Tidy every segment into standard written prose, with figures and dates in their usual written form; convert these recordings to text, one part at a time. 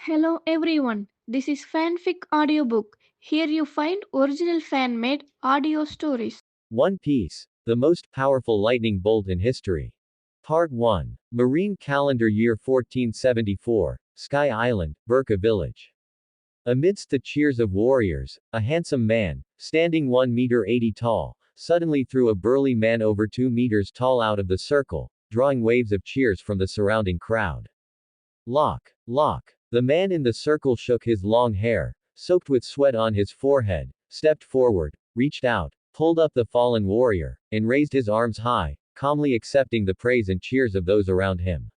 Hello everyone, this is Fanfic Audiobook. Here you find original fan made audio stories. One Piece, the most powerful lightning bolt in history. Part 1. Marine Calendar Year 1474, Sky Island, Burka Village. Amidst the cheers of warriors, a handsome man, standing 1 meter 80 tall, suddenly threw a burly man over 2 meters tall out of the circle, drawing waves of cheers from the surrounding crowd. Lock, lock. The man in the circle shook his long hair, soaked with sweat on his forehead, stepped forward, reached out, pulled up the fallen warrior, and raised his arms high, calmly accepting the praise and cheers of those around him.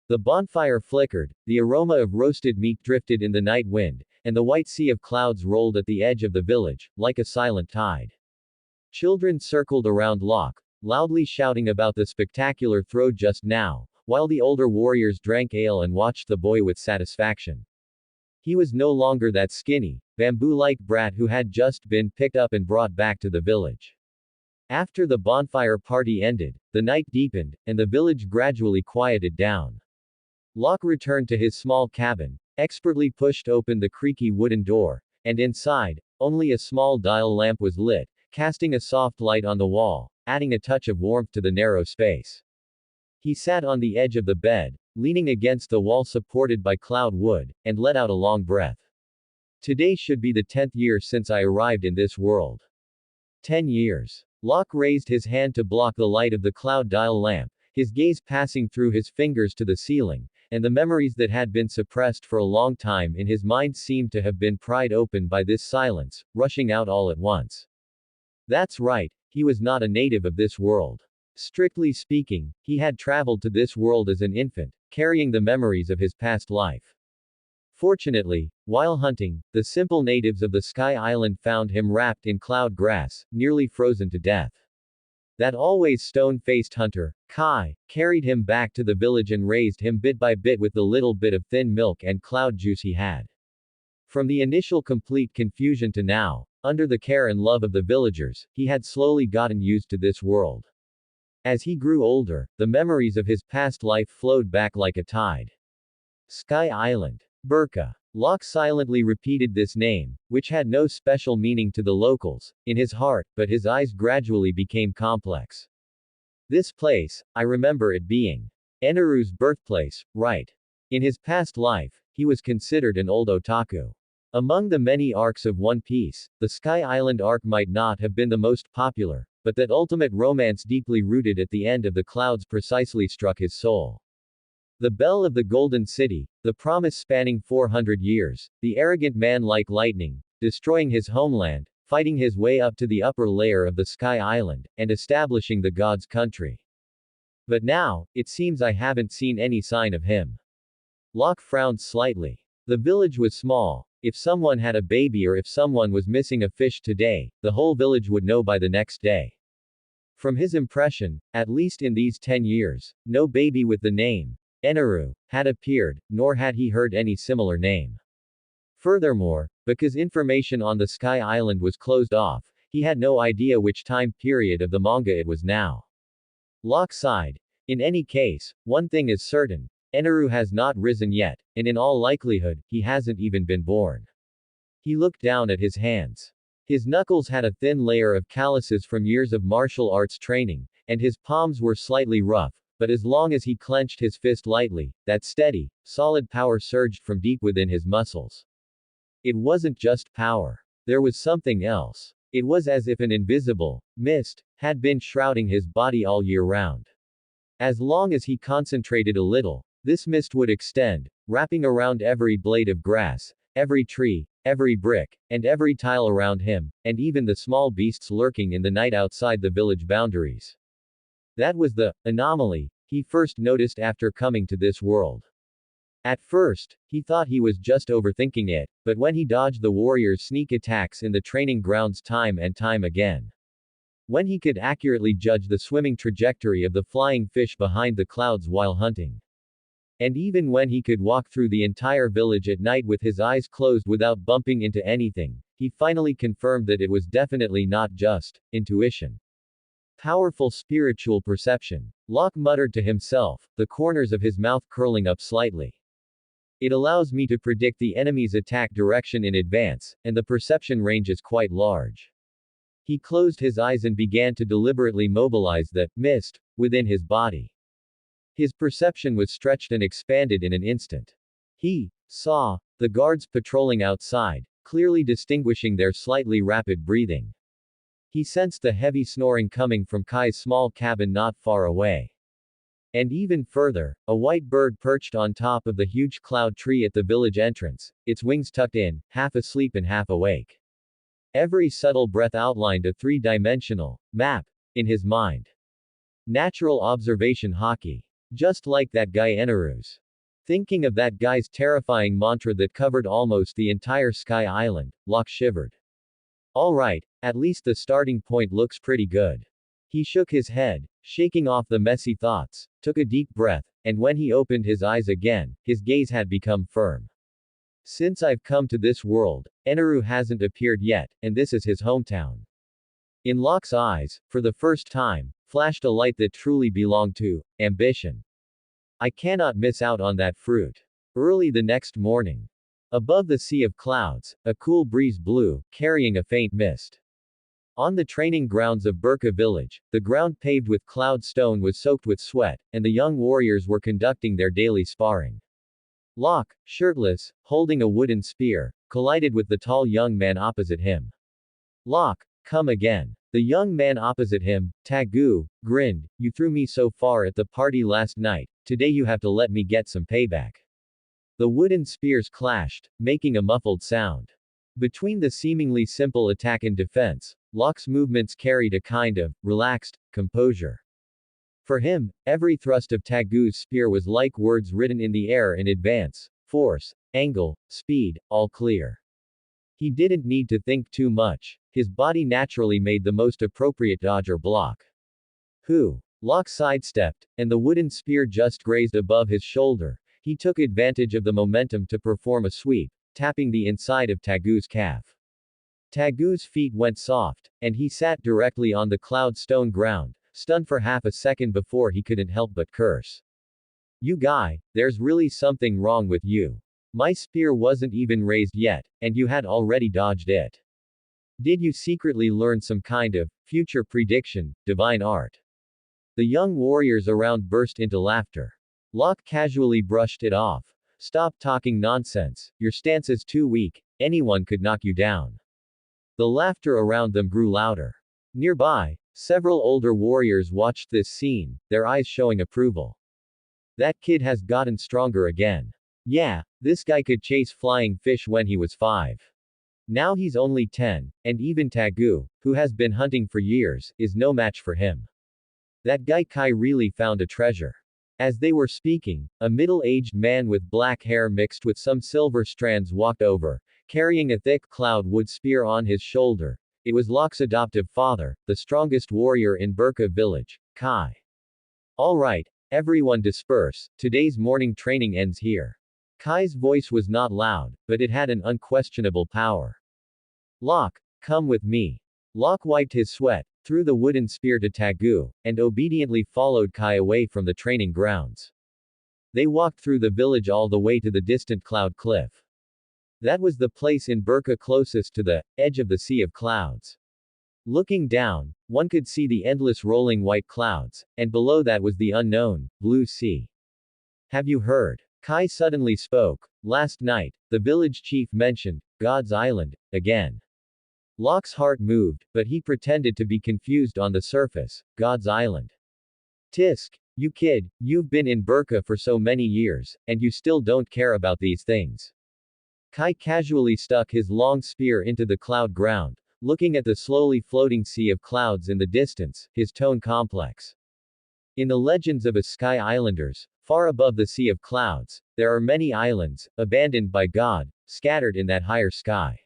The bonfire flickered, the aroma of roasted meat drifted in the night wind, and the white sea of clouds rolled at the edge of the village, like a silent tide. Children circled around Locke, loudly shouting about the spectacular throw just now, while the older warriors drank ale and watched the boy with satisfaction. He was no longer that skinny, bamboo-like brat who had just been picked up and brought back to the village. After the bonfire party ended, the night deepened, and the village gradually quieted down. Locke returned to his small cabin, expertly pushed open the creaky wooden door, and inside, only a small dial lamp was lit, casting a soft light on the wall, adding a touch of warmth to the narrow space. He sat on the edge of the bed, leaning against the wall supported by cloud wood, and let out a long breath. Today should be the 10th year since I arrived in this world. 10 years. Locke raised his hand to block the light of the cloud dial lamp, his gaze passing through his fingers to the ceiling, and the memories that had been suppressed for a long time in his mind seemed to have been pried open by this silence, rushing out all at once. That's right, he was not a native of this world. Strictly speaking, he had traveled to this world as an infant, carrying the memories of his past life. Fortunately, while hunting, the simple natives of the Sky Island found him wrapped in cloud grass, nearly frozen to death. That always stone-faced hunter, Kai, carried him back to the village and raised him bit by bit with the little bit of thin milk and cloud juice he had. From the initial complete confusion to now, under the care and love of the villagers, he had slowly gotten used to this world. As he grew older, the memories of his past life flowed back like a tide. Sky Island. Burka. Locke silently repeated this name, which had no special meaning to the locals, in his heart, but his eyes gradually became complex. This place, I remember it being Eneru's birthplace, right? In his past life, he was considered an old otaku. Among the many arcs of One Piece, the Sky Island arc might not have been the most popular, but that ultimate romance deeply rooted at the end of the clouds precisely struck his soul. The bell of the Golden City, the promise spanning 400 years, the arrogant man like lightning, destroying his homeland, fighting his way up to the upper layer of the Sky Island, and establishing the God's country. But now, it seems I haven't seen any sign of him. Locke frowned slightly. The village was small. If someone had a baby or if someone was missing a fish today, the whole village would know by the next day. From his impression, at least in these 10 years, no baby with the name Eneru had appeared, nor had he heard any similar name. Furthermore, because information on the Sky Island was closed off, he had no idea which time period of the manga it was now. Locke sighed. In any case, one thing is certain. Eneru has not risen yet, and in all likelihood, he hasn't even been born. He looked down at his hands. His knuckles had a thin layer of calluses from years of martial arts training, and his palms were slightly rough, but as long as he clenched his fist lightly, that steady, solid power surged from deep within his muscles. It wasn't just power. There was something else. It was as if an invisible mist had been shrouding his body all year round. As long as he concentrated a little, this mist would extend, wrapping around every blade of grass, every tree, every brick, and every tile around him, and even the small beasts lurking in the night outside the village boundaries. That was the anomaly he first noticed after coming to this world. At first, he thought he was just overthinking it, but when he dodged the warriors' sneak attacks in the training grounds time and time again, when he could accurately judge the swimming trajectory of the flying fish behind the clouds while hunting, and even when he could walk through the entire village at night with his eyes closed without bumping into anything, he finally confirmed that it was definitely not just intuition. Powerful spiritual perception. Locke muttered to himself, the corners of his mouth curling up slightly. It allows me to predict the enemy's attack direction in advance, and the perception range is quite large. He closed his eyes and began to deliberately mobilize the mist within his body. His perception was stretched and expanded in an instant. He saw the guards patrolling outside, clearly distinguishing their slightly rapid breathing. He sensed the heavy snoring coming from Kai's small cabin not far away. And even further, a white bird perched on top of the huge cloud tree at the village entrance, its wings tucked in, half asleep and half awake. Every subtle breath outlined a three-dimensional map in his mind. Natural observation hockey. Just like that guy Eneru's. Thinking of that guy's terrifying mantra that covered almost the entire Sky Island, Locke shivered. Alright, at least the starting point looks pretty good. He shook his head, shaking off the messy thoughts, took a deep breath, and when he opened his eyes again, his gaze had become firm. Since I've come to this world, Eneru hasn't appeared yet, and this is his hometown. In Locke's eyes, for the first time, flashed a light that truly belonged to ambition. I cannot miss out on that fruit. Early the next morning. Above the sea of clouds, a cool breeze blew, carrying a faint mist. On the training grounds of Burka village, the ground paved with cloud stone was soaked with sweat, and the young warriors were conducting their daily sparring. Locke, shirtless, holding a wooden spear, collided with the tall young man opposite him. Locke, come again. The young man opposite him, Tagu, grinned, you threw me so far at the party last night, today you have to let me get some payback. The wooden spears clashed, making a muffled sound. Between the seemingly simple attack and defense, Locke's movements carried a kind of relaxed composure. For him, every thrust of Tagu's spear was like words written in the air in advance: force, angle, speed, all clear. He didn't need to think too much. His body naturally made the most appropriate dodge or block. Locke sidestepped, and the wooden spear just grazed above his shoulder. He took advantage of the momentum to perform a sweep, tapping the inside of Tagu's calf. Tagu's feet went soft, and he sat directly on the cloud stone ground, stunned for half a second before he couldn't help but curse. You guy, there's really something wrong with you. My spear wasn't even raised yet, and you had already dodged it. Did you secretly learn some kind of future prediction, divine art? The young warriors around burst into laughter. Locke casually brushed it off. Stop talking nonsense, your stance is too weak, anyone could knock you down. The laughter around them grew louder. Nearby, several older warriors watched this scene, their eyes showing approval. That kid has gotten stronger again. Yeah, this guy could chase flying fish when he was 5. Now he's only 10, and even Tagu, who has been hunting for years, is no match for him. That guy Kai really found a treasure. As they were speaking, a middle-aged man with black hair mixed with some silver strands walked over, carrying a thick cloud wood spear on his shoulder. It was Locke's adoptive father, the strongest warrior in Burka village, Kai. Alright, everyone disperse, today's morning training ends here. Kai's voice was not loud, but it had an unquestionable power. Locke, come with me. Locke wiped his sweat, threw the wooden spear to Tagu, and obediently followed Kai away from the training grounds. They walked through the village all the way to the distant cloud cliff. That was the place in Burka closest to the edge of the sea of clouds. Looking down, one could see the endless rolling white clouds, and below that was the unknown, blue sea. Have you heard? Kai suddenly spoke. Last night, the village chief mentioned God's Island again. Locke's heart moved, but he pretended to be confused on the surface. God's Island. Tisk, you kid, you've been in Burka for so many years, and you still don't care about these things. Kai casually stuck his long spear into the cloud ground, looking at the slowly floating sea of clouds in the distance, his tone complex. In the legends of Sky Islanders, far above the sea of clouds, there are many islands, abandoned by God, scattered in that higher sky.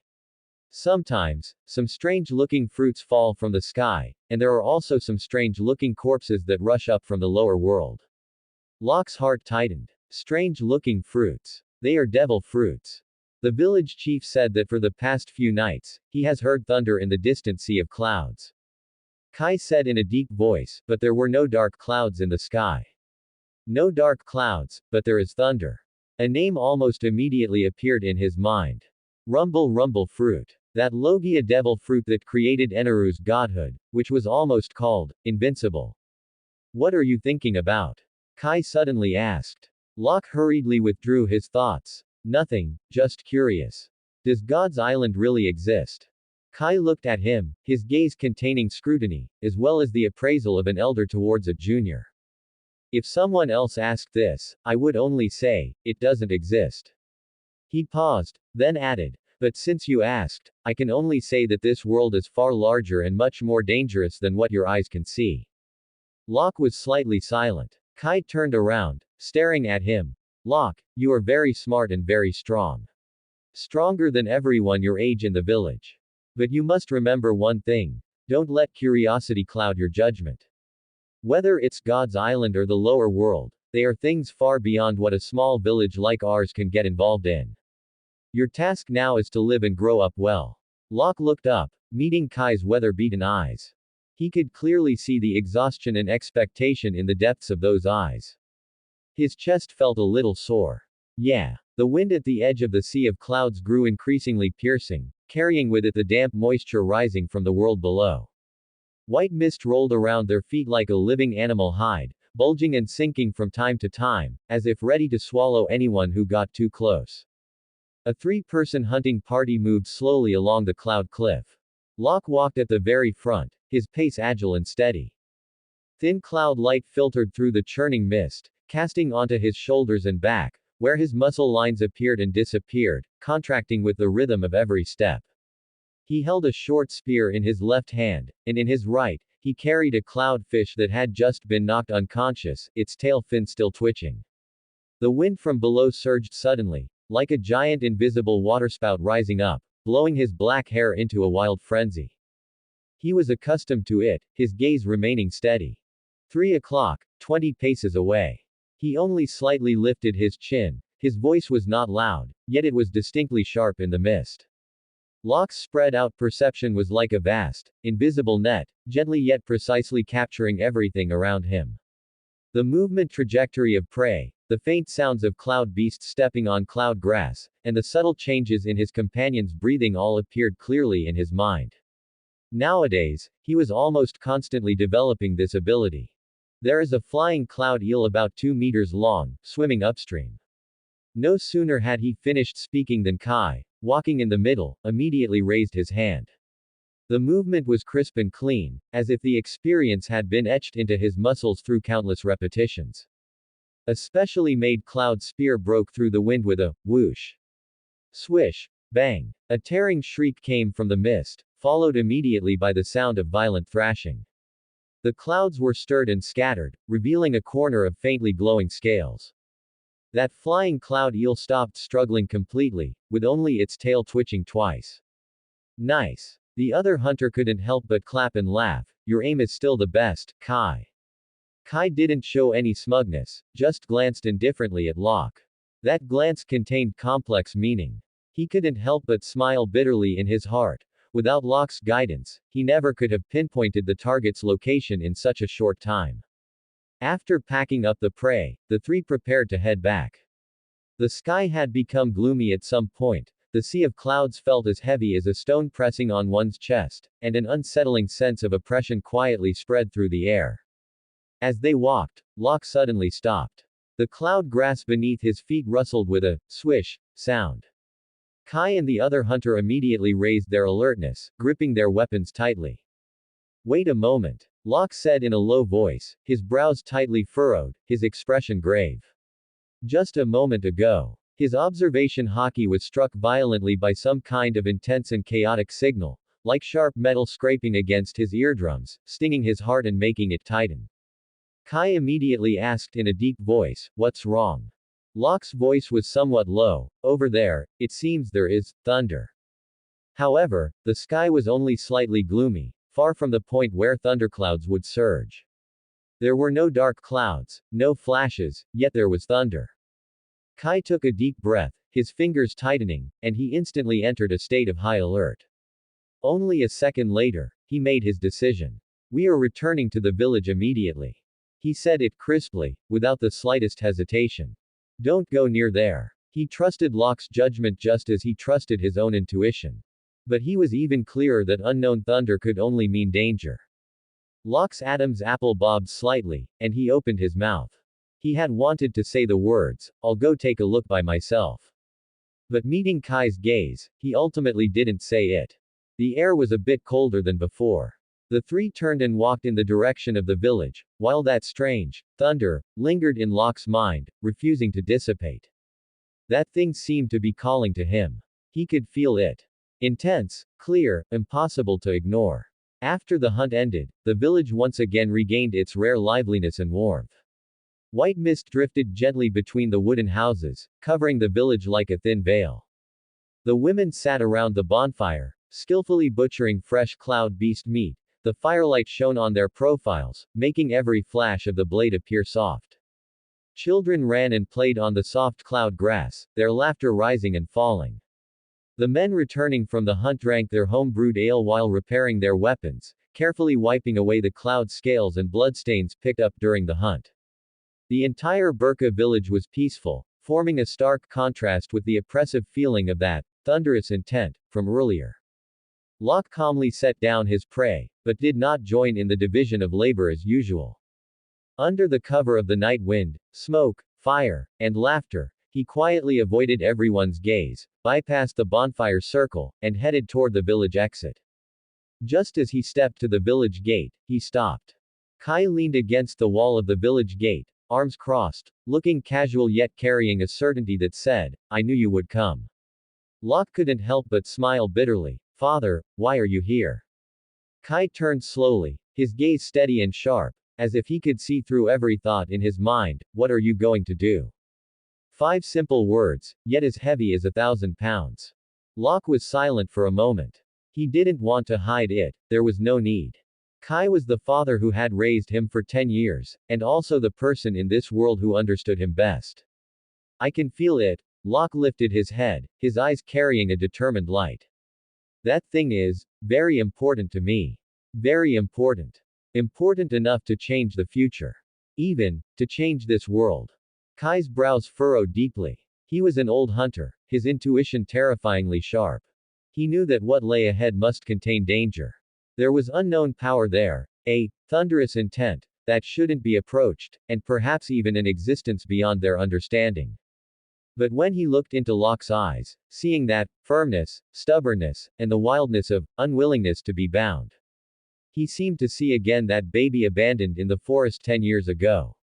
Sometimes, some strange-looking fruits fall from the sky, and there are also some strange-looking corpses that rush up from the lower world. Locke's heart tightened. Strange-looking fruits. They are devil fruits. The village chief said that for the past few nights, he has heard thunder in the distant sea of clouds. Kai said in a deep voice, but there were no dark clouds in the sky. No dark clouds, but there is thunder. A name almost immediately appeared in his mind. Rumble Rumble Fruit. That Logia devil fruit that created Eneru's godhood, which was almost called invincible. What are you thinking about? Kai suddenly asked. Locke hurriedly withdrew his thoughts. Nothing, just curious. Does God's Island really exist? Kai looked at him, his gaze containing scrutiny, as well as the appraisal of an elder towards a junior. If someone else asked this, I would only say, it doesn't exist. He paused, then added, but since you asked, I can only say that this world is far larger and much more dangerous than what your eyes can see. Locke was slightly silent. Kai turned around, staring at him. Locke, you are very smart and very strong. Stronger than everyone your age in the village. But you must remember one thing. Don't let curiosity cloud your judgment. Whether it's God's Island or the lower world, they are things far beyond what a small village like ours can get involved in. Your task now is to live and grow up well. Locke looked up, meeting Kai's weather-beaten eyes. He could clearly see the exhaustion and expectation in the depths of those eyes. His chest felt a little sore. Yeah. The wind at the edge of the sea of clouds grew increasingly piercing, carrying with it the damp moisture rising from the world below. White mist rolled around their feet like a living animal hide, bulging and sinking from time to time, as if ready to swallow anyone who got too close. A three-person hunting party moved slowly along the cloud cliff. Locke walked at the very front, his pace agile and steady. Thin cloud light filtered through the churning mist, casting onto his shoulders and back, where his muscle lines appeared and disappeared, contracting with the rhythm of every step. He held a short spear in his left hand, and in his right, he carried a cloudfish that had just been knocked unconscious, its tail fin still twitching. The wind from below surged suddenly, like a giant invisible waterspout rising up, blowing his black hair into a wild frenzy. He was accustomed to it, his gaze remaining steady. 3 o'clock, 20 paces away. He only slightly lifted his chin. His voice was not loud, yet it was distinctly sharp in the mist. Locke's spread-out perception was like a vast, invisible net, gently yet precisely capturing everything around him. The movement trajectory of prey, the faint sounds of cloud beasts stepping on cloud grass, and the subtle changes in his companion's breathing all appeared clearly in his mind. Nowadays, he was almost constantly developing this ability. There is a flying cloud eel about 2 meters long, swimming upstream. No sooner had he finished speaking than Kai, walking in the middle, immediately raised his hand. The movement was crisp and clean, as if the experience had been etched into his muscles through countless repetitions. A specially made cloud spear broke through the wind with a whoosh. Swish. Bang. A tearing shriek came from the mist, followed immediately by the sound of violent thrashing. The clouds were stirred and scattered, revealing a corner of faintly glowing scales. That flying cloud eel stopped struggling completely, with only its tail twitching twice. Nice. The other hunter couldn't help but clap and laugh. Your aim is still the best, Kai. Kai didn't show any smugness, just glanced indifferently at Locke. That glance contained complex meaning. He couldn't help but smile bitterly in his heart. Without Locke's guidance, he never could have pinpointed the target's location in such a short time. After packing up the prey, the three prepared to head back. The sky had become gloomy at some point. The sea of clouds felt as heavy as a stone pressing on one's chest, and an unsettling sense of oppression quietly spread through the air. As they walked, Locke suddenly stopped. The cloud grass beneath his feet rustled with a swish sound. Kai and the other hunter immediately raised their alertness, gripping their weapons tightly. Wait a moment, Locke said in a low voice, his brows tightly furrowed, his expression grave. Just a moment ago, his observation hockey was struck violently by some kind of intense and chaotic signal, like sharp metal scraping against his eardrums, stinging his heart and making it tighten. Kai immediately asked in a deep voice, "What's wrong?" Locke's voice was somewhat low. "Over there, it seems there is thunder." However, the sky was only slightly gloomy, far from the point where thunderclouds would surge. There were no dark clouds, no flashes, yet there was thunder. Kai took a deep breath, his fingers tightening, and he instantly entered a state of high alert. Only a second later, he made his decision. "We are returning to the village immediately." He said it crisply, without the slightest hesitation. Don't go near there. He trusted Locke's judgment just as he trusted his own intuition. But he was even clearer that unknown thunder could only mean danger. Locke's Adam's apple bobbed slightly, and he opened his mouth. He had wanted to say the words, "I'll go take a look by myself." But meeting Kai's gaze, he ultimately didn't say it. The air was a bit colder than before. The three turned and walked in the direction of the village, while that strange thunder lingered in Locke's mind, refusing to dissipate. That thing seemed to be calling to him. He could feel it. Intense, clear, impossible to ignore. After the hunt ended, the village once again regained its rare liveliness and warmth. White mist drifted gently between the wooden houses, covering the village like a thin veil. The women sat around the bonfire, skillfully butchering fresh cloud beast meat. The firelight shone on their profiles, making every flash of the blade appear soft. Children ran and played on the soft cloud grass, their laughter rising and falling. The men returning from the hunt drank their home-brewed ale while repairing their weapons, carefully wiping away the cloud scales and bloodstains picked up during the hunt. The entire Burka village was peaceful, forming a stark contrast with the oppressive feeling of that thunderous intent from earlier. Locke calmly set down his prey, but did not join in the division of labor as usual. Under the cover of the night wind, smoke, fire, and laughter, he quietly avoided everyone's gaze, bypassed the bonfire circle, and headed toward the village exit. Just as he stepped to the village gate, he stopped. Kai leaned against the wall of the village gate, arms crossed, looking casual yet carrying a certainty that said, "I knew you would come." Locke couldn't help but smile bitterly. "Father, why are you here?" Kai turned slowly, his gaze steady and sharp, as if he could see through every thought in his mind. "What are you going to do?" 5 simple words, yet as heavy as 1,000 pounds. Locke was silent for a moment. He didn't want to hide it, there was no need. Kai was the father who had raised him for 10 years, and also the person in this world who understood him best. "I can feel it." Locke lifted his head, his eyes carrying a determined light. "That thing is very important to me. Very important. Important enough to change the future. Even to change this world." Kai's brows furrowed deeply. He was an old hunter, his intuition terrifyingly sharp. He knew that what lay ahead must contain danger. There was unknown power there, a thunderous intent that shouldn't be approached, and perhaps even an existence beyond their understanding. But when he looked into Locke's eyes, seeing that firmness, stubbornness, and the wildness of unwillingness to be bound, he seemed to see again that baby abandoned in the forest 10 years ago.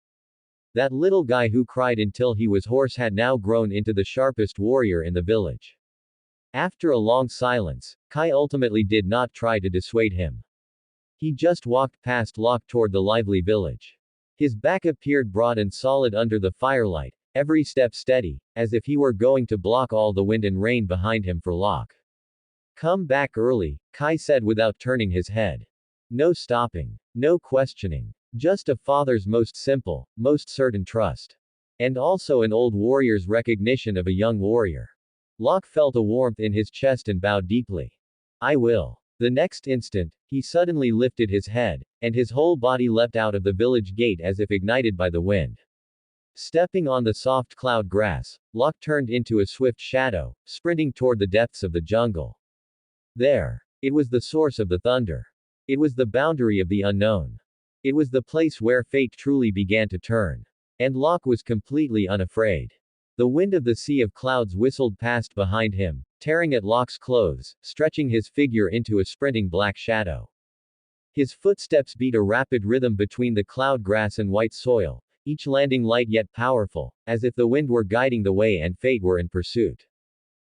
That little guy who cried until he was hoarse had now grown into the sharpest warrior in the village. After a long silence, Kai ultimately did not try to dissuade him. He just walked past Locke toward the lively village. His back appeared broad and solid under the firelight, every step steady, as if he were going to block all the wind and rain behind him for Locke. "Come back early," Kai said without turning his head. No stopping. No questioning. Just a father's most simple, most certain trust. And also an old warrior's recognition of a young warrior. Locke felt a warmth in his chest and bowed deeply. "I will." The next instant, he suddenly lifted his head, and his whole body leapt out of the village gate as if ignited by the wind. Stepping on the soft cloud grass, Locke turned into a swift shadow, sprinting toward the depths of the jungle. There. It was the source of the thunder. It was the boundary of the unknown. It was the place where fate truly began to turn. And Locke was completely unafraid. The wind of the sea of clouds whistled past behind him, tearing at Locke's clothes, stretching his figure into a sprinting black shadow. His footsteps beat a rapid rhythm between the cloud grass and white soil, each landing light yet powerful, as if the wind were guiding the way and fate were in pursuit.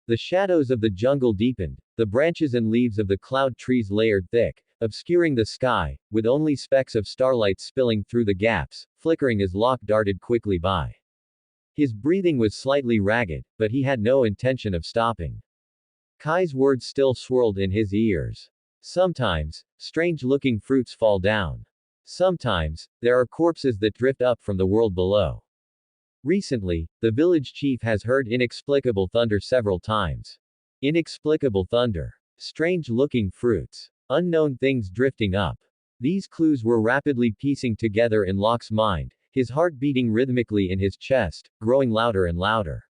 The shadows of the jungle deepened, the branches and leaves of the cloud trees layered thick, obscuring the sky, with only specks of starlight spilling through the gaps, flickering as Locke darted quickly by. His breathing was slightly ragged, but he had no intention of stopping. Kai's words still swirled in his ears. "Sometimes, strange-looking fruits fall down. Sometimes, there are corpses that drift up from the world below. Recently, the village chief has heard inexplicable thunder several times. Inexplicable thunder. Strange-looking fruits. Unknown things drifting up." These clues were rapidly piecing together in Locke's mind, his heart beating rhythmically in his chest, growing louder and louder.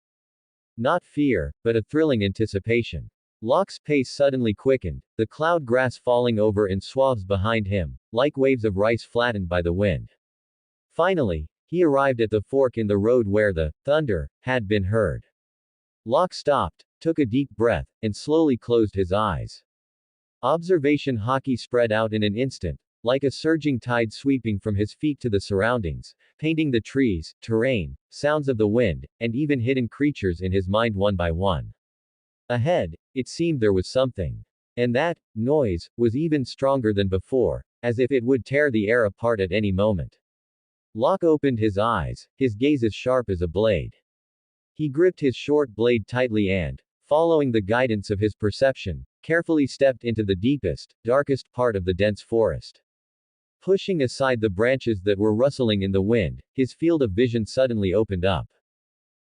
Not fear, but a thrilling anticipation. Locke's pace suddenly quickened, the cloud grass falling over in swaths behind him, like waves of rice flattened by the wind. Finally, he arrived at the fork in the road where the thunder had been heard. Locke stopped, took a deep breath, and slowly closed his eyes. Observation hockey spread out in an instant, like a surging tide sweeping from his feet to the surroundings, painting the trees, terrain, sounds of the wind, and even hidden creatures in his mind one by one. Ahead, it seemed there was something. And that noise was even stronger than before, as if it would tear the air apart at any moment. Locke opened his eyes, his gaze as sharp as a blade. He gripped his short blade tightly and, following the guidance of his perception, carefully stepped into the deepest, darkest part of the dense forest. Pushing aside the branches that were rustling in the wind, his field of vision suddenly opened up.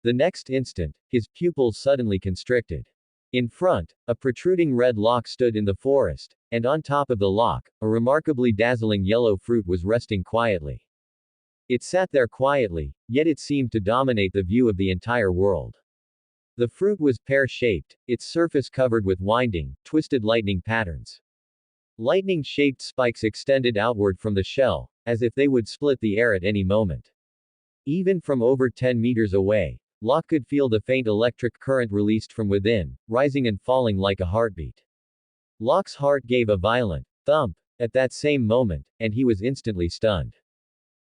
The next instant, his pupils suddenly constricted. In front, a protruding red lock stood in the forest, and on top of the lock, a remarkably dazzling yellow fruit was resting quietly. It sat there quietly, yet it seemed to dominate the view of the entire world. The fruit was pear-shaped, its surface covered with winding, twisted lightning patterns. Lightning-shaped spikes extended outward from the shell, as if they would split the air at any moment. Even from over 10 meters away, Locke could feel the faint electric current released from within, rising and falling like a heartbeat. Locke's heart gave a violent thump at that same moment, and he was instantly stunned.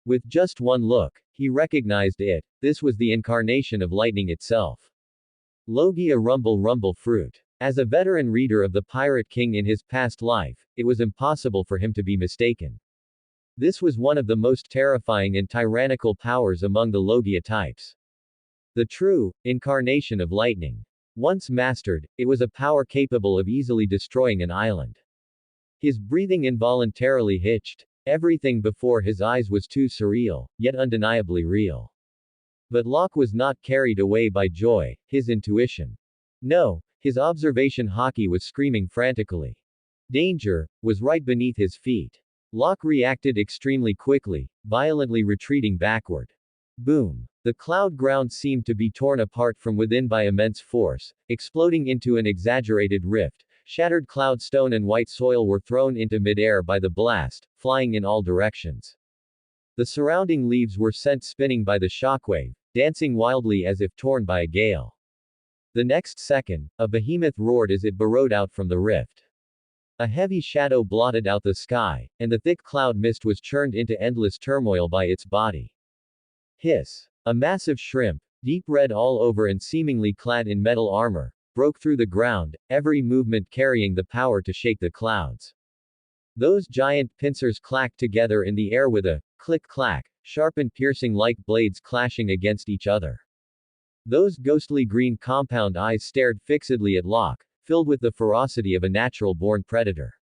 With just one look, he recognized it. This was the incarnation of lightning itself. Logia rumble rumble fruit. As a veteran reader of the Pirate King in his past life, it was impossible for him to be mistaken. This was one of the most terrifying and tyrannical powers among the Logia types. The true incarnation of lightning. Once mastered, it was a power capable of easily destroying an island. His breathing involuntarily hitched. Everything before his eyes was too surreal, yet undeniably real. But Locke was not carried away by joy, his intuition. No, his observation hockey was screaming frantically. Danger was right beneath his feet. Locke reacted extremely quickly, violently retreating backward. Boom. The cloud ground seemed to be torn apart from within by immense force, exploding into an exaggerated rift. Shattered cloud stone and white soil were thrown into midair by the blast, flying in all directions. The surrounding leaves were sent spinning by the shockwave, dancing wildly as if torn by a gale. The next second, a behemoth roared as it burrowed out from the rift. A heavy shadow blotted out the sky, and the thick cloud mist was churned into endless turmoil by its body. Hiss! A massive shrimp, deep red all over and seemingly clad in metal armor, broke through the ground, every movement carrying the power to shake the clouds. Those giant pincers clacked together in the air with a click-clack, sharp and piercing like blades clashing against each other. Those ghostly green compound eyes stared fixedly at Locke, filled with the ferocity of a natural-born predator.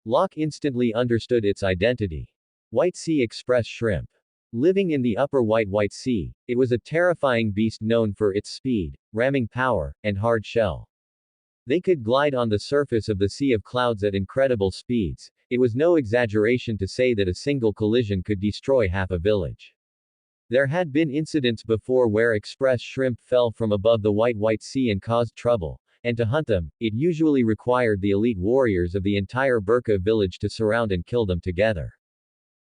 Locke instantly understood its identity. White Sea Express shrimp. Living in the upper White Sea, it was a terrifying beast known for its speed, ramming power, and hard shell. They could glide on the surface of the sea of clouds at incredible speeds. It was no exaggeration to say that a single collision could destroy half a village. There had been incidents before where express shrimp fell from above the White Sea and caused trouble, and to hunt them, it usually required the elite warriors of the entire Burka village to surround and kill them together.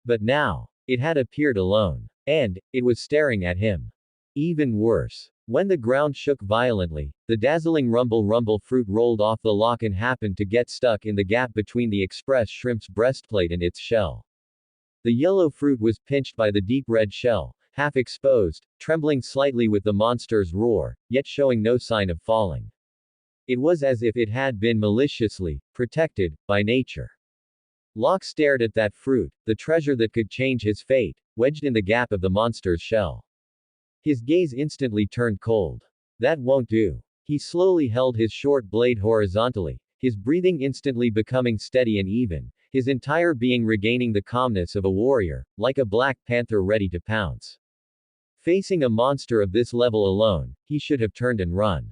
But now, it had appeared alone. And, it was staring at him. Even worse. When the ground shook violently, the dazzling rumble rumble fruit rolled off the lock and happened to get stuck in the gap between the express shrimp's breastplate and its shell. The yellow fruit was pinched by the deep red shell, half exposed, trembling slightly with the monster's roar, yet showing no sign of falling. It was as if it had been maliciously protected by nature. Locke stared at that fruit, the treasure that could change his fate, wedged in the gap of the monster's shell. His gaze instantly turned cold. That won't do. He slowly held his short blade horizontally, his breathing instantly becoming steady and even, his entire being regaining the calmness of a warrior, like a black panther ready to pounce. Facing a monster of this level alone, he should have turned and run.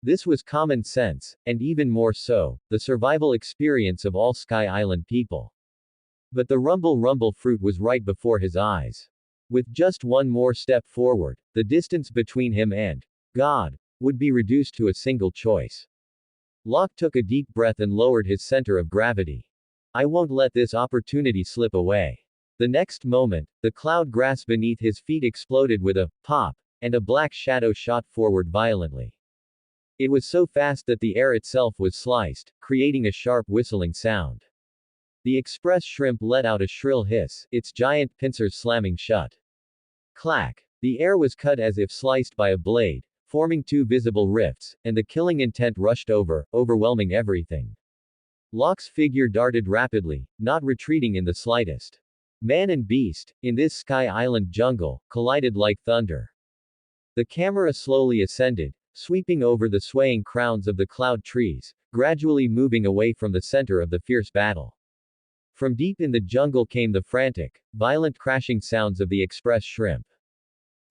This was common sense, and even more so, the survival experience of all Sky Island people. But the rumble rumble fruit was right before his eyes. With just one more step forward, the distance between him and God would be reduced to a single choice. Locke took a deep breath and lowered his center of gravity. I won't let this opportunity slip away. The next moment, the cloud grass beneath his feet exploded with a pop, and a black shadow shot forward violently. It was so fast that the air itself was sliced, creating a sharp whistling sound. The express shrimp let out a shrill hiss, its giant pincers slamming shut. Clack! The air was cut as if sliced by a blade, forming two visible rifts, and the killing intent rushed over, overwhelming everything. Locke's figure darted rapidly, not retreating in the slightest. Man and beast, in this Sky Island jungle, collided like thunder. The camera slowly ascended, sweeping over the swaying crowns of the cloud trees, gradually moving away from the center of the fierce battle. From deep in the jungle came the frantic, violent crashing sounds of the express shrimp.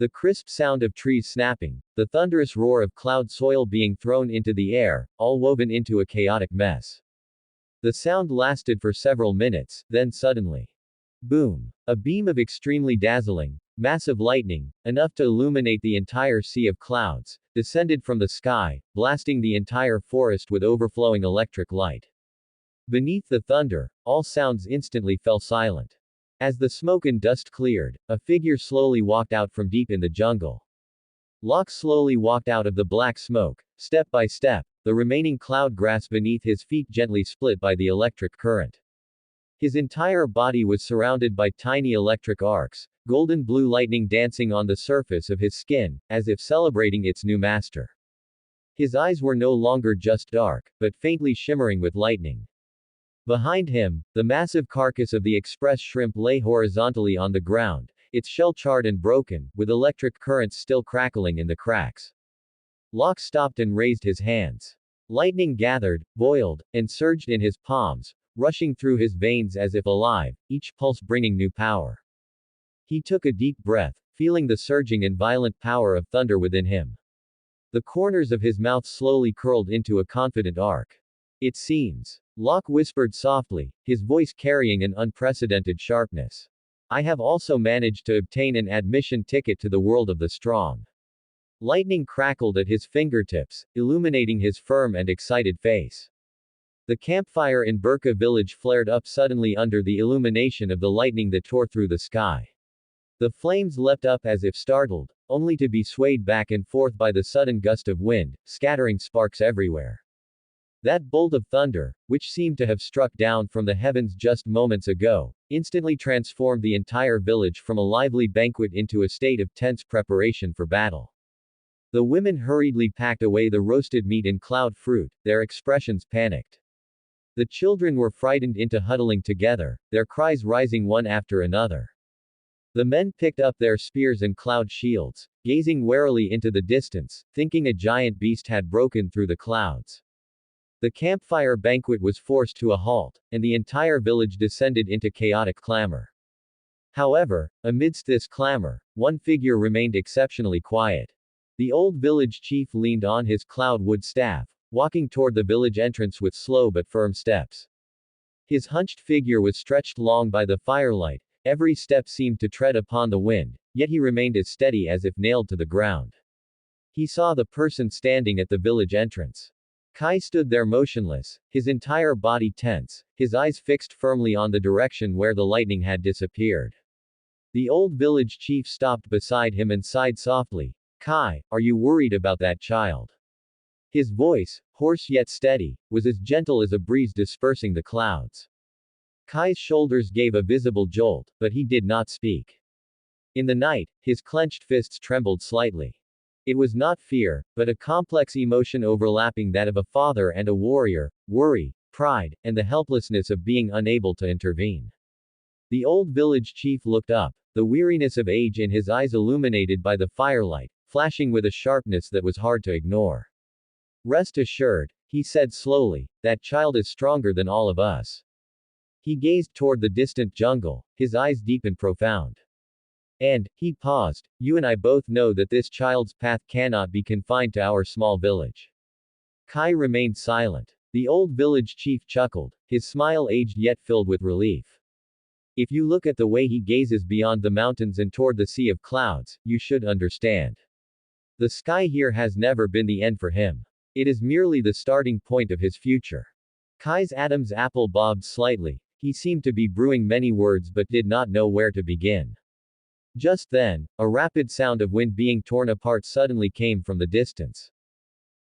The crisp sound of trees snapping, the thunderous roar of cloud soil being thrown into the air, all woven into a chaotic mess. The sound lasted for several minutes, then suddenly. Boom! A beam of extremely dazzling, massive lightning, enough to illuminate the entire sea of clouds, descended from the sky, blasting the entire forest with overflowing electric light. Beneath the thunder, all sounds instantly fell silent. As the smoke and dust cleared, a figure slowly walked out from deep in the jungle. Locke slowly walked out of the black smoke, step by step, the remaining cloud grass beneath his feet gently split by the electric current. His entire body was surrounded by tiny electric arcs, golden blue lightning dancing on the surface of his skin, as if celebrating its new master. His eyes were no longer just dark, but faintly shimmering with lightning. Behind him, the massive carcass of the express shrimp lay horizontally on the ground, its shell charred and broken, with electric currents still crackling in the cracks. Locke stopped and raised his hands. Lightning gathered, boiled, and surged in his palms, rushing through his veins as if alive, each pulse bringing new power. He took a deep breath, feeling the surging and violent power of thunder within him. The corners of his mouth slowly curled into a confident arc. It seems. Locke whispered softly, his voice carrying an unprecedented sharpness. I have also managed to obtain an admission ticket to the world of the strong. Lightning crackled at his fingertips, illuminating his firm and excited face. The campfire in Burka village flared up suddenly under the illumination of the lightning that tore through the sky. The flames leapt up as if startled, only to be swayed back and forth by the sudden gust of wind, scattering sparks everywhere. That bolt of thunder, which seemed to have struck down from the heavens just moments ago, instantly transformed the entire village from a lively banquet into a state of tense preparation for battle. The women hurriedly packed away the roasted meat and cloud fruit, their expressions panicked. The children were frightened into huddling together, their cries rising one after another. The men picked up their spears and cloud shields, gazing warily into the distance, thinking a giant beast had broken through the clouds. The campfire banquet was forced to a halt, and the entire village descended into chaotic clamor. However, amidst this clamor, one figure remained exceptionally quiet. The old village chief leaned on his cloud wood staff, walking toward the village entrance with slow but firm steps. His hunched figure was stretched long by the firelight, every step seemed to tread upon the wind, yet he remained as steady as if nailed to the ground. He saw the person standing at the village entrance. Kai stood there motionless, his entire body tense, his eyes fixed firmly on the direction where the lightning had disappeared. The old village chief stopped beside him and sighed softly. Kai, are you worried about that child? His voice, hoarse yet steady, was as gentle as a breeze dispersing the clouds. Kai's shoulders gave a visible jolt, but he did not speak. In the night, his clenched fists trembled slightly. It was not fear, but a complex emotion overlapping that of a father and a warrior, worry, pride, and the helplessness of being unable to intervene. The old village chief looked up, the weariness of age in his eyes illuminated by the firelight, flashing with a sharpness that was hard to ignore. Rest assured, he said slowly, that child is stronger than all of us. He gazed toward the distant jungle, his eyes deep and profound. And, he paused, you and I both know that this child's path cannot be confined to our small village. Kai remained silent. The old village chief chuckled, his smile aged yet filled with relief. If you look at the way he gazes beyond the mountains and toward the sea of clouds, you should understand. The sky here has never been the end for him. It is merely the starting point of his future. Kai's Adam's apple bobbed slightly. He seemed to be brewing many words but did not know where to begin. Just then, a rapid sound of wind being torn apart suddenly came from the distance.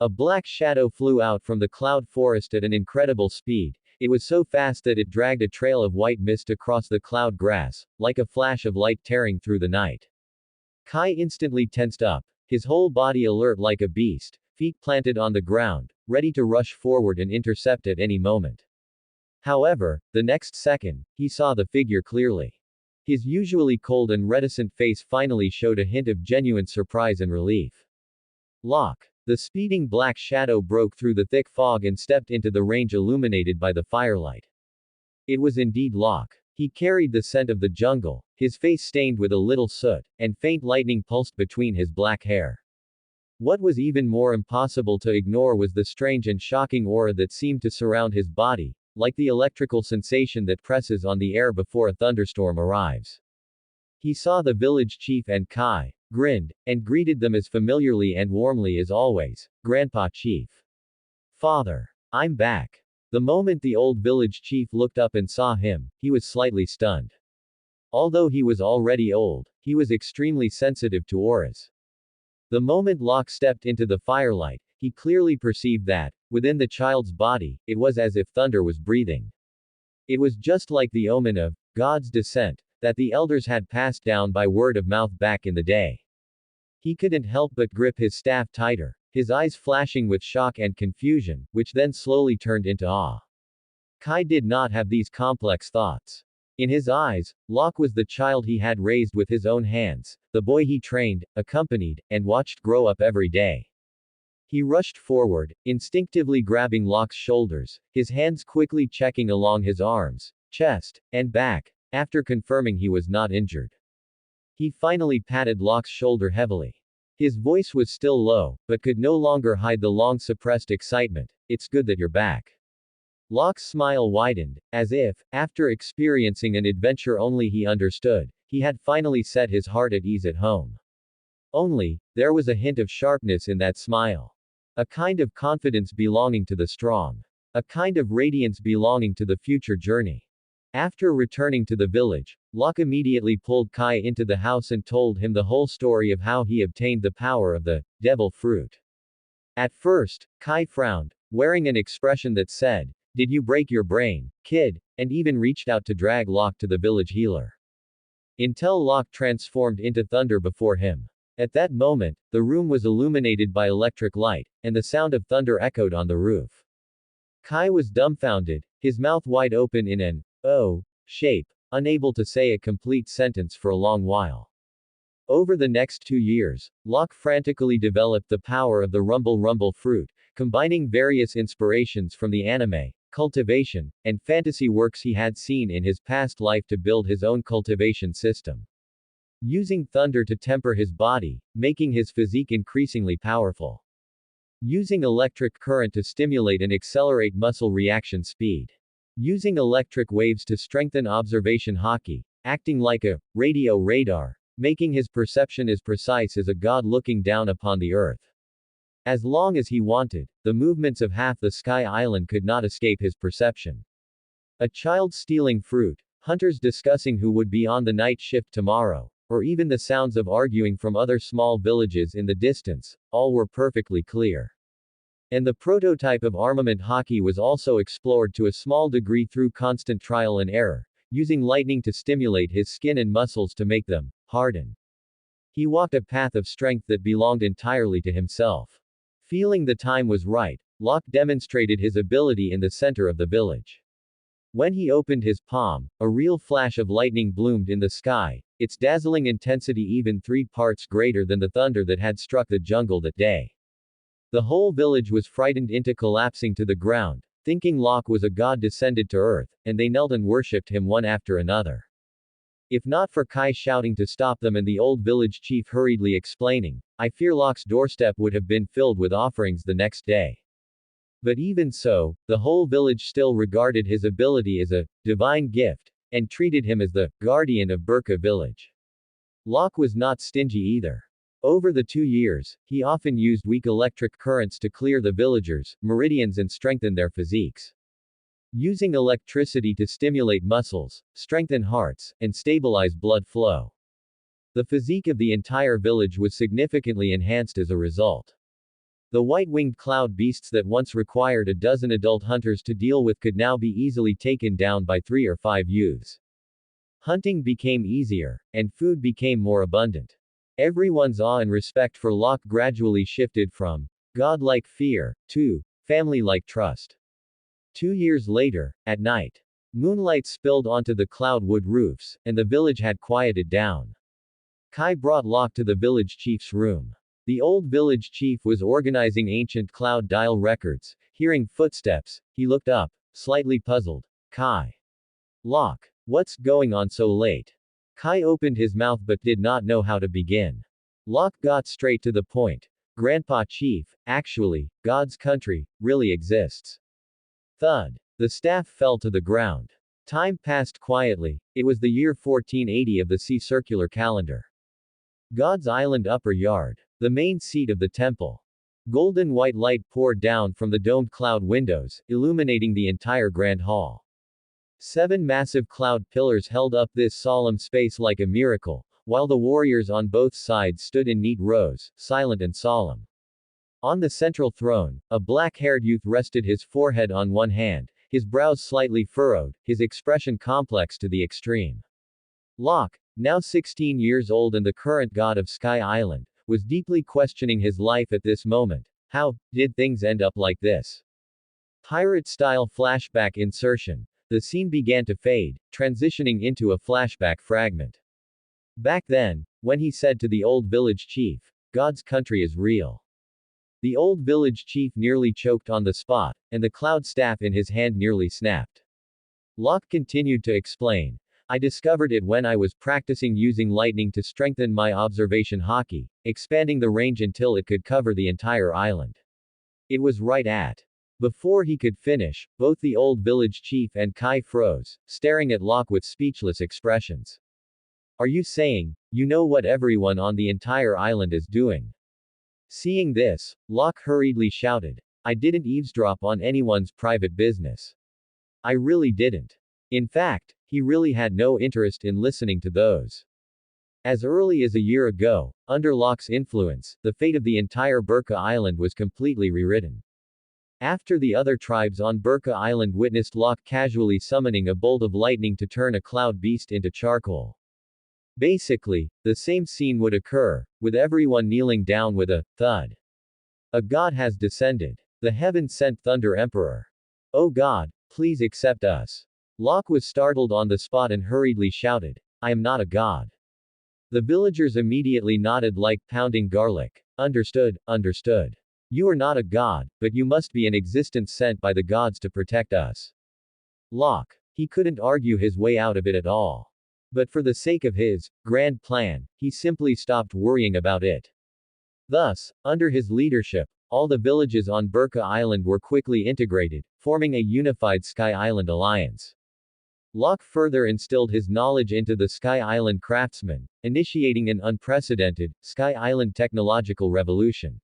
A black shadow flew out from the cloud forest at an incredible speed. It was so fast that it dragged a trail of white mist across the cloud grass, like a flash of light tearing through the night. Kai instantly tensed up, his whole body alert like a beast, feet planted on the ground, ready to rush forward and intercept at any moment. However, the next second, he saw the figure clearly. His usually cold and reticent face finally showed a hint of genuine surprise and relief. Locke. The speeding black shadow broke through the thick fog and stepped into the range illuminated by the firelight. It was indeed Locke. He carried the scent of the jungle, his face stained with a little soot, and faint lightning pulsed between his black hair. What was even more impossible to ignore was the strange and shocking aura that seemed to surround his body, like the electrical sensation that presses on the air before a thunderstorm arrives. He saw the village chief and Kai, grinned, and greeted them as familiarly and warmly as always. Grandpa Chief. Father. I'm back. The moment the old village chief looked up and saw him, he was slightly stunned. Although he was already old, he was extremely sensitive to auras. The moment Locke stepped into the firelight, he clearly perceived that, within the child's body, it was as if thunder was breathing. It was just like the omen of God's descent that the elders had passed down by word of mouth back in the day. He couldn't help but grip his staff tighter, his eyes flashing with shock and confusion, which then slowly turned into awe. Kai did not have these complex thoughts. In his eyes, Locke was the child he had raised with his own hands, the boy he trained, accompanied, and watched grow up every day. He rushed forward, instinctively grabbing Locke's shoulders, his hands quickly checking along his arms, chest, and back, after confirming he was not injured. He finally patted Locke's shoulder heavily. His voice was still low, but could no longer hide the long-suppressed excitement. It's good that you're back. Locke's smile widened, as if, after experiencing an adventure only he understood, he had finally set his heart at ease at home. Only, there was a hint of sharpness in that smile. A kind of confidence belonging to the strong. A kind of radiance belonging to the future journey. After returning to the village, Locke immediately pulled Kai into the house and told him the whole story of how he obtained the power of the devil fruit. At first, Kai frowned, wearing an expression that said, "Did you break your brain, kid?" and even reached out to drag Locke to the village healer. Until Locke transformed into thunder before him. At that moment, the room was illuminated by electric light, and the sound of thunder echoed on the roof. Kai was dumbfounded, his mouth wide open in an O shape, unable to say a complete sentence for a long while. Over the next 2 years, Locke frantically developed the power of the rumble fruit, combining various inspirations from the anime, cultivation, and fantasy works he had seen in his past life to build his own cultivation system. Using thunder to temper his body, making his physique increasingly powerful. Using electric current to stimulate and accelerate muscle reaction speed. Using electric waves to strengthen observation hockey, acting like a radio radar, making his perception as precise as a god looking down upon the earth. As long as he wanted, the movements of half the Sky Island could not escape his perception. A child stealing fruit, hunters discussing who would be on the night shift tomorrow, or even the sounds of arguing from other small villages in the distance, all were perfectly clear. And the prototype of armament hockey was also explored to a small degree through constant trial and error, using lightning to stimulate his skin and muscles to make them harden. He walked a path of strength that belonged entirely to himself. Feeling the time was right, Locke demonstrated his ability in the center of the village. When he opened his palm, a real flash of lightning bloomed in the sky, its dazzling intensity even 3 parts greater than the thunder that had struck the jungle that day. The whole village was frightened into collapsing to the ground, thinking Locke was a god descended to earth, and they knelt and worshipped him one after another. If not for Kai shouting to stop them and the old village chief hurriedly explaining, I fear Locke's doorstep would have been filled with offerings the next day. But even so, the whole village still regarded his ability as a divine gift, and treated him as the guardian of Burka village. Locke was not stingy either. Over the 2 years, he often used weak electric currents to clear the villagers' meridians and strengthen their physiques. Using electricity to stimulate muscles, strengthen hearts, and stabilize blood flow. The physique of the entire village was significantly enhanced as a result. The white-winged cloud beasts that once required a dozen adult hunters to deal with could now be easily taken down by 3 or 5 youths. Hunting became easier, and food became more abundant. Everyone's awe and respect for Locke gradually shifted from godlike fear to family-like trust. 2 years later, at night, moonlight spilled onto the cloud wood roofs, and the village had quieted down. Kai brought Locke to the village chief's room. The old village chief was organizing ancient cloud dial records. Hearing footsteps, he looked up, slightly puzzled. Kai. Locke. What's going on so late? Kai opened his mouth but did not know how to begin. Locke got straight to the point. Grandpa Chief, actually, God's country, really exists. Thud. The staff fell to the ground. Time passed quietly. It was the year 1480 of the sea circular calendar. God's Island Upper Yard. The main seat of the temple. Golden white light poured down from the domed cloud windows, illuminating the entire grand hall. 7 massive cloud pillars held up this solemn space like a miracle, while the warriors on both sides stood in neat rows, silent and solemn. On the central throne, a black-haired youth rested his forehead on one hand, his brows slightly furrowed, his expression complex to the extreme. Locke, now 16 years old and the current god of Sky Island, was deeply questioning his life at this moment. How did things end up like this? Pirate-style flashback insertion. The scene began to fade, transitioning into a flashback fragment. Back then, when he said to the old village chief, "God's country is real." The old village chief nearly choked on the spot, and the cloud staff in his hand nearly snapped. Locke continued to explain. I discovered it when I was practicing using lightning to strengthen my observation hockey, expanding the range until it could cover the entire island. It was right at. Before he could finish, both the old village chief and Kai froze, staring at Locke with speechless expressions. Are you saying, you know what everyone on the entire island is doing? Seeing this, Locke hurriedly shouted. I didn't eavesdrop on anyone's private business. I really didn't. In fact, he really had no interest in listening to those. As early as a year ago, under Locke's influence, the fate of the entire Burka Island was completely rewritten. After the other tribes on Burka Island witnessed Locke casually summoning a bolt of lightning to turn a cloud beast into charcoal. Basically, the same scene would occur, with everyone kneeling down with a thud. A god has descended. The heaven-sent Thunder Emperor. Oh God, please accept us. Locke was startled on the spot and hurriedly shouted, I am not a god. The villagers immediately nodded like pounding garlic. Understood, understood. You are not a god, but you must be an existence sent by the gods to protect us. Locke. He couldn't argue his way out of it at all. But for the sake of his grand plan, he simply stopped worrying about it. Thus, under his leadership, all the villages on Burka Island were quickly integrated, forming a unified Sky Island alliance. Locke further instilled his knowledge into the Sky Island craftsmen, initiating an unprecedented Sky Island technological revolution.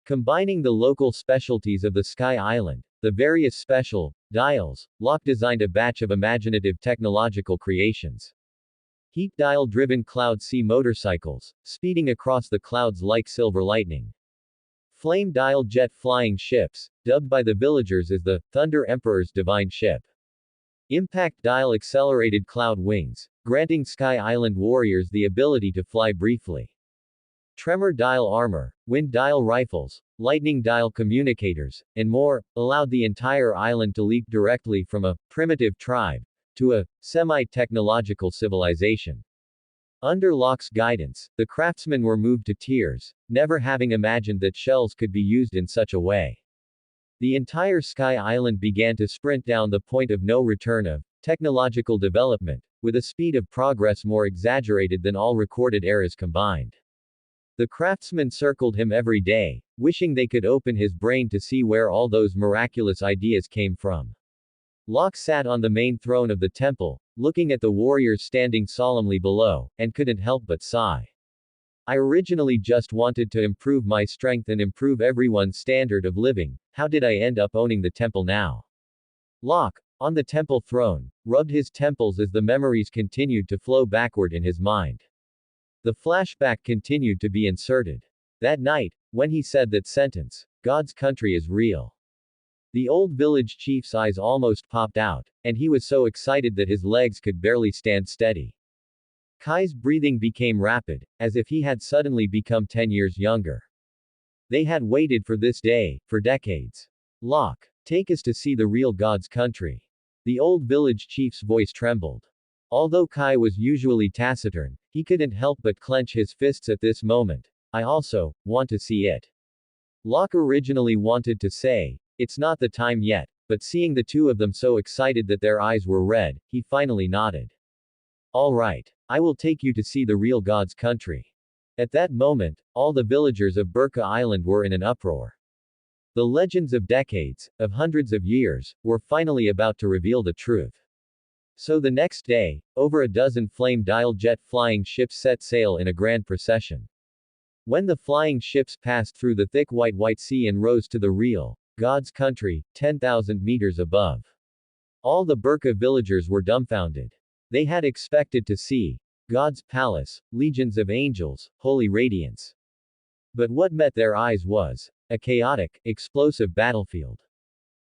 Combining the local specialties of the Sky Island, the various special dials, Locke designed a batch of imaginative technological creations. Heat dial-driven cloud sea motorcycles, speeding across the clouds like silver lightning. Flame dial jet flying ships, dubbed by the villagers as the Thunder Emperor's divine ship. Impact dial accelerated cloud wings, granting Sky Island warriors the ability to fly briefly. Tremor dial armor, wind dial rifles, lightning dial communicators, and more, allowed the entire island to leap directly from a primitive tribe to a semi-technological civilization. Under Locke's guidance, the craftsmen were moved to tears, never having imagined that shells could be used in such a way. The entire Sky Island began to sprint down the point of no return of technological development, with a speed of progress more exaggerated than all recorded eras combined. The craftsmen circled him every day, wishing they could open his brain to see where all those miraculous ideas came from. Locke sat on the main throne of the temple, looking at the warriors standing solemnly below, and couldn't help but sigh. I originally just wanted to improve my strength and improve everyone's standard of living. How did I end up owning the temple now? Locke, on the temple throne, rubbed his temples as the memories continued to flow backward in his mind. The flashback continued to be inserted. That night, when he said that sentence, God's country is real. The old village chief's eyes almost popped out, and he was so excited that his legs could barely stand steady. Kai's breathing became rapid, as if he had suddenly become 10 years younger. They had waited for this day, for decades. Locke, take us to see the real God's country. The old village chief's voice trembled. Although Kai was usually taciturn, he couldn't help but clench his fists at this moment. I also want to see it. Locke originally wanted to say, it's not the time yet, but seeing the two of them so excited that their eyes were red, he finally nodded. All right. I will take you to see the real God's country. At that moment, all the villagers of Burka Island were in an uproar. The legends of decades, of hundreds of years, were finally about to reveal the truth. So the next day, over a dozen flame-dial jet flying ships set sail in a grand procession. When the flying ships passed through the thick white sea and rose to the real God's country, 10,000 meters above, all the Burka villagers were dumbfounded. They had expected to see God's palace, legions of angels, holy radiance. But what met their eyes was a chaotic, explosive battlefield.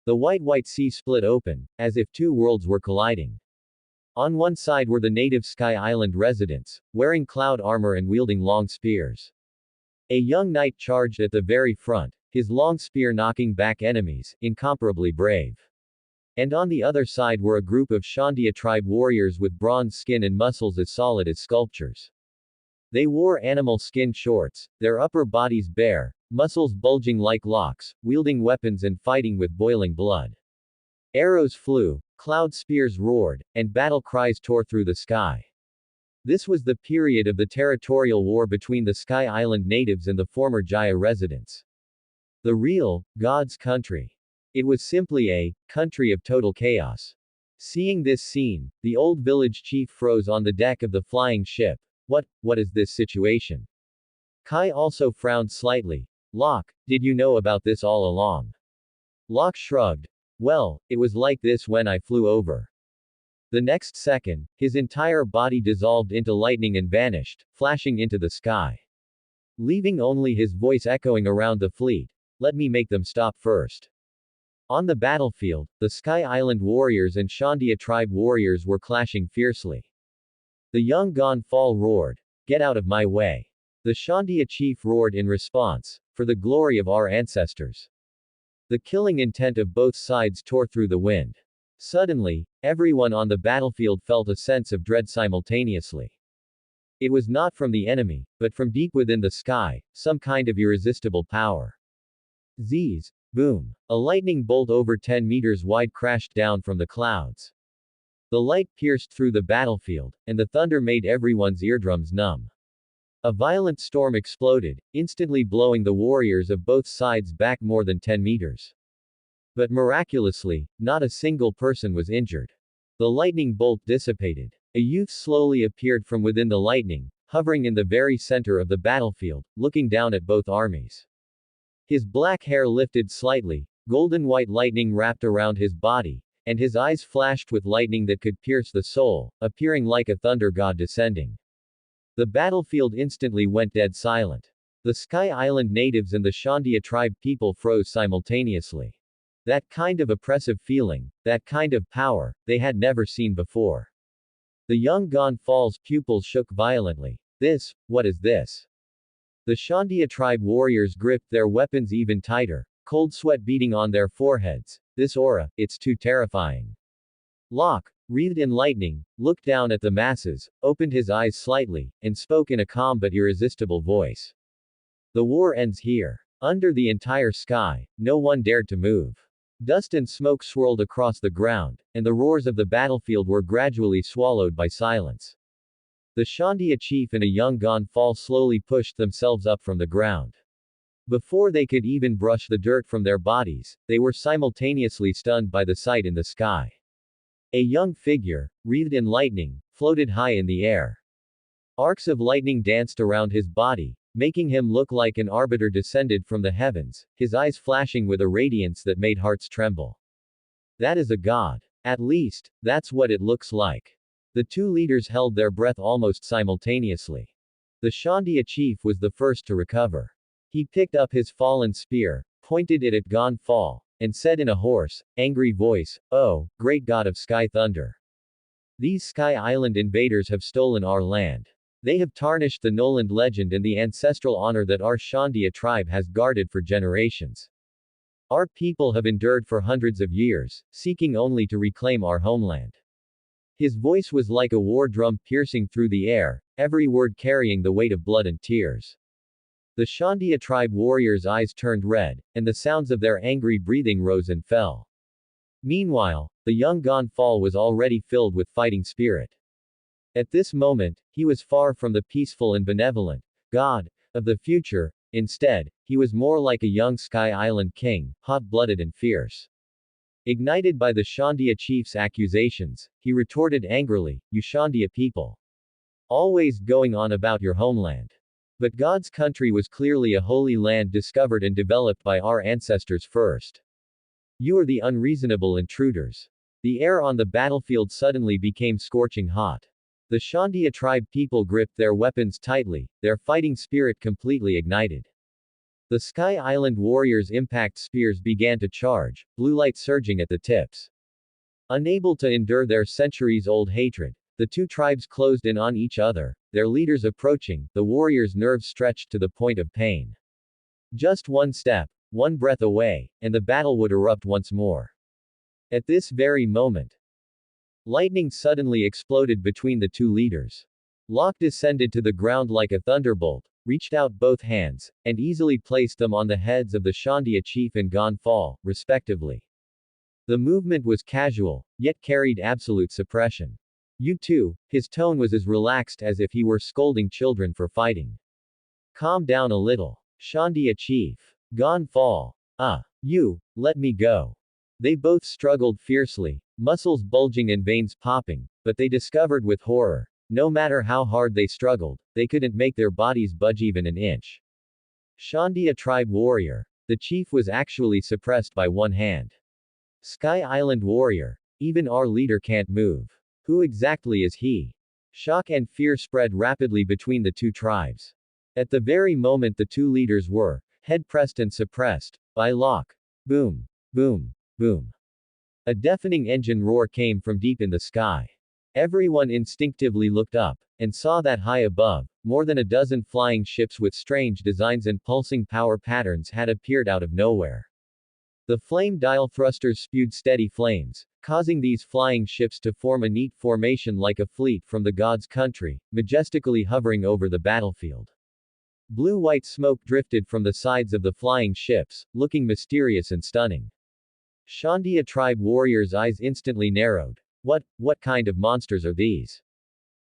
The white sea split open, as if two worlds were colliding. On one side were the native Sky Island residents, wearing cloud armor and wielding long spears. A young knight charged at the very front, his long spear knocking back enemies, incomparably brave. And on the other side were a group of Shandia tribe warriors with bronze skin and muscles as solid as sculptures. They wore animal skin shorts, their upper bodies bare, muscles bulging like locks, wielding weapons and fighting with boiling blood. Arrows flew, cloud spears roared, and battle cries tore through the sky. This was the period of the territorial war between the Sky Island natives and the former Jaya residents. The real God's country. It was simply a country of total chaos. Seeing this scene, the old village chief froze on the deck of the flying ship. What is this situation? Kai also frowned slightly. Locke, did you know about this all along? Locke shrugged. Well, it was like this when I flew over. The next second, his entire body dissolved into lightning and vanished, flashing into the sky. Leaving only his voice echoing around the fleet. Let me make them stop first. On the battlefield, the Sky Island warriors and Shandia tribe warriors were clashing fiercely. The young Gonfal roared, "Get out of my way!" The Shandia chief roared in response, "For the glory of our ancestors!" The killing intent of both sides tore through the wind. Suddenly, everyone on the battlefield felt a sense of dread simultaneously. It was not from the enemy, but from deep within the sky, some kind of irresistible power. Z's. Boom. A lightning bolt over 10 meters wide crashed down from the clouds. The light pierced through the battlefield, and the thunder made everyone's eardrums numb. A violent storm exploded, instantly blowing the warriors of both sides back more than 10 meters. But miraculously, not a single person was injured. The lightning bolt dissipated. A youth slowly appeared from within the lightning, hovering in the very center of the battlefield, looking down at both armies. His black hair lifted slightly, golden white lightning wrapped around his body, and his eyes flashed with lightning that could pierce the soul, appearing like a thunder god descending. The battlefield instantly went dead silent. The Sky Island natives and the Shandia tribe people froze simultaneously. That kind of oppressive feeling, that kind of power, they had never seen before. The young Gonfal's pupils shook violently. What is this? The Shandia tribe warriors gripped their weapons even tighter, cold sweat beating on their foreheads. This aura, it's too terrifying. Locke, wreathed in lightning, looked down at the masses, opened his eyes slightly, and spoke in a calm but irresistible voice. The war ends here. Under the entire sky, no one dared to move. Dust and smoke swirled across the ground, and the roars of the battlefield were gradually swallowed by silence. The Shandia chief and a young Gonfal slowly pushed themselves up from the ground. Before they could even brush the dirt from their bodies, they were simultaneously stunned by the sight in the sky. A young figure, wreathed in lightning, floated high in the air. Arcs of lightning danced around his body, making him look like an arbiter descended from the heavens, his eyes flashing with a radiance that made hearts tremble. That is a god. At least, that's what it looks like. The two leaders held their breath almost simultaneously. The Shandia chief was the first to recover. He picked up his fallen spear, pointed it at Gonfal, and said in a hoarse, angry voice, "Oh, great god of sky thunder. These Sky Island invaders have stolen our land. They have tarnished the Noland legend and the ancestral honor that our Shandia tribe has guarded for generations. Our people have endured for hundreds of years, seeking only to reclaim our homeland." His voice was like a war drum piercing through the air, every word carrying the weight of blood and tears. The Shandia tribe warriors' eyes turned red, and the sounds of their angry breathing rose and fell. Meanwhile, the young Gonfal was already filled with fighting spirit. At this moment, he was far from the peaceful and benevolent god of the future. Instead, he was more like a young Sky Island king, hot-blooded and fierce. Ignited by the Shandia chief's accusations, he retorted angrily, "You Shandia people. Always going on about your homeland. But God's country was clearly a holy land discovered and developed by our ancestors first. You are the unreasonable intruders." The air on the battlefield suddenly became scorching hot. The Shandia tribe people gripped their weapons tightly, their fighting spirit completely ignited. The Sky Island warriors' impact spears began to charge, blue light surging at the tips. Unable to endure their centuries-old hatred, the two tribes closed in on each other, their leaders approaching, the warriors' nerves stretched to the point of pain. Just one step, one breath away, and the battle would erupt once more. At this very moment, lightning suddenly exploded between the two leaders. Locke descended to the ground like a thunderbolt, reached out both hands, and easily placed them on the heads of the Shandia chief and Gonfal, respectively. The movement was casual, yet carried absolute suppression. "You two," his tone was as relaxed as if he were scolding children for fighting. "Calm down a little. Shandia chief. Gonfal. You, let me go." They both struggled fiercely, muscles bulging and veins popping, but they discovered with horror, no matter how hard they struggled, they couldn't make their bodies budge even an inch. Shandia tribe warrior. The chief was actually suppressed by one hand. Sky Island warrior. Even our leader can't move. Who exactly is he? Shock and fear spread rapidly between the two tribes. At the very moment the two leaders were, head pressed and suppressed, by Locke. Boom. Boom. Boom. A deafening engine roar came from deep in the sky. Everyone instinctively looked up, and saw that high above, more than a dozen flying ships with strange designs and pulsing power patterns had appeared out of nowhere. The flame dial thrusters spewed steady flames, causing these flying ships to form a neat formation like a fleet from the god's country, majestically hovering over the battlefield. Blue-white smoke drifted from the sides of the flying ships, looking mysterious and stunning. Shandia tribe warriors' eyes instantly narrowed. What kind of monsters are these?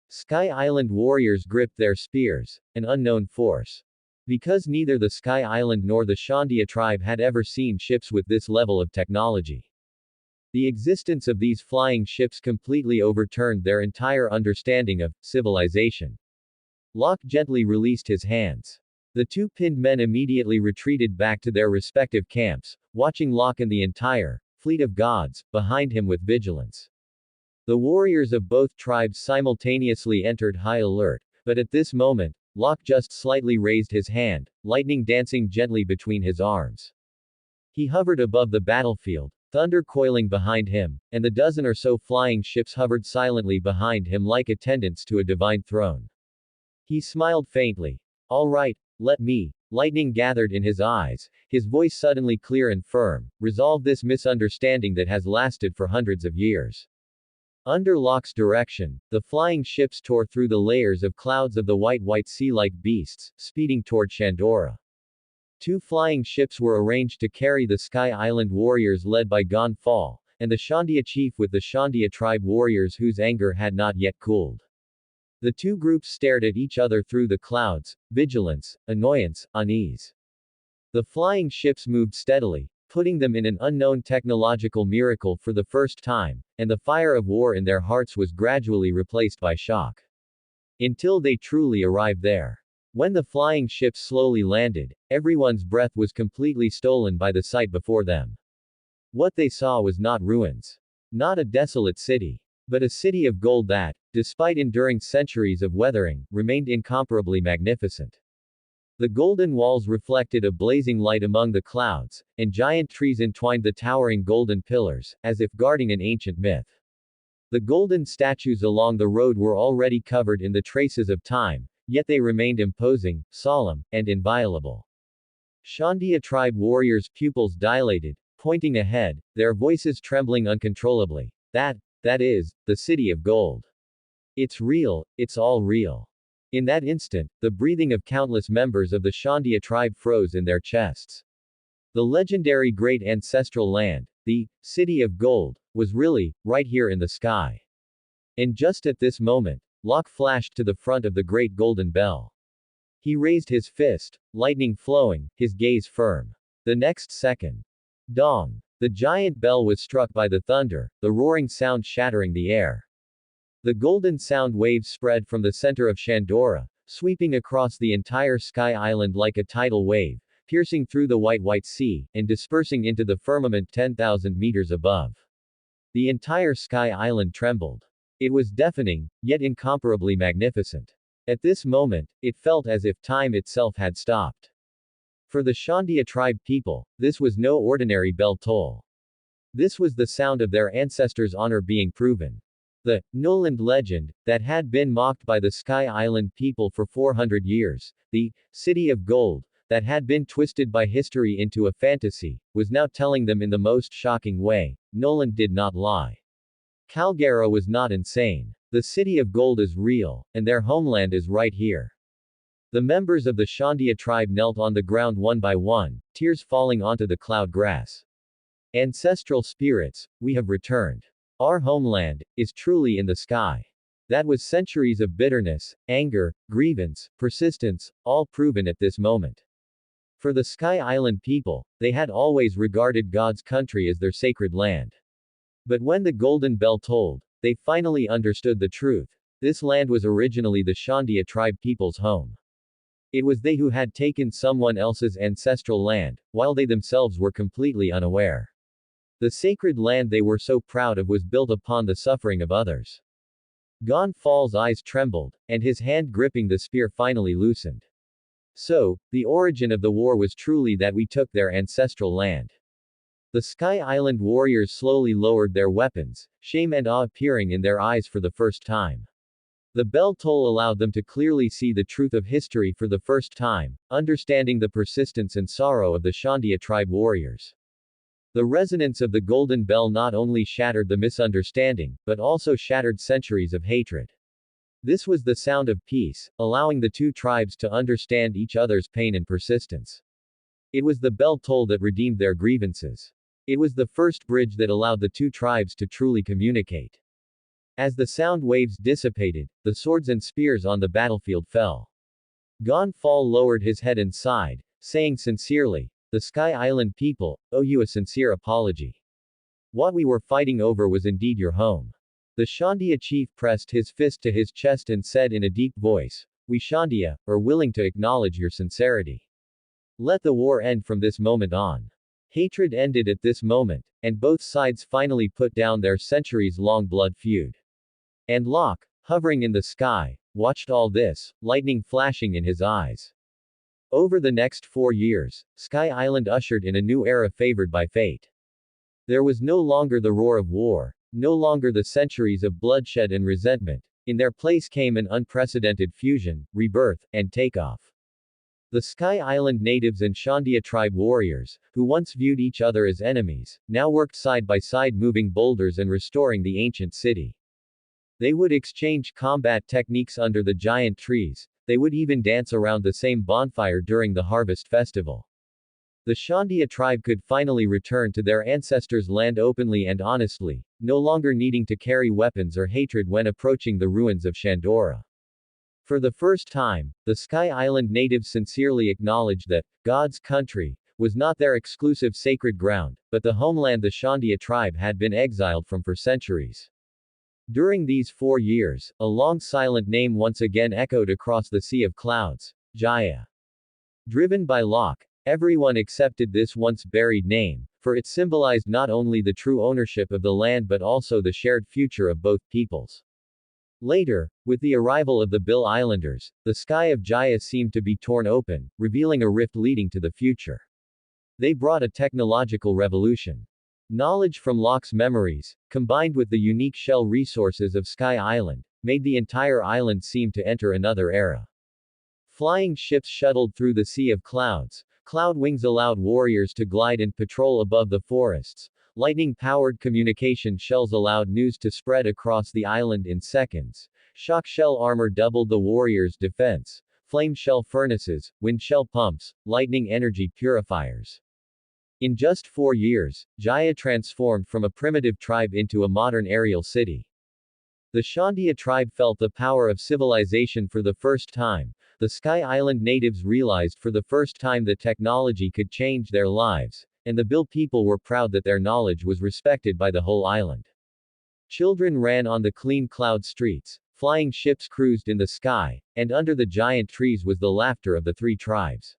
Sky Island warriors gripped their spears, an unknown force. Because neither the Sky Island nor the Shandia tribe had ever seen ships with this level of technology. The existence of these flying ships completely overturned their entire understanding of civilization. Locke gently released his hands. The two pinned men immediately retreated back to their respective camps, watching Locke and the entire fleet of gods behind him with vigilance. The warriors of both tribes simultaneously entered high alert, but at this moment, Locke just slightly raised his hand, lightning dancing gently between his arms. He hovered above the battlefield, thunder coiling behind him, and the dozen or so flying ships hovered silently behind him like attendants to a divine throne. He smiled faintly. "All right, let me." Lightning gathered in his eyes, his voice suddenly clear and firm, "resolve this misunderstanding that has lasted for hundreds of years." Under Locke's direction, the flying ships tore through the layers of clouds of the white sea-like beasts, speeding toward Shandora. Two flying ships were arranged to carry the Sky Island warriors led by Gonfal, and the Shandia chief with the Shandia tribe warriors whose anger had not yet cooled. The two groups stared at each other through the clouds, vigilance, annoyance, unease. The flying ships moved steadily, putting them in an unknown technological miracle for the first time, and the fire of war in their hearts was gradually replaced by shock. Until they truly arrived there. When the flying ships slowly landed, everyone's breath was completely stolen by the sight before them. What they saw was not ruins. Not a desolate city. But a city of gold that, despite enduring centuries of weathering, remained incomparably magnificent. The golden walls reflected a blazing light among the clouds, and giant trees entwined the towering golden pillars, as if guarding an ancient myth. The golden statues along the road were already covered in the traces of time, yet they remained imposing, solemn, and inviolable. Shandia tribe warriors' pupils dilated, pointing ahead, their voices trembling uncontrollably. That is, the city of gold. It's real, it's all real. In that instant, the breathing of countless members of the Shandia tribe froze in their chests. The legendary great ancestral land, the city of gold, was really, right here in the sky. And just at this moment, Locke flashed to the front of the great golden bell. He raised his fist, lightning flowing, his gaze firm. The next second. Dong. The giant bell was struck by the thunder, the roaring sound shattering the air. The golden sound waves spread from the center of Shandora, sweeping across the entire sky island like a tidal wave, piercing through the white sea, and dispersing into the firmament 10,000 meters above. The entire sky island trembled. It was deafening, yet incomparably magnificent. At this moment, it felt as if time itself had stopped. For the Shandia tribe people, this was no ordinary bell toll. This was the sound of their ancestors' honor being proven. The Noland legend, that had been mocked by the Sky Island people for 400 years, the City of Gold, that had been twisted by history into a fantasy, was now telling them in the most shocking way, Noland did not lie. Calgara was not insane. The City of Gold is real, and their homeland is right here. The members of the Shandia tribe knelt on the ground one by one, tears falling onto the cloud grass. Ancestral spirits, we have returned. Our homeland is truly in the sky. That was centuries of bitterness, anger, grievance, persistence, all proven at this moment. For the Sky Island people, they had always regarded God's country as their sacred land. But when the golden bell tolled, they finally understood the truth. This land was originally the Shandia tribe people's home. It was they who had taken someone else's ancestral land, while they themselves were completely unaware. The sacred land they were so proud of was built upon the suffering of others. Gon Fall's eyes trembled, and his hand gripping the spear finally loosened. So, the origin of the war was truly that we took their ancestral land. The Sky Island warriors slowly lowered their weapons, shame and awe appearing in their eyes for the first time. The bell toll allowed them to clearly see the truth of history for the first time, understanding the persistence and sorrow of the Shandia tribe warriors. The resonance of the golden bell not only shattered the misunderstanding, but also shattered centuries of hatred. This was the sound of peace, allowing the two tribes to understand each other's pain and persistence. It was the bell toll that redeemed their grievances. It was the first bridge that allowed the two tribes to truly communicate. As the sound waves dissipated, the swords and spears on the battlefield fell. Gon Fall lowered his head and sighed, saying sincerely, "The Sky Island people owe you a sincere apology. What we were fighting over was indeed your home." The Shandia chief pressed his fist to his chest and said in a deep voice, "We Shandia are willing to acknowledge your sincerity. Let the war end from this moment on." Hatred ended at this moment, and both sides finally put down their centuries-long blood feud. And Locke, hovering in the sky, watched all this, lightning flashing in his eyes. Over the next 4 years, Sky Island ushered in a new era favored by fate. There was no longer the roar of war, no longer the centuries of bloodshed and resentment. In their place came an unprecedented fusion, rebirth, and takeoff. The Sky Island natives and Shandia tribe warriors, who once viewed each other as enemies, now worked side by side moving boulders and restoring the ancient city. They would exchange combat techniques under the giant trees. They would even dance around the same bonfire during the harvest festival. The Shandia tribe could finally return to their ancestors' land openly and honestly, no longer needing to carry weapons or hatred when approaching the ruins of Shandora. For the first time, the Sky Island natives sincerely acknowledged that God's country was not their exclusive sacred ground, but the homeland the Shandia tribe had been exiled from for centuries. During these 4 years, a long silent name once again echoed across the sea of clouds: Jaya. Driven by Locke, everyone accepted this once buried name, for it symbolized not only the true ownership of the land but also the shared future of both peoples. Later, with the arrival of the Bill Islanders, the sky of Jaya seemed to be torn open, revealing a rift leading to the future. They brought a technological revolution. Knowledge from Locke's memories, combined with the unique shell resources of Sky Island, made the entire island seem to enter another era. Flying ships shuttled through the sea of clouds. Cloud wings allowed warriors to glide and patrol above the forests. Lightning-powered communication shells allowed news to spread across the island in seconds. Shock shell armor doubled the warriors' defense. Flame shell furnaces, wind shell pumps, lightning energy purifiers. In just 4 years, Jaya transformed from a primitive tribe into a modern aerial city. The Shandia tribe felt the power of civilization for the first time. The Sky Island natives realized for the first time that technology could change their lives, and the Bill people were proud that their knowledge was respected by the whole island. Children ran on the clean cloud streets, flying ships cruised in the sky, and under the giant trees was the laughter of the three tribes.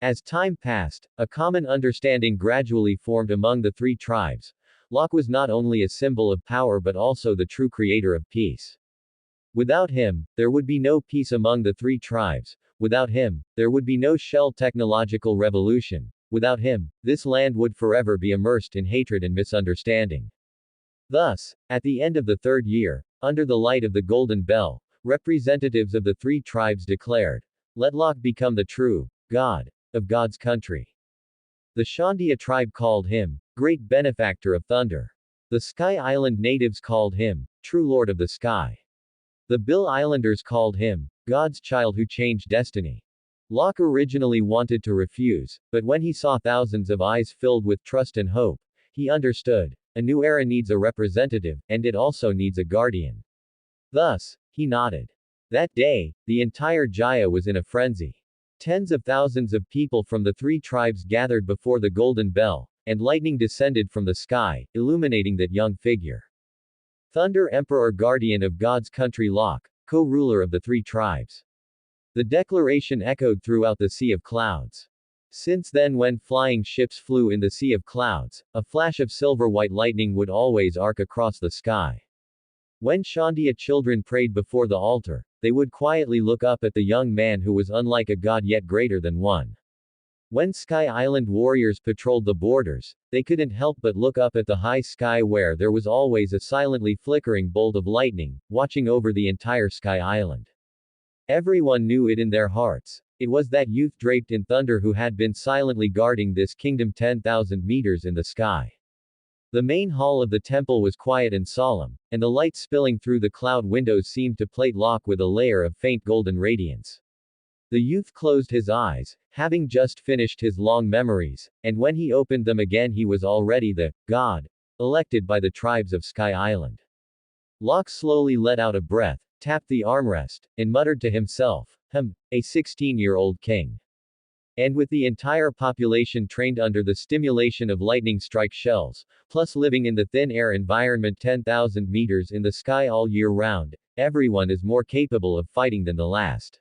As time passed, a common understanding gradually formed among the three tribes. Locke was not only a symbol of power but also the true creator of peace. Without him, there would be no peace among the three tribes. Without him, there would be no shell technological revolution. Without him, this land would forever be immersed in hatred and misunderstanding. Thus, at the end of the 3rd year, under the light of the Golden Bell, representatives of the three tribes declared, "Let Locke become the true God of God's country." The Shandia tribe called him Great Benefactor of Thunder. The Sky Island natives called him True Lord of the Sky. The Bill Islanders called him God's Child who changed destiny. Locke originally wanted to refuse, but when he saw thousands of eyes filled with trust and hope, he understood. A new era needs a representative, and it also needs a guardian. Thus, he nodded. That day, the entire Jaya was in a frenzy. Tens of thousands of people from the three tribes gathered before the Golden Bell, and lightning descended from the sky, illuminating that young figure. Thunder Emperor Guardian of God's Country Locke, co-ruler of the three tribes. The declaration echoed throughout the sea of clouds. Since then, when flying ships flew in the sea of clouds, a flash of silver-white lightning would always arc across the sky. When Shandia children prayed before the altar, they would quietly look up at the young man who was unlike a god yet greater than one. When Sky Island warriors patrolled the borders, they couldn't help but look up at the high sky where there was always a silently flickering bolt of lightning, watching over the entire Sky Island. Everyone knew it in their hearts. It was that youth draped in thunder who had been silently guarding this kingdom 10,000 meters in the sky. The main hall of the temple was quiet and solemn, and the light spilling through the cloud windows seemed to plate Locke with a layer of faint golden radiance. The youth closed his eyes, having just finished his long memories, and when he opened them again he was already the God elected by the tribes of Sky Island. Locke slowly let out a breath, tapped the armrest, and muttered to himself, a 16-year-old king. And with the entire population trained under the stimulation of lightning strike shells, plus living in the thin air environment 10,000 meters in the sky all year round, everyone is more capable of fighting than the last.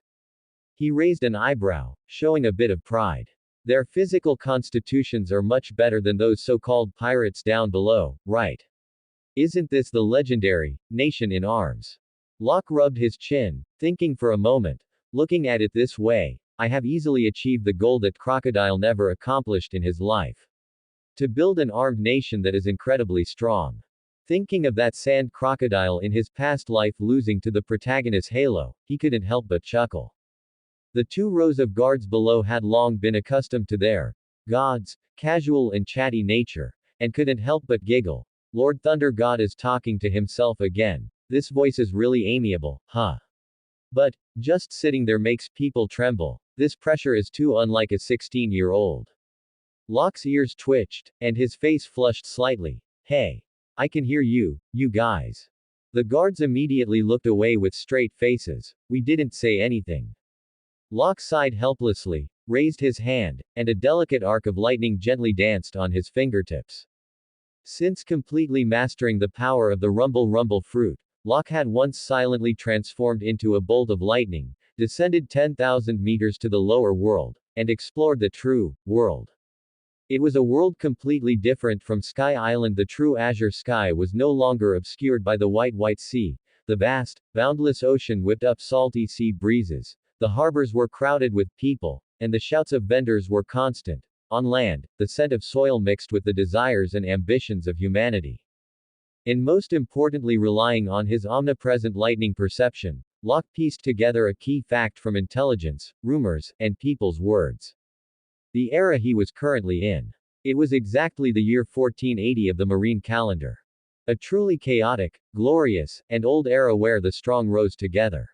He raised an eyebrow, showing a bit of pride. Their physical constitutions are much better than those so-called pirates down below, right? Isn't this the legendary nation in arms? Locke rubbed his chin, thinking for a moment. Looking at it this way, I have easily achieved the goal that Crocodile never accomplished in his life. To build an armed nation that is incredibly strong. Thinking of that sand crocodile in his past life losing to the protagonist Halo, he couldn't help but chuckle. The 2 rows of guards below had long been accustomed to their God's casual and chatty nature, and couldn't help but giggle. Lord Thunder God is talking to himself again. This voice is really amiable, huh? But, just sitting there makes people tremble. This pressure is too unlike a 16-year-old. Locke's ears twitched, and his face flushed slightly. Hey. I can hear you, you guys. The guards immediately looked away with straight faces. We didn't say anything. Locke sighed helplessly. raised his hand, and a delicate arc of lightning gently danced on his fingertips. Since completely mastering the power of the rumble fruit, Locke had once silently transformed into a bolt of lightning, descended 10,000 meters to the lower world, and explored the true world. It was a world completely different from Sky Island. The true azure sky was no longer obscured by the white sea. The vast, boundless ocean whipped up salty sea breezes. The harbors were crowded with people, and the shouts of vendors were constant. On land, the scent of soil mixed with the desires and ambitions of humanity. And most importantly, relying on his omnipresent lightning perception, Locke pieced together a key fact from intelligence, rumors, and people's words. The era he was currently in. It was exactly the year 1480 of the marine calendar. A truly chaotic, glorious, and old era where the strong rose together.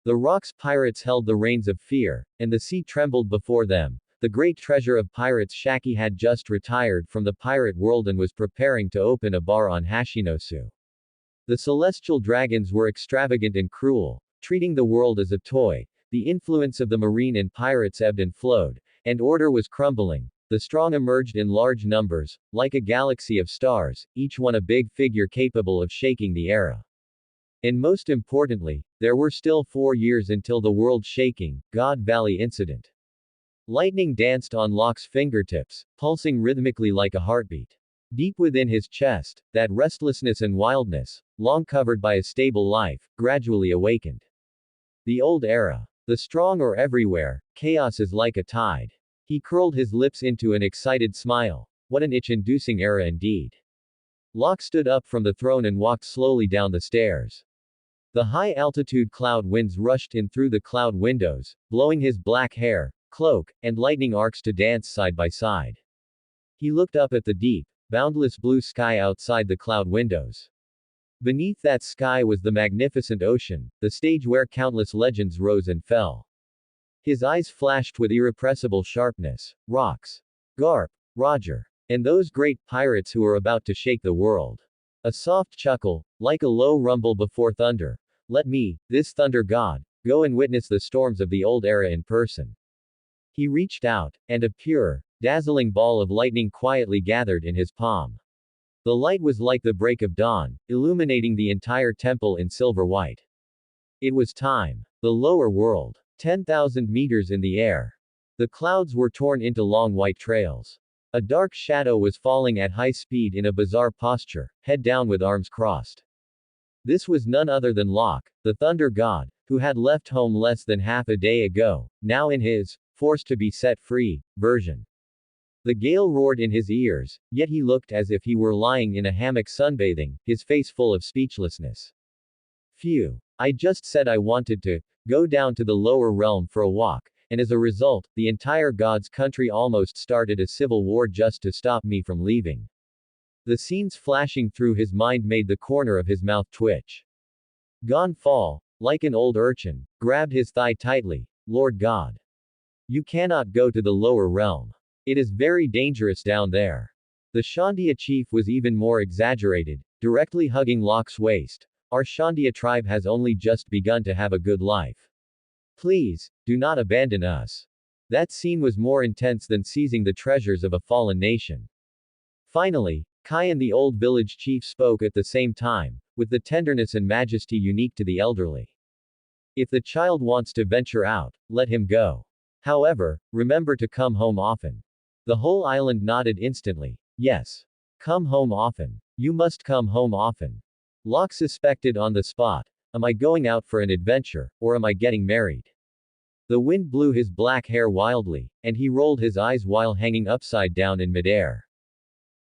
The rock's pirates held the reins of fear, and the sea trembled before them. The great treasure of pirates Shaki had just retired from the pirate world and was preparing to open a bar on Hashinosu. The celestial dragons were extravagant and cruel, treating the world as a toy. The influence of the marine and pirates ebbed and flowed, and order was crumbling. The strong emerged in large numbers, like a galaxy of stars, each one a big figure capable of shaking the era. And most importantly, there were still 4 years until the world-shaking God Valley incident. Lightning danced on Locke's fingertips, pulsing rhythmically like a heartbeat. Deep within his chest, that restlessness and wildness, long covered by a stable life, gradually awakened. The old era. The strong are everywhere, chaos is like a tide. He curled his lips into an excited smile. What an itch-inducing era indeed. Locke stood up from the throne and walked slowly down the stairs. The high-altitude cloud winds rushed in through the cloud windows, blowing his black hair, cloak, and lightning arcs to dance side by side. He looked up at the deep, boundless blue sky outside the cloud windows. Beneath that sky was the magnificent ocean, the stage where countless legends rose and fell. His eyes flashed with irrepressible sharpness. Rocks. Garp. Roger. And those great pirates who were about to shake the world. A soft chuckle, like a low rumble before thunder. Let me, this thunder god, go and witness the storms of the old era in person. He reached out, and a pure, dazzling ball of lightning quietly gathered in his palm. The light was like the break of dawn, illuminating the entire temple in silver white. It was time. The lower world. 10,000 meters in the air. The clouds were torn into long white trails. A dark shadow was falling at high speed in a bizarre posture, head down with arms crossed. This was none other than Locke, the thunder god, who had left home less than half a day ago, now in his forced to be set free version. The gale roared in his ears, yet he looked as if he were lying in a hammock sunbathing, his face full of speechlessness. Phew. I just said I wanted to go down to the lower realm for a walk, and as a result, the entire god's country almost started a civil war just to stop me from leaving. The scenes flashing through his mind made the corner of his mouth twitch. Gon Fall, like an old urchin, grabbed his thigh tightly. Lord God. You cannot go to the lower realm. It is very dangerous down there. The Shandia chief was even more exaggerated, directly hugging Locke's waist. Our Shandia tribe has only just begun to have a good life. Please, do not abandon us. That scene was more intense than seizing the treasures of a fallen nation. Finally, Kai and the old village chief spoke at the same time, with the tenderness and majesty unique to the elderly. If the child wants to venture out, let him go. However, remember to come home often. The whole island nodded instantly. Yes. Come home often. You must come home often. Locke suspected on the spot. Am I going out for an adventure, or am I getting married? The wind blew his black hair wildly, and he rolled his eyes while hanging upside down in midair.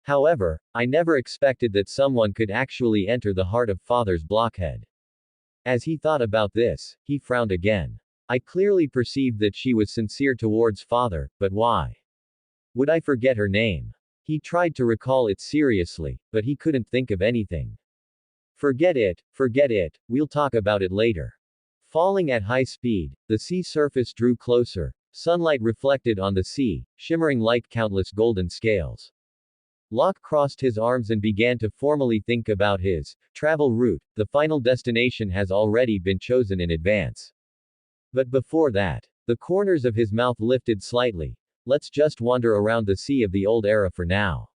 However, I never expected that someone could actually enter the heart of Father's blockhead. As he thought about this, he frowned again. I clearly perceived that she was sincere towards Father, but why? Would I forget her name? He tried to recall it seriously, but he couldn't think of anything. Forget it, we'll talk about it later. Falling at high speed, the sea surface drew closer, sunlight reflected on the sea, shimmering like countless golden scales. Locke crossed his arms and began to formally think about his travel route. The final destination has already been chosen in advance. But before that, The corners of his mouth lifted slightly. Let's just wander around the sea of the old era for now.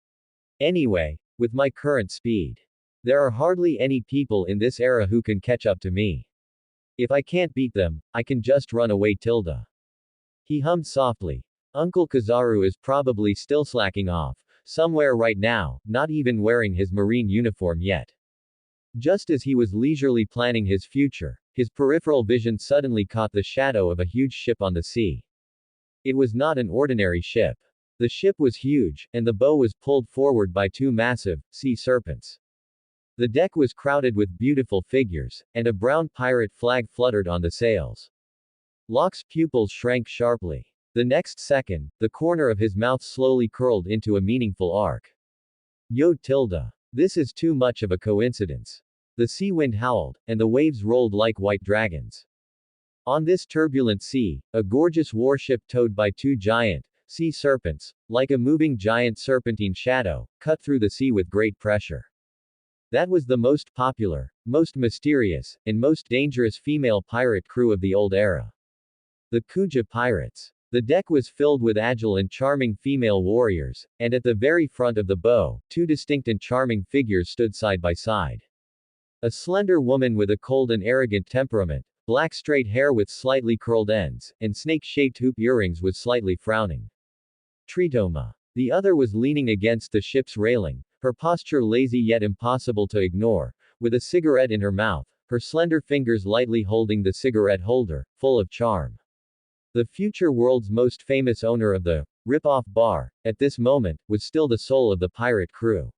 Anyway, with my current speed, there are hardly any people in this era who can catch up to me. If I can't beat them, I can just run away tilde. He hummed softly. Uncle Kizaru is probably still slacking off, somewhere right now, not even wearing his marine uniform yet. Just as he was leisurely planning his future, his peripheral vision suddenly caught the shadow of a huge ship on the sea. It was not an ordinary ship. The ship was huge, and the bow was pulled forward by two massive, sea serpents. The deck was crowded with beautiful figures, and a brown pirate flag fluttered on the sails. Locke's pupils shrank sharply. The next second, the corner of his mouth slowly curled into a meaningful arc. Yo tilde. This is too much of a coincidence. The sea wind howled, and the waves rolled like white dragons. On this turbulent sea, a gorgeous warship towed by two giant, sea serpents, like a moving giant serpentine shadow, cut through the sea with great pressure. That was the most popular, most mysterious, and most dangerous female pirate crew of the old era. The Kuja Pirates. The deck was filled with agile and charming female warriors, and at the very front of the bow, two distinct and charming figures stood side by side. A slender woman with a cold and arrogant temperament, black straight hair with slightly curled ends, and snake-shaped hoop earrings was slightly frowning. Tritoma. The other was leaning against the ship's railing, her posture lazy yet impossible to ignore, with a cigarette in her mouth, her slender fingers lightly holding the cigarette holder, full of charm. The future world's most famous owner of the rip-off bar, at this moment, was still the soul of the pirate crew.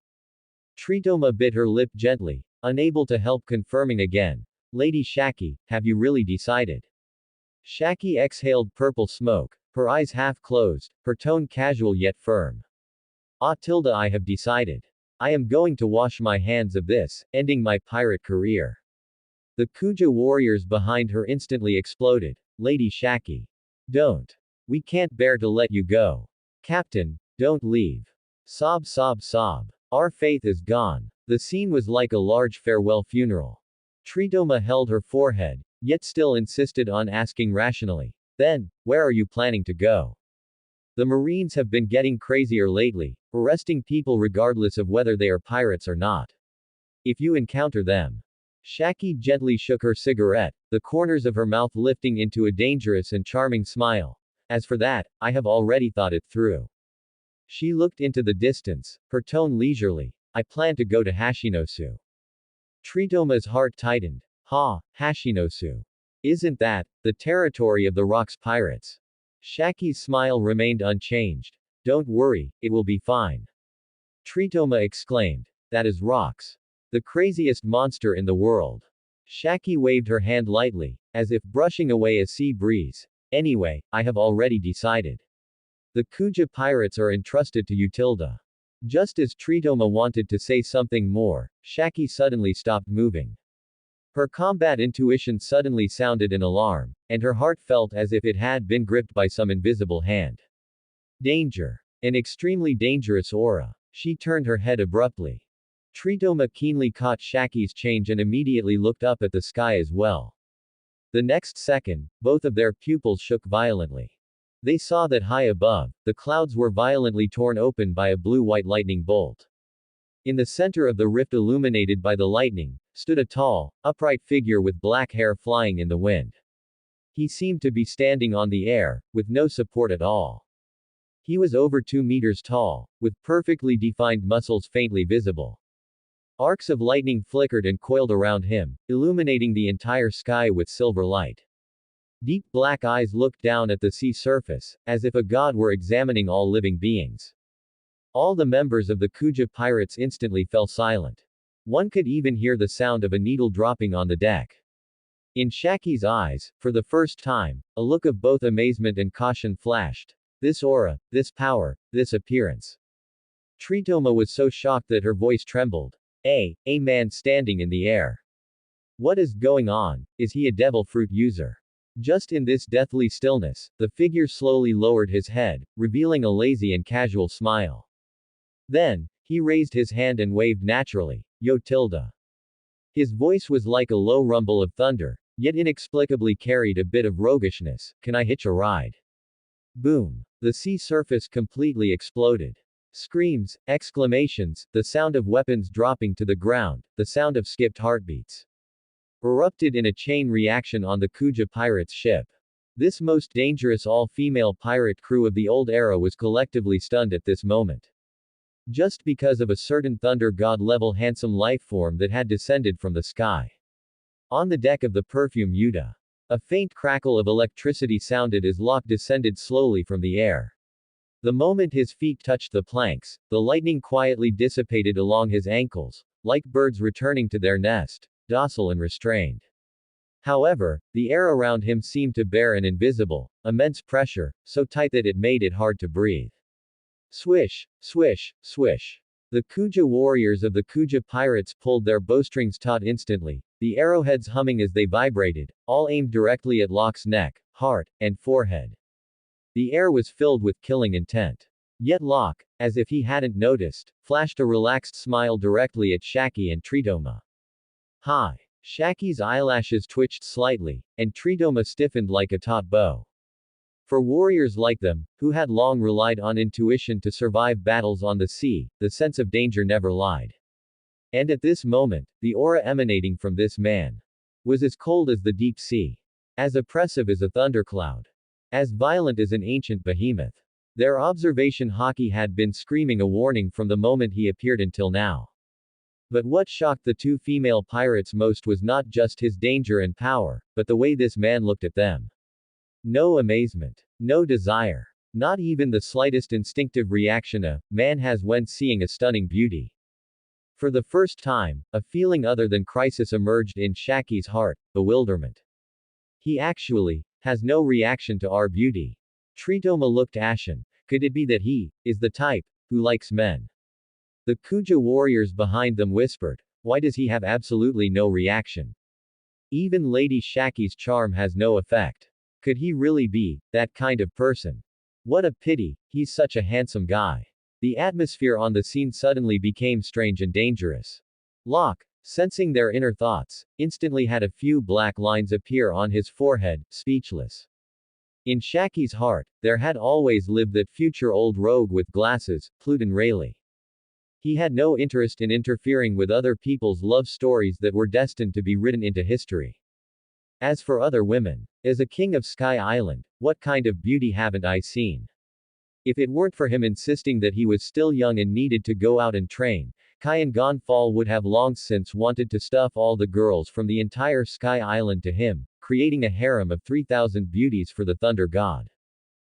Tritoma bit her lip gently, unable to help confirming again. Lady Shaki, have you really decided? Shaki exhaled purple smoke, her eyes half closed, her tone casual yet firm. Ah tilde, I have decided. I am going to wash my hands of this, ending my pirate career. The Kuja warriors behind her instantly exploded. Lady Shaki. Don't. We can't bear to let you go. Captain, don't leave. Sob sob sob. Our faith is gone. The scene was like a large farewell funeral. Tritoma held her forehead, yet still insisted on asking rationally. Then, where are you planning to go? The Marines have been getting crazier lately, arresting people regardless of whether they are pirates or not. If you encounter them. Shaki gently shook her cigarette, the corners of her mouth lifting into a dangerous and charming smile. As for that, I have already thought it through. She looked into the distance, her tone leisurely. I plan to go to Hashinosu. Tritoma's heart tightened. Ha, Hashinosu. Isn't that the territory of the Rocks pirates? Shaki's smile remained unchanged. Don't worry, it will be fine. Tritoma exclaimed. That is Rocks. The craziest monster in the world. Shaki waved her hand lightly, as if brushing away a sea breeze. Anyway, I have already decided. The Kuja pirates are entrusted to you tilde. Just as Tritoma wanted to say something more, Shaki suddenly stopped moving. Her combat intuition suddenly sounded an alarm, and her heart felt as if it had been gripped by some invisible hand. Danger. An extremely dangerous aura. She turned her head abruptly. Tritoma keenly caught Shaki's change and immediately looked up at the sky as well. The next second, both of their pupils shook violently. They saw that high above, the clouds were violently torn open by a blue-white lightning bolt. In the center of the rift illuminated by the lightning, stood a tall, upright figure with black hair flying in the wind. He seemed to be standing on the air, with no support at all. He was over 2 meters tall, with perfectly defined muscles faintly visible. Arcs of lightning flickered and coiled around him, illuminating the entire sky with silver light. Deep black eyes looked down at the sea surface, as if a god were examining all living beings. All the members of the Kuja pirates instantly fell silent. One could even hear the sound of a needle dropping on the deck. In Shaki's eyes, for the first time, a look of both amazement and caution flashed. This aura, this power, this appearance. Tritoma was so shocked that her voice trembled. A man standing in the air. What is going on? Is he a devil fruit user? Just in this deathly stillness, the figure slowly lowered his head, revealing a lazy and casual smile. Then, he raised his hand and waved naturally. Yo tilde. His voice was like a low rumble of thunder, yet inexplicably carried a bit of roguishness. Can I hitch a ride? Boom. The sea surface completely exploded. Screams, exclamations, the sound of weapons dropping to the ground, the sound of skipped heartbeats erupted in a chain reaction on the Kuja pirates' ship. This most dangerous all-female pirate crew of the old era was collectively stunned at this moment. Just because of a certain thunder god-level handsome lifeform that had descended from the sky. On the deck of the perfume Yuta. A faint crackle of electricity sounded as Locke descended slowly from the air. The moment his feet touched the planks, the lightning quietly dissipated along his ankles, like birds returning to their nest, docile and restrained. However, the air around him seemed to bear an invisible, immense pressure, so tight that it made it hard to breathe. Swish, swish, swish. The Kuja warriors of the Kuja pirates pulled their bowstrings taut instantly, the arrowheads humming as they vibrated, all aimed directly at Locke's neck, heart, and forehead. The air was filled with killing intent. Yet Locke, as if he hadn't noticed, flashed a relaxed smile directly at Shaki and Tritoma. Hi. Shaki's eyelashes twitched slightly, and Tritoma stiffened like a taut bow. For warriors like them, who had long relied on intuition to survive battles on the sea, the sense of danger never lied. And at this moment, the aura emanating from this man was as cold as the deep sea, as oppressive as a thundercloud, as violent as an ancient behemoth. Their observation Haki had been screaming a warning from the moment he appeared until now. But what shocked the two female pirates most was not just his danger and power, but the way this man looked at them. No amazement. No desire. Not even the slightest instinctive reaction a man has when seeing a stunning beauty. For the first time, a feeling other than crisis emerged in Shaki's heart, bewilderment. He actually has no reaction to our beauty. Tritoma looked ashen. Could it be that he is the type who likes men? The Kuja warriors behind them whispered, why does he have absolutely no reaction? Even Lady Shaki's charm has no effect. Could he really be that kind of person? What a pity, he's such a handsome guy. The atmosphere on the scene suddenly became strange and dangerous. Locke, sensing their inner thoughts, instantly had a few black lines appear on his forehead, speechless. In Shaki's heart, there had always lived that future old rogue with glasses, Pluton Rayleigh. He had no interest in interfering with other people's love stories that were destined to be written into history. As for other women, as a king of Sky Island, what kind of beauty haven't I seen? If it weren't for him insisting that he was still young and needed to go out and train, Kyan Gonfal would have long since wanted to stuff all the girls from the entire Sky Island to him, creating a harem of 3,000 beauties for the Thunder God.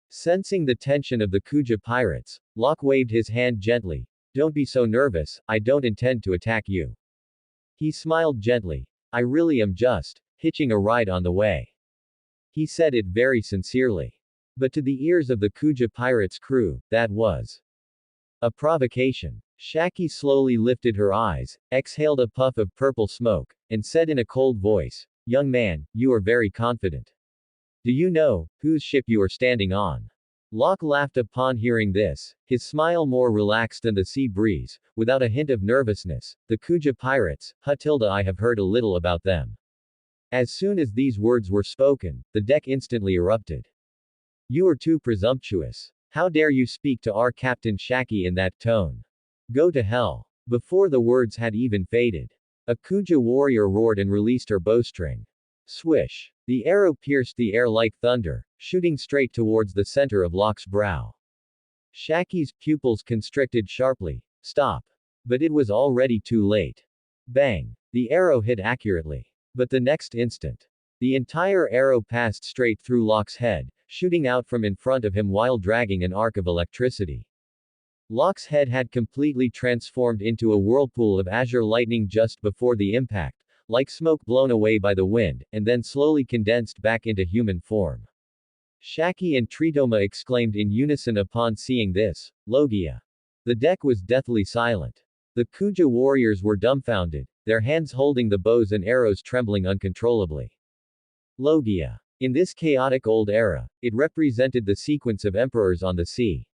Sensing the tension of the Kuja pirates, Locke waved his hand gently. Don't be so nervous, I don't intend to attack you. He smiled gently. I really am just hitching a ride on the way. He said it very sincerely. But to the ears of the Kuja pirates' crew, that was a provocation. Shaki slowly lifted her eyes, exhaled a puff of purple smoke, and said in a cold voice, young man, you are very confident. Do you know whose ship you are standing on? Locke laughed upon hearing this, his smile more relaxed than the sea breeze, without a hint of nervousness. The Kuja pirates, Hutilda, I have heard a little about them. As soon as these words were spoken, the deck instantly erupted. You are too presumptuous. How dare you speak to our Captain Shaki in that tone? Go to hell. Before the words had even faded, a Kuja warrior roared and released her bowstring. Swish. The arrow pierced the air like thunder, shooting straight towards the center of Locke's brow. Shaki's pupils constricted sharply. Stop. But it was already too late. Bang. The arrow hit accurately. But the next instant, the entire arrow passed straight through Locke's head, shooting out from in front of him while dragging an arc of electricity. Locke's head had completely transformed into a whirlpool of azure lightning just before the impact, like smoke blown away by the wind, and then slowly condensed back into human form. Shaki and Tritoma exclaimed in unison upon seeing this. Logia. The deck was deathly silent. The Kuja warriors were dumbfounded, their hands holding the bows and arrows trembling uncontrollably. Logia. In this chaotic old era, it represented the sequence of emperors on the sea.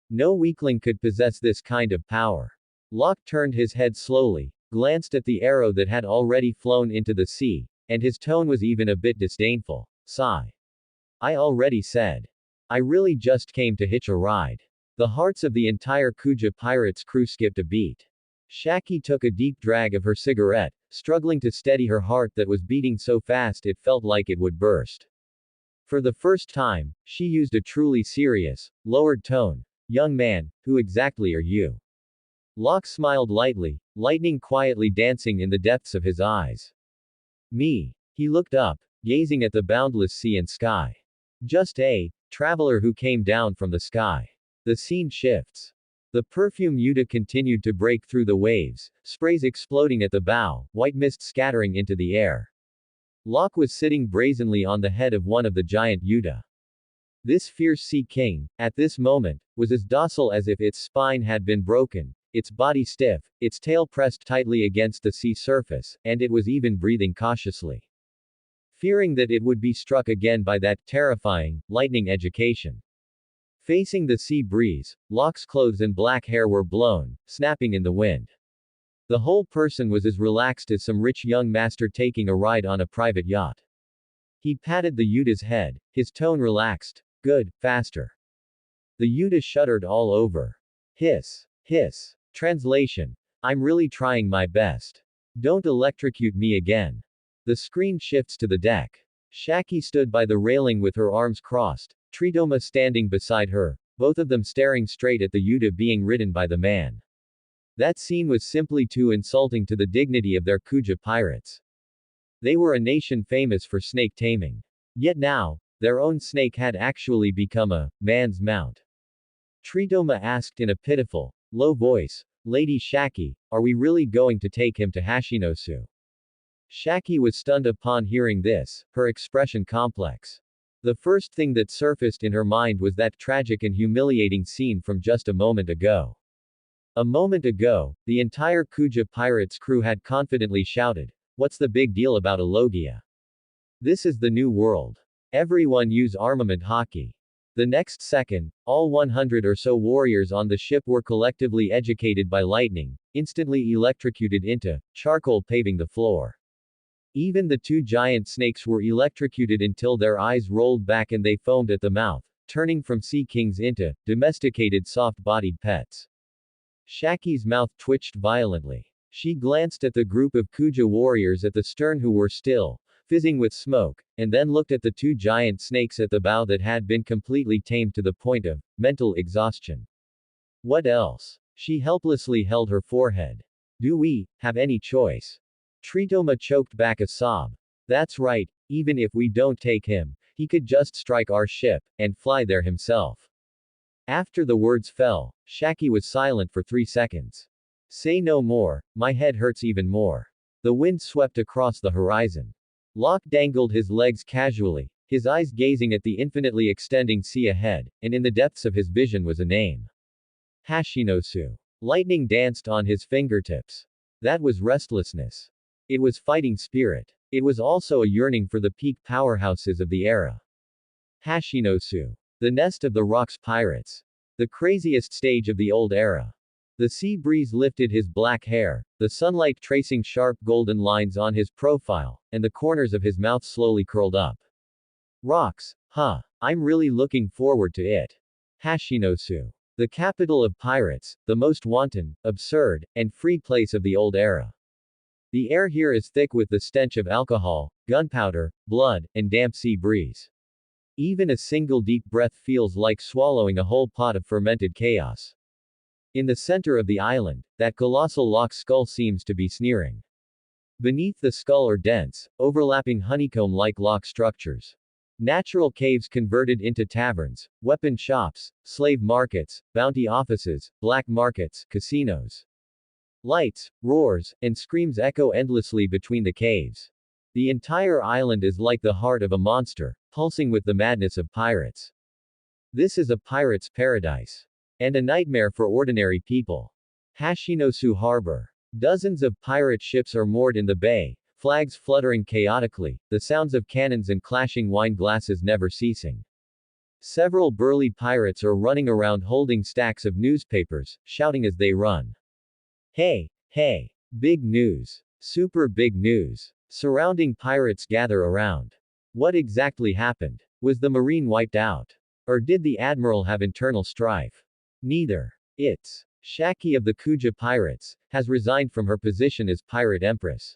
No weakling could possess this kind of power. Locke turned his head slowly, glanced at the arrow that had already flown into the sea, and his tone was even a bit disdainful. Sigh. I already said. I really just came to hitch a ride. The hearts of the entire Kuja Pirates crew skipped a beat. Shaki took a deep drag of her cigarette, struggling to steady her heart that was beating so fast it felt like it would burst. For the first time, she used a truly serious, lowered tone. Young man, who exactly are you? Locke smiled lightly, lightning quietly dancing in the depths of his eyes. Me. He looked up, gazing at the boundless sea and sky. Just a traveler who came down from the sky. The scene shifts. The perfume Yuta continued to break through the waves, sprays exploding at the bow, white mist scattering into the air. Locke was sitting brazenly on the head of one of the giant Yuta. This fierce sea king, at this moment, was as docile as if its spine had been broken, its body stiff, its tail pressed tightly against the sea surface, and it was even breathing cautiously. Fearing that it would be struck again by that terrifying, lightning education. Facing the sea breeze, Locke's clothes and black hair were blown, snapping in the wind. The whole person was as relaxed as some rich young master taking a ride on a private yacht. He patted the Yuta's head, his tone relaxed. Good, faster. The Yuta shuddered all over. Hiss. Hiss. Translation. I'm really trying my best. Don't electrocute me again. The screen shifts to the deck. Shaki stood by the railing with her arms crossed, Tritoma standing beside her, both of them staring straight at the Yuta being ridden by the man. That scene was simply too insulting to the dignity of their Kuja pirates. They were a nation famous for snake taming. Yet now, their own snake had actually become a man's mount. Tritoma asked in a pitiful, low voice, Lady Shaki, are we really going to take him to Hashinosu? Shaki was stunned upon hearing this, her expression complex. The first thing that surfaced in her mind was that tragic and humiliating scene from just a moment ago. A moment ago, the entire Kuja Pirates crew had confidently shouted, what's the big deal about a Logia? This is the new world. Everyone use armament hockey. The next second, all 100 or so warriors on the ship were collectively educated by lightning, instantly electrocuted into charcoal paving the floor. Even the two giant snakes were electrocuted until their eyes rolled back and they foamed at the mouth, turning from sea kings into domesticated soft-bodied pets. Shaki's mouth twitched violently. She glanced at the group of Kuja warriors at the stern who were still, fizzing with smoke, and then looked at the two giant snakes at the bow that had been completely tamed to the point of mental exhaustion. What else? She helplessly held her forehead. Do we have any choice? Tritoma choked back a sob. That's right, even if we don't take him, he could just strike our ship, and fly there himself. After the words fell, Shaki was silent for 3 seconds. Say no more, my head hurts even more. The wind swept across the horizon. Locke dangled his legs casually, his eyes gazing at the infinitely extending sea ahead, and in the depths of his vision was a name. Hashinosu. Lightning danced on his fingertips. That was restlessness. It was fighting spirit. It was also a yearning for the peak powerhouses of the era. Hashinosu. The nest of the Rocks pirates. The craziest stage of the old era. The sea breeze lifted his black hair, the sunlight tracing sharp golden lines on his profile, and the corners of his mouth slowly curled up. Rocks, huh? I'm really looking forward to it. Hashinosu. The capital of pirates, the most wanton, absurd, and free place of the old era. The air here is thick with the stench of alcohol, gunpowder, blood, and damp sea breeze. Even a single deep breath feels like swallowing a whole pot of fermented chaos. In the center of the island, that colossal Locke skull seems to be sneering. Beneath the skull are dense, overlapping honeycomb-like Locke structures. Natural caves converted into taverns, weapon shops, slave markets, bounty offices, black markets, casinos. Lights, roars, and screams echo endlessly between the caves. The entire island is like the heart of a monster, pulsing with the madness of pirates. This is a pirate's paradise. And a nightmare for ordinary people. Hashinosu Harbor. Dozens of pirate ships are moored in the bay, flags fluttering chaotically, the sounds of cannons and clashing wine glasses never ceasing. Several burly pirates are running around holding stacks of newspapers, shouting as they run. Hey, hey! Big news! Super big news! Surrounding pirates gather around. What exactly happened? Was the marine wiped out? Or did the admiral have internal strife? Neither. It's Shaki of the Kuja pirates has resigned from her position as pirate empress.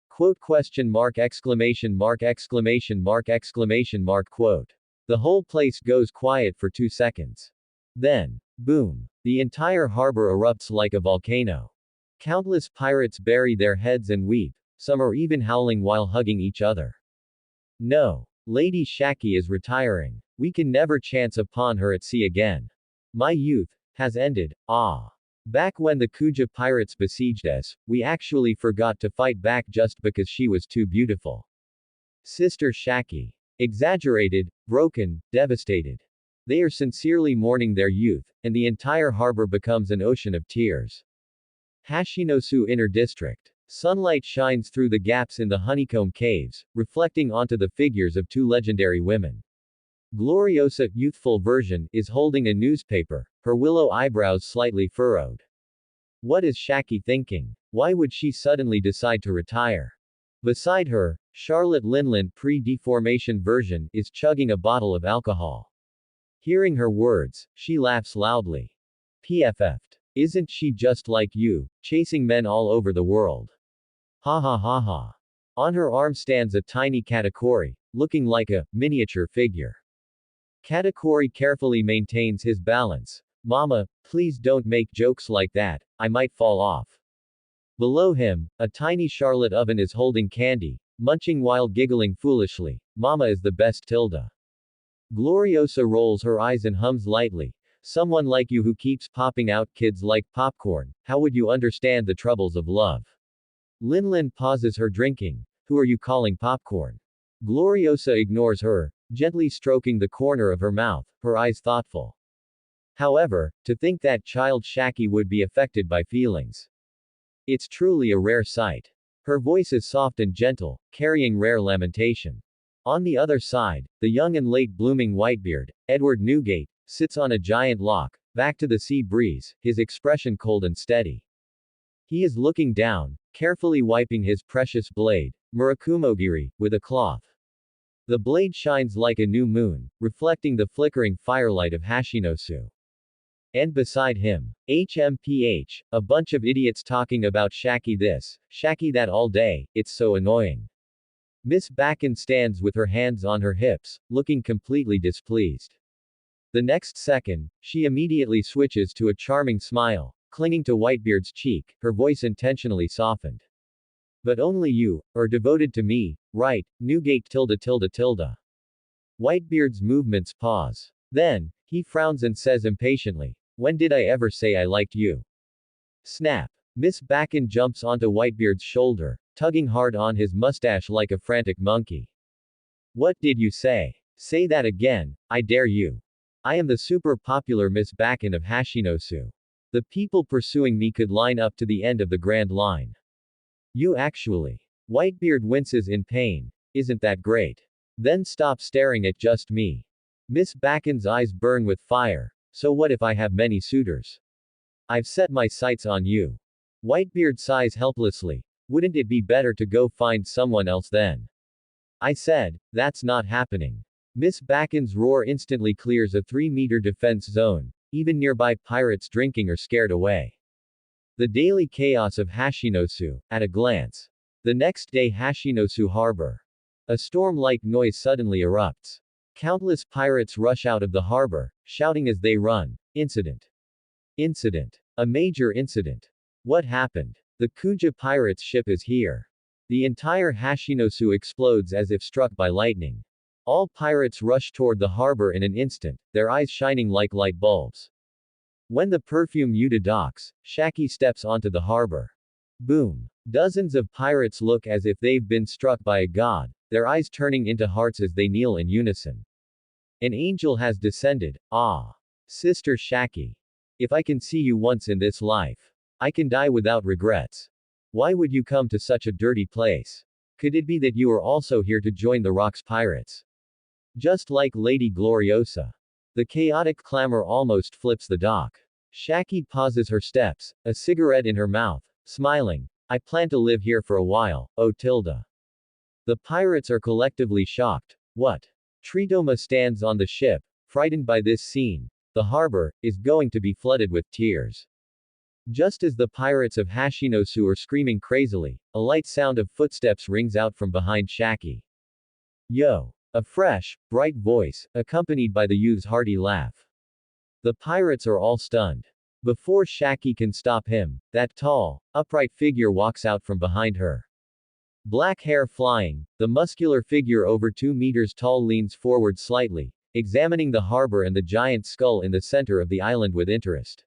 Quote question mark exclamation mark exclamation mark exclamation mark quote. The whole place goes quiet for 2 seconds. Then, boom. The entire harbor erupts like a volcano. Countless pirates bury their heads and weep. Some are even howling while hugging each other. No. Lady Shaki is retiring. We can never chance upon her at sea again. My youth has ended. Ah. Back when the Kuja pirates besieged us, we actually forgot to fight back just because she was too beautiful. Sister Shaki. Exaggerated, broken, devastated. They are sincerely mourning their youth, and the entire harbor becomes an ocean of tears. Hashinosu Inner District. Sunlight shines through the gaps in the honeycomb caves, reflecting onto the figures of two legendary women. Gloriosa, youthful version, is holding a newspaper, her willow eyebrows slightly furrowed. What is Shaki thinking? Why would she suddenly decide to retire? Beside her, Charlotte Linlin pre-deformation version is chugging a bottle of alcohol. Hearing her words, she laughs loudly. PFF'd. Isn't she just like you, chasing men all over the world? Ha ha ha ha. On her arm stands a tiny katakuri, looking like a miniature figure. Katakuri carefully maintains his balance. Mama, please don't make jokes like that, I might fall off. Below him, a tiny Charlotte oven is holding candy, munching while giggling foolishly. Mama is the best Tilda. Gloriosa rolls her eyes and hums lightly. Someone like you who keeps popping out kids like popcorn, how would you understand the troubles of love? Linlin pauses her drinking. Who are you calling popcorn? Gloriosa ignores her, gently stroking the corner of her mouth, her eyes thoughtful. However, to think that child Shaki would be affected by feelings. It's truly a rare sight. Her voice is soft and gentle, carrying rare lamentation. On the other side, the young and late-blooming Whitebeard, Edward Newgate, sits on a giant lock, back to the sea breeze, his expression cold and steady. He is looking down, carefully wiping his precious blade, Murakumogiri, with a cloth. The blade shines like a new moon, reflecting the flickering firelight of Hashinosu. And beside him, HMPH, a bunch of idiots talking about Shaki this, Shaki that all day, it's so annoying. Miss Bakken stands with her hands on her hips, looking completely displeased. The next second, she immediately switches to a charming smile, clinging to Whitebeard's cheek, her voice intentionally softened. But only you are devoted to me, right, Newgate tilde tilde tilde. Whitebeard's movements pause. Then, he frowns and says impatiently, when did I ever say I liked you? Snap. Miss Bakken jumps onto Whitebeard's shoulder, tugging hard on his mustache like a frantic monkey. What did you say? Say that again, I dare you. I am the super popular Miss Bakken of Hashinosu. The people pursuing me could line up to the end of the Grand Line. You actually. Whitebeard winces in pain. Isn't that great? Then stop staring at just me. Miss Bakken's eyes burn with fire. So what if I have many suitors? I've set my sights on you. Whitebeard sighs helplessly. Wouldn't it be better to go find someone else then? I said, that's not happening. Miss Bakken's roar instantly clears a 3-meter defense zone. Even nearby pirates drinking are scared away. The daily chaos of Hashinosu, at a glance. The next day Hashinosu Harbor. A storm-like noise suddenly erupts. Countless pirates rush out of the harbor, shouting as they run. Incident. Incident. A major incident. What happened? The Kuja pirates ship is here. The entire Hashinosu explodes as if struck by lightning. All pirates rush toward the harbor in an instant, their eyes shining like light bulbs. When the perfume Yuta docks, Shaki steps onto the harbor. Boom. Dozens of pirates look as if they've been struck by a god, their eyes turning into hearts as they kneel in unison. An angel has descended. Ah. Sister Shaki. If I can see you once in this life, I can die without regrets. Why would you come to such a dirty place? Could it be that you are also here to join the Rocks pirates? Just like Lady Gloriosa. The chaotic clamor almost flips the dock. Shaki pauses her steps, a cigarette in her mouth, smiling. I plan to live here for a while, oh Tilda. The pirates are collectively shocked. What? Tritoma stands on the ship, frightened by this scene. The harbor is going to be flooded with tears. Just as the pirates of Hashinosu are screaming crazily, a light sound of footsteps rings out from behind Shaki. Yo! A fresh, bright voice, accompanied by the youth's hearty laugh. The pirates are all stunned. Before Shaki can stop him, that tall, upright figure walks out from behind her. Black hair flying, the muscular figure over 2 meters tall leans forward slightly, examining the harbor and the giant skull in the center of the island with interest.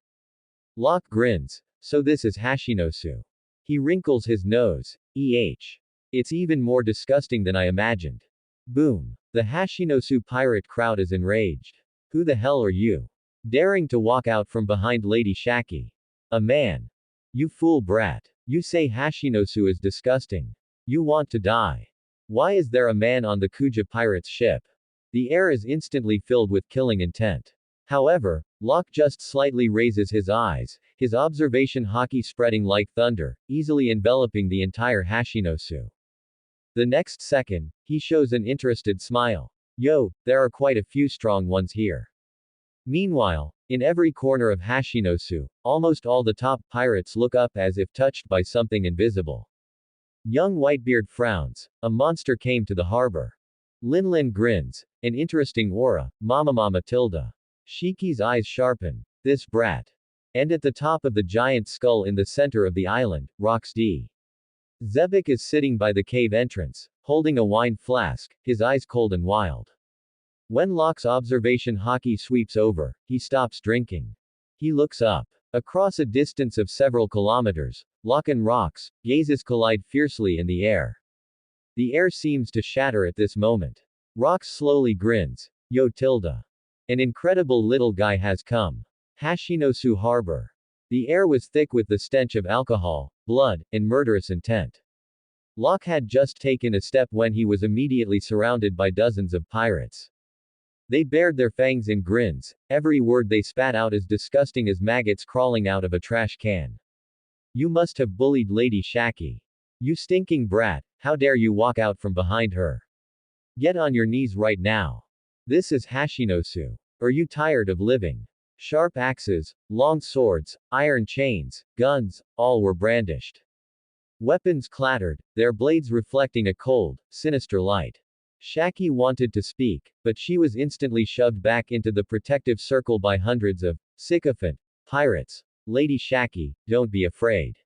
Locke grins. So this is Hashinosu. He wrinkles his nose. It's even more disgusting than I imagined. Boom. The Hashinosu pirate crowd is enraged. Who the hell are you? Daring to walk out from behind Lady Shaki. A man. You fool brat. You say Hashinosu is disgusting. You want to die. Why is there a man on the Kuja pirate's ship? The air is instantly filled with killing intent. However, Locke just slightly raises his eyes, his observation haki spreading like thunder, easily enveloping the entire Hashinosu. The next second, he shows an interested smile. Yo, there are quite a few strong ones here. Meanwhile, in every corner of Hashinosu, almost all the top pirates look up as if touched by something invisible. Young Whitebeard frowns. A monster came to the harbor. Linlin grins. An interesting aura, Mama Matilda. Shiki's eyes sharpen. This brat. And at the top of the giant skull in the center of the island, rocks D. Zebek is sitting by the cave entrance, holding a wine flask, his eyes cold and wild. When Locke's observation haki sweeps over, he stops drinking. He looks up. Across a distance of several kilometers, Locke and Rocks' gazes collide fiercely in the air. The air seems to shatter at this moment. Rocks slowly grins. Yo Tilda. An incredible little guy has come. Hashinosu Harbor. The air was thick with the stench of alcohol, blood, and murderous intent. Locke had just taken a step when he was immediately surrounded by dozens of pirates. They bared their fangs in grins, every word they spat out as disgusting as maggots crawling out of a trash can. You must have bullied Lady Shaki. You stinking brat, how dare you walk out from behind her? Get on your knees right now. This is Hashinosu. Are you tired of living? Sharp axes, long swords, iron chains, guns, all were brandished. Weapons clattered, their blades reflecting a cold, sinister light. Shaki wanted to speak, but she was instantly shoved back into the protective circle by hundreds of sycophant pirates. Lady Shaki, don't be afraid.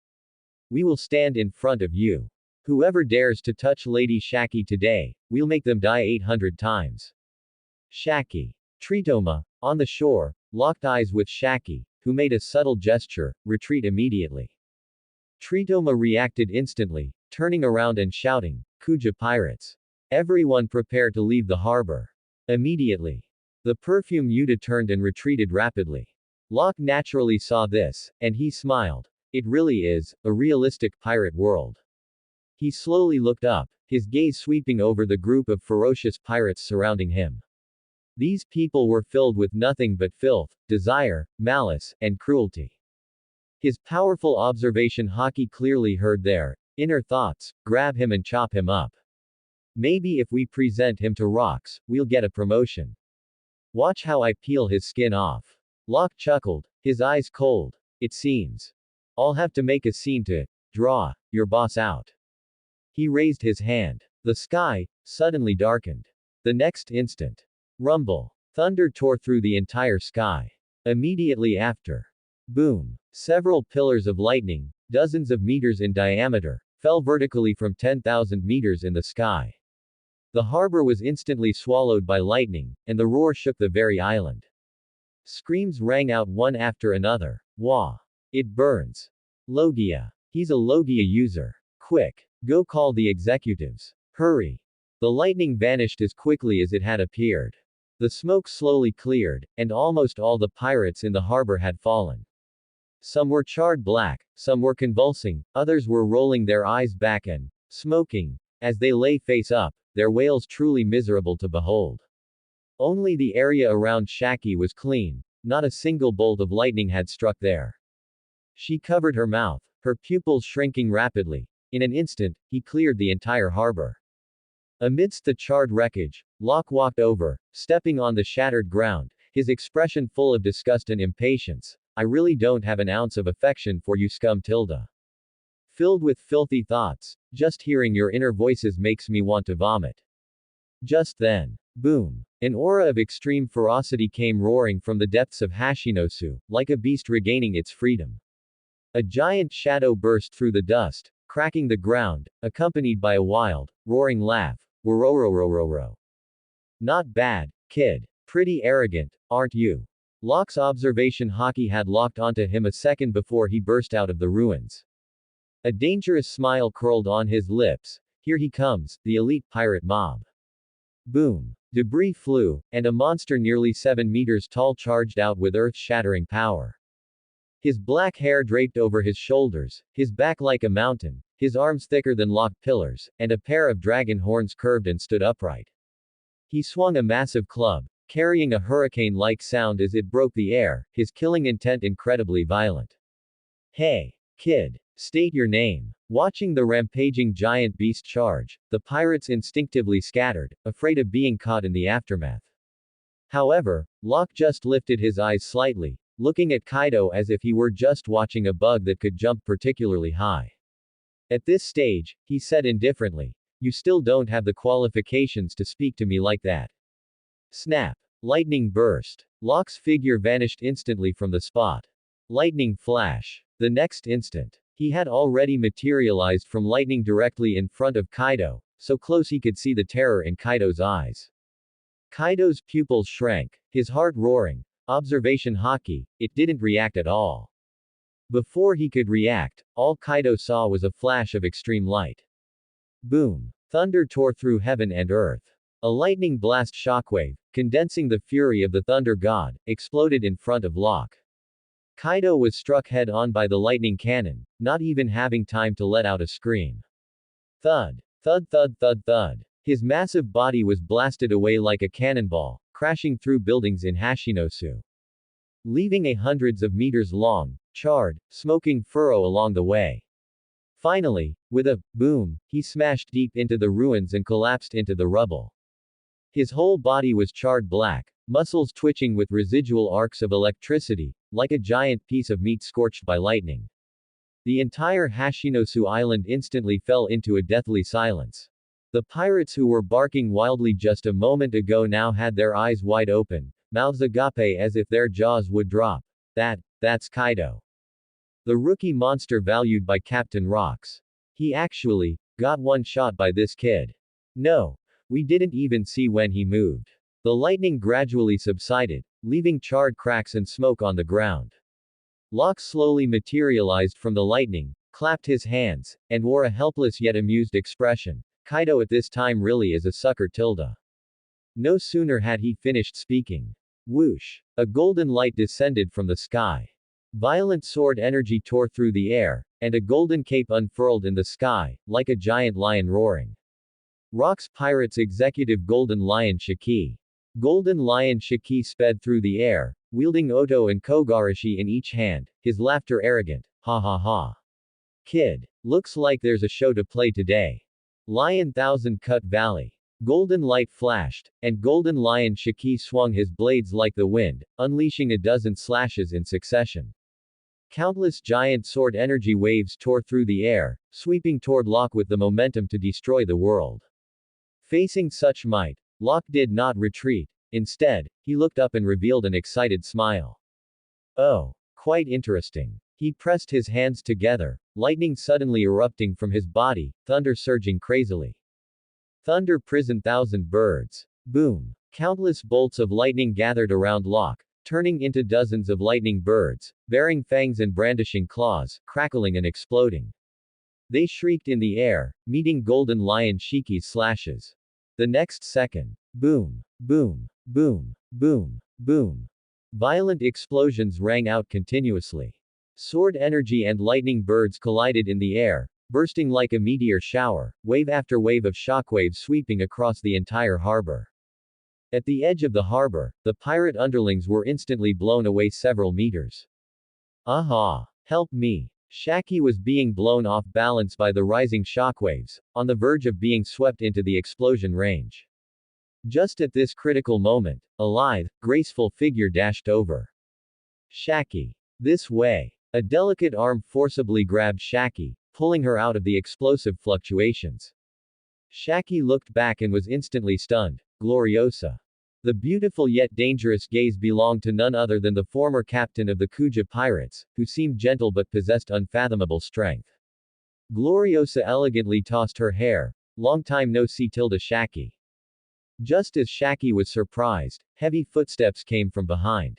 We will stand in front of you. Whoever dares to touch Lady Shaki today, we'll make them die 800 times. Shaki. Tritoma, on the shore, locked eyes with Shaki, who made a subtle gesture, retreat immediately. Tritoma reacted instantly, turning around and shouting, Kuja pirates. Everyone prepare to leave the harbor. Immediately. The perfume Yuta turned and retreated rapidly. Locke naturally saw this, and he smiled. It really is, a realistic pirate world. He slowly looked up, his gaze sweeping over the group of ferocious pirates surrounding him. These people were filled with nothing but filth, desire, malice, and cruelty. His powerful observation haki clearly heard their inner thoughts, grab him and chop him up. Maybe if we present him to Rocks, we'll get a promotion. Watch how I peel his skin off. Locke chuckled, his eyes cold. It seems. I'll have to make a scene to draw your boss out. He raised his hand. The sky suddenly darkened. The next instant. Rumble. Thunder tore through the entire sky. Immediately after. Boom. Several pillars of lightning, dozens of meters in diameter, fell vertically from 10,000 meters in the sky. The harbor was instantly swallowed by lightning, and the roar shook the very island. Screams rang out one after another. Wah! It burns. Logia. He's a Logia user. Quick. Go call the executives. Hurry. The lightning vanished as quickly as it had appeared. The smoke slowly cleared, and almost all the pirates in the harbor had fallen. Some were charred black, some were convulsing, others were rolling their eyes back and smoking. As they lay face up, their wails truly miserable to behold. Only the area around Shaki was clean, not a single bolt of lightning had struck there. She covered her mouth, her pupils shrinking rapidly. In an instant, he cleared the entire harbor. Amidst the charred wreckage, Locke walked over, stepping on the shattered ground, his expression full of disgust and impatience. I really don't have an ounce of affection for you scum tilde. Filled with filthy thoughts, just hearing your inner voices makes me want to vomit. Just then, boom! An aura of extreme ferocity came roaring from the depths of Hashinosu, like a beast regaining its freedom. A giant shadow burst through the dust, cracking the ground, accompanied by a wild, roaring laugh. Worororororo. Not bad, kid. Pretty arrogant, aren't you? Locke's observation hockey had locked onto him a second before he burst out of the ruins. A dangerous smile curled on his lips. Here he comes, the elite pirate mob. Boom. Debris flew, and a monster nearly 7 meters tall charged out with earth-shattering power. His black hair draped over his shoulders, his back like a mountain, his arms thicker than locked pillars, and a pair of dragon horns curved and stood upright. He swung a massive club, carrying a hurricane-like sound as it broke the air, his killing intent incredibly violent. Hey, kid, state your name. Watching the rampaging giant beast charge, the pirates instinctively scattered, afraid of being caught in the aftermath. However, Locke just lifted his eyes slightly, looking at Kaido as if he were just watching a bug that could jump particularly high. At this stage, he said indifferently, you still don't have the qualifications to speak to me like that. Snap. Lightning burst. Locke's figure vanished instantly from the spot. Lightning flash. The next instant, he had already materialized from lightning directly in front of Kaido, so close he could see the terror in Kaido's eyes. Kaido's pupils shrank, his heart roaring. Observation hockey, it didn't react at all. Before he could react, all Kaido saw was a flash of extreme light. Boom. Thunder tore through heaven and earth. A lightning blast shockwave, condensing the fury of the thunder god, exploded in front of Locke. Kaido was struck head-on by the lightning cannon, not even having time to let out a scream. Thud. Thud thud thud thud. His massive body was blasted away like a cannonball, crashing through buildings in Hashinosu. Leaving a hundreds of meters long, charred, smoking furrow along the way. Finally, with a boom, he smashed deep into the ruins and collapsed into the rubble. His whole body was charred black, muscles twitching with residual arcs of electricity, like a giant piece of meat scorched by lightning. The entire Hashinosu island instantly fell into a deathly silence. The pirates who were barking wildly just a moment ago now had their eyes wide open, mouths agape as if their jaws would drop. That's Kaido. The rookie monster valued by Captain Rocks. He actually got one shot by this kid. No. We didn't even see when he moved. The lightning gradually subsided, leaving charred cracks and smoke on the ground. Locke slowly materialized from the lightning, clapped his hands, and wore a helpless yet amused expression. Kaido at this time really is a sucker tilde. No sooner had he finished speaking. Whoosh! A golden light descended from the sky. Violent sword energy tore through the air, and a golden cape unfurled in the sky, like a giant lion roaring. Rocks Pirates Executive Golden Lion Shiki. Golden Lion Shiki sped through the air, wielding Oto and Kogarashi in each hand, his laughter arrogant. Ha ha ha. Kid. Looks like there's a show to play today. Lion Thousand Cut Valley. Golden light flashed, and Golden Lion Shiki swung his blades like the wind, unleashing a dozen slashes in succession. Countless giant sword energy waves tore through the air, sweeping toward Locke with the momentum to destroy the world. Facing such might, Locke did not retreat. Instead, he looked up and revealed an excited smile. Oh, quite interesting. He pressed his hands together, lightning suddenly erupting from his body, thunder surging crazily. Thunder prison thousand birds. Boom. Countless bolts of lightning gathered around Locke, turning into dozens of lightning birds, bearing fangs and brandishing claws, crackling and exploding. They shrieked in the air, meeting Golden Lion Shiki's slashes. The next second. Boom. Boom. Boom. Boom. Boom. Violent explosions rang out continuously. Sword energy and lightning birds collided in the air, bursting like a meteor shower, wave after wave of shockwaves sweeping across the entire harbor. At the edge of the harbor, the pirate underlings were instantly blown away several meters. Aha! Help me! Shaki was being blown off balance by the rising shockwaves, on the verge of being swept into the explosion range. Just at this critical moment, a lithe, graceful figure dashed over Shaki. This way. A delicate arm forcibly grabbed Shaki, pulling her out of the explosive fluctuations. Shaki looked back and was instantly stunned. Gloriosa. The beautiful yet dangerous gaze belonged to none other than the former captain of the Kuja pirates, who seemed gentle but possessed unfathomable strength. Gloriosa elegantly tossed her hair. Long time no see tilde Shaki. Just as Shaki was surprised, heavy footsteps came from behind.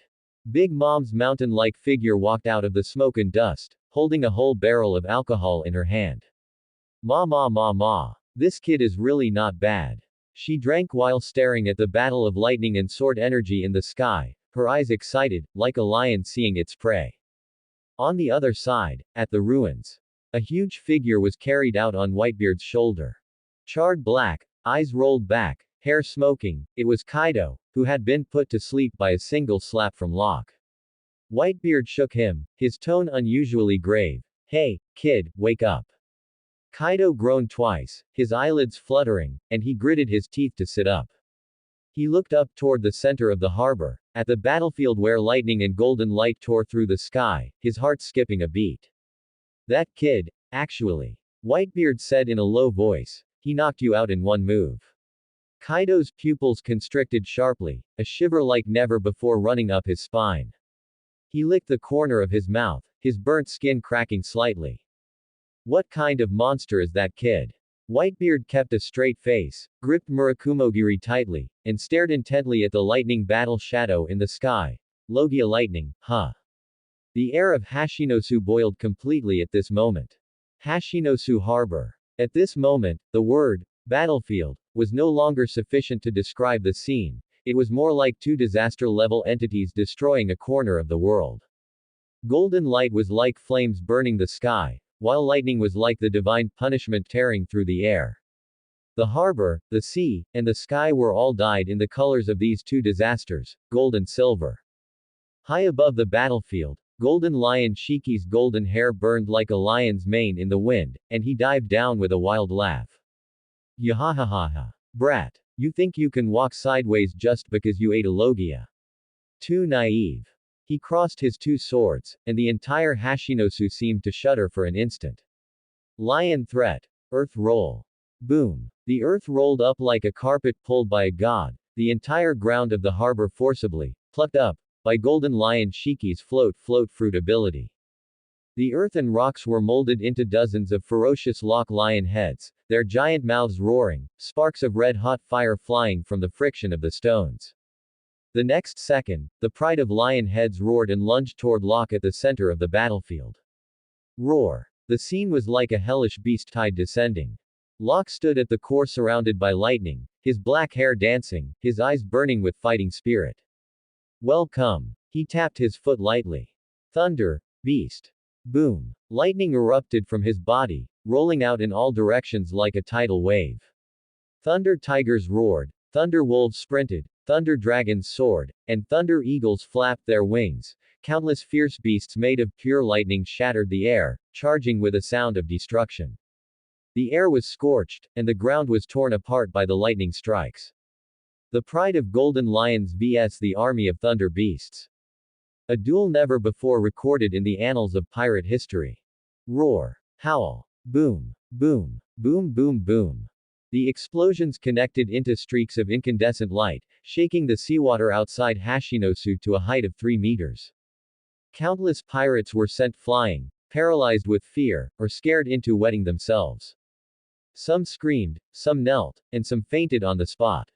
Big Mom's mountain-like figure walked out of the smoke and dust, holding a whole barrel of alcohol in her hand. Ma ma ma ma. This kid is really not bad. She drank while staring at the battle of lightning and sword energy in the sky, her eyes excited, like a lion seeing its prey. On the other side, at the ruins, a huge figure was carried out on Whitebeard's shoulder. Charred black, eyes rolled back, hair smoking, it was Kaido, who had been put to sleep by a single slap from Locke. Whitebeard shook him, his tone unusually grave. Hey, kid, wake up. Kaido groaned twice, his eyelids fluttering, and he gritted his teeth to sit up. He looked up toward the center of the harbor, at the battlefield where lightning and golden light tore through the sky, his heart skipping a beat. That kid, actually. Whitebeard said in a low voice. He knocked you out in one move. Kaido's pupils constricted sharply, a shiver like never before running up his spine. He licked the corner of his mouth, his burnt skin cracking slightly. What kind of monster is that kid? Whitebeard kept a straight face, gripped Murakumogiri tightly, and stared intently at the lightning battle shadow in the sky. Logia lightning, huh? The air of Hashinosu boiled completely at this moment. Hashinosu Harbor. At this moment, the word, battlefield, was no longer sufficient to describe the scene, it was more like two disaster-level entities destroying a corner of the world. Golden light was like flames burning the sky, while lightning was like the divine punishment tearing through the air. The harbor, the sea, and the sky were all dyed in the colors of these two disasters, gold and silver. High above the battlefield, Golden Lion Shiki's golden hair burned like a lion's mane in the wind, and he dived down with a wild laugh. Yahahaha. Brat. You think you can walk sideways just because you ate a logia. Too naive. He crossed his two swords, and the entire Hashinosu seemed to shudder for an instant. Lion threat. Earth roll. Boom. The earth rolled up like a carpet pulled by a god, the entire ground of the harbor forcibly, plucked up, by Golden Lion Shiki's float fruit ability. The earth and rocks were molded into dozens of ferocious lock lion heads, their giant mouths roaring, sparks of red-hot fire flying from the friction of the stones. The next second, the pride of lion heads roared and lunged toward Locke at the center of the battlefield. Roar. The scene was like a hellish beast tide descending. Locke stood at the core surrounded by lightning, his black hair dancing, his eyes burning with fighting spirit. Welcome. He tapped his foot lightly. Thunder, beast. Boom. Lightning erupted from his body, rolling out in all directions like a tidal wave. Thunder tigers roared, thunder wolves sprinted, thunder dragons soared, and thunder eagles flapped their wings. Countless fierce beasts made of pure lightning shattered the air, charging with a sound of destruction. The air was scorched, and the ground was torn apart by the lightning strikes. The pride of Golden Lions vs the army of Thunder Beasts. A duel never before recorded in the annals of pirate history. Roar. Howl. Boom. Boom. Boom boom boom. The explosions connected into streaks of incandescent light, shaking the seawater outside Hashinosu to a height of 3 meters. Countless pirates were sent flying, paralyzed with fear, or scared into wetting themselves. Some screamed, some knelt, and some fainted on the spot.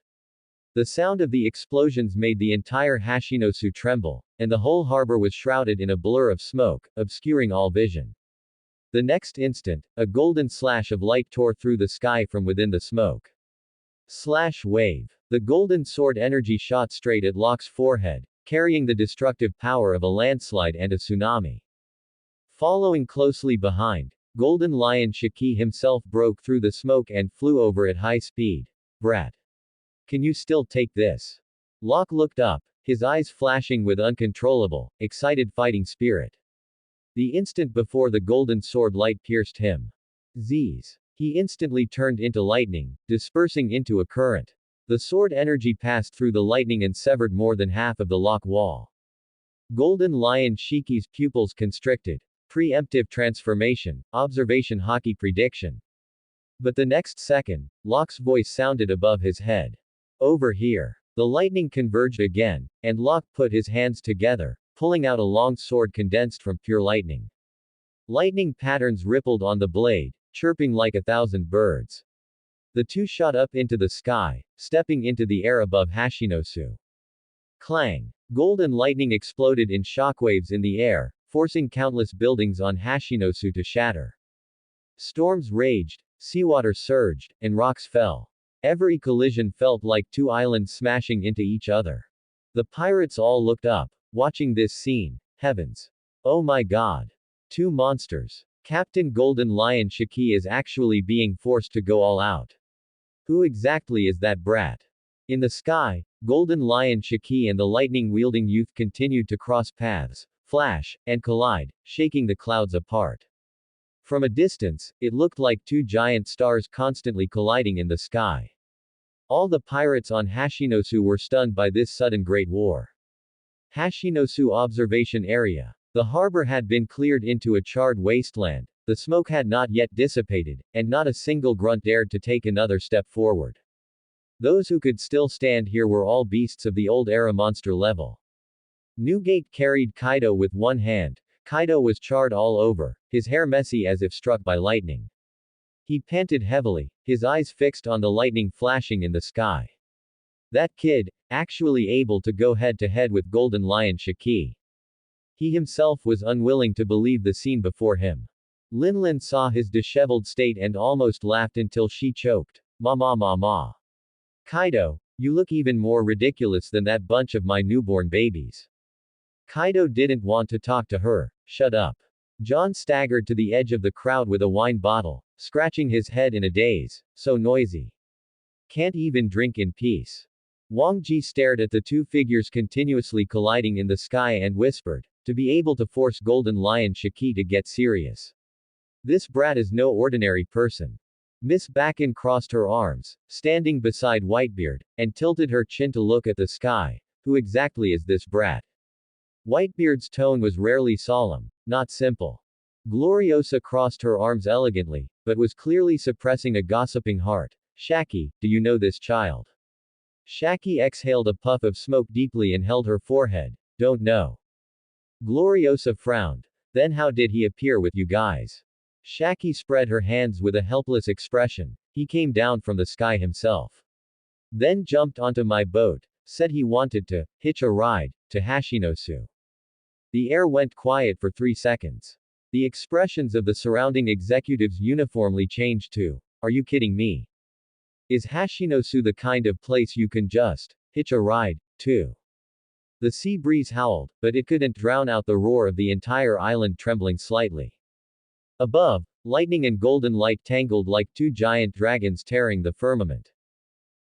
The sound of the explosions made the entire Hashinosu tremble, and the whole harbor was shrouded in a blur of smoke, obscuring all vision. The next instant, a golden slash of light tore through the sky from within the smoke. Slash wave. The golden sword energy shot straight at Locke's forehead, carrying the destructive power of a landslide and a tsunami. Following closely behind, Golden Lion Shiki himself broke through the smoke and flew over at high speed. Brat. Can you still take this? Locke looked up, his eyes flashing with uncontrollable, excited fighting spirit. The instant before the golden sword light pierced him. Z's. He instantly turned into lightning, dispersing into a current. The sword energy passed through the lightning and severed more than half of the lock wall. Golden Lion Shiki's pupils constricted. Preemptive transformation, observation hockey prediction. But the next second, Locke's voice sounded above his head. Over here. The lightning converged again, and Locke put his hands together, pulling out a long sword condensed from pure lightning. Lightning patterns rippled on the blade, chirping like 1,000 birds. The two shot up into the sky, stepping into the air above Hashinosu. Clang! Golden lightning exploded in shockwaves in the air, forcing countless buildings on Hashinosu to shatter. Storms raged, seawater surged, and rocks fell. Every collision felt like two islands smashing into each other. The pirates all looked up, watching this scene. Heavens! Oh my god! Two monsters. Captain Golden Lion Shiki is actually being forced to go all out. Who exactly is that brat? In the sky, Golden Lion Shiki and the lightning-wielding youth continued to cross paths, flash, and collide, shaking the clouds apart. From a distance, it looked like two giant stars constantly colliding in the sky. All the pirates on Hashinosu were stunned by this sudden great war. Hashinosu Observation Area. The harbor had been cleared into a charred wasteland, the smoke had not yet dissipated, and not a single grunt dared to take another step forward. Those who could still stand here were all beasts of the old era monster level. Newgate carried Kaido with one hand. Kaido was charred all over, his hair messy as if struck by lightning. He panted heavily, his eyes fixed on the lightning flashing in the sky. That kid, actually able to go head to head with Golden Lion Shiki. He himself was unwilling to believe the scene before him. Linlin saw his disheveled state and almost laughed until she choked. Ma ma ma ma. Kaido, you look even more ridiculous than that bunch of my newborn babies. Kaido didn't want to talk to her. Shut up. John staggered to the edge of the crowd with a wine bottle, scratching his head in a daze. So noisy. Can't even drink in peace. Wang Ji stared at the two figures continuously colliding in the sky and whispered, to be able to force Golden Lion Shiki to get serious. This brat is no ordinary person. Miss Bakken crossed her arms, standing beside Whitebeard, and tilted her chin to look at the sky. Who exactly is this brat? Whitebeard's tone was rarely solemn, not simple. Gloriosa crossed her arms elegantly, but was clearly suppressing a gossiping heart. Shaki, do you know this child? Shaki exhaled a puff of smoke deeply and held her forehead. Don't know. Gloriosa frowned. Then how did he appear with you guys? Shaki spread her hands with a helpless expression. He came down from the sky himself. Then jumped onto my boat, said he wanted to hitch a ride to Hashinosu. The air went quiet for 3 seconds. The expressions of the surrounding executives uniformly changed to, are you kidding me? Is Hashinosu the kind of place you can just hitch a ride to? The sea breeze howled, but it couldn't drown out the roar of the entire island trembling slightly. Above, lightning and golden light tangled like two giant dragons tearing the firmament.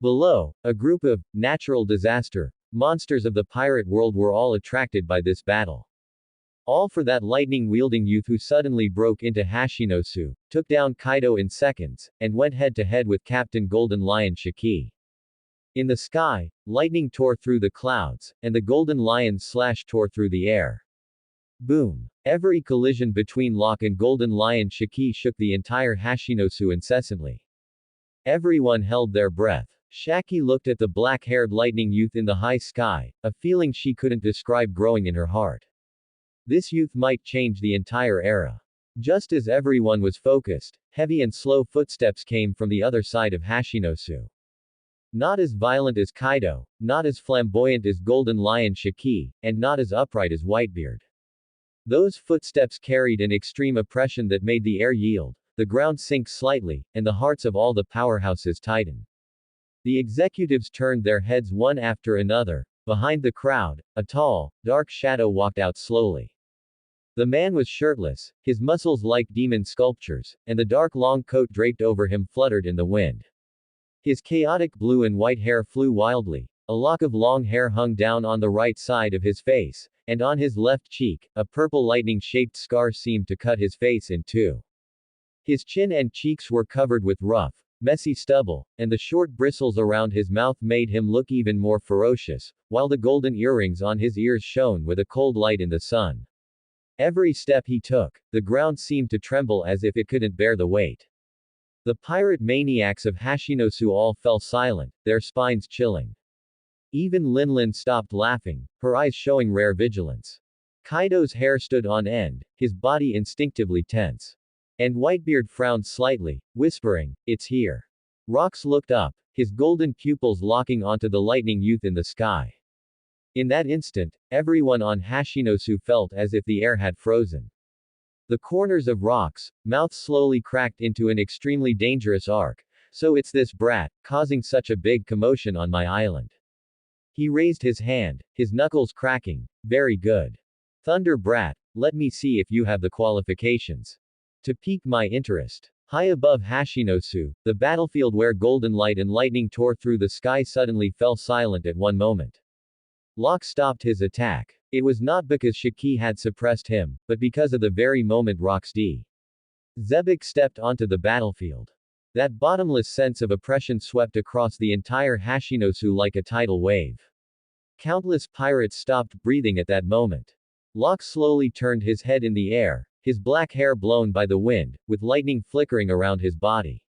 Below, a group of natural disaster monsters of the pirate world were all attracted by this battle. All for that lightning-wielding youth who suddenly broke into Hashinosu, took down Kaido in seconds, and went head-to-head with Captain Golden Lion Shiki. In the sky, lightning tore through the clouds, and the Golden Lion's slash tore through the air. Boom! Every collision between Locke and Golden Lion Shiki shook the entire Hashinosu incessantly. Everyone held their breath. Shaki looked at the black-haired lightning youth in the high sky, a feeling she couldn't describe growing in her heart. This youth might change the entire era. Just as everyone was focused, heavy and slow footsteps came from the other side of Hashinosu. Not as violent as Kaido, not as flamboyant as Golden Lion Shiki, and not as upright as Whitebeard. Those footsteps carried an extreme oppression that made the air yield, the ground sink slightly, and the hearts of all the powerhouses tighten. The executives turned their heads one after another. Behind the crowd, a tall, dark shadow walked out slowly. The man was shirtless, his muscles like demon sculptures, and the dark long coat draped over him fluttered in the wind. His chaotic blue and white hair flew wildly, A lock of long hair hung down on the right side of his face, and on his left cheek, a purple lightning-shaped scar seemed to cut his face in two. His chin and cheeks were covered with rough, messy stubble, and the short bristles around his mouth made him look even more ferocious, while the golden earrings on his ears shone with a cold light in the sun. Every step he took, the ground seemed to tremble as if it couldn't bear the weight. The pirate maniacs of Hashinosu all fell silent, their spines chilling. Even Linlin stopped laughing, her eyes showing rare vigilance. Kaido's hair stood on end, his body instinctively tense. And Whitebeard frowned slightly, whispering, "It's here." Rox looked up, his golden pupils locking onto the lightning youth in the sky. In that instant, everyone on Hashinosu felt as if the air had frozen. The corners of Rox's mouth slowly cracked into an extremely dangerous arc. "So it's this brat, causing such a big commotion on my island." He raised his hand, his knuckles cracking. "Very good. Thunder Brat, let me see if you have the qualifications to pique my interest." High above Hashinosu, the battlefield where golden light and lightning tore through the sky suddenly fell silent at one moment. Locke stopped his attack. It was not because Shiki had suppressed him, but because of the very moment Rox D. Zebek stepped onto the battlefield. That bottomless sense of oppression swept across the entire Hashinosu like a tidal wave. Countless pirates stopped breathing at that moment. Locke slowly turned his head in the air, his black hair blown by the wind, with lightning flickering around his body.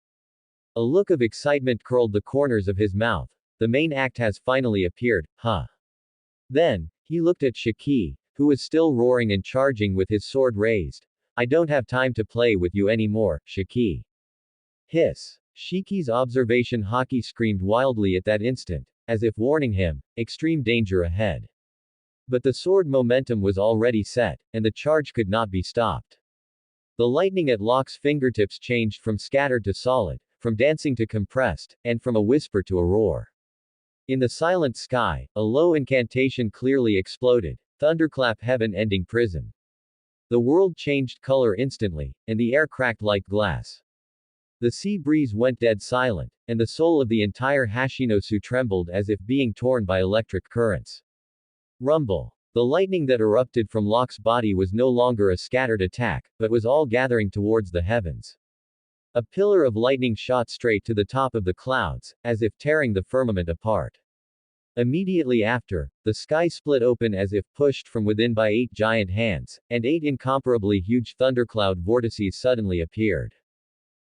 A look of excitement curled the corners of his mouth. The main act has finally appeared, huh? Then, he looked at Shiki, who was still roaring and charging with his sword raised. "I don't have time to play with you anymore, Shiki." Hiss. Shiki's observation haki screamed wildly at that instant, as if warning him, extreme danger ahead. But the sword momentum was already set, and the charge could not be stopped. The lightning at Locke's fingertips changed from scattered to solid, from dancing to compressed, and from a whisper to a roar. In the silent sky, a low incantation clearly exploded. "Thunderclap heaven ending prison." The world changed color instantly, and the air cracked like glass. The sea breeze went dead silent, and the soul of the entire Hashinosu trembled as if being torn by electric currents. Rumble. The lightning that erupted from Locke's body was no longer a scattered attack, but was all gathering towards the heavens. A pillar of lightning shot straight to the top of the clouds, as if tearing the firmament apart. Immediately after, the sky split open as if pushed from within by 8 giant hands, and 8 incomparably huge thundercloud vortices suddenly appeared.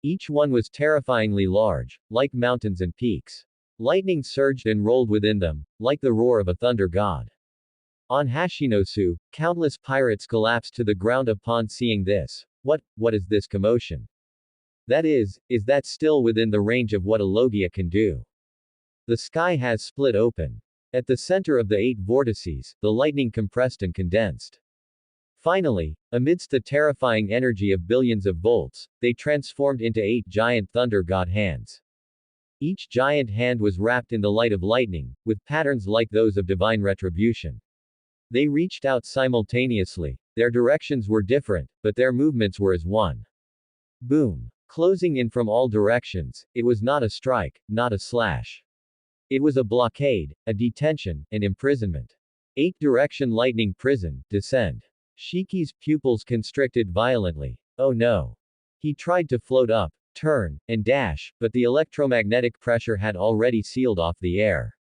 Each one was terrifyingly large, like mountains and peaks. Lightning surged and rolled within them, like the roar of a thunder god. On Hashinosu, countless pirates collapsed to the ground upon seeing this. What is this commotion? Is that still within the range of what a Logia can do? The sky has split open. At the center of the 8 vortices, the lightning compressed and condensed. Finally, amidst the terrifying energy of billions of volts, they transformed into 8 giant thunder god hands. Each giant hand was wrapped in the light of lightning, with patterns like those of divine retribution. They reached out simultaneously. Their directions were different, but their movements were as one. Boom. Closing in from all directions, it was not a strike, not a slash. It was a blockade, a detention, an imprisonment. 8-direction lightning prison, descend. Shiki's pupils constricted violently. Oh no. He tried to float up, turn, and dash, but the electromagnetic pressure had already sealed off the air.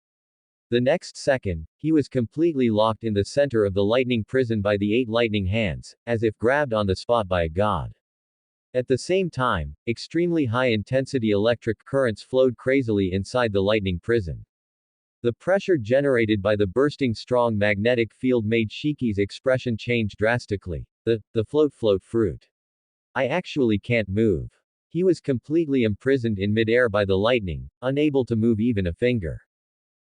The next second, he was completely locked in the center of the lightning prison by the 8 lightning hands, as if grabbed on the spot by a god. At the same time, extremely high-intensity electric currents flowed crazily inside the lightning prison. The pressure generated by the bursting strong magnetic field made Shiki's expression change drastically. The float fruit. I actually can't move. He was completely imprisoned in midair by the lightning, unable to move even a finger.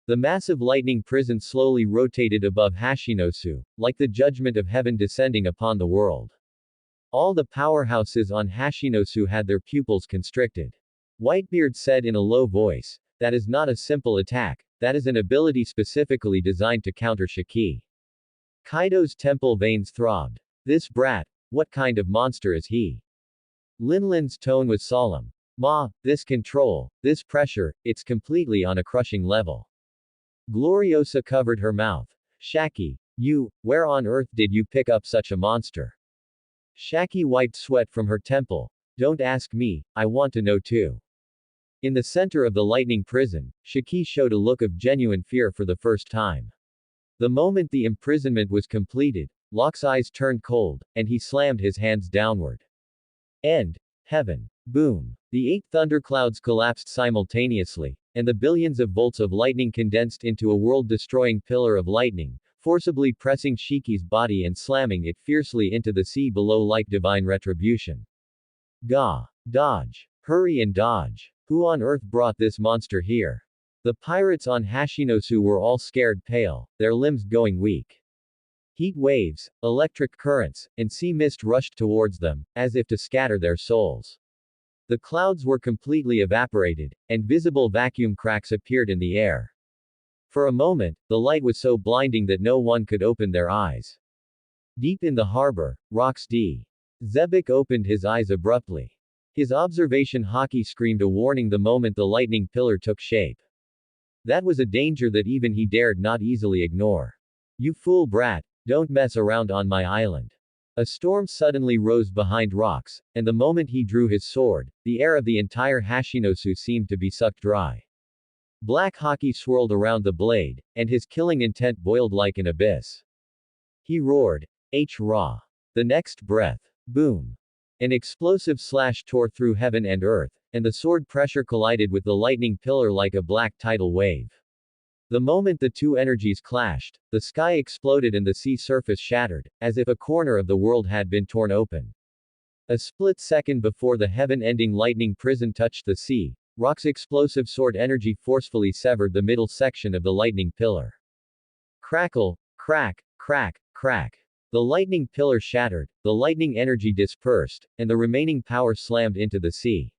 The massive lightning prison slowly rotated above Hashinosu, like the judgment of heaven descending upon the world. All the powerhouses on Hashinosu had their pupils constricted. Whitebeard said in a low voice, "That is not a simple attack, that is an ability specifically designed to counter Shiki." Kaido's temple veins throbbed. This brat, what kind of monster is he? Linlin's tone was solemn. "Ma, this control, this pressure, it's completely on a crushing level." Gloriosa covered her mouth. Shaki, where on earth did you pick up such a monster? Shaki wiped sweat from her temple. Don't ask me, I want to know too. In the center of the lightning prison, Shaki showed a look of genuine fear for the first time. The moment the imprisonment was completed, Locke's eyes turned cold, and he slammed his hands downward. End. Heaven. Boom. The 8 thunderclouds collapsed simultaneously, and the billions of volts of lightning condensed into a world-destroying pillar of lightning, forcibly pressing Shiki's body and slamming it fiercely into the sea below like divine retribution. Gah! Dodge! Hurry and dodge! Who on earth brought this monster here? The pirates on Hashinosu were all scared pale, their limbs going weak. Heat waves, electric currents, and sea mist rushed towards them, as if to scatter their souls. The clouds were completely evaporated, and visible vacuum cracks appeared in the air. For a moment, the light was so blinding that no one could open their eyes. Deep in the harbor, Rocks D. Zebek opened his eyes abruptly. His observation haki screamed a warning the moment the lightning pillar took shape. That was a danger that even he dared not easily ignore. You fool brat, don't mess around on my island. A storm suddenly rose behind Rocks, and the moment he drew his sword, the air of the entire Hashinosu seemed to be sucked dry. Black haki swirled around the blade, and his killing intent boiled like an abyss. He roared, H-Ra. The next breath. Boom. An explosive slash tore through heaven and earth, and the sword pressure collided with the lightning pillar like a black tidal wave. The moment the two energies clashed, the sky exploded and the sea surface shattered, as if a corner of the world had been torn open. A split second before the heaven-ending lightning prison touched the sea, Rock's explosive sword energy forcefully severed the middle section of the lightning pillar. Crackle, crack, crack, crack. The lightning pillar shattered, the lightning energy dispersed, and the remaining power slammed into the sea.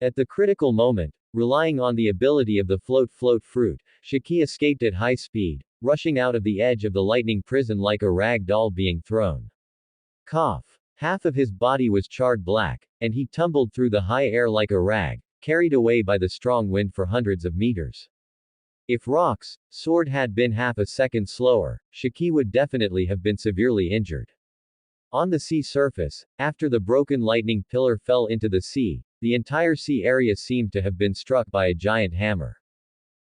At the critical moment, relying on the ability of the float fruit, Shiki escaped at high speed, rushing out of the edge of the lightning prison like a rag doll being thrown. Cough. Half of his body was charred black, and he tumbled through the high air like a rag, carried away by the strong wind for hundreds of meters. If Rock's sword had been half a second slower, Shiki would definitely have been severely injured. On the sea surface, after the broken lightning pillar fell into the sea, the entire sea area seemed to have been struck by a giant hammer.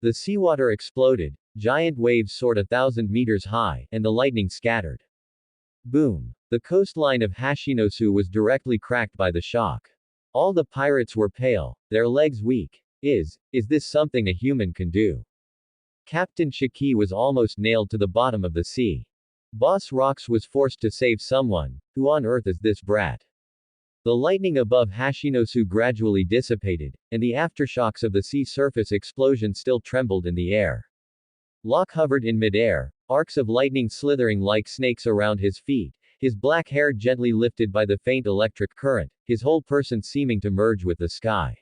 The seawater exploded, giant waves soared 1,000 meters high, and the lightning scattered. Boom. The coastline of Hashinosu was directly cracked by the shock. All the pirates were pale, their legs weak. Is this something a human can do? Captain Shiki was almost nailed to the bottom of the sea. Boss Rocks was forced to save someone. Who on earth is this brat? The lightning above Hashinosu gradually dissipated, and the aftershocks of the sea surface explosion still trembled in the air. Locke hovered in midair, arcs of lightning slithering like snakes around his feet, his black hair gently lifted by the faint electric current, his whole person seeming to merge with the sky.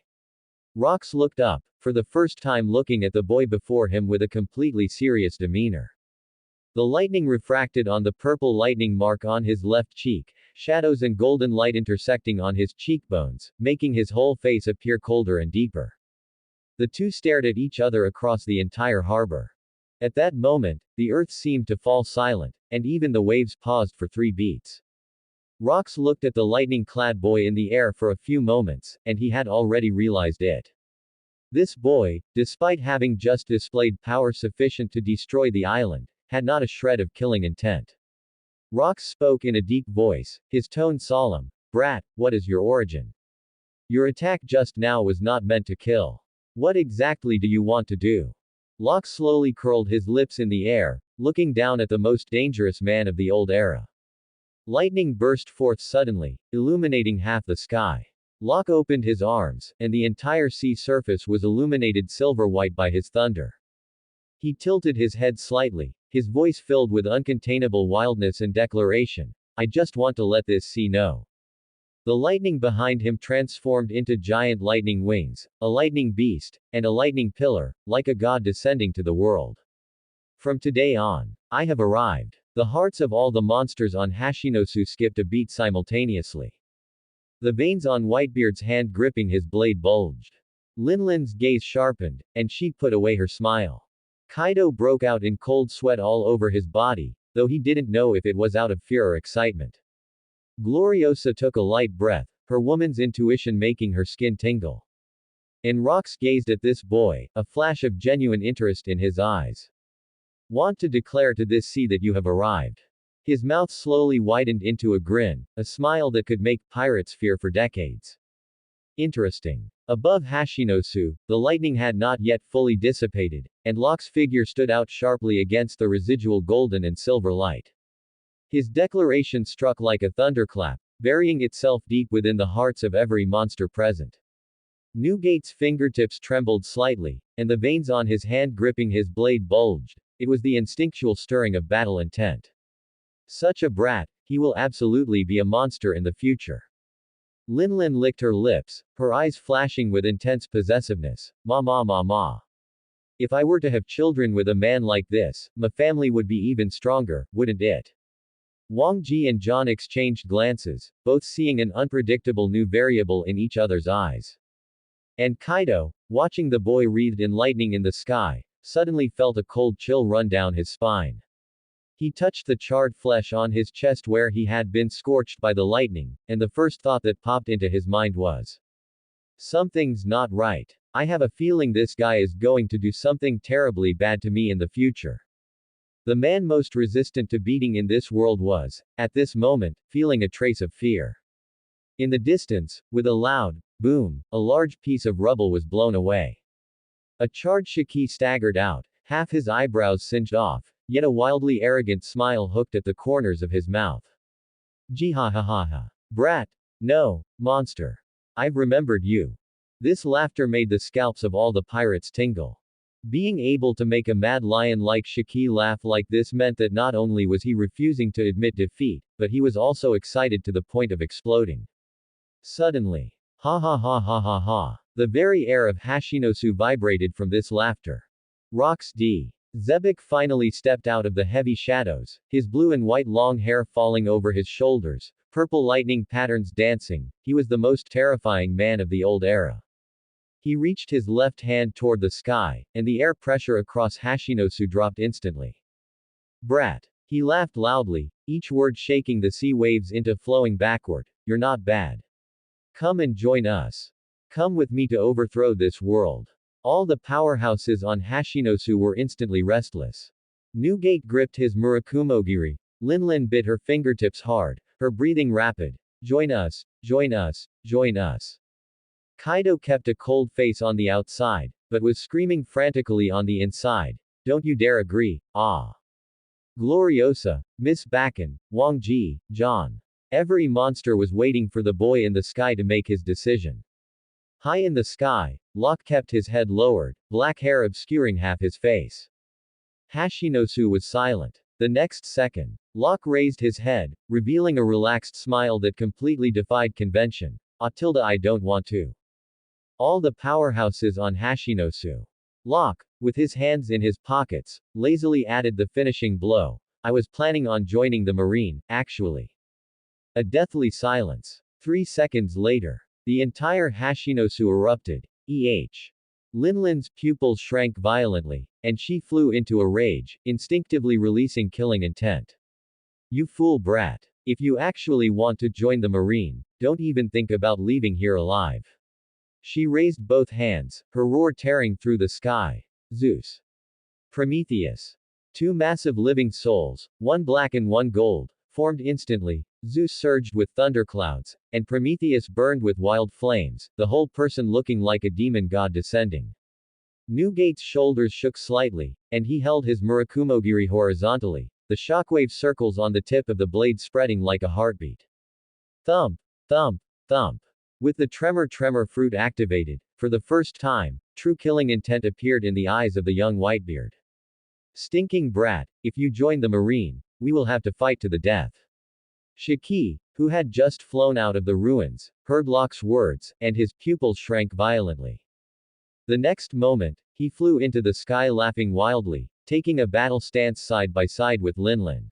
Rocks looked up, for the first time looking at the boy before him with a completely serious demeanor. The lightning refracted on the purple lightning mark on his left cheek, shadows and golden light intersecting on his cheekbones, making his whole face appear colder and deeper. The two stared at each other across the entire harbor. At that moment, the earth seemed to fall silent, and even the waves paused for 3 beats. Rocks looked at the lightning-clad boy in the air for a few moments, and he had already realized it. This boy, despite having just displayed power sufficient to destroy the island, had not a shred of killing intent. Rocks spoke in a deep voice, his tone solemn. Brat, what is your origin? Your attack just now was not meant to kill. What exactly do you want to do? Locke slowly curled his lips in the air, looking down at the most dangerous man of the old era. Lightning burst forth suddenly, illuminating half the sky. Locke opened his arms, and the entire sea surface was illuminated silver-white by his thunder. He tilted his head slightly, his voice filled with uncontainable wildness and declaration. I just want to let this sea know. The lightning behind him transformed into giant lightning wings, a lightning beast, and a lightning pillar, like a god descending to the world. From today on, I have arrived. The hearts of all the monsters on Hashinosu skipped a beat simultaneously. The veins on Whitebeard's hand gripping his blade bulged. Linlin's gaze sharpened, and she put away her smile. Kaido broke out in cold sweat all over his body, though he didn't know if it was out of fear or excitement. Gloriosa took a light breath, her woman's intuition making her skin tingle. And Rox gazed at this boy, a flash of genuine interest in his eyes. Want to declare to this sea that you have arrived. His mouth slowly widened into a grin, a smile that could make pirates fear for decades. Interesting. Above Hashinosu, the lightning had not yet fully dissipated, and Locke's figure stood out sharply against the residual golden and silver light. His declaration struck like a thunderclap, burying itself deep within the hearts of every monster present. Newgate's fingertips trembled slightly, and the veins on his hand gripping his blade bulged. It was the instinctual stirring of battle intent. Such a brat, he will absolutely be a monster in the future. Linlin licked her lips, her eyes flashing with intense possessiveness. Ma ma ma ma. If I were to have children with a man like this, my family would be even stronger, wouldn't it? Wang Ji and John exchanged glances, both seeing an unpredictable new variable in each other's eyes. And Kaido, watching the boy wreathed in lightning in the sky, suddenly felt a cold chill run down his spine. He touched the charred flesh on his chest where he had been scorched by the lightning, and the first thought that popped into his mind was, something's not right. I have a feeling this guy is going to do something terribly bad to me in the future. The man most resistant to beating in this world was, at this moment, feeling a trace of fear. In the distance, with a loud boom, a large piece of rubble was blown away. A charred Shiki staggered out, half his eyebrows singed off, yet a wildly arrogant smile hooked at the corners of his mouth. Jihahaha. Brat. No, monster. I've remembered you. This laughter made the scalps of all the pirates tingle. Being able to make a mad lion like Shiki laugh like this meant that not only was he refusing to admit defeat, but he was also excited to the point of exploding. Suddenly. Ha ha ha ha ha ha. The very air of Hashinosu vibrated from this laughter. Rox D. Zebek finally stepped out of the heavy shadows, his blue and white long hair falling over his shoulders, purple lightning patterns dancing. He was the most terrifying man of the old era. He reached his left hand toward the sky, and the air pressure across Hashinosu dropped instantly. Brat. He laughed loudly, each word shaking the sea waves into flowing backward. You're not bad. Come and join us. Come with me to overthrow this world. All the powerhouses on Hashinosu were instantly restless. Newgate gripped his Murakumogiri. Linlin bit her fingertips hard, her breathing rapid. Join us, join us, join us. Kaido kept a cold face on the outside, but was screaming frantically on the inside. Don't you dare agree, ah. Gloriosa, Miss Bakken, Wang Ji, John. Every monster was waiting for the boy in the sky to make his decision. High in the sky, Locke kept his head lowered, black hair obscuring half his face. Hashinosu was silent. The next second, Locke raised his head, revealing a relaxed smile that completely defied convention. I don't want to. All the powerhouses on Hashinosu. Locke, with his hands in his pockets, lazily added the finishing blow. I was planning on joining the Marine, actually. A deathly silence. 3 seconds later. The entire Hashinosu erupted. Linlin's pupils shrank violently, and she flew into a rage, instinctively releasing killing intent. You fool brat. If you actually want to join the Marine, don't even think about leaving here alive. She raised both hands, her roar tearing through the sky. Zeus. Prometheus. 2 massive living souls, one black and one gold, formed instantly. Zeus surged with thunderclouds, and Prometheus burned with wild flames, the whole person looking like a demon god descending. Newgate's shoulders shook slightly, and he held his Murakumogiri horizontally, the shockwave circles on the tip of the blade spreading like a heartbeat. Thump, thump, thump. With the tremor fruit activated, for the first time, true killing intent appeared in the eyes of the young Whitebeard. Stinking brat, if you join the Marine, we will have to fight to the death. Shiki, who had just flown out of the ruins, heard Locke's words, and his pupils shrank violently. The next moment, he flew into the sky laughing wildly, taking a battle stance side by side with Linlin.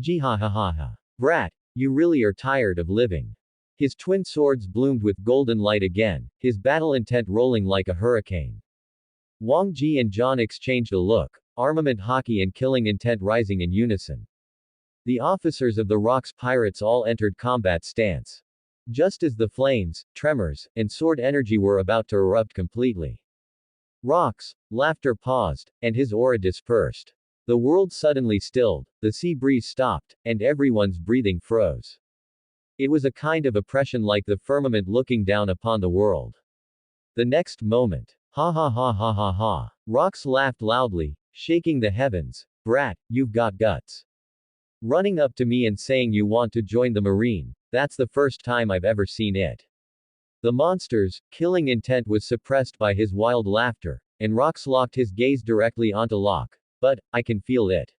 Jihahaha. Brat, you really are tired of living. His twin swords bloomed with golden light again, his battle intent rolling like a hurricane. Wang Ji and John exchanged a look, armament hockey and killing intent rising in unison. The officers of the Rock's pirates all entered combat stance. Just as the flames, tremors, and sword energy were about to erupt completely. Rock's laughter paused, and his aura dispersed. The world suddenly stilled, the sea breeze stopped, and everyone's breathing froze. It was a kind of oppression like the firmament looking down upon the world. The next moment, ha ha ha ha ha ha. Rox laughed loudly, shaking the heavens. Brat, you've got guts. Running up to me and saying you want to join the Marine, that's the first time I've ever seen it. The monster's killing intent was suppressed by his wild laughter, and Rox locked his gaze directly onto Locke. But, I can feel it.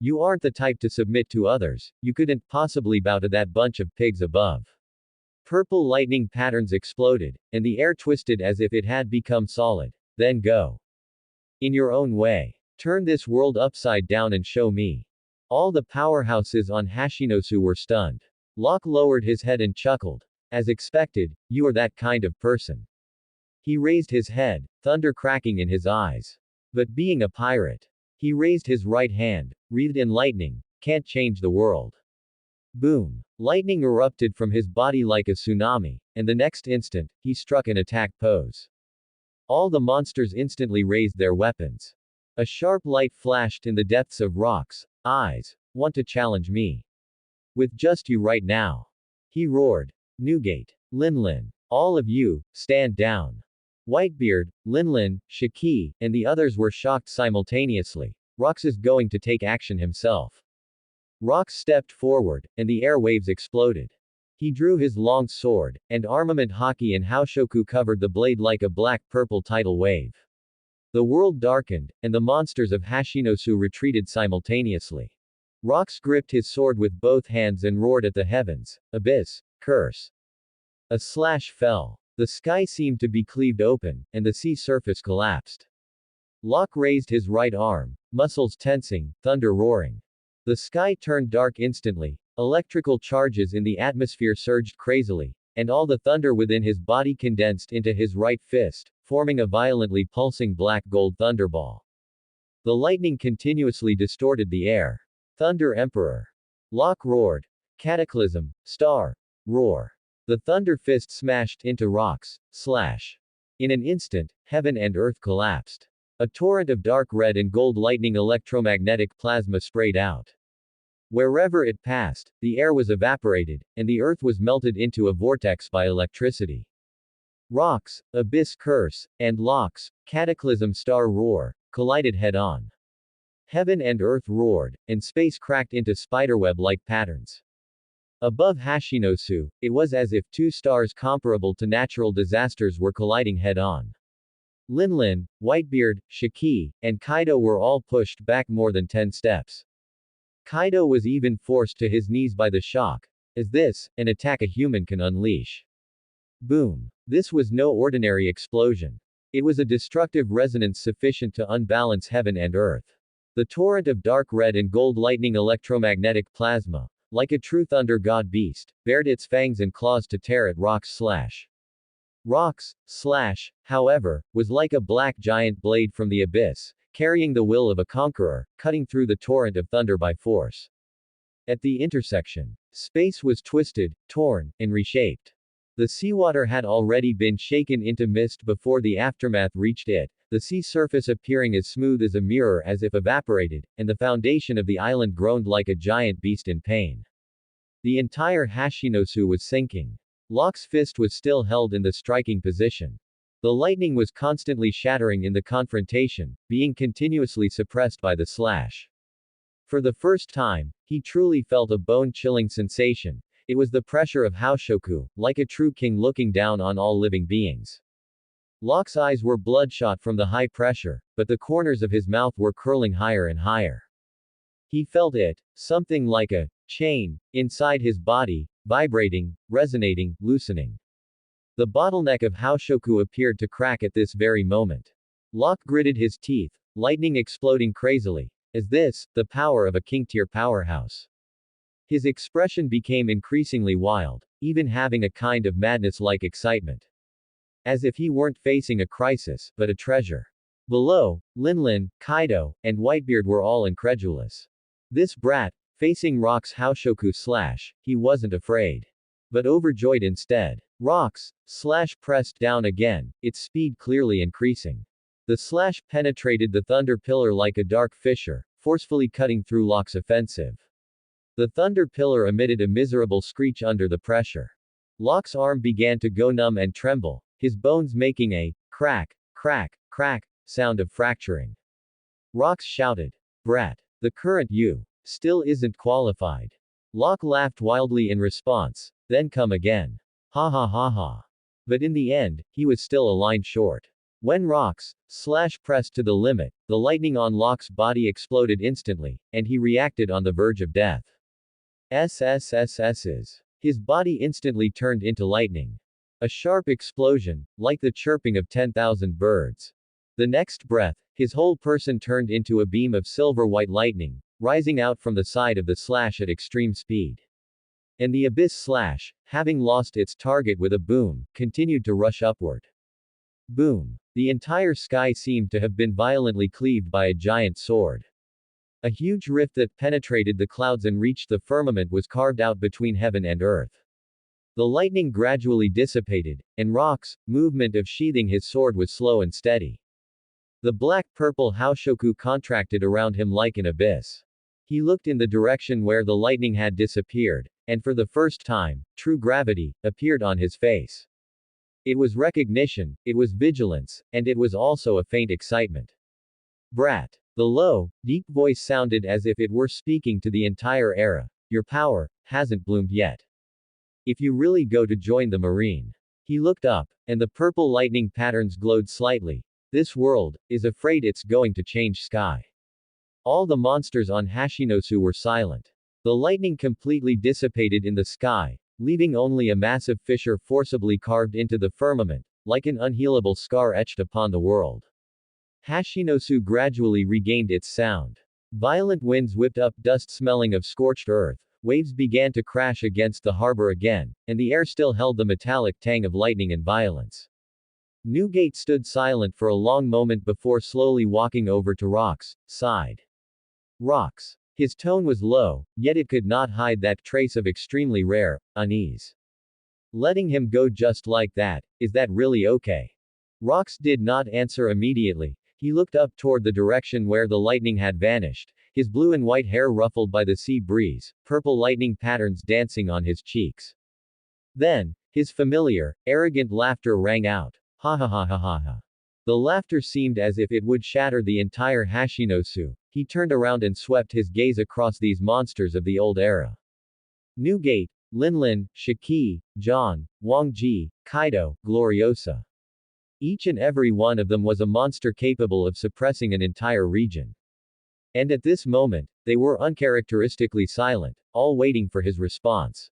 You aren't the type to submit to others, you couldn't possibly bow to that bunch of pigs above. Purple lightning patterns exploded, and the air twisted as if it had become solid. Then go. In your own way. Turn this world upside down and show me. All the powerhouses on Hashinosu were stunned. Locke lowered his head and chuckled. As expected, you are that kind of person. He raised his head, thunder cracking in his eyes. But being a pirate. He raised his right hand, wreathed in lightning, can't change the world. Boom. Lightning erupted from his body like a tsunami, and the next instant, he struck an attack pose. All the monsters instantly raised their weapons. A sharp light flashed in the depths of Rock's eyes. Want to challenge me? With just you right now. He roared. Newgate. Linlin. All of you, stand down. Whitebeard, Linlin, Shaki, and the others were shocked simultaneously. Rox is going to take action himself. Rox stepped forward, and the airwaves exploded. He drew his long sword, and armament hockey and Haoshoku covered the blade like a black-purple tidal wave. The world darkened, and the monsters of Hashinosu retreated simultaneously. Rox gripped his sword with both hands and roared at the heavens. Abyss. Curse. A slash fell. The sky seemed to be cleaved open, and the sea surface collapsed. Locke raised his right arm, muscles tensing, thunder roaring. The sky turned dark instantly, electrical charges in the atmosphere surged crazily, and all the thunder within his body condensed into his right fist, forming a violently pulsing black-gold thunderball. The lightning continuously distorted the air. Thunder Emperor. Locke roared. Cataclysm. Star. Roar. The thunder fist smashed into rocks. Slash. In an instant, heaven and earth collapsed. A torrent of dark red and gold lightning electromagnetic plasma sprayed out. Wherever it passed, the air was evaporated, and the earth was melted into a vortex by electricity. Rocks, Abyss Curse, and Locks, Cataclysm Star Roar, collided head-on. Heaven and earth roared, and space cracked into spiderweb-like patterns. Above Hashinosu, it was as if two stars comparable to natural disasters were colliding head-on. Linlin, Whitebeard, Shaki, and Kaido were all pushed back more than 10 steps. Kaido was even forced to his knees by the shock. Is this an attack a human can unleash? Boom. This was no ordinary explosion. It was a destructive resonance sufficient to unbalance heaven and earth. The torrent of dark red and gold lightning electromagnetic plasma, like a true thunder god beast, bared its fangs and claws to tear at Rock's slash. Rock's slash, however, was like a black giant blade from the abyss, carrying the will of a conqueror, cutting through the torrent of thunder by force. At the intersection, space was twisted, torn, and reshaped. The seawater had already been shaken into mist before the aftermath reached it, the sea surface appearing as smooth as a mirror as if evaporated, and the foundation of the island groaned like a giant beast in pain. The entire Hashinosu was sinking. Locke's fist was still held in the striking position. The lightning was constantly shattering in the confrontation, being continuously suppressed by the slash. For the first time, he truly felt a bone-chilling sensation. It was the pressure of Haoshoku, like a true king looking down on all living beings. Locke's eyes were bloodshot from the high pressure, but the corners of his mouth were curling higher and higher. He felt it, something like a chain, inside his body, vibrating, resonating, loosening. The bottleneck of Haoshoku appeared to crack at this very moment. Locke gritted his teeth, lightning exploding crazily. Is this the power of a king-tier powerhouse? His expression became increasingly wild, even having a kind of madness-like excitement. As if he weren't facing a crisis, but a treasure. Below, Linlin, Kaido, and Whitebeard were all incredulous. This brat, facing Rock's Haoshoku slash, he wasn't afraid. But overjoyed instead. Rock's slash pressed down again, its speed clearly increasing. The slash penetrated the thunder pillar like a dark fissure, forcefully cutting through Locke's offensive. The thunder pillar emitted a miserable screech under the pressure. Locke's arm began to go numb and tremble, his bones making a crack, crack, crack sound of fracturing. Rox shouted. Brat. The current you still isn't qualified. Locke laughed wildly in response, then come again. Ha ha ha ha. But in the end, he was still a line short. When Rox slash pressed to the limit, the lightning on Locke's body exploded instantly, and he reacted on the verge of death. SSSS's. His body instantly turned into lightning. A sharp explosion, like the chirping of 10,000 birds. The next breath, his whole person turned into a beam of silver-white lightning, rising out from the side of the slash at extreme speed. And the abyss slash, having lost its target with a boom, continued to rush upward. Boom. The entire sky seemed to have been violently cleaved by a giant sword. A huge rift that penetrated the clouds and reached the firmament was carved out between heaven and earth. The lightning gradually dissipated, and Rock's movement of sheathing his sword was slow and steady. The black-purple Haoshoku contracted around him like an abyss. He looked in the direction where the lightning had disappeared, and for the first time, true gravity appeared on his face. It was recognition, it was vigilance, and it was also a faint excitement. Brat. The low, deep voice sounded as if it were speaking to the entire era. Your power hasn't bloomed yet. If you really go to join the Marine. He looked up, and the purple lightning patterns glowed slightly. This world is afraid it's going to change sky. All the monsters on Hashinosu were silent. The lightning completely dissipated in the sky, leaving only a massive fissure forcibly carved into the firmament, like an unhealable scar etched upon the world. Hashinosu gradually regained its sound. Violent winds whipped up dust smelling of scorched earth, waves began to crash against the harbor again, and the air still held the metallic tang of lightning and violence. Newgate stood silent for a long moment before slowly walking over to Rock's side. Rock's. His tone was low, yet it could not hide that trace of extremely rare unease. Letting him go just like that, is that really okay? Rox did not answer immediately. He looked up toward the direction where the lightning had vanished, his blue and white hair ruffled by the sea breeze, purple lightning patterns dancing on his cheeks. Then, his familiar, arrogant laughter rang out. Ha ha ha ha ha ha. The laughter seemed as if it would shatter the entire Hashinosu. He turned around and swept his gaze across these monsters of the old era. Newgate, Linlin, Shiki, John, Wangji, Kaido, Gloriosa. Each and every one of them was a monster capable of suppressing an entire region. And at this moment, they were uncharacteristically silent, all waiting for his response.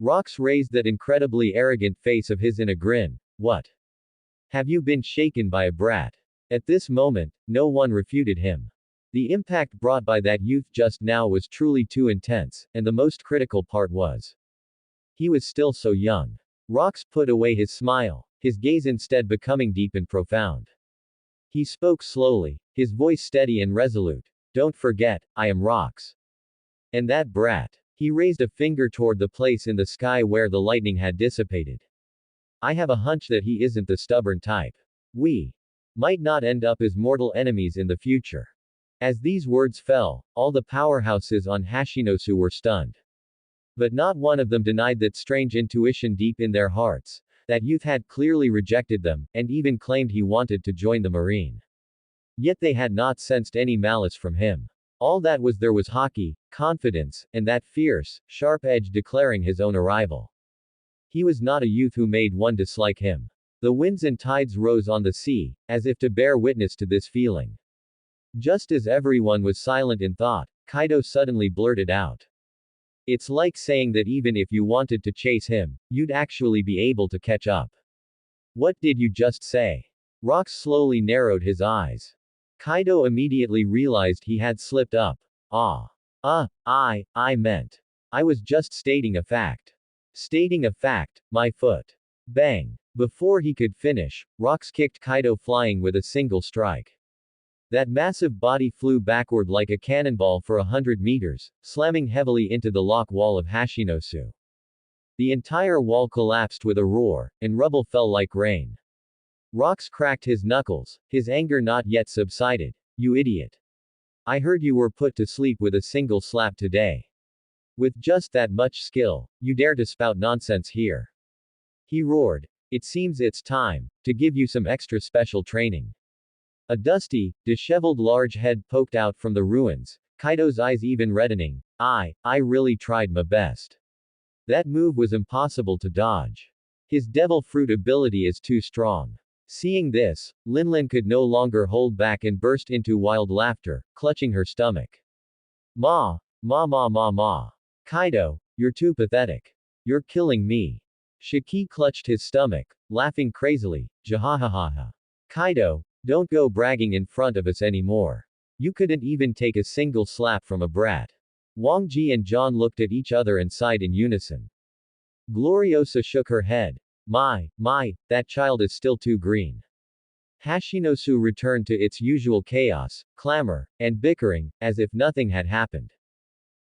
Rox raised that incredibly arrogant face of his in a grin. What? Have you been shaken by a brat? At this moment, no one refuted him. The impact brought by that youth just now was truly too intense, and the most critical part was. He was still so young. Rox put away his smile, his gaze instead becoming deep and profound. He spoke slowly, his voice steady and resolute. Don't forget, I am Rox. And that brat. He raised a finger toward the place in the sky where the lightning had dissipated. I have a hunch that he isn't the stubborn type. We might not end up as mortal enemies in the future. As these words fell, all the powerhouses on Hashinosu were stunned. But not one of them denied that strange intuition deep in their hearts. That youth had clearly rejected them, and even claimed he wanted to join the Marine. Yet they had not sensed any malice from him. All that was there was hockey, confidence, and that fierce, sharp edge declaring his own arrival. He was not a youth who made one dislike him. The winds and tides rose on the sea, as if to bear witness to this feeling. Just as everyone was silent in thought, Kaido suddenly blurted out. It's like saying that even if you wanted to chase him, you'd actually be able to catch up. What did you just say? Rox slowly narrowed his eyes. Kaido immediately realized he had slipped up. I meant. I was just stating a fact. Stating a fact, my foot. Bang. Before he could finish, rocks kicked Kaido flying with a single strike. That massive body flew backward like a cannonball for 100 meters, slamming heavily into the lock wall of Hashinosu. The entire wall collapsed with a roar, and rubble fell like rain. Rocks cracked his knuckles, his anger not yet subsided. You idiot. I heard you were put to sleep with a single slap today. With just that much skill, you dare to spout nonsense here. He roared. It seems it's time to give you some extra special training. A dusty, disheveled large head poked out from the ruins, Kaido's eyes even reddening. I really tried my best. That move was impossible to dodge. His devil fruit ability is too strong. Seeing this, Linlin could no longer hold back and burst into wild laughter, clutching her stomach. Ma! Ma ma ma ma! Kaido, you're too pathetic. You're killing me. Shiki clutched his stomach, laughing crazily. Jahahaha. Kaido, don't go bragging in front of us anymore. You couldn't even take a single slap from a brat. Wang Ji and John looked at each other and sighed in unison. Gloriosa shook her head. My, that child is still too green. Hashinosu returned to its usual chaos, clamor, and bickering, as if nothing had happened.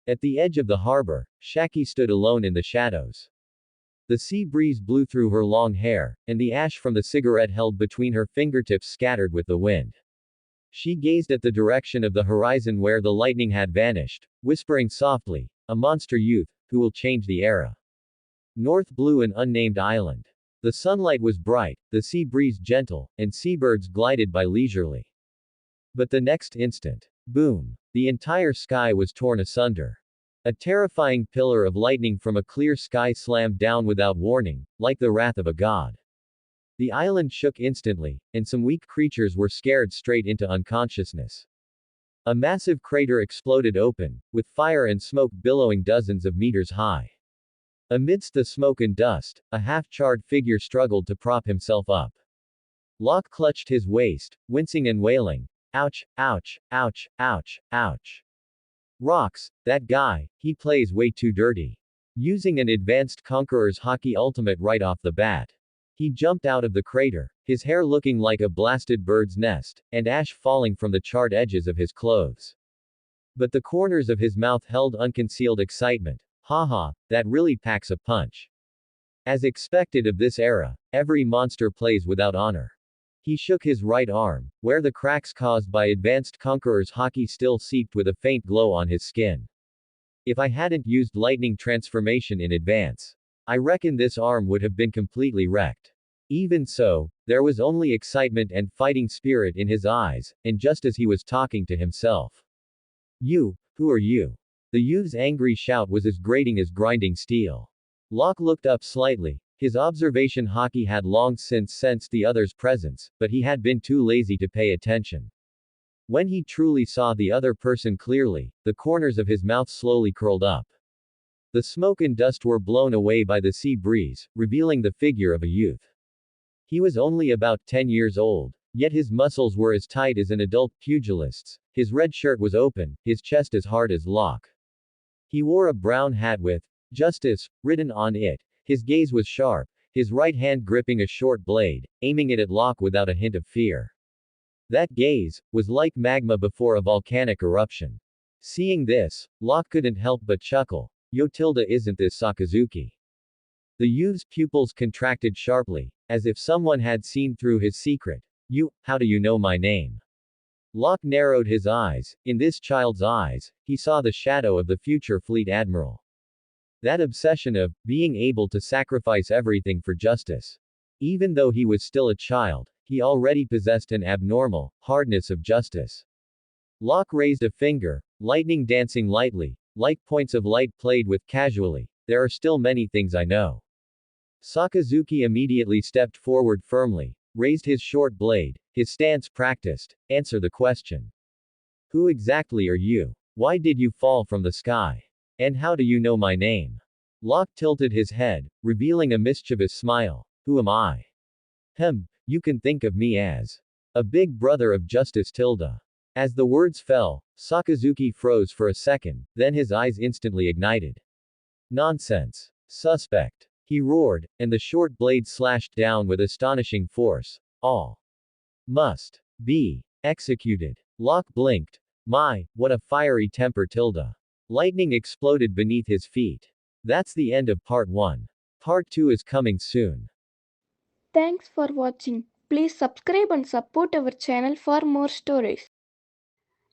At the edge of the harbor, Shaki stood alone in the shadows. The sea breeze blew through her long hair, and the ash from the cigarette held between her fingertips scattered with the wind. She gazed at the direction of the horizon where the lightning had vanished, whispering softly, a monster youth, who will change the era. North blew an unnamed island. The sunlight was bright, the sea breeze gentle, and seabirds glided by leisurely. But the next instant, boom! The entire sky was torn asunder. A terrifying pillar of lightning from a clear sky slammed down without warning, like the wrath of a god. The island shook instantly, and some weak creatures were scared straight into unconsciousness. A massive crater exploded open, with fire and smoke billowing dozens of meters high. Amidst the smoke and dust, a half-charred figure struggled to prop himself up. Locke clutched his waist, wincing and wailing. Ouch, ouch, ouch, ouch, ouch. Rocks, that guy, he plays way too dirty. Using an advanced Conqueror's Haki ultimate right off the bat. He jumped out of the crater, his hair looking like a blasted bird's nest, and ash falling from the charred edges of his clothes. But the corners of his mouth held unconcealed excitement. Haha, that really packs a punch. As expected of this era, every monster plays without honor. He shook his right arm, where the cracks caused by advanced Conqueror's Haki still seeped with a faint glow on his skin. If I hadn't used lightning transformation in advance, I reckon this arm would have been completely wrecked. Even so, there was only excitement and fighting spirit in his eyes, and just as he was talking to himself. You, who are you? The youth's angry shout was as grating as grinding steel. Locke looked up slightly. His observation Haki had long since sensed the other's presence, but he had been too lazy to pay attention. When he truly saw the other person clearly, the corners of his mouth slowly curled up. The smoke and dust were blown away by the sea breeze, revealing the figure of a youth. He was only about 10 years old, yet his muscles were as tight as an adult pugilist's, his red shirt was open, his chest as hard as Locke. He wore a brown hat with "Justice" written on it. His gaze was sharp, his right hand gripping a short blade, aiming it at Locke without a hint of fear. That gaze was like magma before a volcanic eruption. Seeing this, Locke couldn't help but chuckle. Yo tilde, isn't this Sakazuki? The youth's pupils contracted sharply, as if someone had seen through his secret. How do you know my name? Locke narrowed his eyes. In this child's eyes, he saw the shadow of the future fleet admiral. That obsession of being able to sacrifice everything for justice. Even though he was still a child, he already possessed an abnormal hardness of justice. Locke raised a finger, lightning dancing lightly, like points of light played with casually. There are still many things I know. Sakazuki immediately stepped forward firmly, raised his short blade, his stance practiced. Answer the question. Who exactly are you? Why did you fall from the sky? And how do you know my name? Locke tilted his head, revealing a mischievous smile. Who am I? You can think of me as a big brother of Justice Tilda. As the words fell, Sakazuki froze for a second, then his eyes instantly ignited. Nonsense. Suspect. He roared, and the short blade slashed down with astonishing force. All must be executed. Locke blinked. My, what a fiery temper tilde. Lightning exploded beneath his feet. That's the end of part 1. Part 2 is coming soon. Thanks for watching. Please subscribe and support our channel for more stories.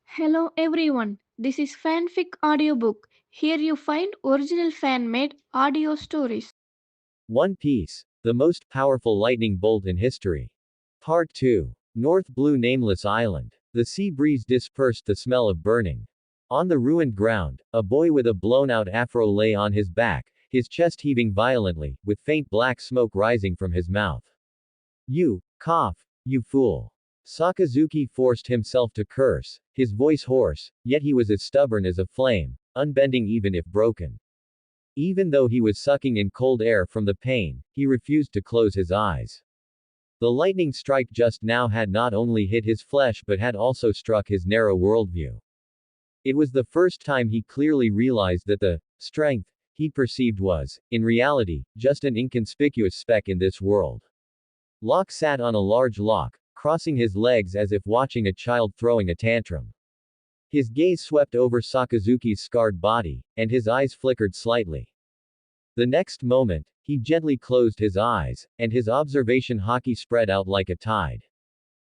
Hello everyone, this is Fanfic Audiobook. Here you find original fan-made audio stories. One Piece, the most powerful lightning bolt in history. Part 2. North Blue Nameless Island. The sea breeze dispersed the smell of burning. On the ruined ground, a boy with a blown-out afro lay on his back, his chest heaving violently, with faint black smoke rising from his mouth. You, cough, you fool. Sakazuki forced himself to curse, his voice hoarse, yet he was as stubborn as a flame, unbending even if broken. Even though he was sucking in cold air from the pain, he refused to close his eyes. The lightning strike just now had not only hit his flesh but had also struck his narrow worldview. It was the first time he clearly realized that the strength he perceived was, in reality, just an inconspicuous speck in this world. Locke sat on a large log, crossing his legs as if watching a child throwing a tantrum. His gaze swept over Sakazuki's scarred body, and his eyes flickered slightly. The next moment, he gently closed his eyes, and his observation hockey spread out like a tide.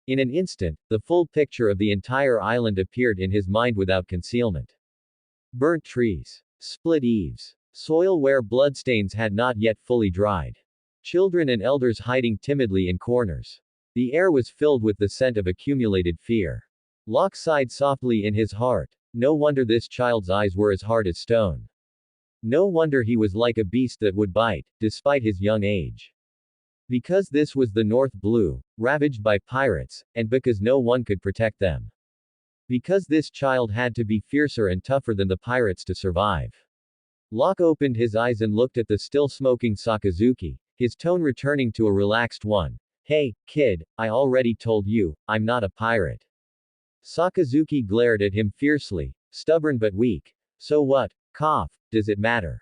In an instant, the full picture of the entire island appeared in his mind without concealment. Burnt trees, split eaves, soil where bloodstains had not yet fully dried. Children and elders hiding timidly in corners. The air was filled with the scent of accumulated fear. Locke sighed softly in his heart. No wonder this child's eyes were as hard as stone. No wonder he was like a beast that would bite, despite his young age. Because this was the North Blue, ravaged by pirates, and because no one could protect them. Because this child had to be fiercer and tougher than the pirates to survive. Locke opened his eyes and looked at the still smoking Sakazuki, his tone returning to a relaxed one. Hey, kid, I already told you, I'm not a pirate. Sakazuki glared at him fiercely, stubborn but weak. So what, cough, does it matter?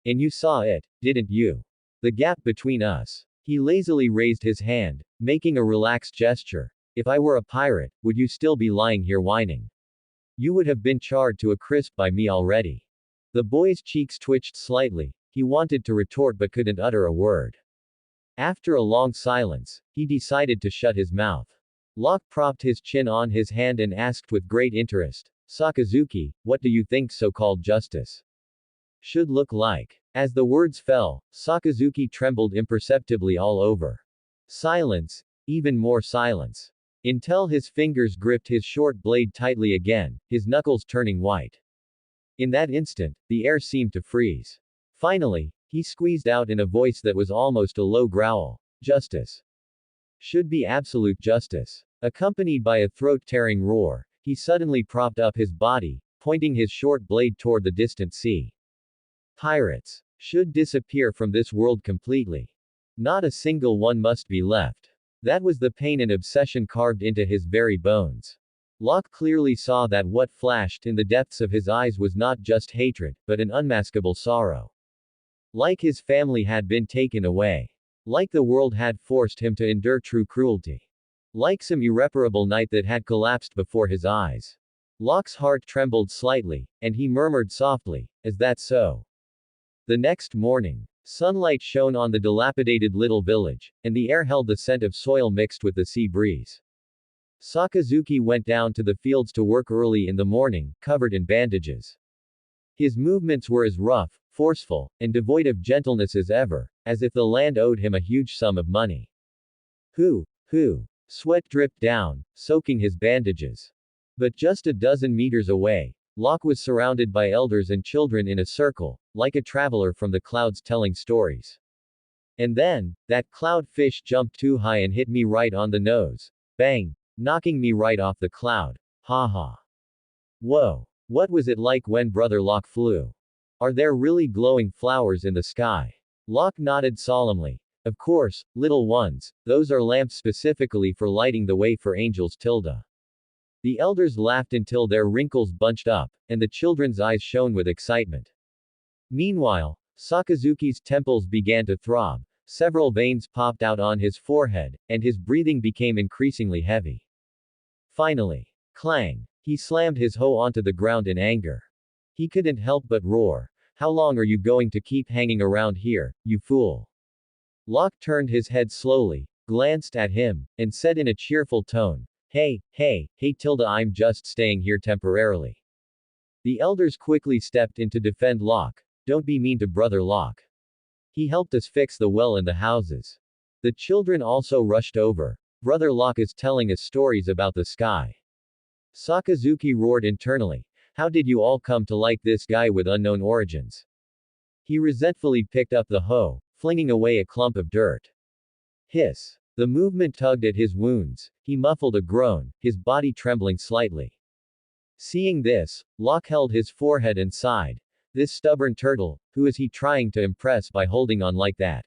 And you saw it, didn't you? The gap between us. He lazily raised his hand, making a relaxed gesture. If I were a pirate, would you still be lying here whining? You would have been charred to a crisp by me already. The boy's cheeks twitched slightly. He wanted to retort but couldn't utter a word. After a long silence, he decided to shut his mouth. Locke propped his chin on his hand and asked with great interest, Sakazuki, what do you think so-called justice should look like? As the words fell, Sakazuki trembled imperceptibly all over. Silence, even more silence. Until his fingers gripped his short blade tightly again, his knuckles turning white. In that instant, the air seemed to freeze. Finally, he squeezed out in a voice that was almost a low growl. Justice should be absolute justice. Accompanied by a throat-tearing roar, he suddenly propped up his body, pointing his short blade toward the distant sea. Pirates should disappear from this world completely. Not a single one must be left. That was the pain and obsession carved into his very bones. Locke clearly saw that what flashed in the depths of his eyes was not just hatred, but an unmaskable sorrow. Like his family had been taken away. Like the world had forced him to endure true cruelty. Like some irreparable night that had collapsed before his eyes. Locke's heart trembled slightly, and he murmured softly, is that so? The next morning, sunlight shone on the dilapidated little village, and the air held the scent of soil mixed with the sea breeze. Sakazuki went down to the fields to work early in the morning, covered in bandages. His movements were as rough, forceful, and devoid of gentleness as ever, as if the land owed him a huge sum of money. Hoo! Sweat dripped down, soaking his bandages. But just a dozen meters away, Locke was surrounded by elders and children in a circle, like a traveler from the clouds telling stories. And then, that cloud fish jumped too high and hit me right on the nose. Bang! Knocking me right off the cloud. Ha ha. Whoa. What was it like when Brother Locke flew? Are there really glowing flowers in the sky? Locke nodded solemnly. Of course, little ones, those are lamps specifically for lighting the way for angels tilde. The elders laughed until their wrinkles bunched up, and the children's eyes shone with excitement. Meanwhile, Sakazuki's temples began to throb, several veins popped out on his forehead, and his breathing became increasingly heavy. Finally, clang! He slammed his hoe onto the ground in anger. He couldn't help but roar. How long are you going to keep hanging around here, you fool? Locke turned his head slowly, glanced at him, and said in a cheerful tone, hey, Tilda, I'm just staying here temporarily. The elders quickly stepped in to defend Locke. Don't be mean to Brother Locke. He helped us fix the well in the houses. The children also rushed over. Brother Locke is telling us stories about the sky. Sakazuki roared internally. How did you all come to like this guy with unknown origins? He resentfully picked up the hoe, flinging away a clump of dirt. Hiss. The movement tugged at his wounds. He muffled a groan, his body trembling slightly. Seeing this, Locke held his forehead and sighed. This stubborn turtle, who is he trying to impress by holding on like that?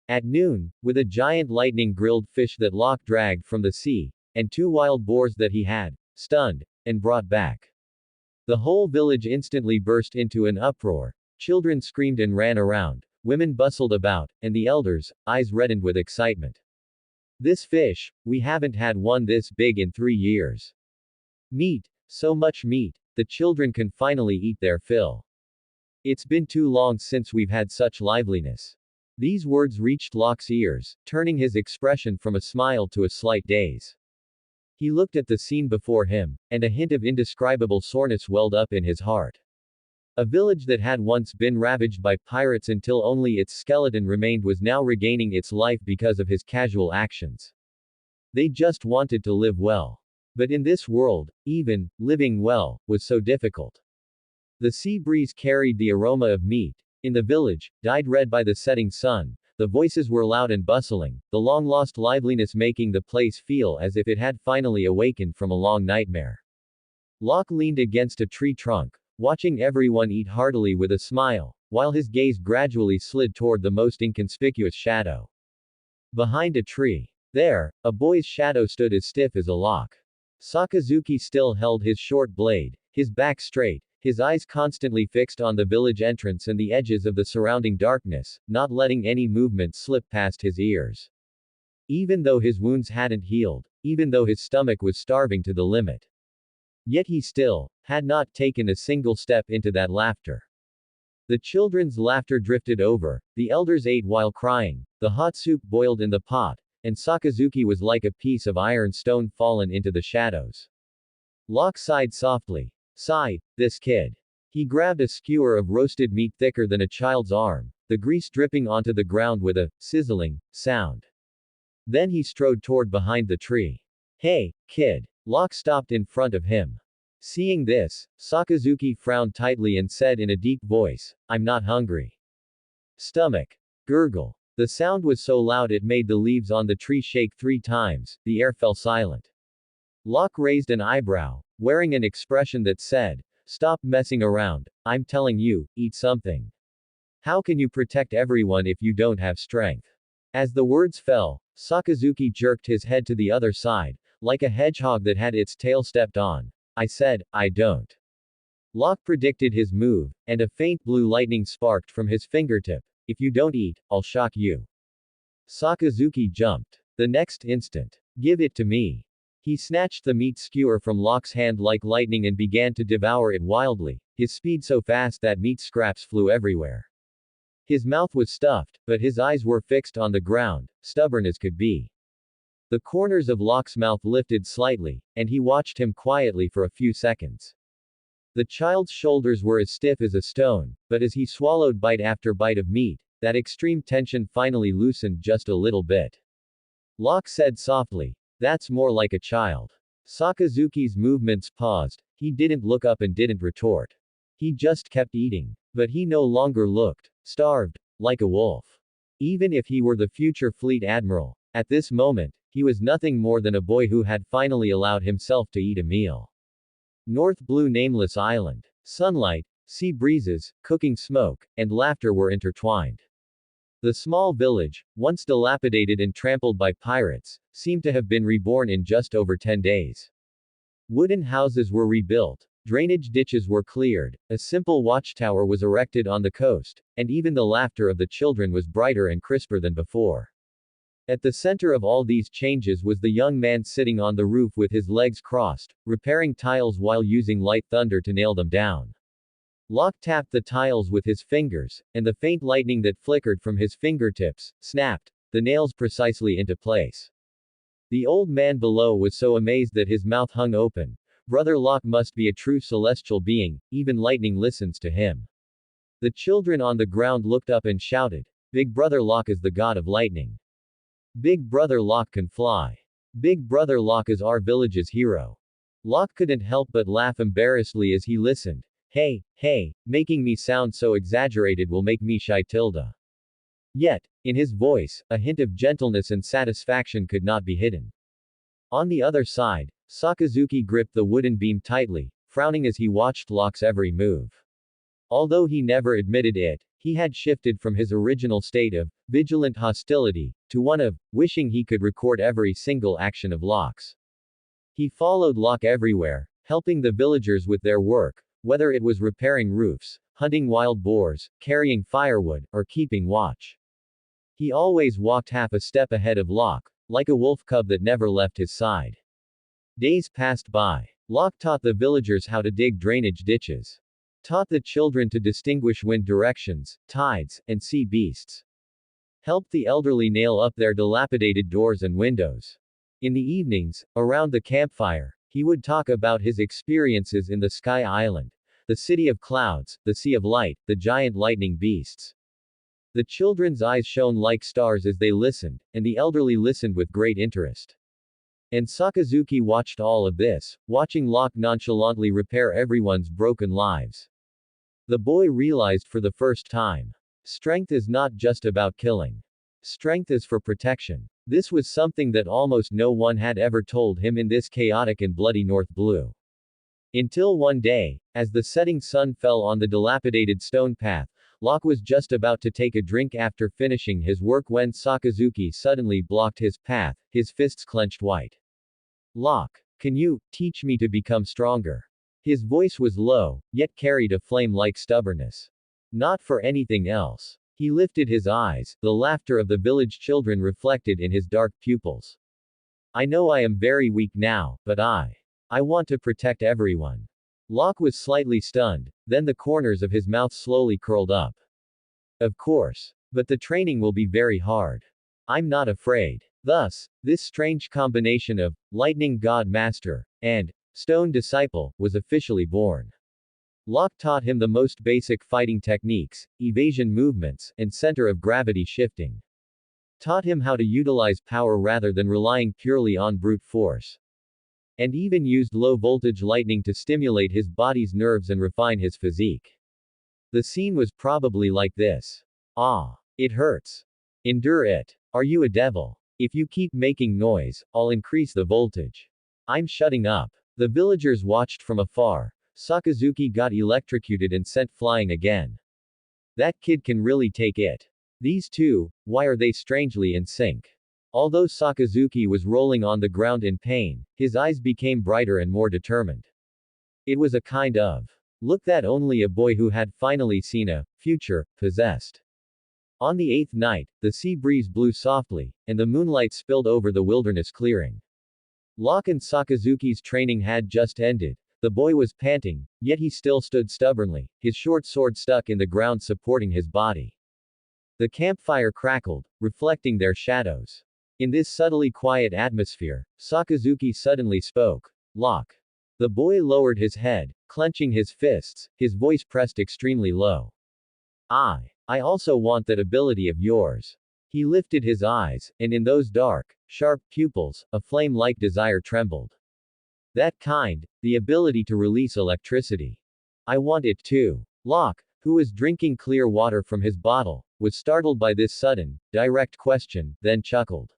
At noon, with a giant lightning grilled fish that Locke dragged from the sea, and 2 wild boars that he had, stunned, and brought back. The whole village instantly burst into an uproar. Children screamed and ran around, women bustled about, and the elders, eyes reddened with excitement. This fish, we haven't had one this big in 3 years. Meat, so much meat, the children can finally eat their fill. It's been too long since we've had such liveliness. These words reached Locke's ears, turning his expression from a smile to a slight daze. He looked at the scene before him, and a hint of indescribable soreness welled up in his heart. A village that had once been ravaged by pirates until only its skeleton remained was now regaining its life because of his casual actions. They just wanted to live well. But in this world, even living well was so difficult. The sea breeze carried the aroma of meat. In the village, dyed red by the setting sun, the voices were loud and bustling, the long-lost liveliness making the place feel as if it had finally awakened from a long nightmare. Locke leaned against a tree trunk, watching everyone eat heartily with a smile, while his gaze gradually slid toward the most inconspicuous shadow. Behind a tree. There, a boy's shadow stood as stiff as a lock. Sakazuki still held his short blade, his back straight, his eyes constantly fixed on the village entrance and the edges of the surrounding darkness, not letting any movement slip past his ears. Even though his wounds hadn't healed, even though his stomach was starving to the limit. Yet he still had not taken a single step into that laughter. The children's laughter drifted over, the elders ate while crying, the hot soup boiled in the pot, and Sakazuki was like a piece of iron stone fallen into the shadows. Locke sighed softly. Sigh, this kid. He grabbed a skewer of roasted meat thicker than a child's arm, the grease dripping onto the ground with a sizzling sound. Then he strode toward behind the tree. Hey, kid. Locke stopped in front of him. Seeing this, Sakazuki frowned tightly and said in a deep voice, I'm not hungry. Stomach. Gurgle. The sound was so loud it made the leaves on the tree shake 3 times, the air fell silent. Locke raised an eyebrow, wearing an expression that said, stop messing around, I'm telling you, eat something. How can you protect everyone if you don't have strength? As the words fell, Sakazuki jerked his head to the other side, like a hedgehog that had its tail stepped on. I said, I don't. Locke predicted his move, and a faint blue lightning sparked from his fingertip. If you don't eat, I'll shock you. Sakazuki jumped. The next instant. Give it to me. He snatched the meat skewer from Locke's hand like lightning and began to devour it wildly, his speed so fast that meat scraps flew everywhere. His mouth was stuffed, but his eyes were fixed on the ground, stubborn as could be. The corners of Locke's mouth lifted slightly, and he watched him quietly for a few seconds. The child's shoulders were as stiff as a stone, but as he swallowed bite after bite of meat, that extreme tension finally loosened just a little bit. Locke said softly, that's more like a child. Sakazuki's movements paused, he didn't look up and didn't retort. He just kept eating. But he no longer looked starved, like a wolf. Even if he were the future fleet admiral, at this moment, he was nothing more than a boy who had finally allowed himself to eat a meal. North Blue Nameless Island. Sunlight, sea breezes, cooking smoke, and laughter were intertwined. The small village, once dilapidated and trampled by pirates, seemed to have been reborn in just over 10 days. Wooden houses were rebuilt, Drainage ditches were cleared, a simple watchtower was erected on the coast, and even the laughter of the children was brighter and crisper than before. At the center of all these changes was the young man sitting on the roof with his legs crossed, repairing tiles while using light thunder to nail them down. Locke tapped the tiles with his fingers, and the faint lightning that flickered from his fingertips snapped the nails precisely into place. The old man below was so amazed that his mouth hung open. Brother Locke must be a true celestial being, even lightning listens to him. The children on the ground looked up and shouted, "Big Brother Locke is the god of lightning. Big Brother Locke can fly. Big Brother Locke is our village's hero." Locke couldn't help but laugh embarrassedly as he listened. Hey, making me sound so exaggerated will make me shy tilde. Yet, in his voice, a hint of gentleness and satisfaction could not be hidden. On the other side, Sakazuki gripped the wooden beam tightly, frowning as he watched Locke's every move. Although he never admitted it, he had shifted from his original state of vigilant hostility to one of wishing he could record every single action of Locke's. He followed Locke everywhere, helping the villagers with their work, whether it was repairing roofs, hunting wild boars, carrying firewood, or keeping watch. He always walked half a step ahead of Locke, like a wolf cub that never left his side. Days passed by. Locke taught the villagers how to dig drainage ditches. Taught the children to distinguish wind directions, tides, and sea beasts. Helped the elderly nail up their dilapidated doors and windows. In the evenings, around the campfire, he would talk about his experiences in the Sky Island, the city of clouds, the sea of light, the giant lightning beasts. The children's eyes shone like stars as they listened, and the elderly listened with great interest. And Sakazuki watched all of this, watching Locke nonchalantly repair everyone's broken lives. The boy realized for the first time. Strength is not just about killing. Strength is for protection. This was something that almost no one had ever told him in this chaotic and bloody North Blue. Until one day, as the setting sun fell on the dilapidated stone path, Locke was just about to take a drink after finishing his work when Sakazuki suddenly blocked his path, his fists clenched white. "Locke, can you teach me to become stronger?" His voice was low, yet carried a flame-like stubbornness. Not for anything else. He lifted his eyes, the laughter of the village children reflected in his dark pupils. "I know I am very weak now, but I want to protect everyone." Locke was slightly stunned, then the corners of his mouth slowly curled up. "Of course. But the training will be very hard. I'm not afraid." Thus, this strange combination of lightning god master and stone disciple was officially born. Locke taught him the most basic fighting techniques, evasion movements, and center of gravity shifting. Taught him how to utilize power rather than relying purely on brute force. And even used low-voltage lightning to stimulate his body's nerves and refine his physique. The scene was probably like this. "Ah. It hurts. Endure it. Are you a devil? If you keep making noise, I'll increase the voltage. I'm shutting up." The villagers watched from afar. Sakazuki got electrocuted and sent flying again. That kid can really take it. These two, why are they strangely in sync? Although Sakazuki was rolling on the ground in pain, his eyes became brighter and more determined. It was a kind of look that only a boy who had finally seen a future possessed. On the 8th night, the sea breeze blew softly, and the moonlight spilled over the wilderness clearing. Locke and Sakazuki's training had just ended. The boy was panting, yet he still stood stubbornly, his short sword stuck in the ground supporting his body. The campfire crackled, reflecting their shadows. In this subtly quiet atmosphere, Sakazuki suddenly spoke. "Locke." The boy lowered his head, clenching his fists, his voice pressed extremely low. I also want that ability of yours." He lifted his eyes, and in those dark, sharp pupils, a flame-like desire trembled. "That kind, the ability to release electricity. I want it too." Locke, who was drinking clear water from his bottle, was startled by this sudden, direct question, then chuckled.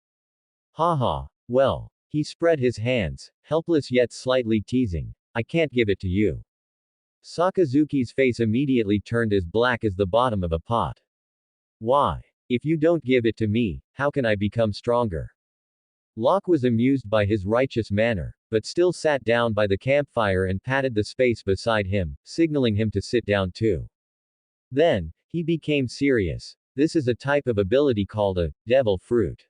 "Haha, well." He spread his hands, helpless yet slightly teasing. "I can't give it to you." Sakazuki's face immediately turned as black as the bottom of a pot. "Why? If you don't give it to me, how can I become stronger?" Locke was amused by his righteous manner, but still sat down by the campfire and patted the space beside him, signaling him to sit down too. Then, he became serious. This is a type of ability called a devil fruit.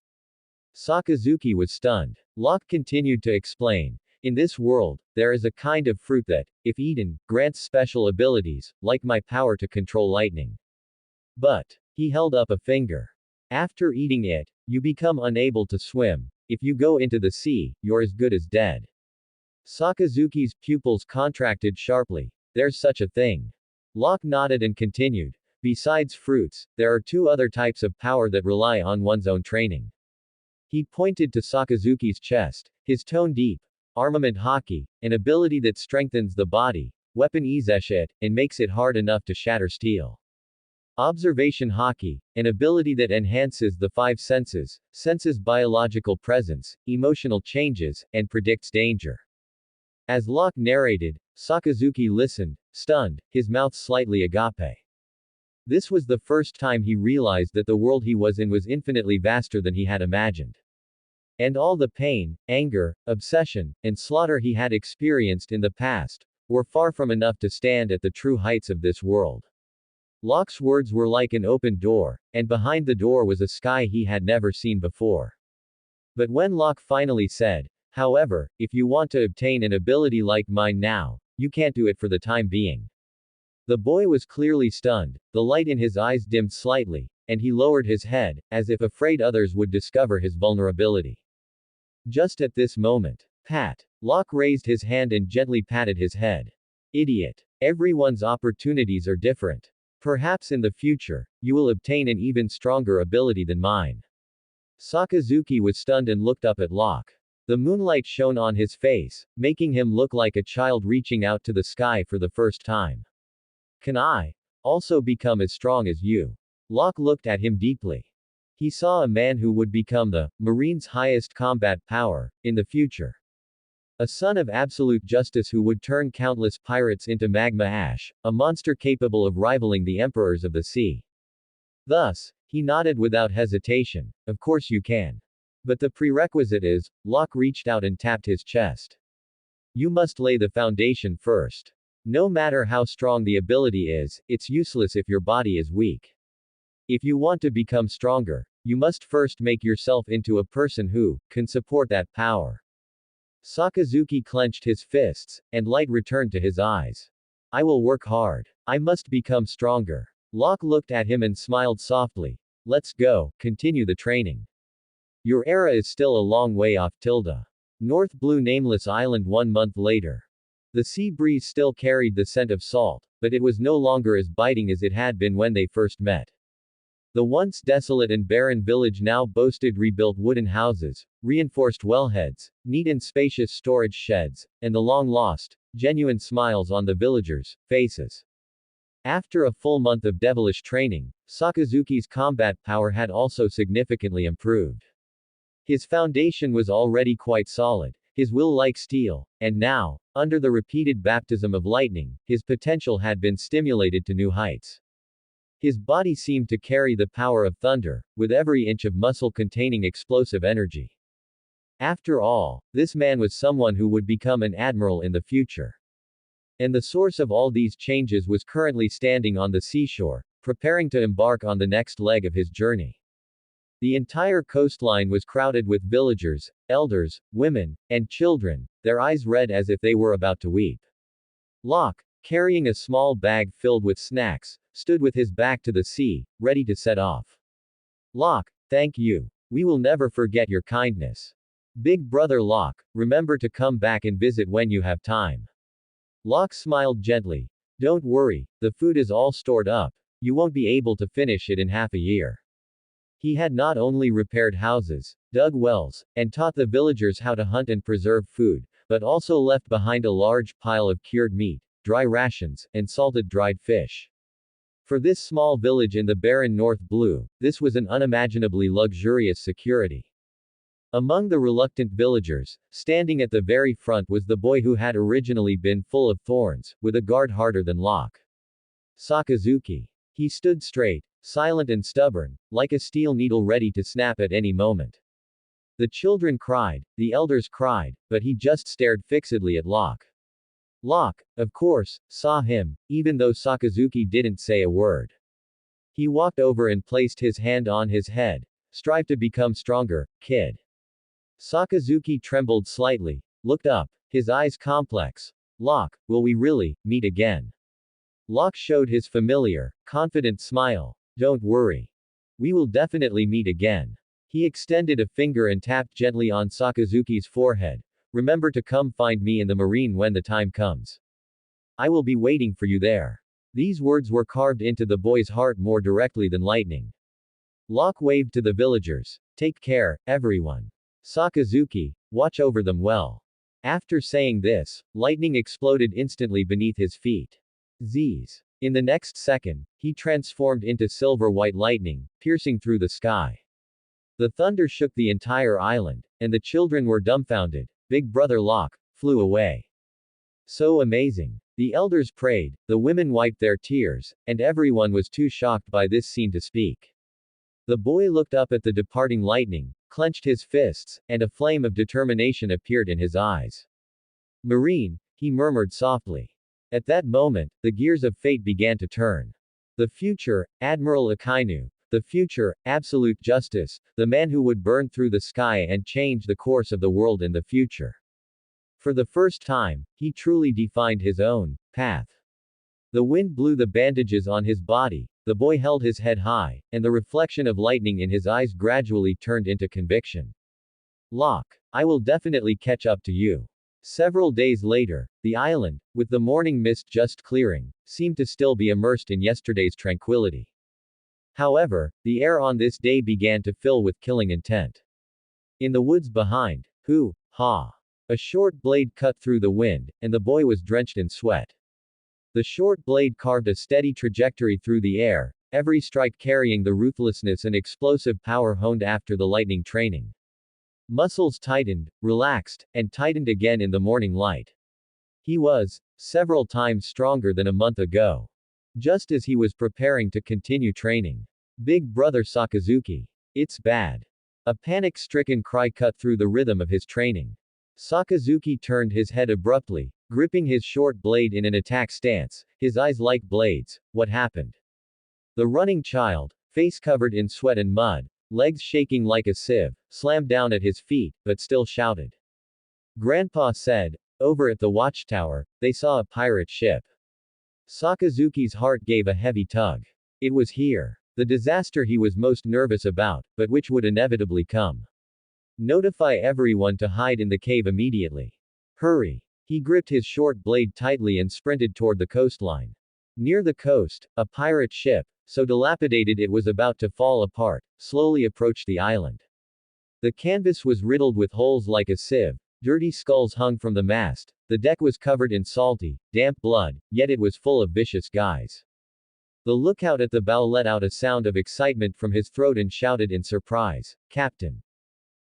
Sakazuki was stunned. Locke continued to explain. In this world, there is a kind of fruit that, if eaten, grants special abilities, like my power to control lightning. But, he held up a finger. After eating it, you become unable to swim. If you go into the sea, you're as good as dead. Sakazuki's pupils contracted sharply. There's such a thing. Locke nodded and continued. Besides fruits, there are two other types of power that rely on one's own training. He pointed to Sakazuki's chest, his tone deep. Armament haki, an ability that strengthens the body, weapon izeshet, and makes it hard enough to shatter steel. Observation haki, an ability that enhances the five senses, senses biological presence, emotional changes, and predicts danger. As Locke narrated, Sakazuki listened, stunned, his mouth slightly agape. This was the first time he realized that the world he was in was infinitely vaster than he had imagined. And all the pain, anger, obsession, and slaughter he had experienced in the past were far from enough to stand at the true heights of this world. Locke's words were like an open door, and behind the door was a sky he had never seen before. But when Locke finally said, however, if you want to obtain an ability like mine now, you can't do it for the time being. The boy was clearly stunned, the light in his eyes dimmed slightly, and he lowered his head, as if afraid others would discover his vulnerability. Just at this moment, pat. Locke raised his hand and gently patted his head. Idiot. Everyone's opportunities are different. Perhaps in the future, you will obtain an even stronger ability than mine. Sakazuki was stunned and looked up at Locke. The moonlight shone on his face, making him look like a child reaching out to the sky for the first time. Can I also become as strong as you? Locke looked at him deeply. He saw a man who would become the Marine's highest combat power in the future. A son of absolute justice who would turn countless pirates into magma ash, a monster capable of rivaling the emperors of the sea. Thus, he nodded without hesitation. Of course you can. But the prerequisite is, Locke reached out and tapped his chest. You must lay the foundation first. No matter how strong the ability is, it's useless if your body is weak. If you want to become stronger, you must first make yourself into a person who can support that power. Sakazuki clenched his fists, and light returned to his eyes. I will work hard. I must become stronger. Locke looked at him and smiled softly. Let's go, continue the training. Your era is still a long way off. North Blue Nameless Island 1 month later. The sea breeze still carried the scent of salt, but it was no longer as biting as it had been when they first met. The once desolate and barren village now boasted rebuilt wooden houses, reinforced wellheads, neat and spacious storage sheds, and the long-lost, genuine smiles on the villagers' faces. After a full month of devilish training, Sakazuki's combat power had also significantly improved. His foundation was already quite solid, his will like steel, and now, under the repeated baptism of lightning, his potential had been stimulated to new heights. His body seemed to carry the power of thunder, with every inch of muscle containing explosive energy. After all, this man was someone who would become an admiral in the future. And the source of all these changes was currently standing on the seashore, preparing to embark on the next leg of his journey. The entire coastline was crowded with villagers, elders, women, and children, their eyes red as if they were about to weep. Locke, carrying a small bag filled with snacks, stood with his back to the sea, ready to set off. Locke, thank you. We will never forget your kindness. Big brother Locke, remember to come back and visit when you have time. Locke smiled gently. Don't worry, the food is all stored up. You won't be able to finish it in half a year. He had not only repaired houses, dug wells, and taught the villagers how to hunt and preserve food, but also left behind a large pile of cured meat, dry rations, and salted dried fish. For this small village in the barren North Blue, this was an unimaginably luxurious security. Among the reluctant villagers, standing at the very front was the boy who had originally been full of thorns, with a guard harder than Locke. Sakazuki. He stood straight, silent and stubborn, like a steel needle ready to snap at any moment. The children cried, the elders cried, but he just stared fixedly at Locke. Locke, of course, saw him, even though Sakazuki didn't say a word. He walked over and placed his hand on his head. Strive to become stronger, kid. Sakazuki trembled slightly, looked up, his eyes complex. Locke, will we really meet again? Locke showed his familiar, confident smile. Don't worry. We will definitely meet again. He extended a finger and tapped gently on Sakazuki's forehead. Remember to come find me in the marine when the time comes. I will be waiting for you there. These words were carved into the boy's heart more directly than lightning. Locke waved to the villagers. Take care, everyone. Sakazuki, watch over them well. After saying this, lightning exploded instantly beneath his feet. Z's. In the next second, he transformed into silver-white lightning, piercing through the sky. The thunder shook the entire island, and the children were dumbfounded. Big Brother Locke flew away. So amazing. The elders prayed, the women wiped their tears, and everyone was too shocked by this scene to speak. The boy looked up at the departing lightning, clenched his fists, and a flame of determination appeared in his eyes. Marine, he murmured softly. At that moment, the gears of fate began to turn. The future, Admiral Akainu. The future, absolute justice, the man who would burn through the sky and change the course of the world in the future. For the first time, he truly defined his own path. The wind blew the bandages on his body, the boy held his head high, and the reflection of lightning in his eyes gradually turned into conviction. Locke, I will definitely catch up to you. Several days later, the island, with the morning mist just clearing, seemed to still be immersed in yesterday's tranquility. However, the air on this day began to fill with killing intent. In the woods behind, ha! A short blade cut through the wind, and the boy was drenched in sweat. The short blade carved a steady trajectory through the air, every strike carrying the ruthlessness and explosive power honed after the lightning training. Muscles tightened, relaxed, and tightened again in the morning light. He was several times stronger than a month ago. Just as he was preparing to continue training. Big Brother Sakazuki. It's bad. A panic-stricken cry cut through the rhythm of his training. Sakazuki turned his head abruptly, gripping his short blade in an attack stance, his eyes like blades. What happened? The running child, face covered in sweat and mud, legs shaking like a sieve, slammed down at his feet, but still shouted. Grandpa said, over at the watchtower, they saw a pirate ship. Sakazuki's heart gave a heavy tug. It was here. The disaster he was most nervous about, but which would inevitably come. Notify everyone to hide in the cave immediately. Hurry. He gripped his short blade tightly and sprinted toward the coastline. Near the coast, a pirate ship, so dilapidated it was about to fall apart, slowly approached the island. The canvas was riddled with holes like a sieve, dirty skulls hung from the mast, the deck was covered in salty, damp blood, yet it was full of vicious guys. The lookout at the bow let out a sound of excitement from his throat and shouted in surprise, Captain!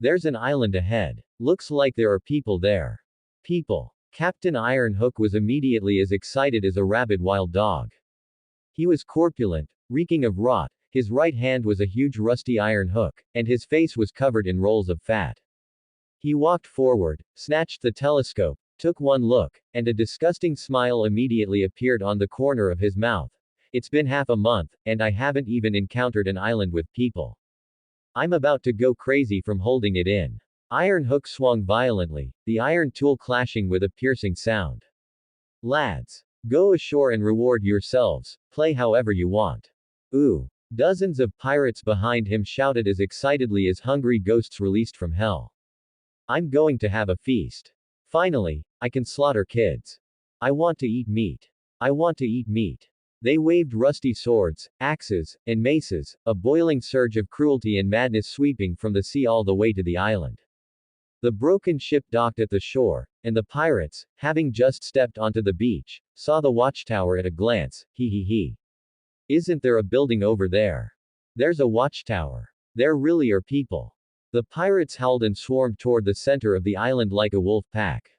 There's an island ahead. Looks like there are people there. People. Captain Ironhook was immediately as excited as a rabid wild dog. He was corpulent, reeking of rot, his right hand was a huge rusty iron hook, and his face was covered in rolls of fat. He walked forward, snatched the telescope, took one look, and a disgusting smile immediately appeared on the corner of his mouth. It's been half a month, and I haven't even encountered an island with people. I'm about to go crazy from holding it in. Iron hook swung violently, the iron tool clashing with a piercing sound. Lads, go ashore and reward yourselves, play however you want. Ooh. Dozens of pirates behind him shouted as excitedly as hungry ghosts released from hell. I'm going to have a feast. Finally, I can slaughter kids. I want to eat meat. I want to eat meat. They waved rusty swords, axes, and maces, a boiling surge of cruelty and madness sweeping from the sea all the way to the island. The broken ship docked at the shore, and the pirates, having just stepped onto the beach, saw the watchtower at a glance. He. Isn't there a building over there? There's a watchtower. There really are people. The pirates howled and swarmed toward the center of the island like a wolf pack.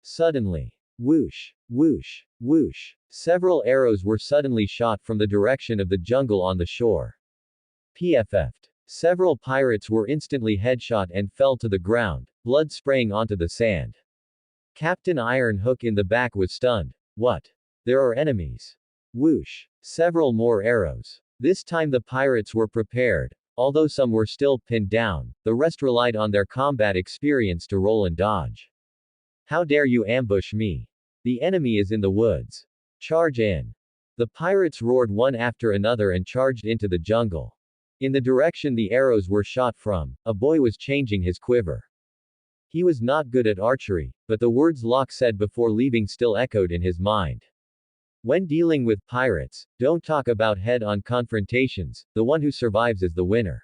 Suddenly, whoosh, whoosh, whoosh, several arrows were suddenly shot from the direction of the jungle on the shore. PFF'd. Several pirates were instantly headshot and fell to the ground, blood spraying onto the sand. Captain Iron Hook in the back was stunned. What? There are enemies. Whoosh. Several more arrows. This time the pirates were prepared. Although some were still pinned down, the rest relied on their combat experience to roll and dodge. How dare you ambush me? The enemy is in the woods. Charge in. The pirates roared one after another and charged into the jungle. In the direction the arrows were shot from, a boy was changing his quiver. He was not good at archery, but the words Locke said before leaving still echoed in his mind. When dealing with pirates, don't talk about head-on confrontations, the one who survives is the winner.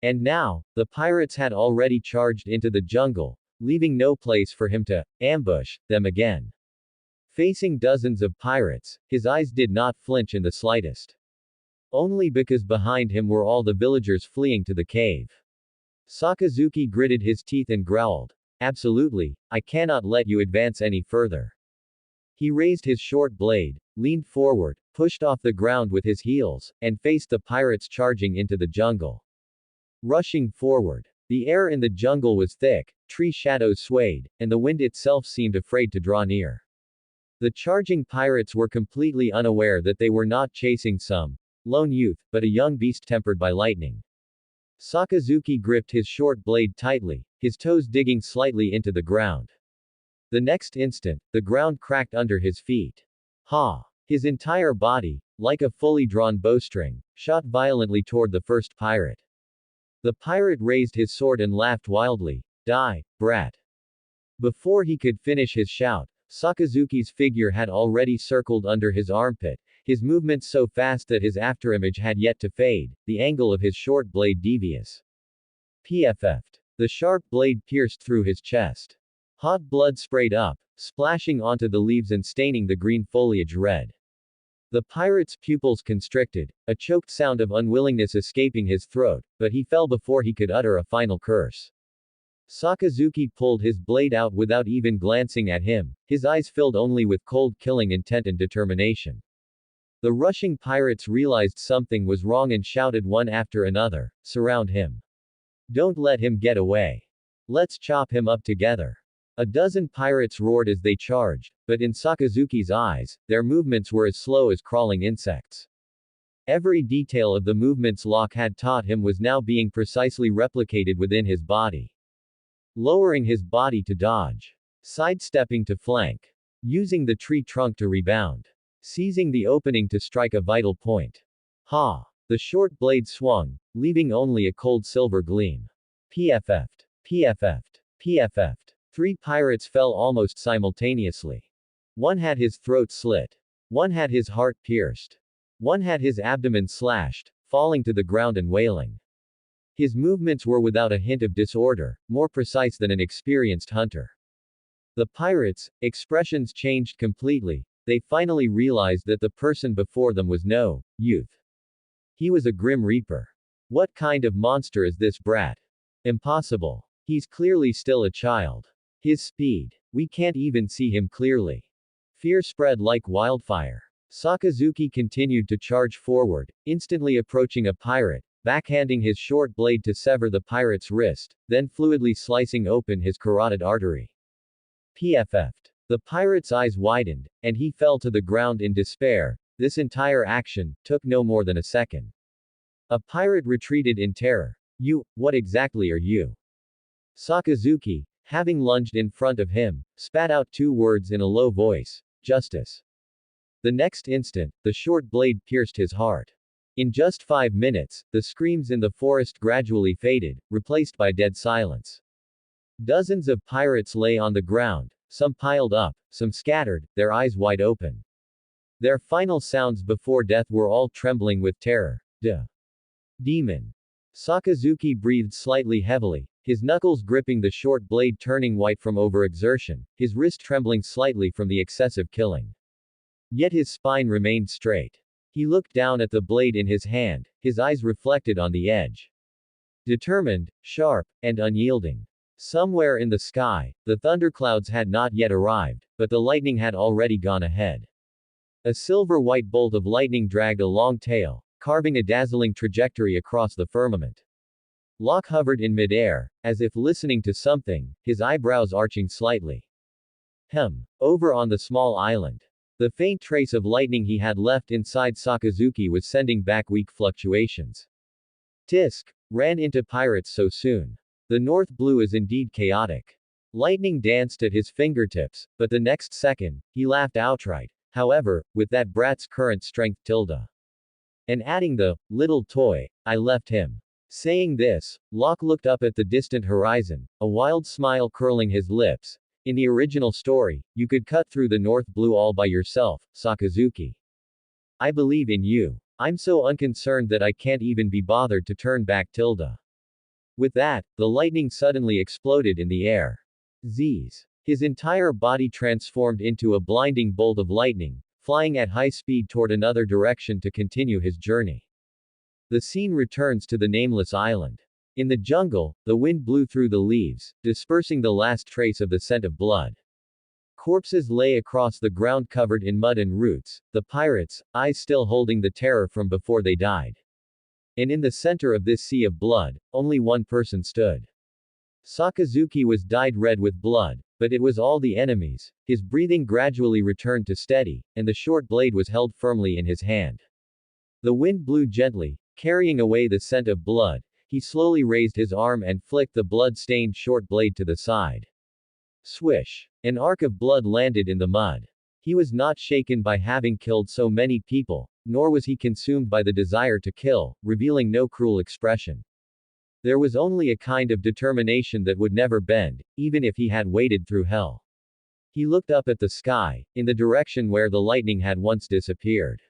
And now, the pirates had already charged into the jungle, leaving no place for him to ambush them again. Facing dozens of pirates, his eyes did not flinch in the slightest. Only because behind him were all the villagers fleeing to the cave. Sakazuki gritted his teeth and growled, "Absolutely, I cannot let you advance any further." He raised his short blade, leaned forward, pushed off the ground with his heels, and faced the pirates charging into the jungle. Rushing forward. The air in the jungle was thick, tree shadows swayed, and the wind itself seemed afraid to draw near. The charging pirates were completely unaware that they were not chasing some lone youth, but a young beast tempered by lightning. Sakazuki gripped his short blade tightly, his toes digging slightly into the ground. The next instant, the ground cracked under his feet. Ha! His entire body, like a fully drawn bowstring, shot violently toward the first pirate. The pirate raised his sword and laughed wildly. Die, brat. Before he could finish his shout, Sakazuki's figure had already circled under his armpit, his movements so fast that his afterimage had yet to fade, the angle of his short blade devious. PFF'd. The sharp blade pierced through his chest. Hot blood sprayed up, splashing onto the leaves and staining the green foliage red. The pirate's pupils constricted, a choked sound of unwillingness escaping his throat, but he fell before he could utter a final curse. Sakazuki pulled his blade out without even glancing at him, his eyes filled only with cold killing intent and determination. The rushing pirates realized something was wrong and shouted one after another, "Surround him. Don't let him get away. Let's chop him up together." A dozen pirates roared as they charged, but in Sakazuki's eyes, their movements were as slow as crawling insects. Every detail of the movements Locke had taught him was now being precisely replicated within his body. Lowering his body to dodge. Sidestepping to flank. Using the tree trunk to rebound. Seizing the opening to strike a vital point. Ha! The short blade swung, leaving only a cold silver gleam. PFF'd. PFF'd. PFF'd. 3 pirates fell almost simultaneously. One had his throat slit. One had his heart pierced. One had his abdomen slashed, falling to the ground and wailing. His movements were without a hint of disorder, more precise than an experienced hunter. The pirates' expressions changed completely. They finally realized that the person before them was no youth. He was a grim reaper. What kind of monster is this brat? Impossible. He's clearly still a child. His speed. We can't even see him clearly. Fear spread like wildfire. Sakazuki continued to charge forward, instantly approaching a pirate, backhanding his short blade to sever the pirate's wrist, then fluidly slicing open his carotid artery. PFF'd. The pirate's eyes widened, and he fell to the ground in despair. This entire action took no more than a second. A pirate retreated in terror. What exactly are you? Sakazuki, having lunged in front of him, spat out 2 words in a low voice. Justice. The next instant, the short blade pierced his heart. In just 5 minutes, the screams in the forest gradually faded, replaced by dead silence. Dozens of pirates lay on the ground, some piled up, some scattered, their eyes wide open. Their final sounds before death were all trembling with terror. Demon. Sakazuki breathed slightly heavily, his knuckles gripping the short blade turning white from overexertion, his wrist trembling slightly from the excessive killing. Yet his spine remained straight. He looked down at the blade in his hand, his eyes reflected on the edge. Determined, sharp, and unyielding. Somewhere in the sky, the thunderclouds had not yet arrived, but the lightning had already gone ahead. A silver-white bolt of lightning dragged a long tail, carving a dazzling trajectory across the firmament. Locke hovered in midair, as if listening to something, his eyebrows arching slightly. Over on the small island. The faint trace of lightning he had left inside Sakazuki was sending back weak fluctuations. Tisk, ran into pirates so soon. The North Blue is indeed chaotic. Lightning danced at his fingertips, but the next second, he laughed outright. However, with that brat's current strength tilde. And adding the little toy, I left him. Saying this, Locke looked up at the distant horizon, a wild smile curling his lips. In the original story, you could cut through the North Blue all by yourself, Sakazuki. I believe in you. I'm so unconcerned that I can't even be bothered to turn back tilde. With that, the lightning suddenly exploded in the air. Z's. His entire body transformed into a blinding bolt of lightning, flying at high speed toward another direction to continue his journey. The scene returns to the nameless island. In the jungle, the wind blew through the leaves, dispersing the last trace of the scent of blood. Corpses lay across the ground covered in mud and roots, the pirates' eyes still holding the terror from before they died. And in the center of this sea of blood, only one person stood. Sakazuki was dyed red with blood, but it was all the enemies. His breathing gradually returned to steady, and the short blade was held firmly in his hand. The wind blew gently, carrying away the scent of blood. He slowly raised his arm and flicked the blood-stained short blade to the side. Swish! An arc of blood landed in the mud. He was not shaken by having killed so many people, nor was he consumed by the desire to kill, revealing no cruel expression. There was only a kind of determination that would never bend, even if he had waded through hell. He looked up at the sky, in the direction where the lightning had once disappeared.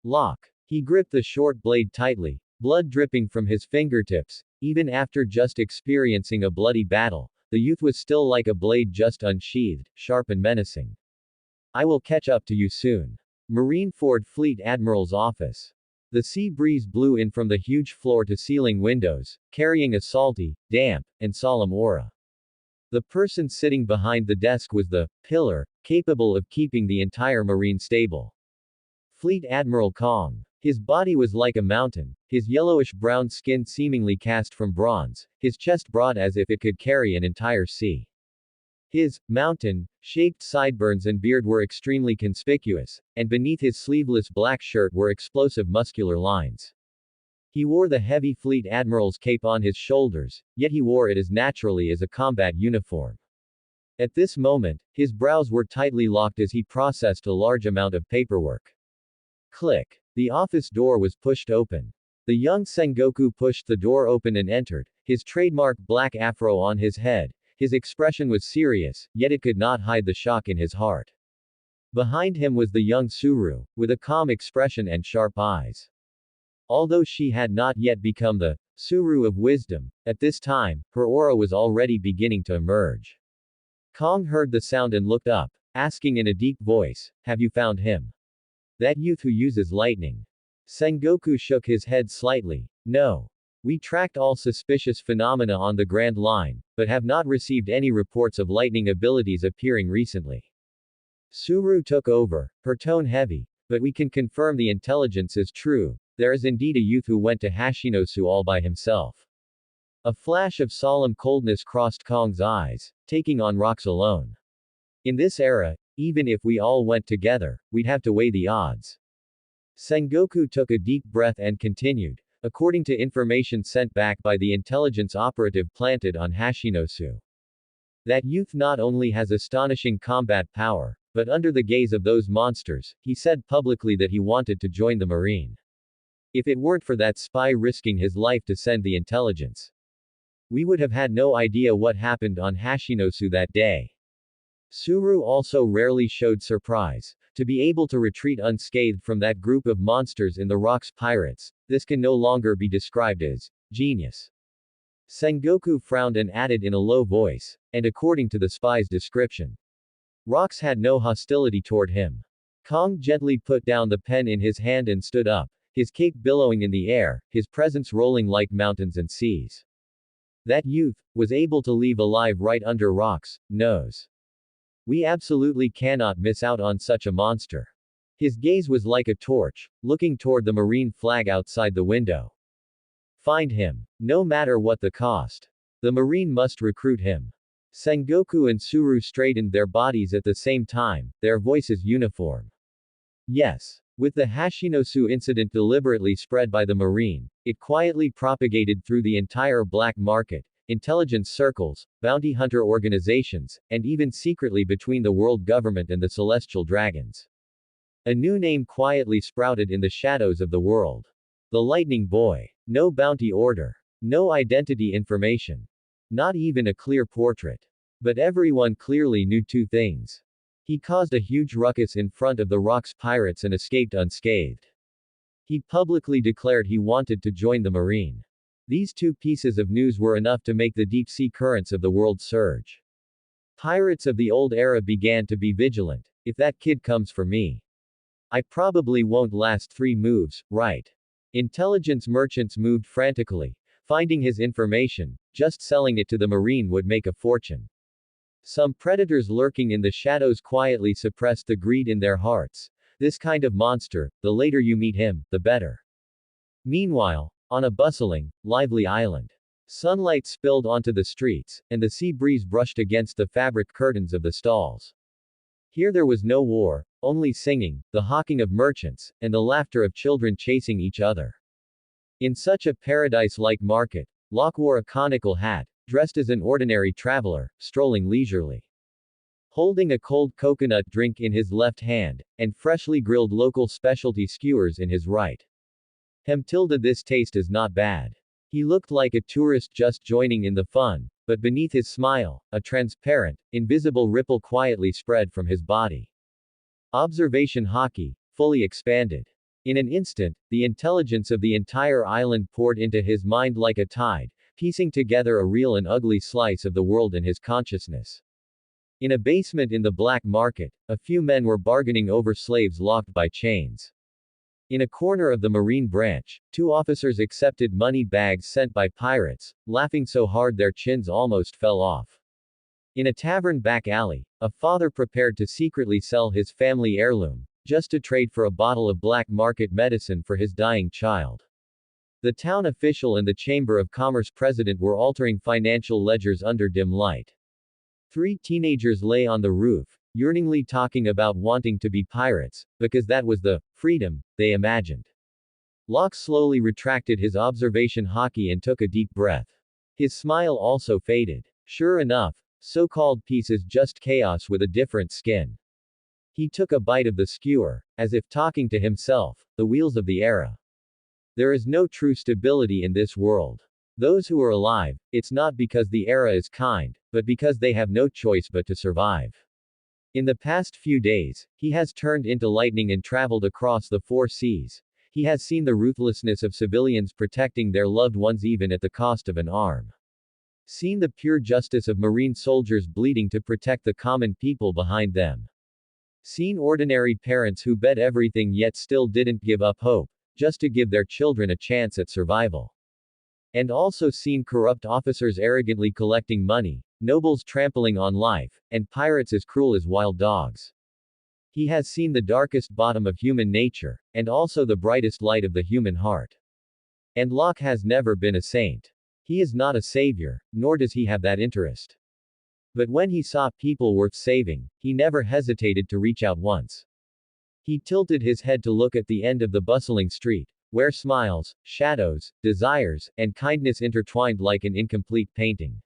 Locke. He gripped the short blade tightly, blood dripping from his fingertips. Even after just experiencing a bloody battle, the youth was still like a blade just unsheathed, sharp and menacing. I will catch up to you soon. Marineford Fleet Admiral's office. The sea breeze blew in from the huge floor-to-ceiling windows, carrying a salty, damp, and solemn aura. The person sitting behind the desk was the pillar, capable of keeping the entire marine stable. Fleet Admiral Kong. His body was like a mountain, his yellowish-brown skin seemingly cast from bronze, his chest broad as if it could carry an entire sea. His mountain-shaped sideburns and beard were extremely conspicuous, and beneath his sleeveless black shirt were explosive muscular lines. He wore the heavy Fleet Admiral's cape on his shoulders, yet he wore it as naturally as a combat uniform. At this moment, his brows were tightly locked as he processed a large amount of paperwork. Click. The office door was pushed open. The young Sengoku pushed the door open and entered, his trademark black afro on his head. His expression was serious, yet it could not hide the shock in his heart. Behind him was the young Suru, with a calm expression and sharp eyes. Although she had not yet become the Suru of wisdom, at this time, her aura was already beginning to emerge. Kong heard the sound and looked up, asking in a deep voice, "Have you found him? That youth who uses lightning?" Sengoku shook his head slightly. "No. We tracked all suspicious phenomena on the Grand Line, but have not received any reports of lightning abilities appearing recently." Suru took over, her tone heavy, "But we can confirm the intelligence is true. There is indeed a youth who went to Hashinosu all by himself." A flash of solemn coldness crossed Kong's eyes, taking on rocks alone. In this era, even if we all went together, we'd have to weigh the odds. Sengoku took a deep breath and continued, "According to information sent back by the intelligence operative planted on Hashinosu. That youth not only has astonishing combat power, but under the gaze of those monsters, he said publicly that he wanted to join the Marine. If it weren't for that spy risking his life to send the intelligence, we would have had no idea what happened on Hashinosu that day." Suru also rarely showed surprise. To be able to retreat unscathed from that group of monsters in the rocks pirates, this can no longer be described as genius. Sengoku frowned and added in a low voice, "And according to the spy's description, rocks had no hostility toward him." Kong gently put down the pen in his hand and stood up, his cape billowing in the air, his presence rolling like mountains and seas. "That youth was able to leave alive right under rocks, knows. We absolutely cannot miss out on such a monster." His gaze was like a torch, looking toward the marine flag outside the window. Find him. No matter what the cost. The Marine must recruit him. Sengoku and Suru straightened their bodies at the same time, their voices uniform. Yes. With the Hashinosu incident deliberately spread by the Marine, it quietly propagated through the entire black market, intelligence circles, bounty hunter organizations, and even secretly between the world government and the celestial dragons. A new name quietly sprouted in the shadows of the world. The Lightning Boy. No bounty order. No identity information. Not even a clear portrait. But everyone clearly knew two things. He caused a huge ruckus in front of the Rocks pirates and escaped unscathed. He publicly declared he wanted to join the Marine. These two pieces of news were enough to make the deep-sea currents of the world surge. Pirates of the old era began to be vigilant. If that kid comes for me, I probably won't last 3 moves, right? Intelligence merchants moved frantically, finding his information, just selling it to the Marine would make a fortune. Some predators lurking in the shadows quietly suppressed the greed in their hearts. This kind of monster, the later you meet him, the better. Meanwhile, on a bustling, lively island, sunlight spilled onto the streets, and the sea breeze brushed against the fabric curtains of the stalls. Here there was no war, only singing, the hawking of merchants, and the laughter of children chasing each other. In such a paradise-like market, Locke wore a conical hat, dressed as an ordinary traveler, strolling leisurely. Holding a cold coconut drink in his left hand, and freshly grilled local specialty skewers in his right. This taste is not bad. He looked like a tourist just joining in the fun, but beneath his smile, a transparent, invisible ripple quietly spread from his body. Observation hockey, fully expanded. In an instant, the intelligence of the entire island poured into his mind like a tide, piecing together a real and ugly slice of the world in his consciousness. In a basement in the black market, a few men were bargaining over slaves locked by chains. In a corner of the Marine branch, 2 officers accepted money bags sent by pirates, laughing so hard their chins almost fell off. In a tavern back alley, a father prepared to secretly sell his family heirloom, just to trade for a bottle of black market medicine for his dying child. The town official and the Chamber of Commerce president were altering financial ledgers under dim light. 3 teenagers lay on the roof, yearningly talking about wanting to be pirates, because that was the freedom they imagined. Locke slowly retracted his observation hockey and took a deep breath. His smile also faded. Sure enough, so-called peace is just chaos with a different skin. He took a bite of the skewer, as if talking to himself, the wheels of the era. There is no true stability in this world. Those who are alive, it's not because the era is kind, but because they have no choice but to survive. In the past few days, he has turned into lightning and traveled across the 4 seas. He has seen the ruthlessness of civilians protecting their loved ones even at the cost of an arm. Seen the pure justice of Marine soldiers bleeding to protect the common people behind them. Seen ordinary parents who bet everything yet still didn't give up hope, just to give their children a chance at survival. And also seen corrupt officers arrogantly collecting money, nobles trampling on life, and pirates as cruel as wild dogs. He has seen the darkest bottom of human nature, and also the brightest light of the human heart. And Locke has never been a saint. He is not a savior, nor does he have that interest. But when he saw people worth saving, he never hesitated to reach out once. He tilted his head to look at the end of the bustling street, where smiles, shadows, desires, and kindness intertwined like an incomplete painting.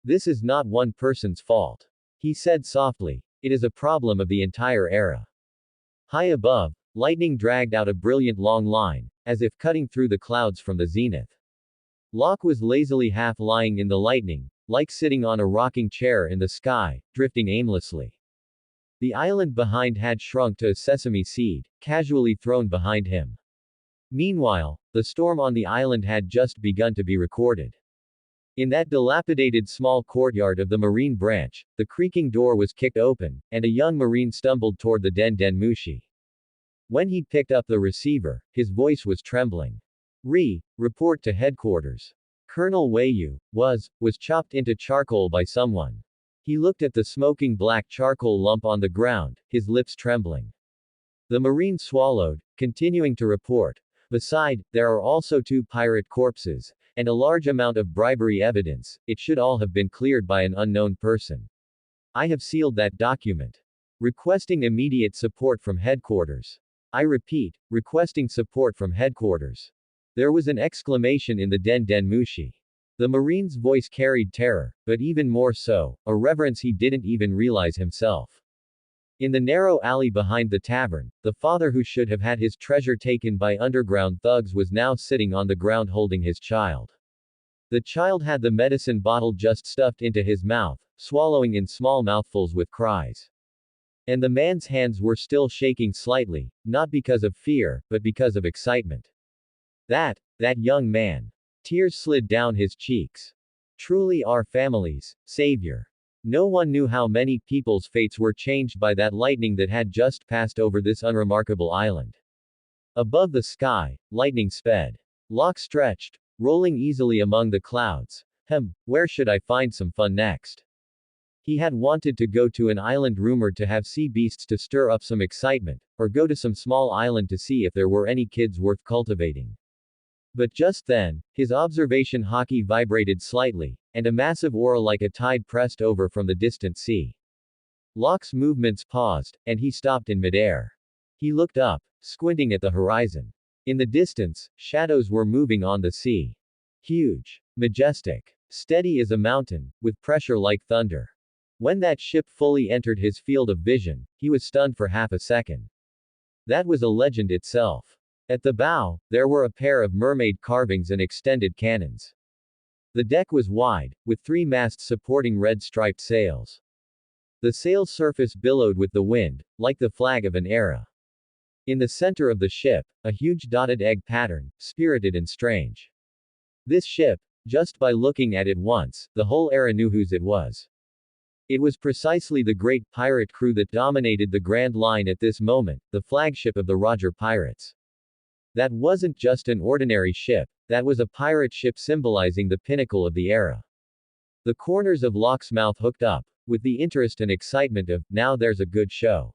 This is not one person's fault. He said softly. It is a problem of the entire era. High above, lightning dragged out a brilliant long line, as if cutting through the clouds from the zenith. Locke was lazily half lying in the lightning, like sitting on a rocking chair in the sky, drifting aimlessly. The island behind had shrunk to a sesame seed, casually thrown behind him. Meanwhile, the storm on the island had just begun to be recorded. In that dilapidated small courtyard of the Marine branch, the creaking door was kicked open, and a young Marine stumbled toward the Den Mushi. When he picked up the receiver, his voice was trembling. Report to headquarters. Colonel Weiyu was chopped into charcoal by someone. He looked at the smoking black charcoal lump on the ground, his lips trembling. The Marine swallowed, continuing to report. Beside, there are also 2 pirate corpses, and a large amount of bribery evidence. It should all have been cleared by an unknown person. I have sealed that document. Requesting immediate support from headquarters. I repeat, requesting support from headquarters. There was an exclamation in the Den Den Mushi. The Marine's voice carried terror, but even more so, a reverence he didn't even realize himself. In the narrow alley behind the tavern, the father who should have had his treasure taken by underground thugs was now sitting on the ground holding his child. The child had the medicine bottle just stuffed into his mouth, swallowing in small mouthfuls with cries. And the man's hands were still shaking slightly, not because of fear, but because of excitement. That young man. Tears slid down his cheeks. Truly our family's savior. No one knew how many people's fates were changed by that lightning that had just passed over this unremarkable island. Above the sky, lightning sped. Locke stretched, rolling easily among the clouds. Where should I find some fun next? He had wanted to go to an island rumored to have sea beasts to stir up some excitement, or go to some small island to see if there were any kids worth cultivating. But just then, his observation hockey vibrated slightly, and a massive aura like a tide pressed over from the distant sea. Locke's movements paused, and he stopped in midair. He looked up, squinting at the horizon. In the distance, shadows were moving on the sea. Huge, majestic, steady as a mountain, with pressure like thunder. When that ship fully entered his field of vision, he was stunned for half a second. That was a legend itself. At the bow, there were a pair of mermaid carvings and extended cannons. The deck was wide, with 3 masts supporting red striped sails. The sail surface billowed with the wind, like the flag of an era. In the center of the ship, a huge dotted egg pattern, spirited and strange. This ship, just by looking at it once, the whole era knew whose it was. It was precisely the great pirate crew that dominated the Grand Line at this moment, the flagship of the Roger Pirates. That wasn't just an ordinary ship, that was a pirate ship symbolizing the pinnacle of the era. The corners of Locke's mouth hooked up, with the interest and excitement of, now there's a good show.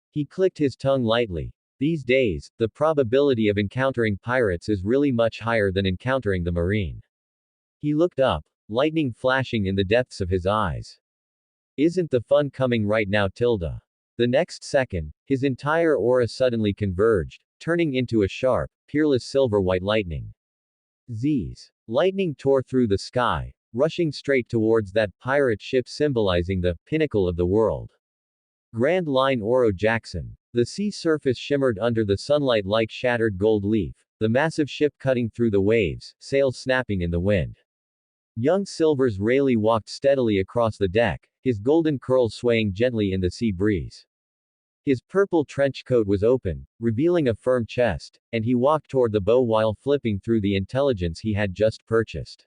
He clicked his tongue lightly. These days, the probability of encountering pirates is really much higher than encountering the Marine. He looked up, lightning flashing in the depths of his eyes. Isn't the fun coming right now, Tilda? The next second, his entire aura suddenly converged, turning into a sharp, peerless silver-white lightning. Z's. Lightning tore through the sky, rushing straight towards that pirate ship symbolizing the pinnacle of the world. Grand Line Oro Jackson. The sea surface shimmered under the sunlight like shattered gold leaf, the massive ship cutting through the waves, sails snapping in the wind. Young Silver's Rayleigh walked steadily across the deck, his golden curls swaying gently in the sea breeze. His purple trench coat was open, revealing a firm chest, and he walked toward the bow while flipping through the intelligence he had just purchased.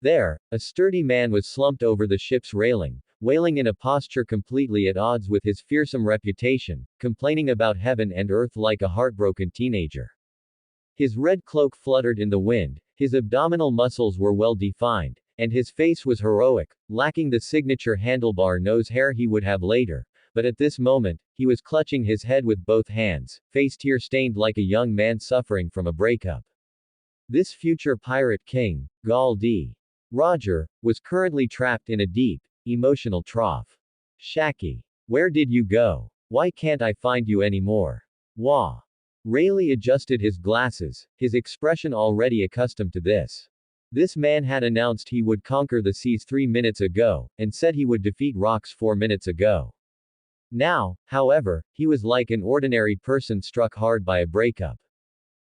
There, a sturdy man was slumped over the ship's railing, wailing in a posture completely at odds with his fearsome reputation, complaining about heaven and earth like a heartbroken teenager. His red cloak fluttered in the wind, his abdominal muscles were well defined, and his face was heroic, lacking the signature handlebar nose hair he would have later. But at this moment, he was clutching his head with both hands, face tear-stained like a young man suffering from a breakup. This future pirate king, Gall D. Roger, was currently trapped in a deep, emotional trough. Shacky. Where did you go? Why can't I find you anymore? Wah. Rayleigh adjusted his glasses, his expression already accustomed to this. This man had announced he would conquer the seas 3 minutes ago, and said he would defeat rocks 4 minutes ago. Now, however, he was like an ordinary person struck hard by a breakup.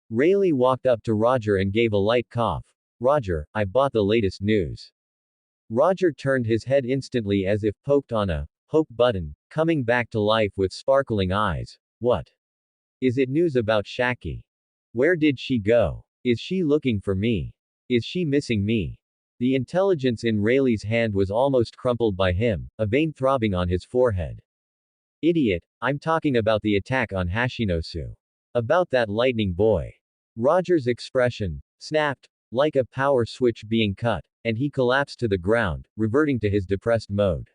Rayleigh walked up to Roger and gave a light cough. Roger, I bought the latest news. Roger turned his head instantly as if poked on a hope button, coming back to life with sparkling eyes. What? Is it news about Shacky? Where did she go? Is she looking for me? Is she missing me? The intelligence in Rayleigh's hand was almost crumpled by him, a vein throbbing on his forehead. Idiot, I'm talking about the attack on Hashinosu. About that lightning boy. Roger's expression snapped, like a power switch being cut, and he collapsed to the ground, reverting to his depressed mode.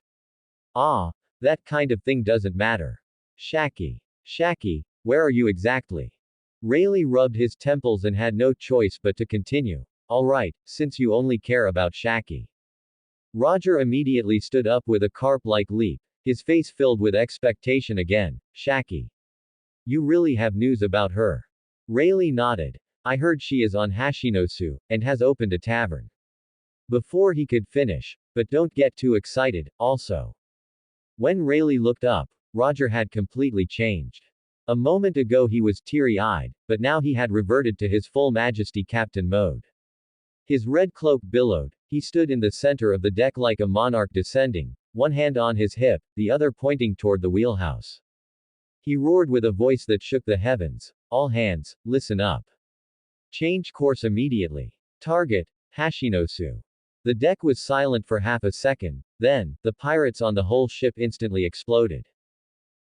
Ah, that kind of thing doesn't matter. Shacky. Shacky, where are you exactly? Rayleigh rubbed his temples and had no choice but to continue. Alright, since you only care about Shaki. Roger immediately stood up with a carp-like leap, his face filled with expectation again. Shaki. You really have news about her? Rayleigh nodded. I heard she is on Hashinosu, and has opened a tavern. Before he could finish, but don't get too excited, also. When Rayleigh looked up, Roger had completely changed. A moment ago he was teary-eyed, but now he had reverted to his full majesty captain mode. His red cloak billowed, he stood in the center of the deck like a monarch descending, one hand on his hip, the other pointing toward the wheelhouse. He roared with a voice that shook the heavens, all hands, listen up. Change course immediately. Target, Hashinosu. The deck was silent for half a second, then, the pirates on the whole ship instantly exploded.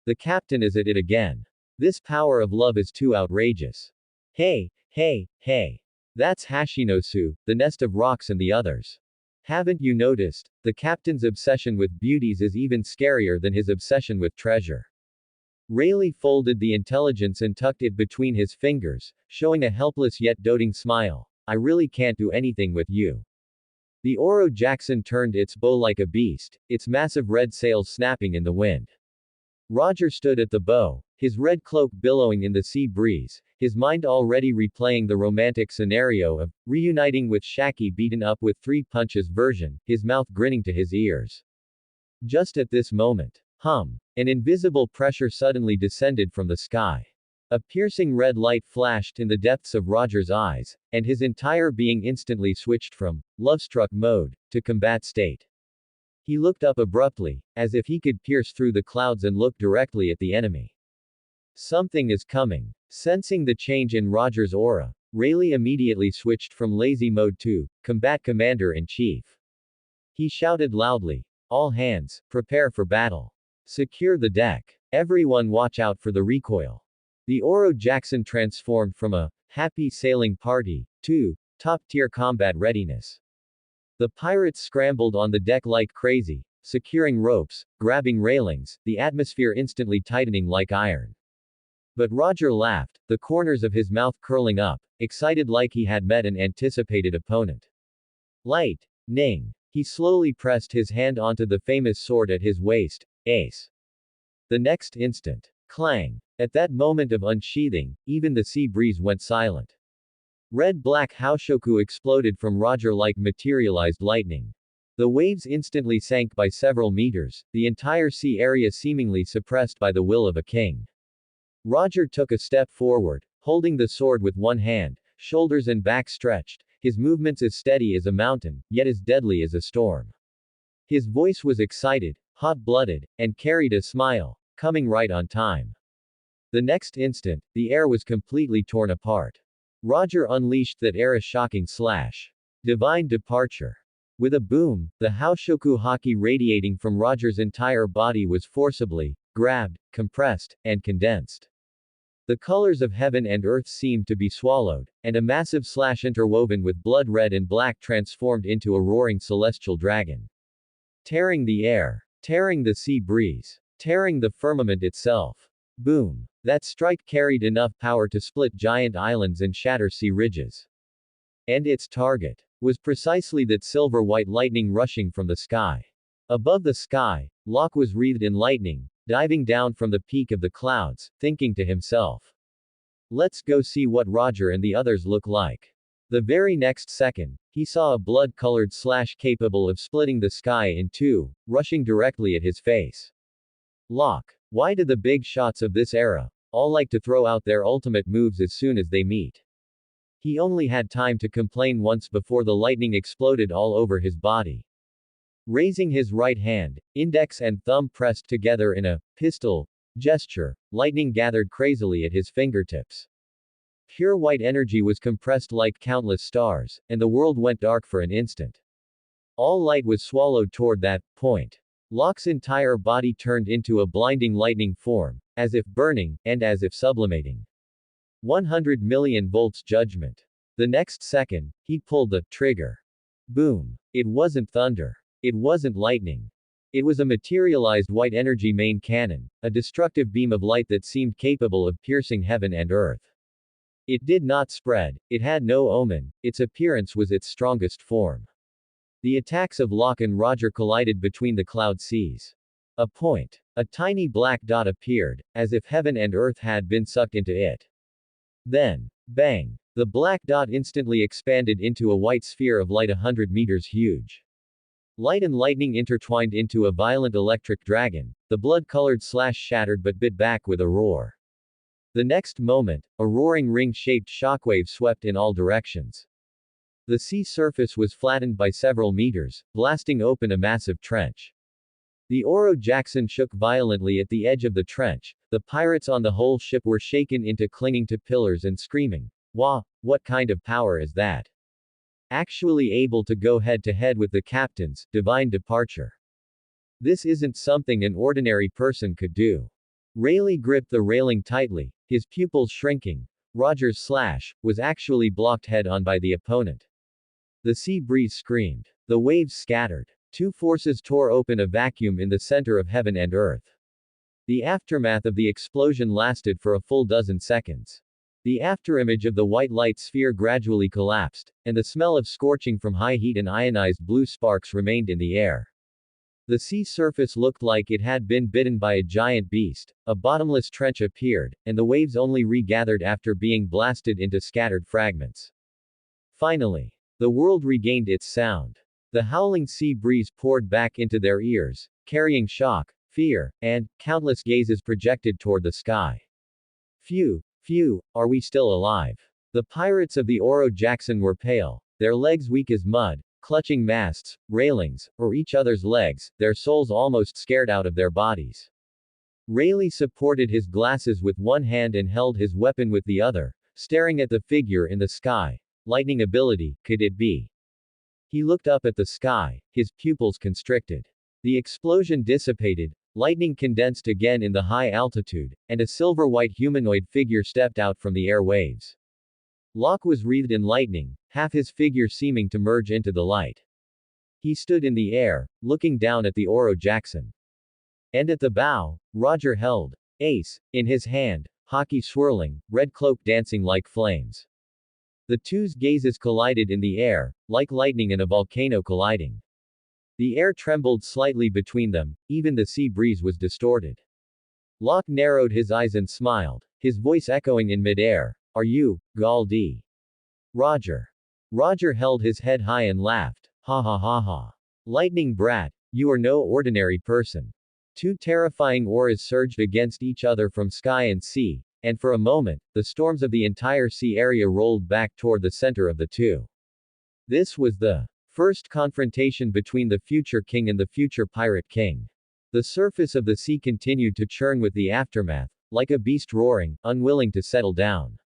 The captain is at it again. This power of love is too outrageous. Hey, hey, hey. That's Hashinosu, the nest of rocks and the others. Haven't you noticed? The captain's obsession with beauties is even scarier than his obsession with treasure. Rayleigh folded the intelligence and tucked it between his fingers, showing a helpless yet doting smile. I really can't do anything with you. The Oro Jackson turned its bow like a beast, its massive red sails snapping in the wind. Roger stood at the bow, his red cloak billowing in the sea breeze, his mind already replaying the romantic scenario of reuniting with Shaki beaten up with 3 punches version, his mouth grinning to his ears. Just at this moment, an invisible pressure suddenly descended from the sky. A piercing red light flashed in the depths of Roger's eyes, and his entire being instantly switched from love-struck mode to combat state. He looked up abruptly, as if he could pierce through the clouds and look directly at the enemy. Something is coming. Sensing the change in Roger's aura, Rayleigh immediately switched from lazy mode to combat commander-in-chief. He shouted loudly, all hands, prepare for battle. Secure the deck. Everyone watch out for the recoil. The Oro Jackson transformed from a happy sailing party to top-tier combat readiness. The pirates scrambled on the deck like crazy, securing ropes, grabbing railings, the atmosphere instantly tightening like iron. But Roger laughed, the corners of his mouth curling up, excited like he had met an anticipated opponent. Lightning. He slowly pressed his hand onto the famous sword at his waist, ace. The next instant. Clang. At that moment of unsheathing, even the sea breeze went silent. Red-black Haoshoku exploded from Roger like materialized lightning. The waves instantly sank by several meters, the entire sea area seemingly suppressed by the will of a king. Roger took a step forward, holding the sword with one hand, shoulders and back stretched, his movements as steady as a mountain, yet as deadly as a storm. His voice was excited, hot-blooded, and carried a smile, coming right on time. The next instant, the air was completely torn apart. Roger unleashed that era-shocking slash. Divine departure. With a boom, the Haoshoku haki radiating from Roger's entire body was forcibly grabbed, compressed, and condensed. The colors of heaven and earth seemed to be swallowed, and a massive slash interwoven with blood red and black transformed into a roaring celestial dragon. Tearing the air. Tearing the sea breeze. Tearing the firmament itself. Boom. That strike carried enough power to split giant islands and shatter sea ridges. And its target was precisely that silver-white lightning rushing from the sky. Above the sky, Locke was wreathed in lightning, diving down from the peak of the clouds, thinking to himself. Let's go see what Roger and the others look like. The very next second, he saw a blood-colored slash capable of splitting the sky in two, rushing directly at his face. Locke. Why do the big shots of this era all like to throw out their ultimate moves as soon as they meet? He only had time to complain once before the lightning exploded all over his body. Raising his right hand, index and thumb pressed together in a pistol gesture, lightning gathered crazily at his fingertips. Pure white energy was compressed like countless stars, and the world went dark for an instant. All light was swallowed toward that point. Locke's entire body turned into a blinding lightning form, as if burning, and as if sublimating. 100 million volts judgment. The next second, he pulled the trigger. Boom. It wasn't thunder. It wasn't lightning. It was a materialized white energy main cannon, a destructive beam of light that seemed capable of piercing heaven and earth. It did not spread, it had no omen, its appearance was its strongest form. The attacks of Locke and Roger collided between the cloud seas. A point. A tiny black dot appeared, as if heaven and earth had been sucked into it. Then, bang! The black dot instantly expanded into a white sphere of light 100 meters huge. Light and lightning intertwined into a violent electric dragon, the blood-colored slash shattered but bit back with a roar. The next moment, a roaring ring-shaped shockwave swept in all directions. The sea surface was flattened by several meters, blasting open a massive trench. The Oro Jackson shook violently at the edge of the trench, the pirates on the whole ship were shaken into clinging to pillars and screaming, "Wah, what kind of power is that? Actually able to go head-to-head with the captains, divine departure. This isn't something an ordinary person could do." Rayleigh gripped the railing tightly, his pupils shrinking. Roger's slash was actually blocked head-on by the opponent. The sea breeze screamed. The waves scattered. Two forces tore open a vacuum in the center of heaven and earth. The aftermath of the explosion lasted for a full dozen seconds. The afterimage of the white light sphere gradually collapsed, and the smell of scorching from high heat and ionized blue sparks remained in the air. The sea surface looked like it had been bitten by a giant beast, a bottomless trench appeared, and the waves only regathered after being blasted into scattered fragments. Finally, the world regained its sound. The howling sea breeze poured back into their ears, carrying shock, fear, and countless gazes projected toward the sky. Phew, are we still alive? The pirates of the Oro Jackson were pale, their legs weak as mud, clutching masts, railings, or each other's legs, their souls almost scared out of their bodies. Rayleigh supported his glasses with one hand and held his weapon with the other, staring at the figure in the sky. Lightning ability, could it be? He looked up at the sky, his pupils constricted. The explosion dissipated, lightning condensed again in the high altitude, and a silver-white humanoid figure stepped out from the air waves. Locke was wreathed in lightning, half his figure seeming to merge into the light. He stood in the air, looking down at the Oro Jackson. And at the bow, Roger held Ace in his hand, hockey swirling, red cloak dancing like flames. The two's gazes collided in the air, like lightning and a volcano colliding. The air trembled slightly between them, even the sea breeze was distorted. Locke narrowed his eyes and smiled, his voice echoing in midair. "Are you, Gall D?" "Roger." Roger held his head high and laughed. "Ha ha ha ha. Lightning brat, you are no ordinary person." Two terrifying auras surged against each other from sky and sea, and for a moment, the storms of the entire sea area rolled back toward the center of the two. This was the first confrontation between the future king and the future pirate king. The surface of the sea continued to churn with the aftermath, like a beast roaring, unwilling to settle down.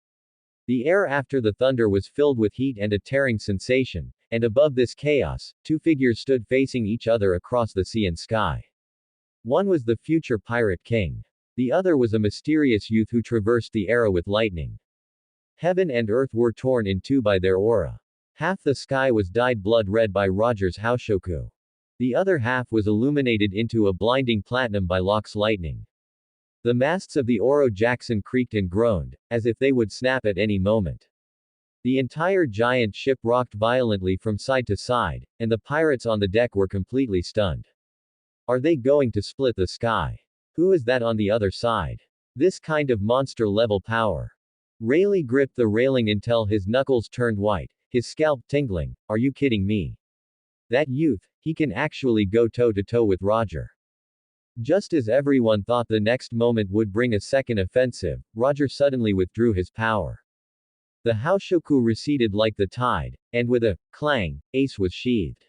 The air after the thunder was filled with heat and a tearing sensation, and above this chaos, two figures stood facing each other across the sea and sky. One was the future pirate king. The other was a mysterious youth who traversed the era with lightning. Heaven and earth were torn in two by their aura. Half the sky was dyed blood red by Roger's Haoshoku. The other half was illuminated into a blinding platinum by Locke's lightning. The masts of the Oro Jackson creaked and groaned, as if they would snap at any moment. The entire giant ship rocked violently from side to side, and the pirates on the deck were completely stunned. Are they going to split the sky? Who is that on the other side? This kind of monster-level power. Rayleigh gripped the railing until his knuckles turned white, his scalp tingling. Are you kidding me? That youth, he can actually go toe-to-toe with Roger. Just as everyone thought the next moment would bring a second offensive, Roger suddenly withdrew his power. The Haoshoku receded like the tide, and with a clang, Ace was sheathed.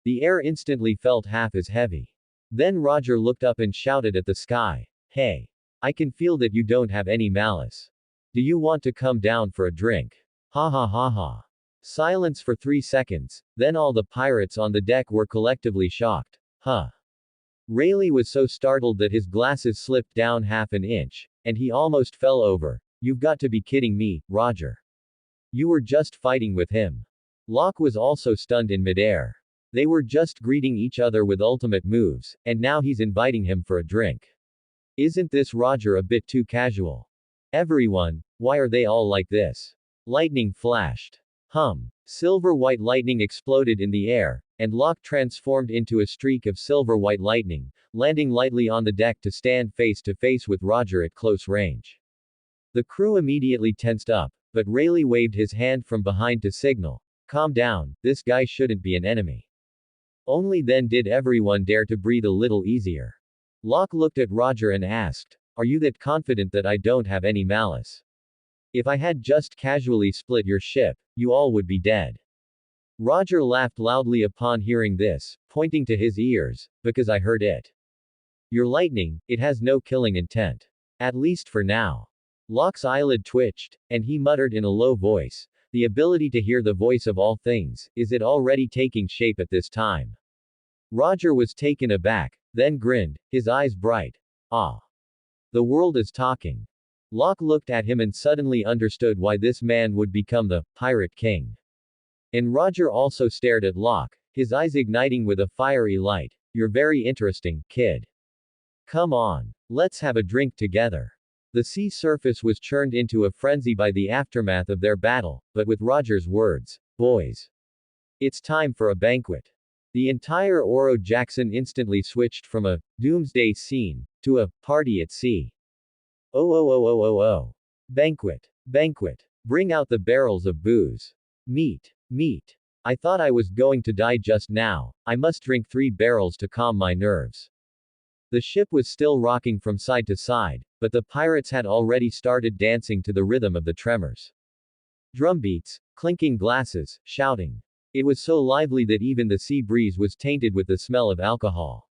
The air instantly felt half as heavy. Then Roger looked up and shouted at the sky. "Hey! I can feel that you don't have any malice. Do you want to come down for a drink?" Ha ha ha ha. Silence for 3 seconds, then all the pirates on the deck were collectively shocked. Huh. Rayleigh was so startled that his glasses slipped down half an inch, and he almost fell over. You've got to be kidding me, Roger. You were just fighting with him. Locke was also stunned in midair. They were just greeting each other with ultimate moves, and now he's inviting him for a drink. Isn't this Roger a bit too casual? Everyone Why are they all like this? Lightning flashed. Silver-white lightning exploded in the air, and Locke transformed into a streak of silver-white lightning, landing lightly on the deck to stand face to face with Roger at close range. The crew immediately tensed up, but Rayleigh waved his hand from behind to signal, "Calm down, this guy shouldn't be an enemy." Only then did everyone dare to breathe a little easier. Locke looked at Roger and asked, "Are you that confident that I don't have any malice? If I had just casually split your ship, you all would be dead." Roger laughed loudly upon hearing this, pointing to his ears, "Because I heard it. Your lightning, it has no killing intent. At least for now." Locke's eyelid twitched, and he muttered in a low voice, "The ability to hear the voice of all things, is it already taking shape at this time?" Roger was taken aback, then grinned, his eyes bright. "Ah. The world is talking." Locke looked at him and suddenly understood why this man would become the Pirate King. And Roger also stared at Locke, his eyes igniting with a fiery light. "You're very interesting, kid. Come on. Let's have a drink together." The sea surface was churned into a frenzy by the aftermath of their battle, but with Roger's words, "Boys, it's time for a banquet." The entire Oro Jackson instantly switched from a doomsday scene to a party at sea. Oh oh oh oh oh oh. Banquet. Banquet. Bring out the barrels of booze. Meat. Meat. I thought I was going to die just now. I must drink 3 barrels to calm my nerves. The ship was still rocking from side to side, but the pirates had already started dancing to the rhythm of the tremors. Drumbeats, clinking glasses, shouting. It was so lively that even the sea breeze was tainted with the smell of alcohol.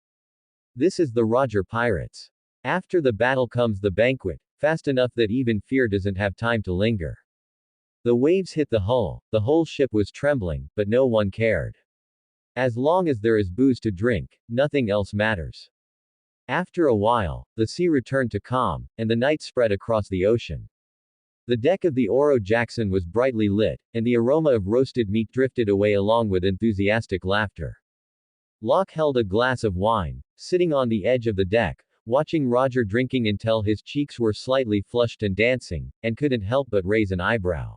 This is the Roger Pirates. After the battle comes the banquet, fast enough that even fear doesn't have time to linger. The waves hit the hull, the whole ship was trembling, but no one cared. As long as there is booze to drink, nothing else matters. After a while, the sea returned to calm, and the night spread across the ocean. The deck of the Oro Jackson was brightly lit, and the aroma of roasted meat drifted away along with enthusiastic laughter. Locke held a glass of wine, sitting on the edge of the deck, watching Roger drinking until his cheeks were slightly flushed and dancing, and couldn't help but raise an eyebrow.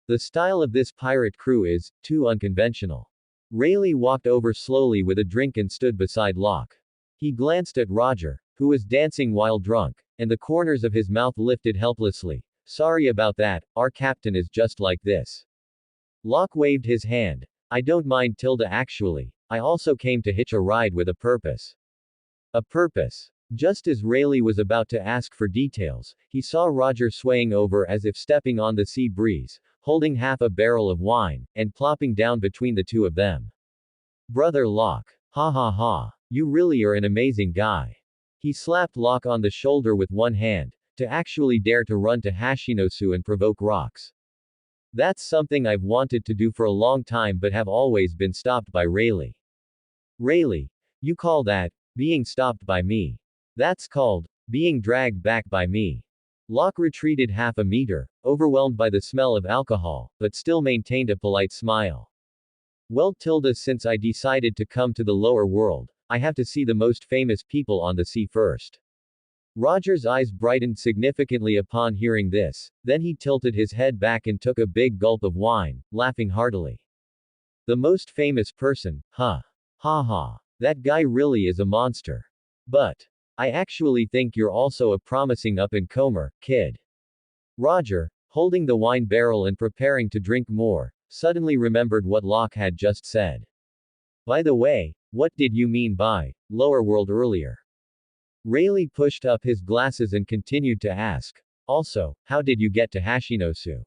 The style of this pirate crew is too unconventional. Rayleigh walked over slowly with a drink and stood beside Locke. He glanced at Roger, who was dancing while drunk, and the corners of his mouth lifted helplessly. "Sorry about that, our captain is just like this." Locke waved his hand. "I don't mind Tilda actually. I also came to hitch a ride with a purpose." A purpose. Just as Rayleigh was about to ask for details, he saw Roger swaying over as if stepping on the sea breeze, holding half a barrel of wine, and plopping down between the two of them. "Brother Locke. Ha ha ha. You really are an amazing guy." He slapped Locke on the shoulder with one hand, to actually dare to run to Hashinosu and provoke rocks. "That's something I've wanted to do for a long time but have always been stopped by Rayleigh." "Rayleigh? You call that being stopped by me? That's called being dragged back by me." Locke retreated half a meter, overwhelmed by the smell of alcohol, but still maintained a polite smile. "Well, Tilda, since I decided to come to the lower world, I have to see the most famous people on the sea first." Roger's eyes brightened significantly upon hearing this, then he tilted his head back and took a big gulp of wine, laughing heartily. "The most famous person, huh? Ha ha. That guy really is a monster. But I actually think you're also a promising up-and-comer, kid." Roger, holding the wine barrel and preparing to drink more, suddenly remembered what Locke had just said. "By the way, what did you mean by lower world earlier?" Rayleigh pushed up his glasses and continued to ask. "Also, how did you get to Hashinosu?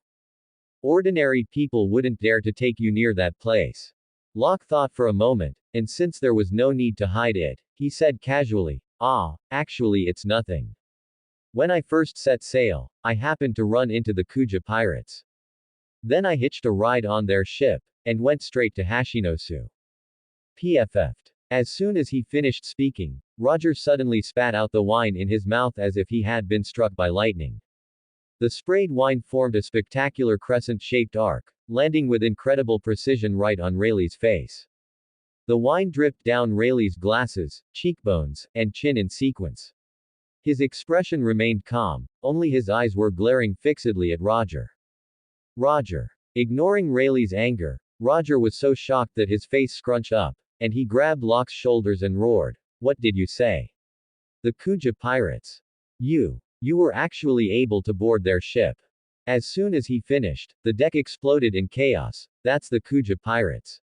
Ordinary people wouldn't dare to take you near that place." Locke thought for a moment, and since there was no need to hide it, he said casually, Actually it's nothing. When I first set sail, I happened to run into the Kuja pirates. Then I hitched a ride on their ship, and went straight to Hashinosu. PFF'd. As soon as he finished speaking, Roger suddenly spat out the wine in his mouth as if he had been struck by lightning. The sprayed wine formed a spectacular crescent-shaped arc, landing with incredible precision right on Rayleigh's face. The wine dripped down Rayleigh's glasses, cheekbones, and chin in sequence. His expression remained calm, only his eyes were glaring fixedly at Roger. Roger. Ignoring Rayleigh's anger, Roger was so shocked that his face scrunched up, and he grabbed Locke's shoulders and roared, "What did you say? The Kuja pirates. You were actually able to board their ship." As soon as he finished, the deck exploded in chaos. "That's the Kuja pirates.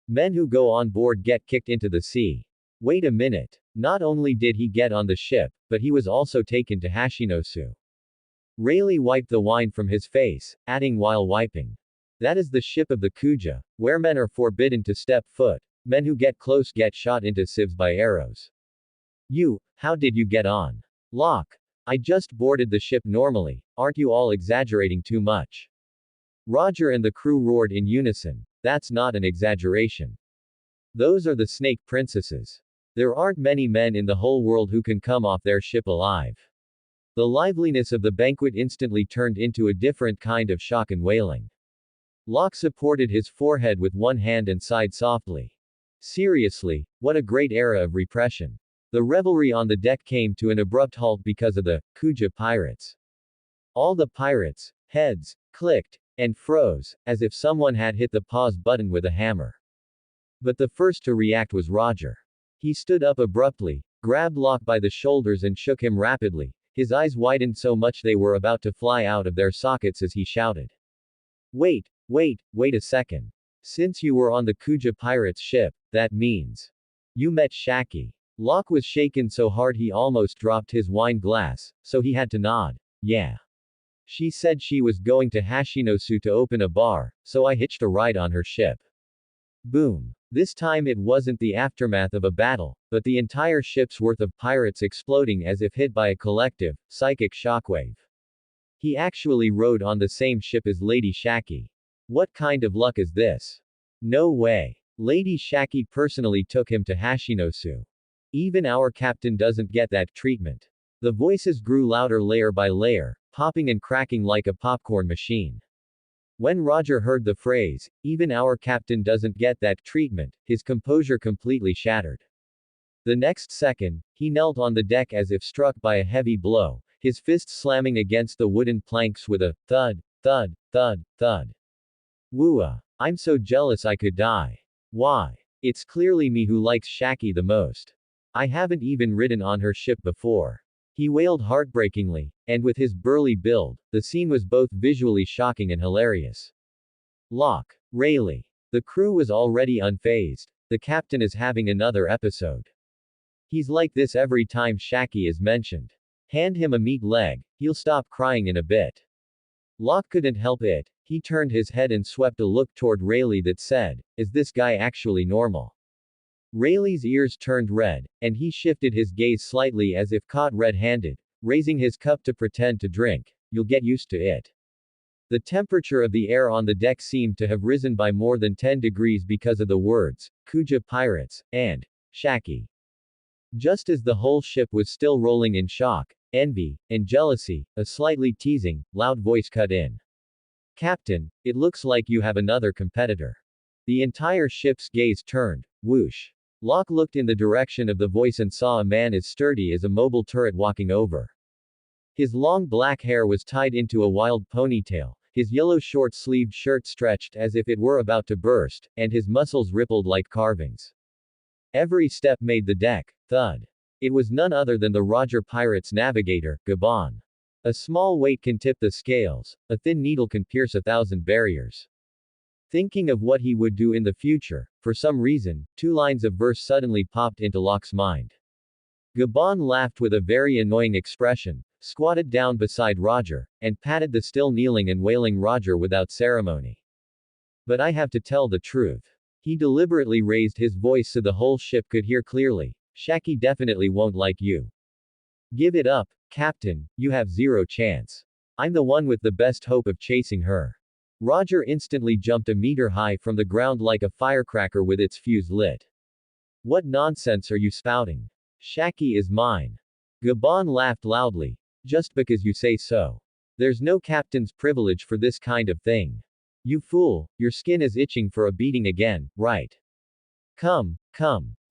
Men who go on board get kicked into the sea." Wait a minute. Not only did he get on the ship, but he was also taken to Hashinosu. Rayleigh wiped the wine from his face, adding while wiping, "That is the ship of the Kuja, where men are forbidden to step foot. Men who get close get shot into sieves by arrows." How did you get on? Locke. "I just boarded the ship normally, aren't you all exaggerating too much?" Roger and the crew roared in unison, "That's not an exaggeration. Those are the Snake Princesses. There aren't many men in the whole world who can come off their ship alive." The liveliness of the banquet instantly turned into a different kind of shock and wailing. Locke supported his forehead with one hand and sighed softly. Seriously, what a great era of repression. The revelry on the deck came to an abrupt halt because of the Kuja pirates. All the pirates' heads clicked and froze, as if someone had hit the pause button with a hammer. But the first to react was Roger. He stood up abruptly, grabbed Locke by the shoulders and shook him rapidly. His eyes widened so much they were about to fly out of their sockets as he shouted, wait a second. Since you were on the Kuja pirates' ship, that means you met Shaki." Locke was shaken so hard he almost dropped his wine glass, so he had to nod. "Yeah. She said she was going to Hashinosu to open a bar, so I hitched a ride on her ship." Boom. This time it wasn't the aftermath of a battle, but the entire ship's worth of pirates exploding as if hit by a collective, psychic shockwave. He actually rode on the same ship as Lady Shaki. What kind of luck is this? No way. Lady Shaki personally took him to Hashinosu. Even our captain doesn't get that treatment. The voices grew louder layer by layer, popping and cracking like a popcorn machine. When Roger heard the phrase, "Even our captain doesn't get that treatment," his composure completely shattered. The next second, he knelt on the deck as if struck by a heavy blow, his fist slamming against the wooden planks with a thud, thud, thud, thud. "Wooa. I'm so jealous I could die. Why? It's clearly me who likes Shaki the most. I haven't even ridden on her ship before." He wailed heartbreakingly, and with his burly build, the scene was both visually shocking and hilarious. Locke. Rayleigh. The crew was already unfazed. The captain is having another episode. He's like this every time Shaki is mentioned. Hand him a meat leg, he'll stop crying in a bit. Locke couldn't help it. He turned his head and swept a look toward Rayleigh that said, "Is this guy actually normal?" Rayleigh's ears turned red, and he shifted his gaze slightly as if caught red-handed, raising his cup to pretend to drink. "You'll get used to it." The temperature of the air on the deck seemed to have risen by more than 10 degrees because of the words, "Kuja pirates," and "Shaki." Just as the whole ship was still rolling in shock, envy, and jealousy, a slightly teasing, loud voice cut in. "Captain, it looks like you have another competitor." The entire ship's gaze turned. Whoosh. Locke looked in the direction of the voice and saw a man as sturdy as a mobile turret walking over. His long black hair was tied into a wild ponytail, his yellow short-sleeved shirt stretched as if it were about to burst, and his muscles rippled like carvings. Every step made the deck thud. It was none other than the Roger Pirate's navigator, Gabon. A small weight can tip the scales, a thin needle can pierce 1,000 barriers. Thinking of what he would do in the future, for some reason, 2 lines of verse suddenly popped into Locke's mind. Gabon laughed with a very annoying expression, squatted down beside Roger, and patted the still kneeling and wailing Roger without ceremony. "But I have to tell the truth." He deliberately raised his voice so the whole ship could hear clearly. "Shaki definitely won't like you. Give it up, Captain, you have zero chance. I'm the one with the best hope of chasing her." Roger instantly jumped a meter high from the ground like a firecracker with its fuse lit. "What nonsense are you spouting? Shaki is mine." Gabon laughed loudly. "Just because you say so. There's no captain's privilege for this kind of thing. You fool, your skin is itching for a beating again, right? Come,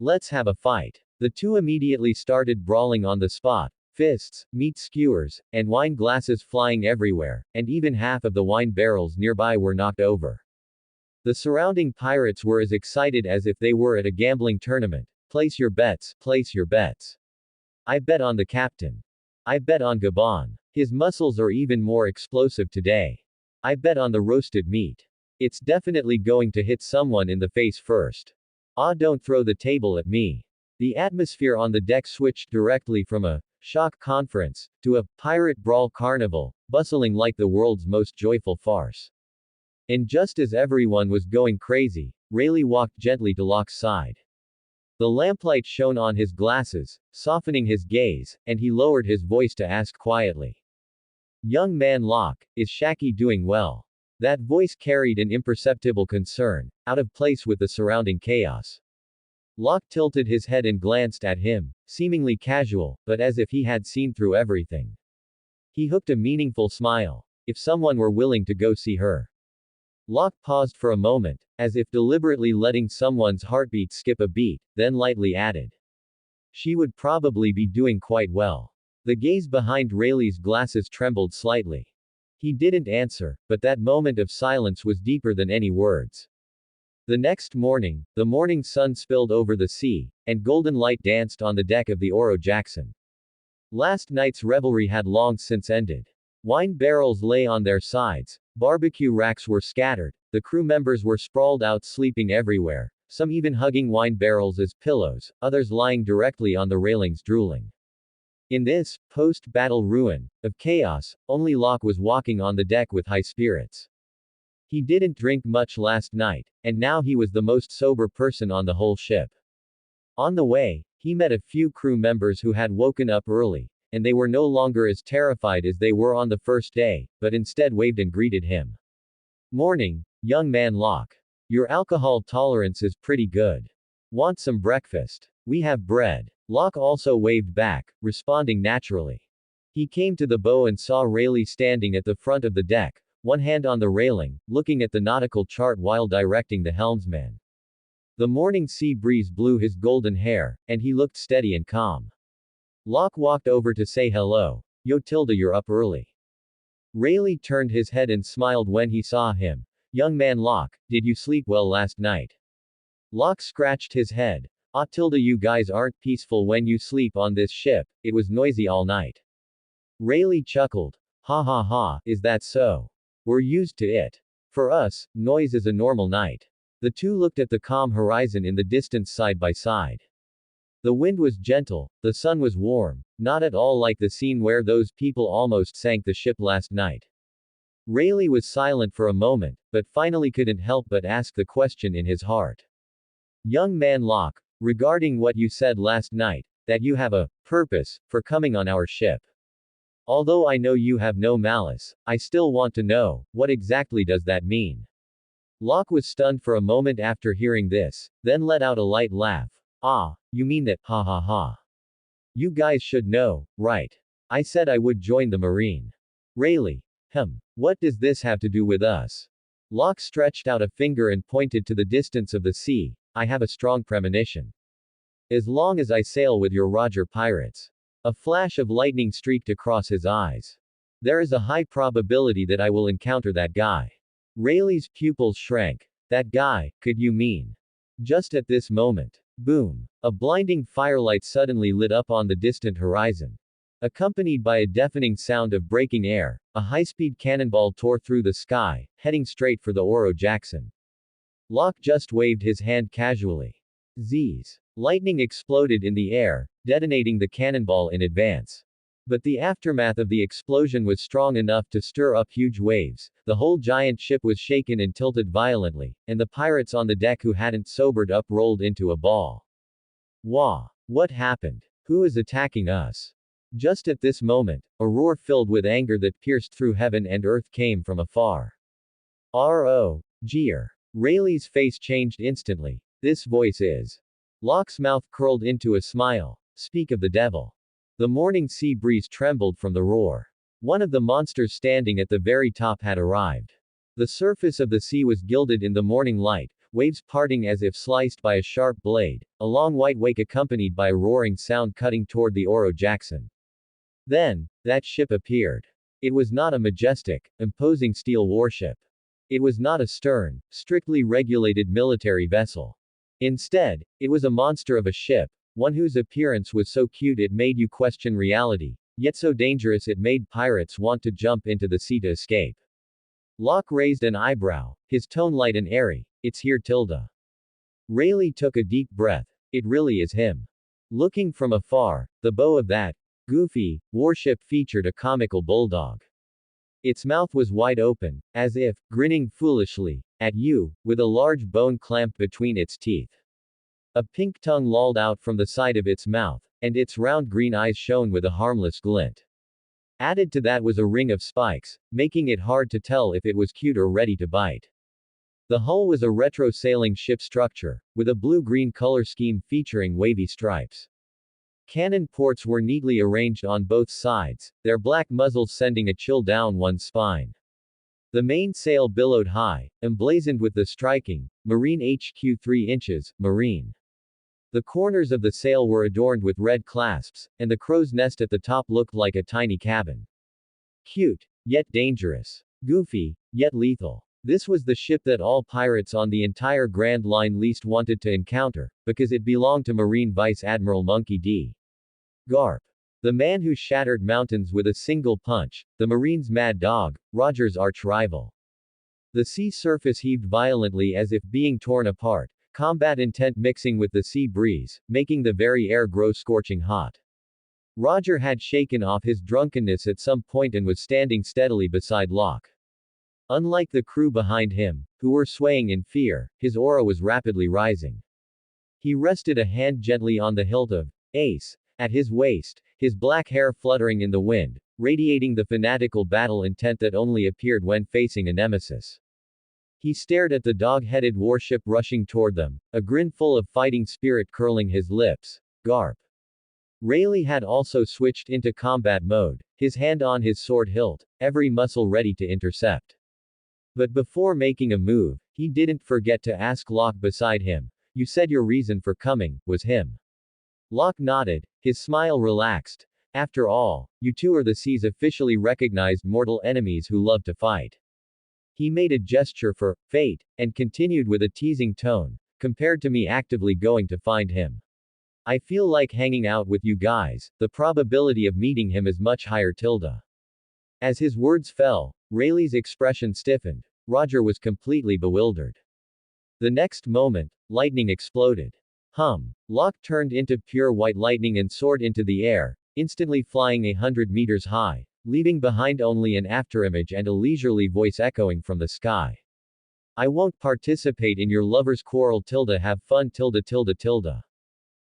let's have a fight." The two immediately started brawling on the spot, Fists, meat skewers, and wine glasses flying everywhere, and even half of the wine barrels nearby were knocked over. The surrounding pirates were as excited as if they were at a gambling tournament. Place your bets, place your bets. I bet on the captain. I bet on Gabon. His muscles are even more explosive today. I bet on the roasted meat. It's definitely going to hit someone in the face first. Ah, don't throw the table at me. The atmosphere on the deck switched directly from a shock conference to a pirate brawl carnival, bustling like the world's most joyful farce. And just as everyone was going crazy, Rayleigh walked gently to Locke's side. The lamplight shone on his glasses, softening his gaze, and he lowered his voice to ask quietly. Young man Locke, is Shaki doing well? That voice carried an imperceptible concern, out of place with the surrounding chaos. Locke tilted his head and glanced at him, seemingly casual, but as if he had seen through everything. He hooked a meaningful smile. If someone were willing to go see her. Locke paused for a moment, as if deliberately letting someone's heartbeat skip a beat, then lightly added. She would probably be doing quite well. The gaze behind Rayleigh's glasses trembled slightly. He didn't answer, but that moment of silence was deeper than any words. The next morning, the morning sun spilled over the sea, and golden light danced on the deck of the Oro Jackson. Last night's revelry had long since ended. Wine barrels lay on their sides, barbecue racks were scattered, the crew members were sprawled out sleeping everywhere, some even hugging wine barrels as pillows, others lying directly on the railings drooling. In this post-battle ruin of chaos, only Locke was walking on the deck with high spirits. He didn't drink much last night, and now he was the most sober person on the whole ship. On the way, he met a few crew members who had woken up early, and they were no longer as terrified as they were on the first day, but instead waved and greeted him. Morning, young man Locke. Your alcohol tolerance is pretty good. Want some breakfast? We have bread. Locke also waved back, responding naturally. He came to the bow and saw Rayleigh standing at the front of the deck, one hand on the railing, looking at the nautical chart while directing the helmsman. The morning sea breeze blew his golden hair, and he looked steady and calm. Locke walked over to say hello. Yo Tilda, you're up early. Rayleigh turned his head and smiled when he saw him. Young man Locke, did you sleep well last night? Locke scratched his head. Ah Tilda, you guys aren't peaceful when you sleep on this ship, it was noisy all night. Rayleigh chuckled. Ha ha ha, is that so? We're used to it. For us, noise is a normal night. The two looked at the calm horizon in the distance side by side. The wind was gentle, the sun was warm, not at all like the scene where those people almost sank the ship last night. Rayleigh was silent for a moment, but finally couldn't help but ask the question in his heart. Young man Locke, regarding what you said last night, that you have a purpose for coming on our ship. Although I know you have no malice, I still want to know, what exactly does that mean? Locke was stunned for a moment after hearing this, then let out a light laugh. Ah, you mean that, ha ha ha. You guys should know, right? I said I would join the Marine. Rayleigh. What does this have to do with us? Locke stretched out a finger and pointed to the distance of the sea. I have a strong premonition. As long as I sail with your Roger pirates. A flash of lightning streaked across his eyes. There is a high probability that I will encounter that guy. Rayleigh's pupils shrank. That guy, could you mean? Just at this moment. Boom. A blinding firelight suddenly lit up on the distant horizon. Accompanied by a deafening sound of breaking air, a high-speed cannonball tore through the sky, heading straight for the Oro Jackson. Locke just waved his hand casually. Z's. Lightning exploded in the air, detonating the cannonball in advance. But the aftermath of the explosion was strong enough to stir up huge waves, the whole giant ship was shaken and tilted violently, and the pirates on the deck who hadn't sobered up rolled into a ball. Wah! What happened? Who is attacking us? Just at this moment, a roar filled with anger that pierced through heaven and earth came from afar. Jeer. Rayleigh's face changed instantly. This voice is. Locke's mouth curled into a smile. Speak of the devil. The morning sea breeze trembled from the roar. One of the monsters standing at the very top had arrived. The surface of the sea was gilded in the morning light, waves parting as if sliced by a sharp blade, a long white wake accompanied by a roaring sound cutting toward the Oro Jackson. Then, that ship appeared. It was not a majestic, imposing steel warship. It was not a stern, strictly regulated military vessel. Instead, it was a monster of a ship, one whose appearance was so cute it made you question reality, yet so dangerous it made pirates want to jump into the sea to escape. Locke raised an eyebrow, his tone light and airy. It's here, Tilda. Rayleigh took a deep breath. It really is him. Looking from afar, the bow of that goofy warship featured a comical bulldog. Its mouth was wide open, as if grinning foolishly at you, with a large bone clamped between its teeth. A pink tongue lolled out from the side of its mouth, and its round green eyes shone with a harmless glint. Added to that was a ring of spikes, making it hard to tell if it was cute or ready to bite. The hull was a retro sailing ship structure, with a blue-green color scheme featuring wavy stripes. Cannon ports were neatly arranged on both sides, their black muzzles sending a chill down one's spine. The mainsail billowed high, emblazoned with the striking, Marine HQ 3 inches, Marine. The corners of the sail were adorned with red clasps, and the crow's nest at the top looked like a tiny cabin. Cute, yet dangerous. Goofy, yet lethal. This was the ship that all pirates on the entire Grand Line least wanted to encounter, because it belonged to Marine Vice Admiral Monkey D. Garp. The man who shattered mountains with a single punch, the Marine's mad dog, Roger's arch-rival. The sea surface heaved violently as if being torn apart, combat intent mixing with the sea breeze, making the very air grow scorching hot. Roger had shaken off his drunkenness at some point and was standing steadily beside Locke. Unlike the crew behind him, who were swaying in fear, his aura was rapidly rising. He rested a hand gently on the hilt of Ace at his waist, his black hair fluttering in the wind, radiating the fanatical battle intent that only appeared when facing a nemesis. He stared at the dog-headed warship rushing toward them, a grin full of fighting spirit curling his lips. Garp. Rayleigh had also switched into combat mode, his hand on his sword hilt, every muscle ready to intercept. But before making a move, he didn't forget to ask Locke beside him, "You said your reason for coming was him." Locke nodded, his smile relaxed. "After all, you two are the sea's officially recognized mortal enemies who love to fight." He made a gesture for fate, and continued with a teasing tone, "Compared to me actively going to find him. I feel like hanging out with you guys, the probability of meeting him is much higher, Tilda." As his words fell, Rayleigh's expression stiffened. Roger was completely bewildered. The next moment, lightning exploded. Locke turned into pure white lightning and soared into the air, instantly flying 100 meters high, leaving behind only an afterimage and a leisurely voice echoing from the sky. "I won't participate in your lover's quarrel, Tilda. Have fun, Tilda, Tilda, Tilda."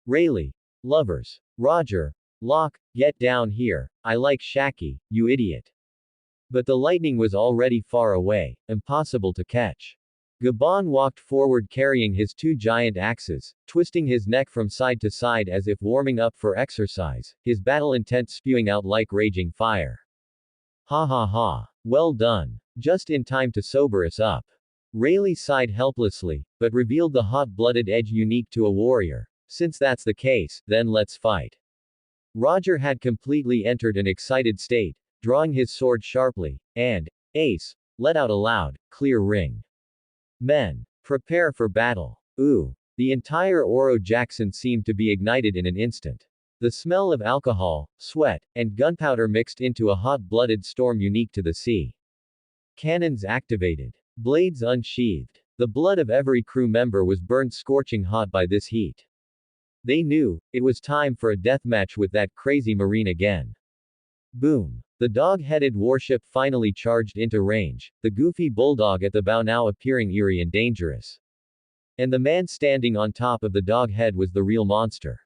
Rayleigh. "Lovers. Roger. Locke, get down here. I like Shaki, you idiot." But the lightning was already far away, impossible to catch. Gabon walked forward carrying his two giant axes, twisting his neck from side to side as if warming up for exercise, his battle intent spewing out like raging fire. "Ha ha ha. Well done. Just in time to sober us up." Rayleigh sighed helplessly, but revealed the hot-blooded edge unique to a warrior. "Since that's the case, then let's fight." Roger had completely entered an excited state, drawing his sword sharply, and Ace let out a loud, clear ring. "Men, prepare for battle." Ooh. The entire Oro Jackson seemed to be ignited in an instant. The smell of alcohol, sweat, and gunpowder mixed into a hot-blooded storm unique to the sea. Cannons activated. Blades unsheathed. The blood of every crew member was burned scorching hot by this heat. They knew it was time for a deathmatch with that crazy Marine again. Boom. The dog-headed warship finally charged into range, the goofy bulldog at the bow now appearing eerie and dangerous. And the man standing on top of the dog head was the real monster.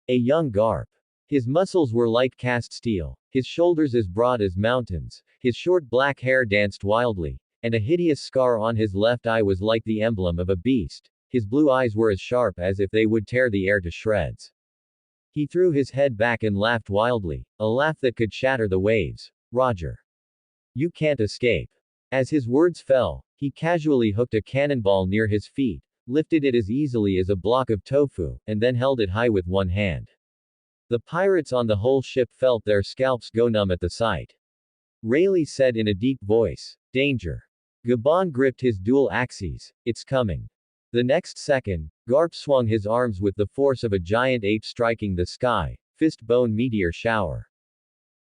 A young Garp. His muscles were like cast steel, his shoulders as broad as mountains, his short black hair danced wildly, and a hideous scar on his left eye was like the emblem of a beast. His blue eyes were as sharp as if they would tear the air to shreds. He threw his head back and laughed wildly, a laugh that could shatter the waves. "Roger. You can't escape." As his words fell, he casually hooked a cannonball near his feet, lifted it as easily as a block of tofu, and then held it high with one hand. The pirates on the whole ship felt their scalps go numb at the sight. Rayleigh said in a deep voice, "Danger." Gabon gripped his dual axes. "It's coming." The next second, Garp swung his arms with the force of a giant ape striking the sky, fist-bone meteor shower.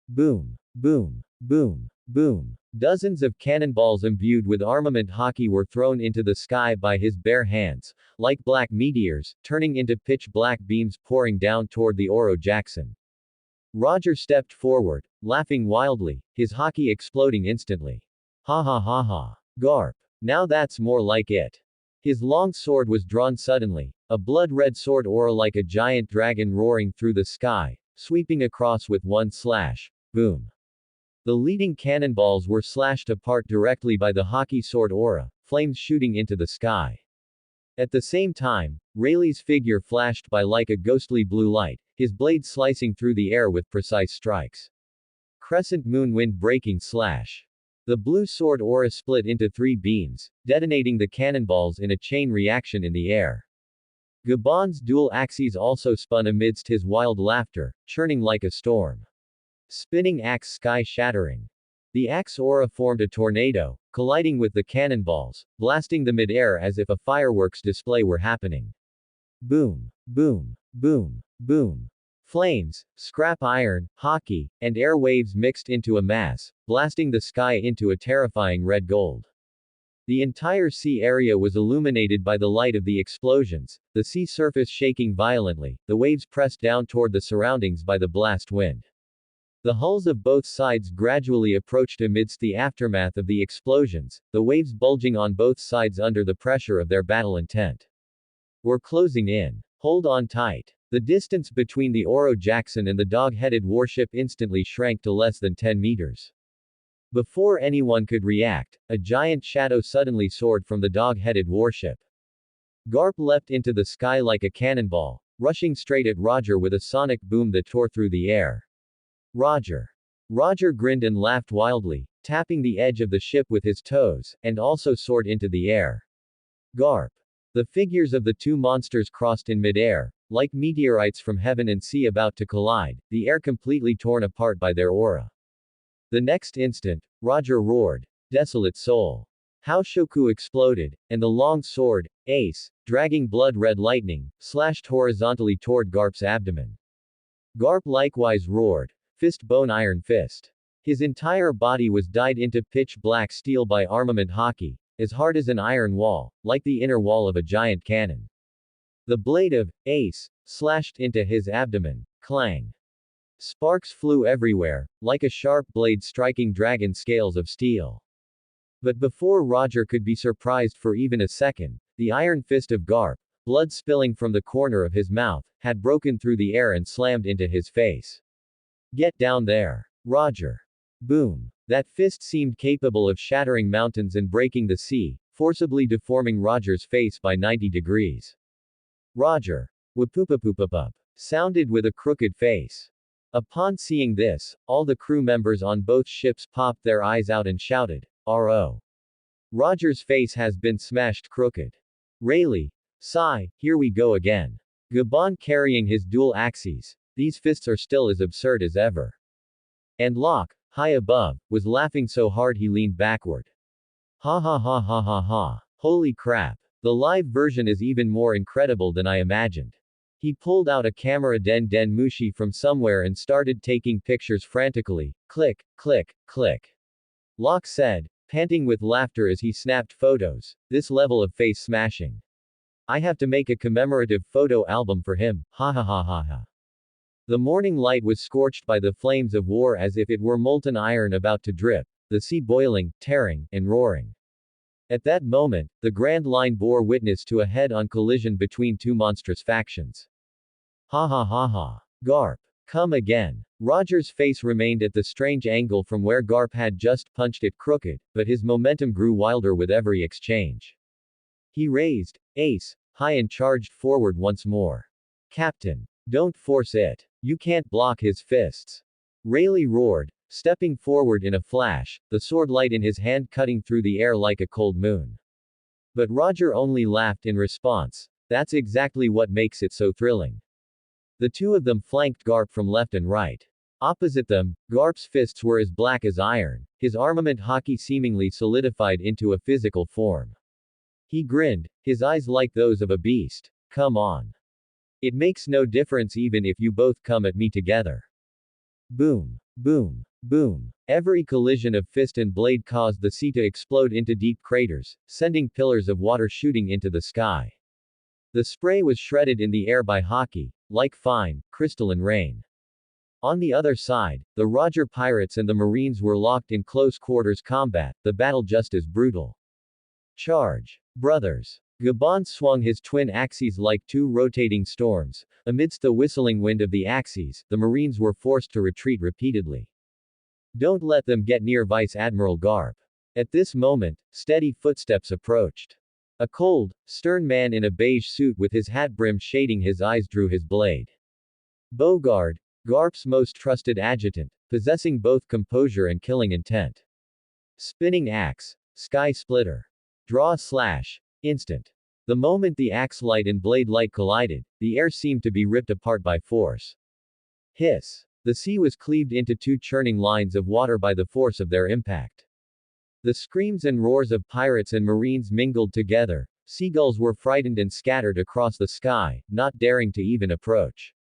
Boom, boom, boom, boom. Dozens of cannonballs imbued with armament hockey were thrown into the sky by his bare hands, like black meteors, turning into pitch-black beams pouring down toward the Oro Jackson. Roger stepped forward, laughing wildly, his hockey exploding instantly. "Ha ha ha ha. Garp. Now that's more like it." His long sword was drawn suddenly, a blood-red sword aura like a giant dragon roaring through the sky, sweeping across with one slash. Boom. The leading cannonballs were slashed apart directly by the hockey sword aura, flames shooting into the sky. At the same time, Rayleigh's figure flashed by like a ghostly blue light, his blade slicing through the air with precise strikes. Crescent moon wind breaking slash. The blue sword aura split into 3 beams, detonating the cannonballs in a chain reaction in the air. Gabon's dual axes also spun amidst his wild laughter, churning like a storm. Spinning axe sky shattering. The axe aura formed a tornado, colliding with the cannonballs, blasting the mid-air as if a fireworks display were happening. Boom, boom, boom, boom. Flames, scrap iron, hockey, and air waves mixed into a mass, blasting the sky into a terrifying red gold. The entire sea area was illuminated by the light of the explosions, the sea surface shaking violently, the waves pressed down toward the surroundings by the blast wind. The hulls of both sides gradually approached amidst the aftermath of the explosions, the waves bulging on both sides under the pressure of their battle intent. "We're closing in. Hold on tight." The distance between the Oro Jackson and the dog-headed warship instantly shrank to less than 10 meters. Before anyone could react, a giant shadow suddenly soared from the dog-headed warship. Garp leapt into the sky like a cannonball, rushing straight at Roger with a sonic boom that tore through the air. "Roger." Roger grinned and laughed wildly, tapping the edge of the ship with his toes, and also soared into the air. Garp. The figures of the two monsters crossed in midair, like meteorites from heaven and sea about to collide, the air completely torn apart by their aura. The next instant, Roger roared, "Desolate soul." How Shoku exploded, and the long sword, Ace, dragging blood-red lightning, slashed horizontally toward Garp's abdomen. Garp likewise roared, "Fist bone iron fist." His entire body was dyed into pitch-black steel by armament hockey, as hard as an iron wall, like the inner wall of a giant cannon. The blade of Ace slashed into his abdomen. Clang. Sparks flew everywhere, like a sharp blade striking dragon scales of steel. But before Roger could be surprised for even a second, the iron fist of Garp, blood spilling from the corner of his mouth, had broken through the air and slammed into his face. "Get down there. Roger." Boom. That fist seemed capable of shattering mountains and breaking the sea, forcibly deforming Roger's face by 90 degrees. Roger. Wapoopapoopapop. Sounded with a crooked face. Upon seeing this, all the crew members on both ships popped their eyes out and shouted, "R.O. Roger's face has been smashed crooked." Rayleigh. Sigh, here we go again. Gabon carrying his dual axes. These fists are still as absurd as ever. And Locke, high above, was laughing so hard he leaned backward. Ha ha ha ha ha ha. Holy crap. The live version is even more incredible than I imagined. He pulled out a camera den mushi from somewhere and started taking pictures frantically. Click, click, click. Locke said, panting with laughter as he snapped photos. This level of face smashing. I have to make a commemorative photo album for him. Ha ha ha ha ha. The morning light was scorched by the flames of war as if it were molten iron about to drip, the sea boiling, tearing, and roaring. At that moment, the Grand Line bore witness to a head-on collision between two monstrous factions. Ha ha ha ha. Garp. Come again. Roger's face remained at the strange angle from where Garp had just punched it crooked, but his momentum grew wilder with every exchange. He raised Ace high and charged forward once more. "Captain. Don't force it. You can't block his fists." Rayleigh roared, stepping forward in a flash, the sword light in his hand cutting through the air like a cold moon. But Roger only laughed in response. That's exactly what makes it so thrilling. The two of them flanked Garp from left and right. Opposite them, Garp's fists were as black as iron, his armament hockey seemingly solidified into a physical form. He grinned, his eyes like those of a beast. Come on. It makes no difference even if you both come at me together. Boom. Boom. Boom. Every collision of fist and blade caused the sea to explode into deep craters, sending pillars of water shooting into the sky. The spray was shredded in the air by hockey, like fine, crystalline rain. On the other side, the Roger pirates and the Marines were locked in close quarters combat, the battle just as brutal. Charge. Brothers. Gabon swung his twin axes like two rotating storms. Amidst the whistling wind of the axes, the Marines were forced to retreat repeatedly. Don't let them get near Vice Admiral Garp. At this moment, steady footsteps approached. A cold, stern man in a beige suit with his hat brim shading his eyes drew his blade. Beauregard, Garp's most trusted adjutant, possessing both composure and killing intent. Spinning axe. Sky splitter. Draw slash. Instant. The moment the axe light and blade light collided, the air seemed to be ripped apart by force. Hiss. The sea was cleaved into two churning lines of water by the force of their impact. The screams and roars of pirates and Marines mingled together. Seagulls were frightened and scattered across the sky, not daring to even approach.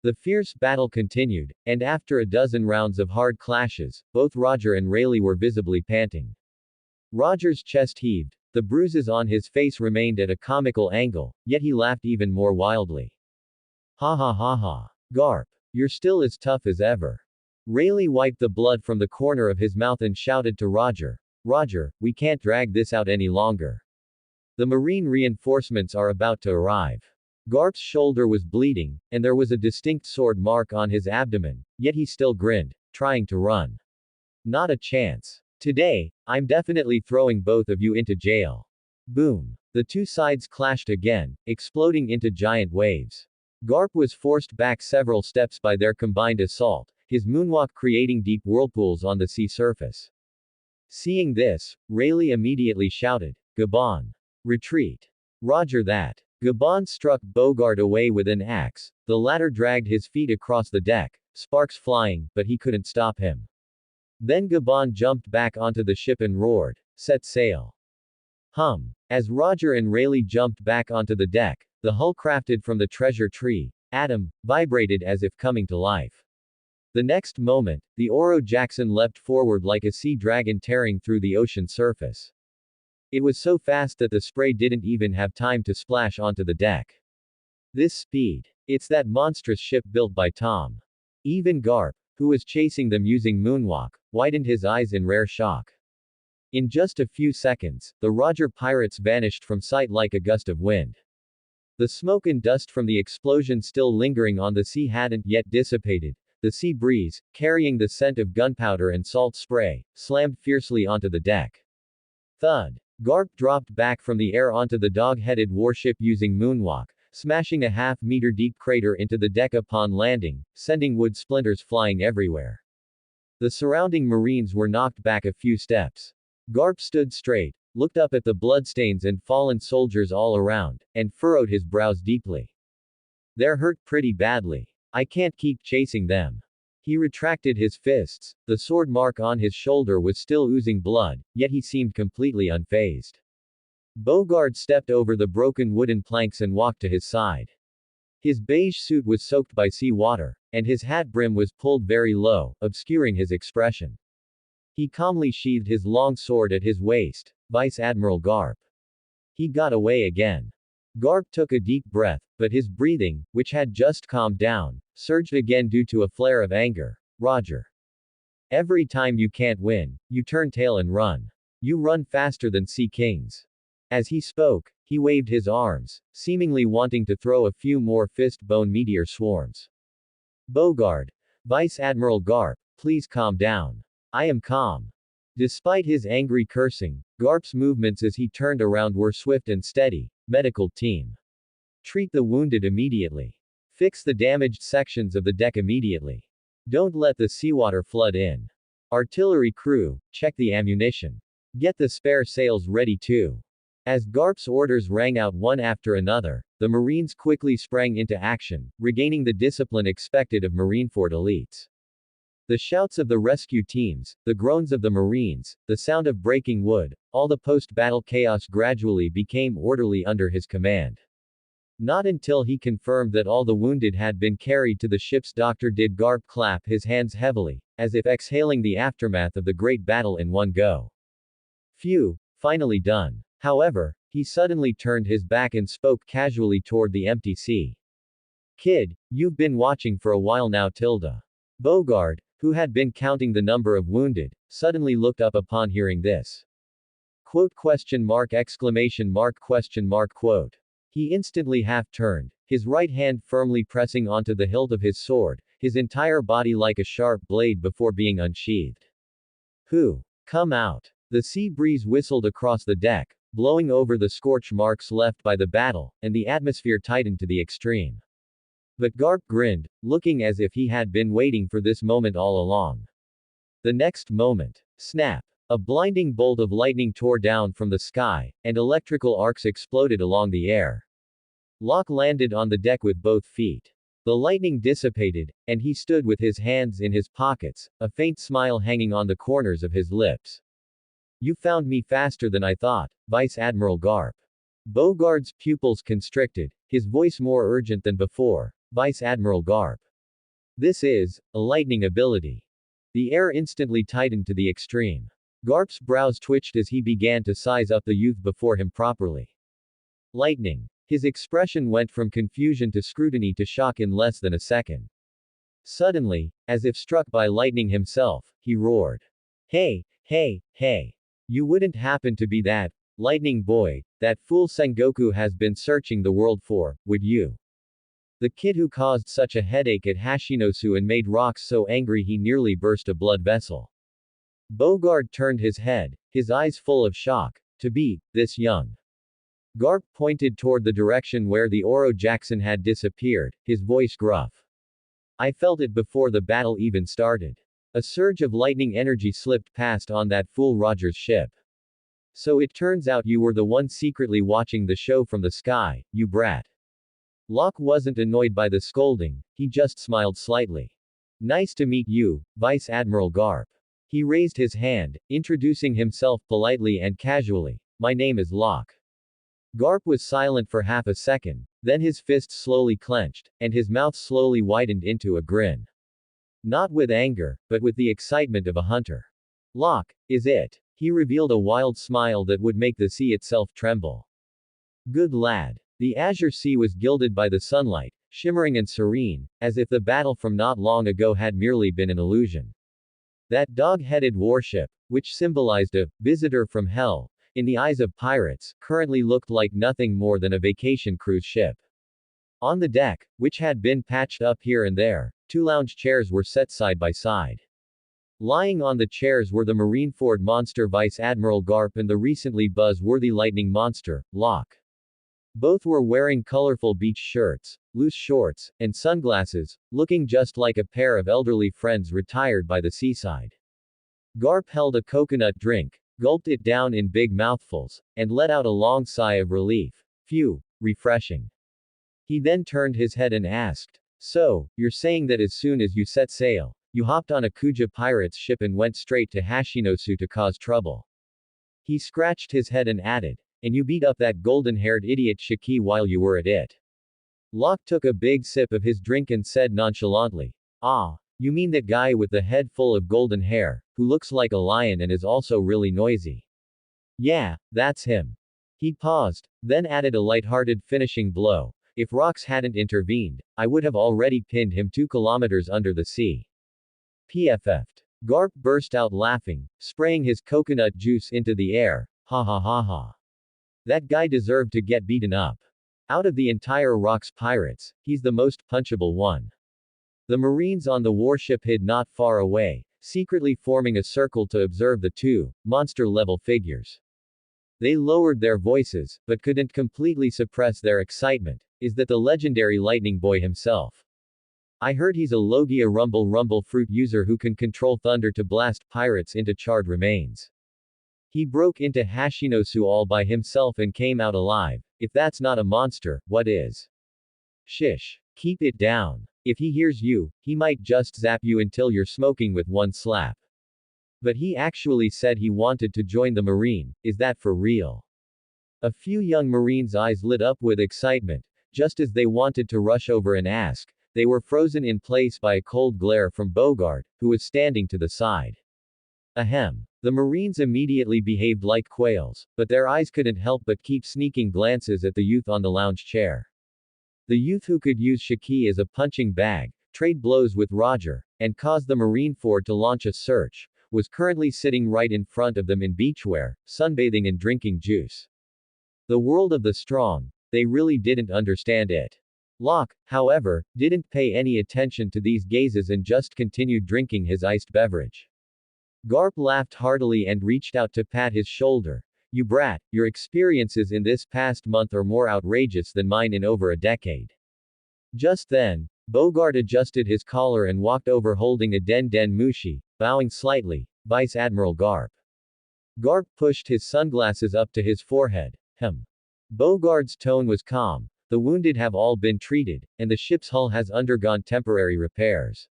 The fierce battle continued, and after a dozen rounds of hard clashes, both Roger and Rayleigh were visibly panting. Roger's chest heaved. The bruises on his face remained at a comical angle, yet he laughed even more wildly. Ha ha ha ha. Garp. You're still as tough as ever. Rayleigh wiped the blood from the corner of his mouth and shouted to Roger. Roger, we can't drag this out any longer. The Marine reinforcements are about to arrive. Garp's shoulder was bleeding, and there was a distinct sword mark on his abdomen, yet he still grinned, trying to run. Not a chance. Today, I'm definitely throwing both of you into jail. Boom. The two sides clashed again, exploding into giant waves. Garp was forced back several steps by their combined assault, his moonwalk creating deep whirlpools on the sea surface. Seeing this, Rayleigh immediately shouted, Gabon. Retreat. Roger that. Gabon struck Beauregard away with an axe. The latter dragged his feet across the deck, sparks flying, but he couldn't stop him. Then Gabon jumped back onto the ship and roared, set sail. As Roger and Rayleigh jumped back onto the deck, the hull crafted from the treasure tree, Atom, vibrated as if coming to life. The next moment, the Oro Jackson leapt forward like a sea dragon tearing through the ocean surface. It was so fast that the spray didn't even have time to splash onto the deck. This speed. It's that monstrous ship built by Tom. Even Garp, who was chasing them using moonwalk, widened his eyes in rare shock. In just a few seconds, the Roger pirates vanished from sight like a gust of wind. The smoke and dust from the explosion still lingering on the sea hadn't yet dissipated. The sea breeze, carrying the scent of gunpowder and salt spray, slammed fiercely onto the deck. Thud. Garp dropped back from the air onto the dog-headed warship using moonwalk, smashing a half-meter-deep crater into the deck upon landing, sending wood splinters flying everywhere. The surrounding Marines were knocked back a few steps. Garp stood straight, looked up at the bloodstains and fallen soldiers all around, and furrowed his brows deeply. They're hurt pretty badly. I can't keep chasing them. He retracted his fists. The sword mark on his shoulder was still oozing blood, yet he seemed completely unfazed. Beauregard stepped over the broken wooden planks and walked to his side. His beige suit was soaked by sea water, and his hat brim was pulled very low, obscuring his expression. He calmly sheathed his long sword at his waist. Vice Admiral Garp. He got away again. Garp took a deep breath, but his breathing, which had just calmed down, surged again due to a flare of anger. Roger. Every time you can't win, you turn tail and run. You run faster than sea kings. As he spoke, he waved his arms, seemingly wanting to throw a few more fist-bone meteor swarms. Beauregard. Vice Admiral Garp, please calm down. I am calm. Despite his angry cursing, Garp's movements as he turned around were swift and steady. Medical team. Treat the wounded immediately. Fix the damaged sections of the deck immediately. Don't let the seawater flood in. Artillery crew, check the ammunition. Get the spare sails ready too. As Garp's orders rang out one after another, the Marines quickly sprang into action, regaining the discipline expected of Marineford elites. The shouts of the rescue teams, the groans of the Marines, the sound of breaking wood, all the post-battle chaos gradually became orderly under his command. Not until he confirmed that all the wounded had been carried to the ship's doctor did Garp clap his hands heavily, as if exhaling the aftermath of the great battle in one go. Phew, finally done. However, he suddenly turned his back and spoke casually toward the empty sea. Kid, you've been watching for a while now. Bogard, who had been counting the number of wounded, suddenly looked up upon hearing this. Quote ? Quote. He instantly half-turned, his right hand firmly pressing onto the hilt of his sword, his entire body like a sharp blade before being unsheathed. Who? Come out. The sea breeze whistled across the deck, blowing over the scorch marks left by the battle, and the atmosphere tightened to the extreme. But Garp grinned, looking as if he had been waiting for this moment all along. The next moment, snap! A blinding bolt of lightning tore down from the sky, and electrical arcs exploded along the air. Locke landed on the deck with both feet. The lightning dissipated, and he stood with his hands in his pockets, a faint smile hanging on the corners of his lips. You found me faster than I thought, Vice Admiral Garp. Bogard's pupils constricted, his voice more urgent than before. Vice Admiral Garp. This is a lightning ability. The air instantly tightened to the extreme. Garp's brows twitched as he began to size up the youth before him properly. Lightning. His expression went from confusion to scrutiny to shock in less than a second. Suddenly, as if struck by lightning himself, he roared. Hey, hey, hey. You wouldn't happen to be that lightning boy that fool Sengoku has been searching the world for, would you? The kid who caused such a headache at Hashinosu and made Rocks so angry he nearly burst a blood vessel. Bogard turned his head, his eyes full of shock. To be this young. Garp pointed toward the direction where the Oro Jackson had disappeared, his voice gruff. I felt it before the battle even started. A surge of lightning energy slipped past on that fool Roger's ship. So it turns out you were the one secretly watching the show from the sky, you brat. Locke wasn't annoyed by the scolding, he just smiled slightly. Nice to meet you, Vice Admiral Garp. He raised his hand, introducing himself politely and casually. My name is Locke. Garp was silent for half a second, then his fists slowly clenched, and his mouth slowly widened into a grin. Not with anger, but with the excitement of a hunter. Locke, is it? He revealed a wild smile that would make the sea itself tremble. Good lad. The azure sea was gilded by the sunlight, shimmering and serene, as if the battle from not long ago had merely been an illusion. That dog-headed warship, which symbolized a visitor from hell, in the eyes of pirates, currently looked like nothing more than a vacation cruise ship. On the deck, which had been patched up here and there, 2 lounge chairs were set side by side. Lying on the chairs were the Marineford monster Vice Admiral Garp and the recently buzz-worthy lightning monster, Locke. Both were wearing colorful beach shirts, loose shorts, and sunglasses, looking just like a pair of elderly friends retired by the seaside. Garp held a coconut drink, gulped it down in big mouthfuls, and let out a long sigh of relief. Phew, refreshing. He then turned his head and asked, So, you're saying that as soon as you set sail, you hopped on a Kuja pirate's ship and went straight to Hashinosu to cause trouble? He scratched his head and added, and you beat up that golden-haired idiot Shiki while you were at it. Locke took a big sip of his drink and said nonchalantly, Ah, you mean that guy with the head full of golden hair, who looks like a lion and is also really noisy. Yeah, that's him. He paused, then added a light-hearted finishing blow. If Rocks hadn't intervened, I would have already pinned him 2 kilometers under the sea. PFF'd. Garp burst out laughing, spraying his coconut juice into the air. Ha ha ha ha. That guy deserved to get beaten up. Out of the entire Rocks pirates, he's the most punchable one. The Marines on the warship hid not far away, secretly forming a circle to observe the 2 monster-level figures. They lowered their voices, but couldn't completely suppress their excitement. Is that the legendary Lightning Boy himself? I heard he's a Logia Rumble fruit user who can control thunder to blast pirates into charred remains. He broke into Hashinosu all by himself and came out alive. If that's not a monster, what is? Shish. Keep it down. If he hears you, he might just zap you until you're smoking with one slap. But he actually said he wanted to join the Marine, is that for real? A few young Marines' eyes lit up with excitement. Just as they wanted to rush over and ask, they were frozen in place by a cold glare from Bogart, who was standing to the side. Ahem. The Marines immediately behaved like quails, but their eyes couldn't help but keep sneaking glances at the youth on the lounge chair. The youth who could use Shaki as a punching bag, trade blows with Roger, and cause the Marine Ford to launch a search, was currently sitting right in front of them in beachwear, sunbathing and drinking juice. The world of the strong, they really didn't understand it. Locke, however, didn't pay any attention to these gazes and just continued drinking his iced beverage. Garp laughed heartily and reached out to pat his shoulder. You brat, your experiences in this past month are more outrageous than mine in over a decade. Just then, Bogart adjusted his collar and walked over holding a Den Den Mushi, bowing slightly. Vice Admiral Garp. Garp pushed his sunglasses up to his forehead. Bogart's tone was calm. The wounded have all been treated, and the ship's hull has undergone temporary repairs.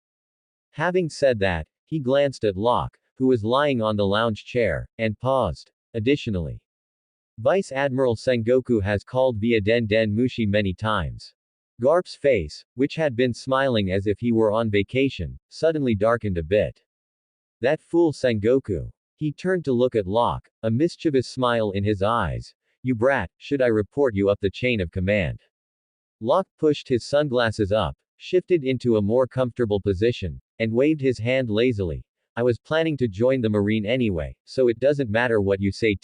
Having said that, he glanced at Locke, who was lying on the lounge chair, and paused. Additionally, Vice Admiral Sengoku has called via Den Den Mushi many times. Garp's face, which had been smiling as if he were on vacation, suddenly darkened a bit. That fool Sengoku. He turned to look at Locke, a mischievous smile in his eyes. You brat, should I report you up the chain of command? Locke pushed his sunglasses up, shifted into a more comfortable position, and waved his hand lazily. I was planning to join the Marine anyway, so it doesn't matter what you say.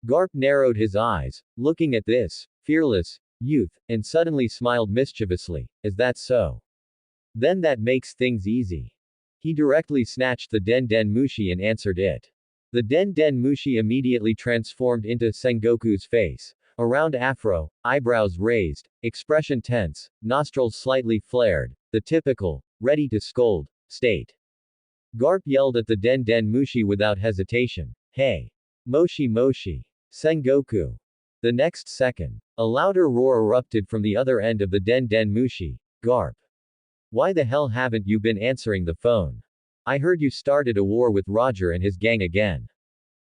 Garp narrowed his eyes, looking at this fearless youth, and suddenly smiled mischievously. Is that so? Then that makes things easy. He directly snatched the Den Den Mushi and answered it. The Den Den Mushi immediately transformed into Sengoku's face. A round afro, eyebrows raised, expression tense, nostrils slightly flared, the typical, ready to scold, state. Garp yelled at the Den Den Mushi without hesitation. Hey! Moshi Moshi! Sengoku! The next second, a louder roar erupted from the other end of the Den Den Mushi. Garp! Why the hell haven't you been answering the phone? I heard you started a war with Roger and his gang again.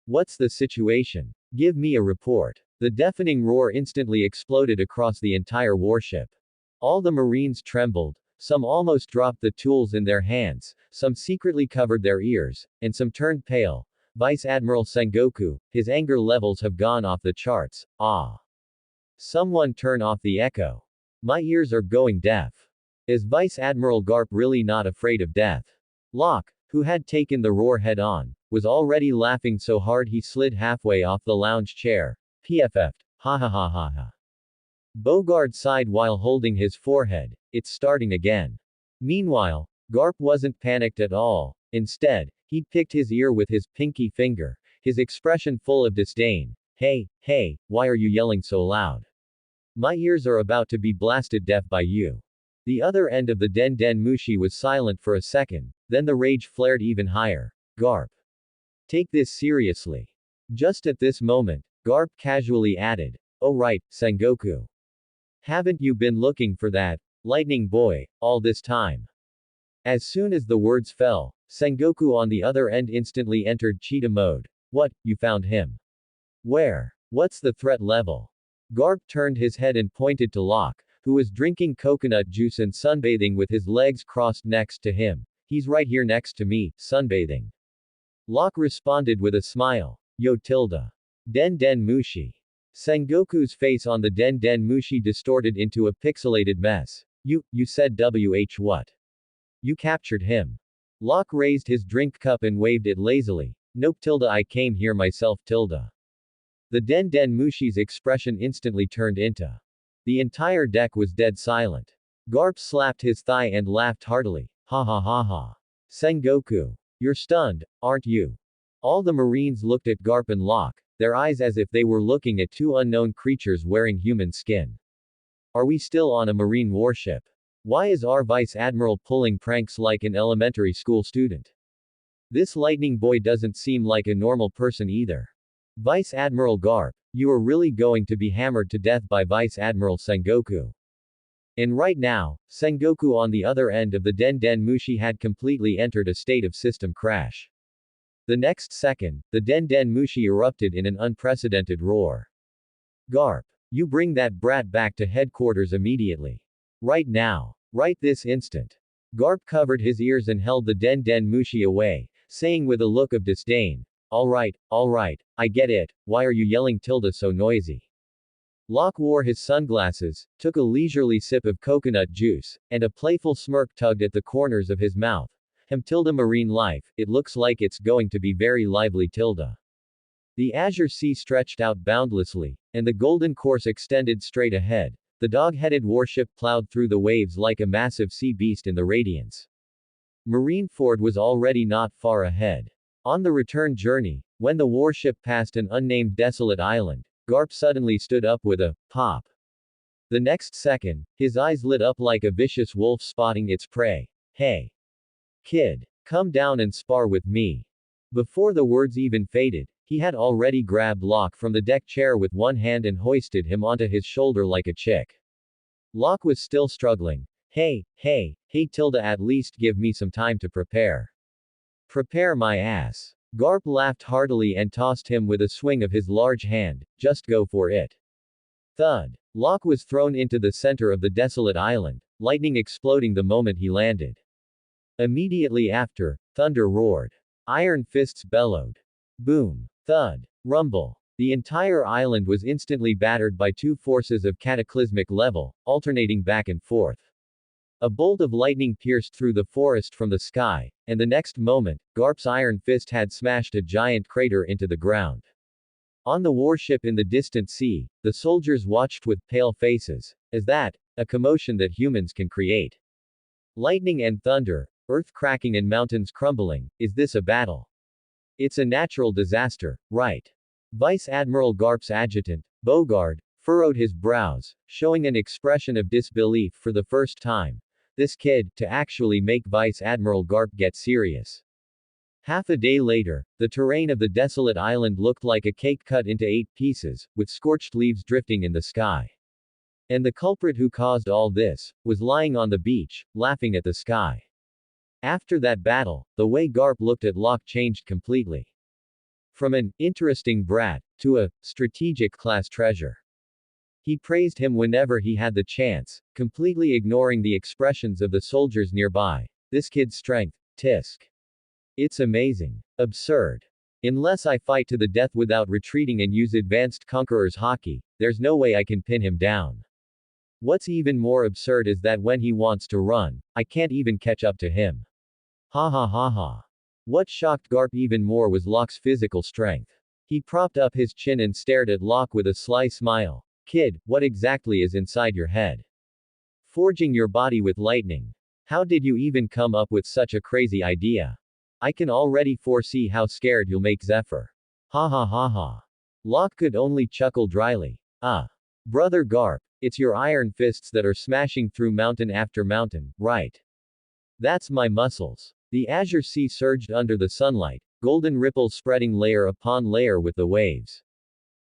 What's the situation? Give me a report. The deafening roar instantly exploded across the entire warship. All the Marines trembled, some almost dropped the tools in their hands, some secretly covered their ears, and some turned pale. Vice Admiral Sengoku, his anger levels have gone off the charts. Ah. Someone turn off the echo. My ears are going deaf. Is Vice Admiral Garp really not afraid of death? Locke, who had taken the roar head on, was already laughing so hard he slid halfway off the lounge chair. PFF'd. Ha ha ha ha ha. Bogart sighed while holding his forehead. It's starting again. Meanwhile, Garp wasn't panicked at all. Instead, he'd picked his ear with his pinky finger, his expression full of disdain. Hey, why are you yelling so loud? My ears are about to be blasted deaf by you. The other end of the Den Den Mushi was silent for a second, then the rage flared even higher. Garp. Take this seriously. Just at this moment, Garp casually added, oh right, Sengoku. Haven't you been looking for that lightning boy all this time? As soon as the words fell, Sengoku on the other end instantly entered cheetah mode. What, you found him? Where? What's the threat level? Garp turned his head and pointed to Locke, who was drinking coconut juice and sunbathing with his legs crossed next to him. He's right here next to me, sunbathing. Locke responded with a smile. Yo tilde. Den Den Mushi. Sengoku's face on the Den Den Mushi distorted into a pixelated mess. You said what? You captured him. Locke raised his drink cup and waved it lazily. Nope tilde I came here myself tilde. The Den Den Mushi's expression instantly turned into. The entire deck was dead silent. Garp slapped his thigh and laughed heartily. Ha ha ha ha. Sengoku. You're stunned, aren't you? All the Marines looked at Garp and Locke, their eyes as if they were looking at two unknown creatures wearing human skin. Are we still on a Marine warship? Why is our Vice Admiral pulling pranks like an elementary school student? This lightning boy doesn't seem like a normal person either. Vice Admiral Garp, you are really going to be hammered to death by Vice Admiral Sengoku. And right now, Sengoku on the other end of the Den Den Mushi had completely entered a state of system crash. The next second, the Den Den Mushi erupted in an unprecedented roar. Garp, you bring that brat back to headquarters immediately. Right now. Right this instant. Garp covered his ears and held the Den Den Mushi away, saying with a look of disdain, alright, I get it, why are you yelling tilde so noisy? Locke wore his sunglasses, took a leisurely sip of coconut juice, and a playful smirk tugged at the corners of his mouth. Tilde marine life, it looks like it's going to be very lively tilde. The azure sea stretched out boundlessly, and the golden course extended straight ahead. The dog-headed warship plowed through the waves like a massive sea beast in the radiance. Marineford was already not far ahead. On the return journey, when the warship passed an unnamed desolate island, Garp suddenly stood up with a pop. The next second, his eyes lit up like a vicious wolf spotting its prey. Hey! Kid! Come down and spar with me. Before the words even faded, he had already grabbed Locke from the deck chair with one hand and hoisted him onto his shoulder like a chick. Locke was still struggling. Hey, tilde, at least give me some time to prepare. Prepare my ass. Garp laughed heartily and tossed him with a swing of his large hand. Just go for it. Thud. Locke was thrown into the center of the desolate island, lightning exploding the moment he landed. Immediately after, thunder roared. Iron fists bellowed. Boom. Thud. Rumble. The entire island was instantly battered by two forces of cataclysmic level, alternating back and forth. A bolt of lightning pierced through the forest from the sky, and the next moment, Garp's iron fist had smashed a giant crater into the ground. On the warship in the distant sea, the soldiers watched with pale faces. Is that a commotion that humans can create? Lightning and thunder, earth cracking and mountains crumbling, is this a battle? It's a natural disaster, right? Vice Admiral Garp's adjutant, Bogard, furrowed his brows, showing an expression of disbelief for the first time. This kid, to actually make Vice Admiral Garp get serious. Half a day later, the terrain of the desolate island looked like a cake cut into 8 pieces, with scorched leaves drifting in the sky. And the culprit who caused all this, was lying on the beach, laughing at the sky. After that battle, the way Garp looked at Locke changed completely. From an interesting brat, to a strategic class treasure. He praised him whenever he had the chance, completely ignoring the expressions of the soldiers nearby. This kid's strength, tisk. It's amazing. Absurd. Unless I fight to the death without retreating and use advanced conqueror's hockey, there's no way I can pin him down. What's even more absurd is that when he wants to run, I can't even catch up to him. Ha ha ha ha. What shocked Garp even more was Locke's physical strength. He propped up his chin and stared at Locke with a sly smile. Kid, what exactly is inside your head? Forging your body with lightning. How did you even come up with such a crazy idea? I can already foresee how scared you'll make Zephyr. Ha ha ha ha. Locke could only chuckle dryly. Brother Garp, it's your iron fists that are smashing through mountain after mountain, right? That's my muscles. The azure sea surged under the sunlight, golden ripples spreading layer upon layer with the waves.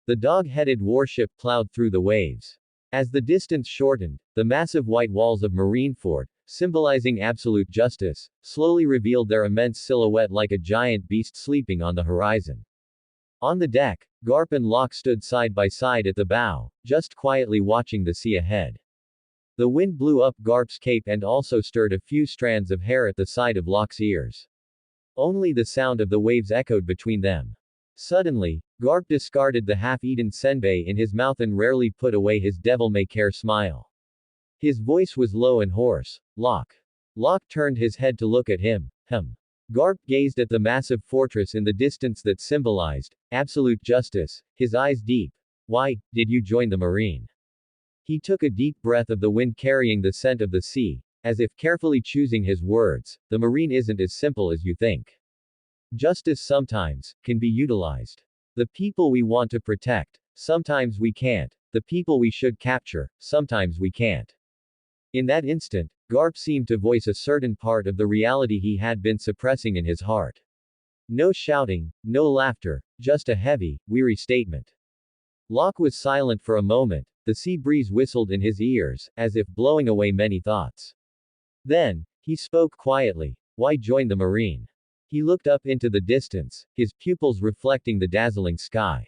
The dog-headed warship plowed through the waves. As the distance shortened, the massive white walls of Marineford, symbolizing absolute justice, slowly revealed their immense silhouette like a giant beast sleeping on the horizon. On the deck, Garp and Locke stood side by side at the bow, just quietly watching the sea ahead. The wind blew up Garp's cape and also stirred a few strands of hair at the side of Locke's ears. Only the sound of the waves echoed between them. Suddenly, Garp discarded the half-eaten senbei in his mouth and rarely put away his devil-may-care smile. His voice was low and hoarse. Locke. Locke turned his head to look at him. Garp gazed at the massive fortress in the distance that symbolized absolute justice, his eyes deep. Why did you join the Marine? He took a deep breath of the wind carrying the scent of the sea, as if carefully choosing his words. The Marine isn't as simple as you think. Justice sometimes can be utilized. The people we want to protect, sometimes we can't. The people we should capture, sometimes we can't. In that instant, Garp seemed to voice a certain part of the reality he had been suppressing in his heart. No shouting, no laughter, just a heavy, weary statement. Locke was silent for a moment, the sea breeze whistled in his ears, as if blowing away many thoughts. Then, he spoke quietly. Why join the Marine? He looked up into the distance, his pupils reflecting the dazzling sky.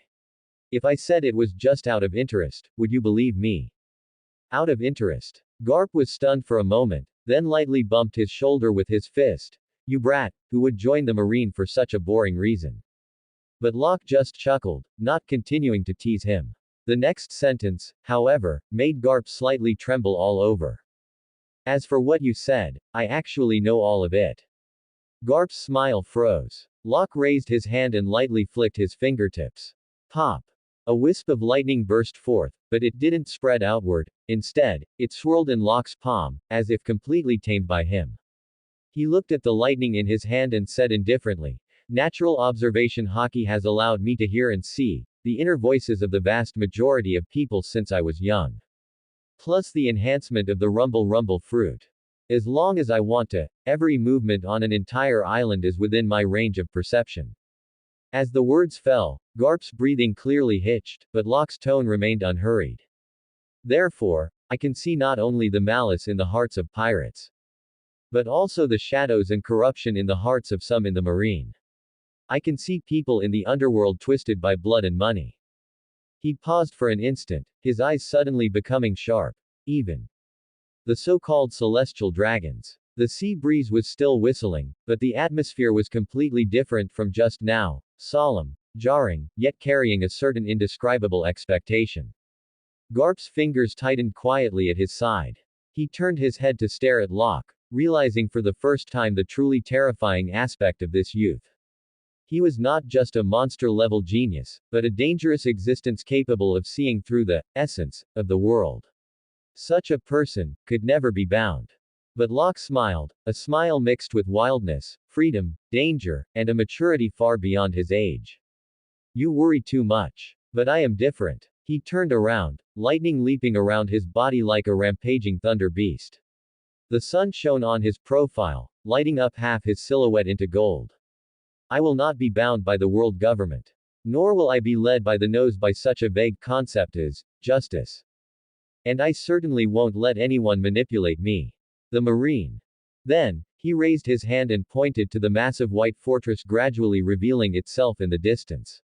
If I said it was just out of interest, would you believe me? Out of interest. Garp was stunned for a moment, then lightly bumped his shoulder with his fist. You brat, who would join the Marine for such a boring reason? But Locke just chuckled, not continuing to tease him. The next sentence, however, made Garp slightly tremble all over. As for what you said, I actually know all of it. Garp's smile froze. Locke raised his hand and lightly flicked his fingertips. Pop! A wisp of lightning burst forth, but it didn't spread outward. Instead, it swirled in Locke's palm, as if completely tamed by him. He looked at the lightning in his hand and said indifferently, Natural observation hockey has allowed me to hear and see the inner voices of the vast majority of people since I was young. Plus the enhancement of the rumble fruit. As long as I want to, every movement on an entire island is within my range of perception. As the words fell, Garp's breathing clearly hitched, but Locke's tone remained unhurried. Therefore, I can see not only the malice in the hearts of pirates, but also the shadows and corruption in the hearts of some in the Marine. I can see people in the underworld twisted by blood and money. He paused for an instant, his eyes suddenly becoming sharp. Even the so-called celestial dragons. The sea breeze was still whistling, but the atmosphere was completely different from just now, solemn, jarring, yet carrying a certain indescribable expectation. Garp's fingers tightened quietly at his side. He turned his head to stare at Locke, realizing for the first time the truly terrifying aspect of this youth. He was not just a monster-level genius, but a dangerous existence capable of seeing through the essence of the world. Such a person could never be bound. But Locke smiled, a smile mixed with wildness, freedom, danger, and a maturity far beyond his age. You worry too much. But I am different. He turned around, lightning leaping around his body like a rampaging thunder beast. The sun shone on his profile, lighting up half his silhouette into gold. I will not be bound by the world government. Nor will I be led by the nose by such a vague concept as justice. And I certainly won't let anyone manipulate me. The Marine. Then, he raised his hand and pointed to the massive white fortress gradually revealing itself in the distance.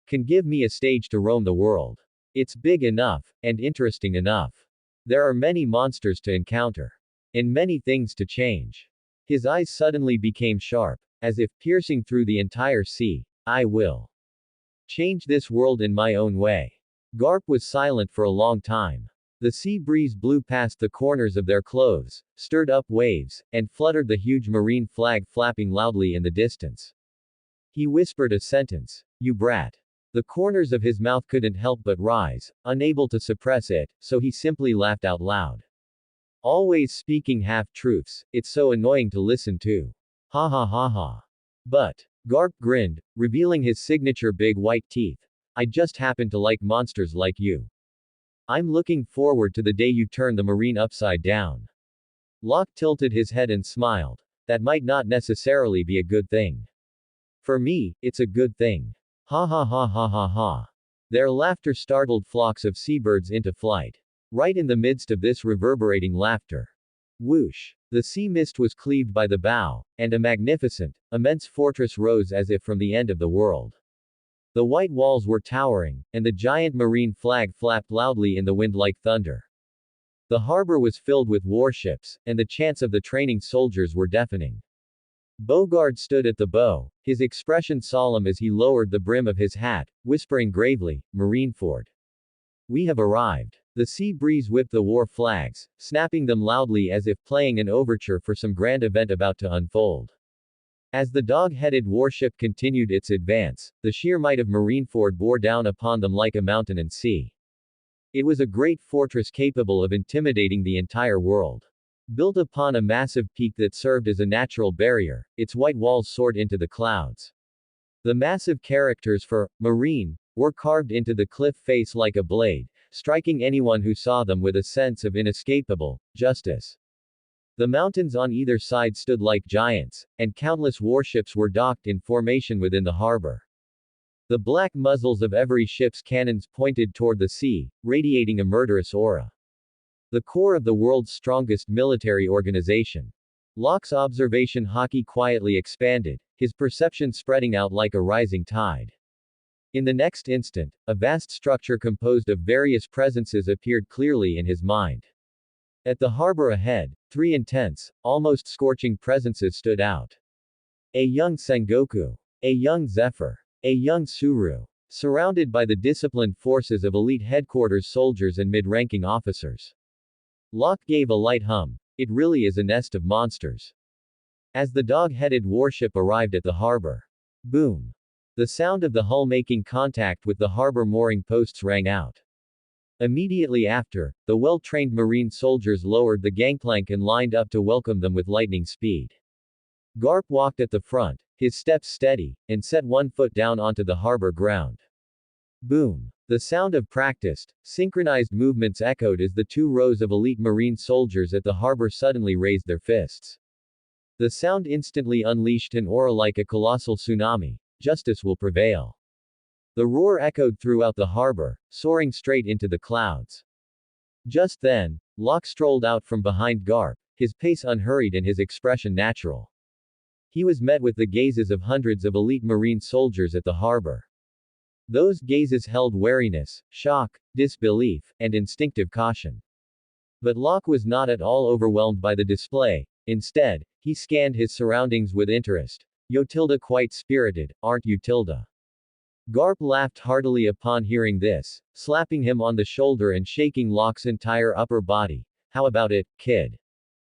Can give me a stage to roam the world. It's big enough, and interesting enough. There are many monsters to encounter. And many things to change. His eyes suddenly became sharp, as if piercing through the entire sea. I will change this world in my own way. Garp was silent for a long time. The sea breeze blew past the corners of their clothes, stirred up waves, and fluttered the huge Marine flag flapping loudly in the distance. He whispered a sentence. You brat. The corners of his mouth couldn't help but rise, unable to suppress it, so he simply laughed out loud. Always speaking half-truths, it's so annoying to listen to. Ha ha ha ha. But, Garp grinned, revealing his signature big white teeth. I just happen to like monsters like you. I'm looking forward to the day you turn the Marine upside down. Locke tilted his head and smiled. That might not necessarily be a good thing. For me, it's a good thing. Ha ha ha ha ha ha. Their laughter startled flocks of seabirds into flight. Right in the midst of this reverberating laughter. Whoosh! The sea mist was cleaved by the bow, and a magnificent, immense fortress rose as if from the end of the world. The white walls were towering, and the giant Marine flag flapped loudly in the wind like thunder. The harbor was filled with warships, and the chants of the training soldiers were deafening. Bogard stood at the bow, his expression solemn as he lowered the brim of his hat, whispering gravely, Marineford. We have arrived. The sea breeze whipped the war flags, snapping them loudly as if playing an overture for some grand event about to unfold. As the dog-headed warship continued its advance, the sheer might of Marineford bore down upon them like a mountain and sea. It was a great fortress capable of intimidating the entire world. Built upon a massive peak that served as a natural barrier, its white walls soared into the clouds. The massive characters for Marine were carved into the cliff face like a blade, striking anyone who saw them with a sense of inescapable justice. The mountains on either side stood like giants, and countless warships were docked in formation within the harbor. The black muzzles of every ship's cannons pointed toward the sea, radiating a murderous aura. The core of the world's strongest military organization. Locke's observation hockey quietly expanded, his perception spreading out like a rising tide. In the next instant, a vast structure composed of various presences appeared clearly in his mind. At the harbor ahead, three intense, almost scorching presences stood out. A young Sengoku. A young Zephyr. A young Suru. Surrounded by the disciplined forces of elite headquarters soldiers and mid-ranking officers. Locke gave a light hum. It really is a nest of monsters. As the dog-headed warship arrived at the harbor. Boom. The sound of the hull making contact with the harbor mooring posts rang out. Immediately after, the well-trained Marine soldiers lowered the gangplank and lined up to welcome them with lightning speed. Garp walked at the front, his steps steady, and set one foot down onto the harbor ground. Boom. The sound of practiced, synchronized movements echoed as the two rows of elite Marine soldiers at the harbor suddenly raised their fists. The sound instantly unleashed an aura like a colossal tsunami. Justice will prevail. The roar echoed throughout the harbor, soaring straight into the clouds. Just then, Locke strolled out from behind Garp, his pace unhurried and his expression natural. He was met with the gazes of hundreds of elite Marine soldiers at the harbor. Those gazes held wariness, shock, disbelief, and instinctive caution. But Locke was not at all overwhelmed by the display. Instead, he scanned his surroundings with interest. Yo tilde quite spirited, aren't you tilde? Garp laughed heartily upon hearing this, slapping him on the shoulder and shaking Locke's entire upper body. How about it, kid?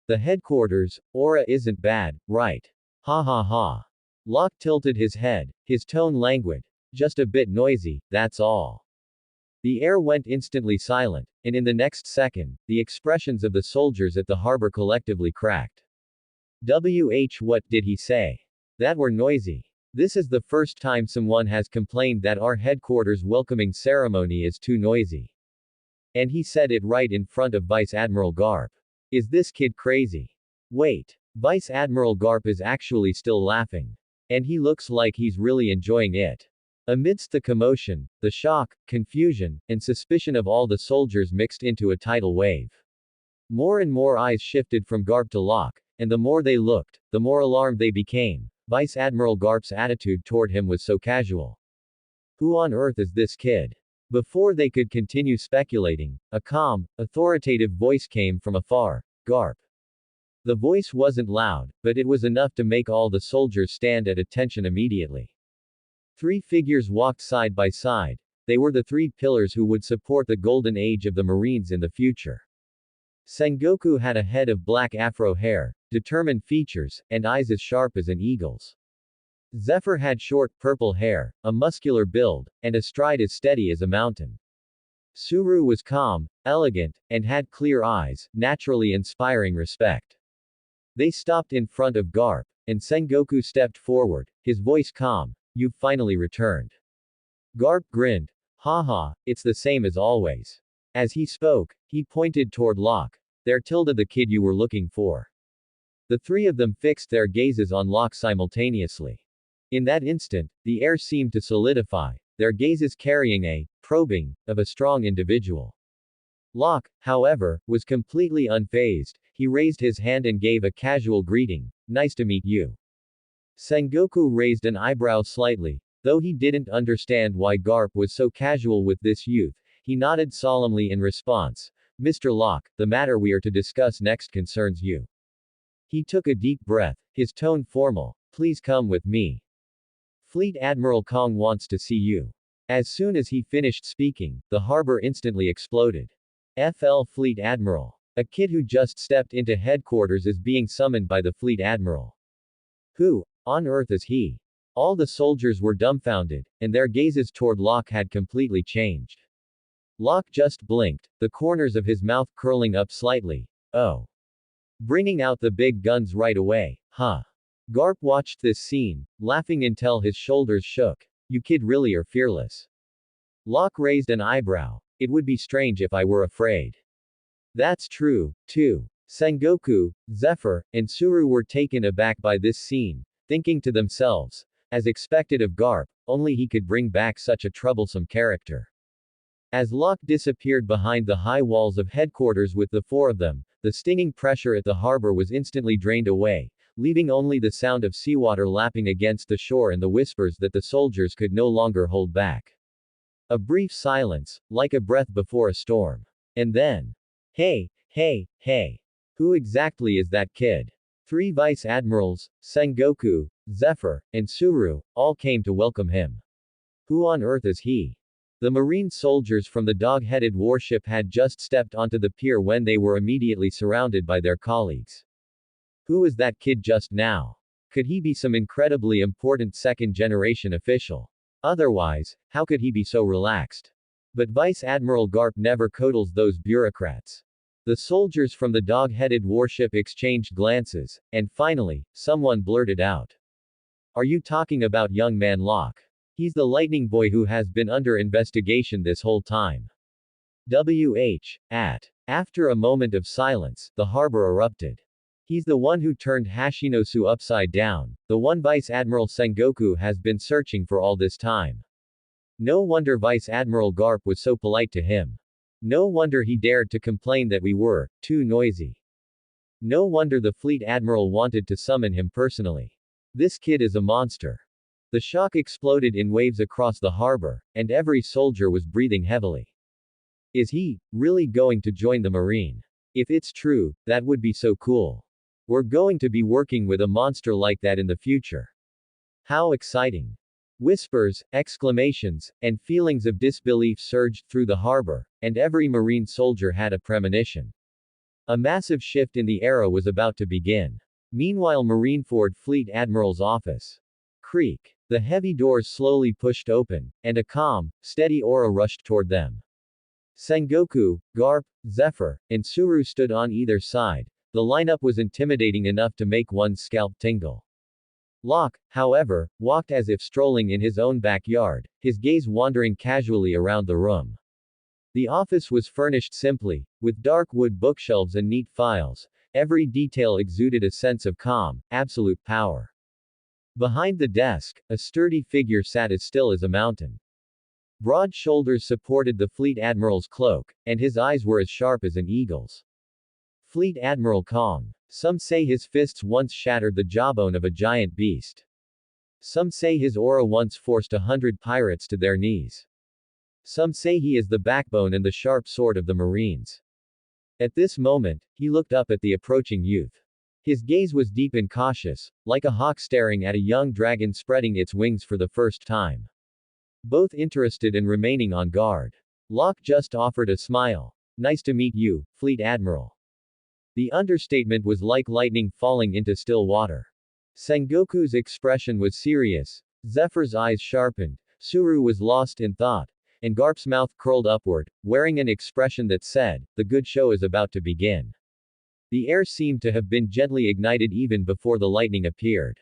The headquarters, aura isn't bad, right? Ha ha ha. Locke tilted his head, his tone languid. Just a bit noisy, that's all. The air went instantly silent, and in the next second, the expressions of the soldiers at the harbor collectively cracked. What did he say? That were noisy. This is the first time someone has complained that our headquarters welcoming ceremony is too noisy. And he said it right in front of Vice Admiral Garp. Is this kid crazy? Wait. Vice Admiral Garp is actually still laughing. And he looks like he's really enjoying it. Amidst the commotion, the shock, confusion, and suspicion of all the soldiers mixed into a tidal wave. More and more eyes shifted from Garp to Locke, and the more they looked, the more alarmed they became. Vice Admiral Garp's attitude toward him was so casual. Who on earth is this kid? Before they could continue speculating, a calm, authoritative voice came from afar. Garp. The voice wasn't loud, but it was enough to make all the soldiers stand at attention immediately. Three figures walked side by side. They were the three pillars who would support the golden age of the Marines in the future. Sengoku had a head of black afro hair, determined features, and eyes as sharp as an eagle's. Zephyr had short purple hair, a muscular build, and a stride as steady as a mountain. Suru was calm, elegant, and had clear eyes, naturally inspiring respect. They stopped in front of Garp, and Sengoku stepped forward, his voice calm. You've finally returned. Garp grinned. Haha, it's the same as always. As he spoke, he pointed toward Locke. They're tilde the kid you were looking for. The three of them fixed their gazes on Locke simultaneously. In that instant, the air seemed to solidify, their gazes carrying a probing of a strong individual. Locke, however, was completely unfazed. He raised his hand and gave a casual greeting. Nice to meet you. Sengoku raised an eyebrow slightly. Though he didn't understand why Garp was so casual with this youth, he nodded solemnly in response. Mr. Locke, the matter we are to discuss next concerns you. He took a deep breath, his tone formal. Please come with me. Fleet Admiral Kong wants to see you. As soon as he finished speaking, the harbor instantly exploded. FL Fleet Admiral. A kid who just stepped into headquarters is being summoned by the Fleet Admiral. Who on earth is he? All the soldiers were dumbfounded, and their gazes toward Locke had completely changed. Locke just blinked, the corners of his mouth curling up slightly. Oh. Bringing out the big guns right away, huh? Garp watched this scene, laughing until his shoulders shook. You kid really are fearless. Locke raised an eyebrow. It would be strange if I were afraid. That's true, too. Sengoku, Zephyr, and Suru were taken aback by this scene, thinking to themselves, as expected of Garp, only he could bring back such a troublesome character. As Locke disappeared behind the high walls of headquarters with the four of them, the stinging pressure at the harbor was instantly drained away, leaving only the sound of seawater lapping against the shore and the whispers that the soldiers could no longer hold back. A brief silence, like a breath before a storm. And then, hey, hey, hey. Who exactly is that kid? Three vice admirals, Sengoku, Zephyr, and Suru, all came to welcome him. Who on earth is he? The marine soldiers from the dog-headed warship had just stepped onto the pier when they were immediately surrounded by their colleagues. Who is that kid just now? Could he be some incredibly important second-generation official? Otherwise, how could he be so relaxed? But Vice Admiral Garp never coddles those bureaucrats. The soldiers from the dog-headed warship exchanged glances, and finally, someone blurted out. Are you talking about young man Locke? He's the lightning boy who has been under investigation this whole time. After a moment of silence, the harbor erupted. He's the one who turned Hashinosu upside down, the one Vice Admiral Sengoku has been searching for all this time. No wonder Vice Admiral Garp was so polite to him. No wonder he dared to complain that we were too noisy. No wonder the Fleet Admiral wanted to summon him personally. This kid is a monster. The shock exploded in waves across the harbor, and every soldier was breathing heavily. Is he really going to join the Marine? If it's true, that would be so cool. We're going to be working with a monster like that in the future. How exciting! Whispers, exclamations, and feelings of disbelief surged through the harbor, and every Marine soldier had a premonition. A massive shift in the era was about to begin. Meanwhile, Marineford Fleet Admiral's office. Creak. The heavy doors slowly pushed open, and a calm, steady aura rushed toward them. Sengoku, Garp, Zephyr, and Suru stood on either side. The lineup was intimidating enough to make one's scalp tingle. Locke, however, walked as if strolling in his own backyard, his gaze wandering casually around the room. The office was furnished simply, with dark wood bookshelves and neat files. Every detail exuded a sense of calm, absolute power. Behind the desk, a sturdy figure sat as still as a mountain. Broad shoulders supported the Fleet Admiral's cloak, and his eyes were as sharp as an eagle's. Fleet Admiral Kong. Some say his fists once shattered the jawbone of a giant beast. Some say his aura once forced 100 pirates to their knees. Some say he is the backbone and the sharp sword of the Marines. At this moment, he looked up at the approaching youth. His gaze was deep and cautious, like a hawk staring at a young dragon spreading its wings for the first time. Both interested and remaining on guard. Locke just offered a smile. Nice to meet you, Fleet Admiral. The understatement was like lightning falling into still water. Sengoku's expression was serious, Zephyr's eyes sharpened, Suru was lost in thought, and Garp's mouth curled upward, wearing an expression that said, the good show is about to begin. The air seemed to have been gently ignited even before the lightning appeared.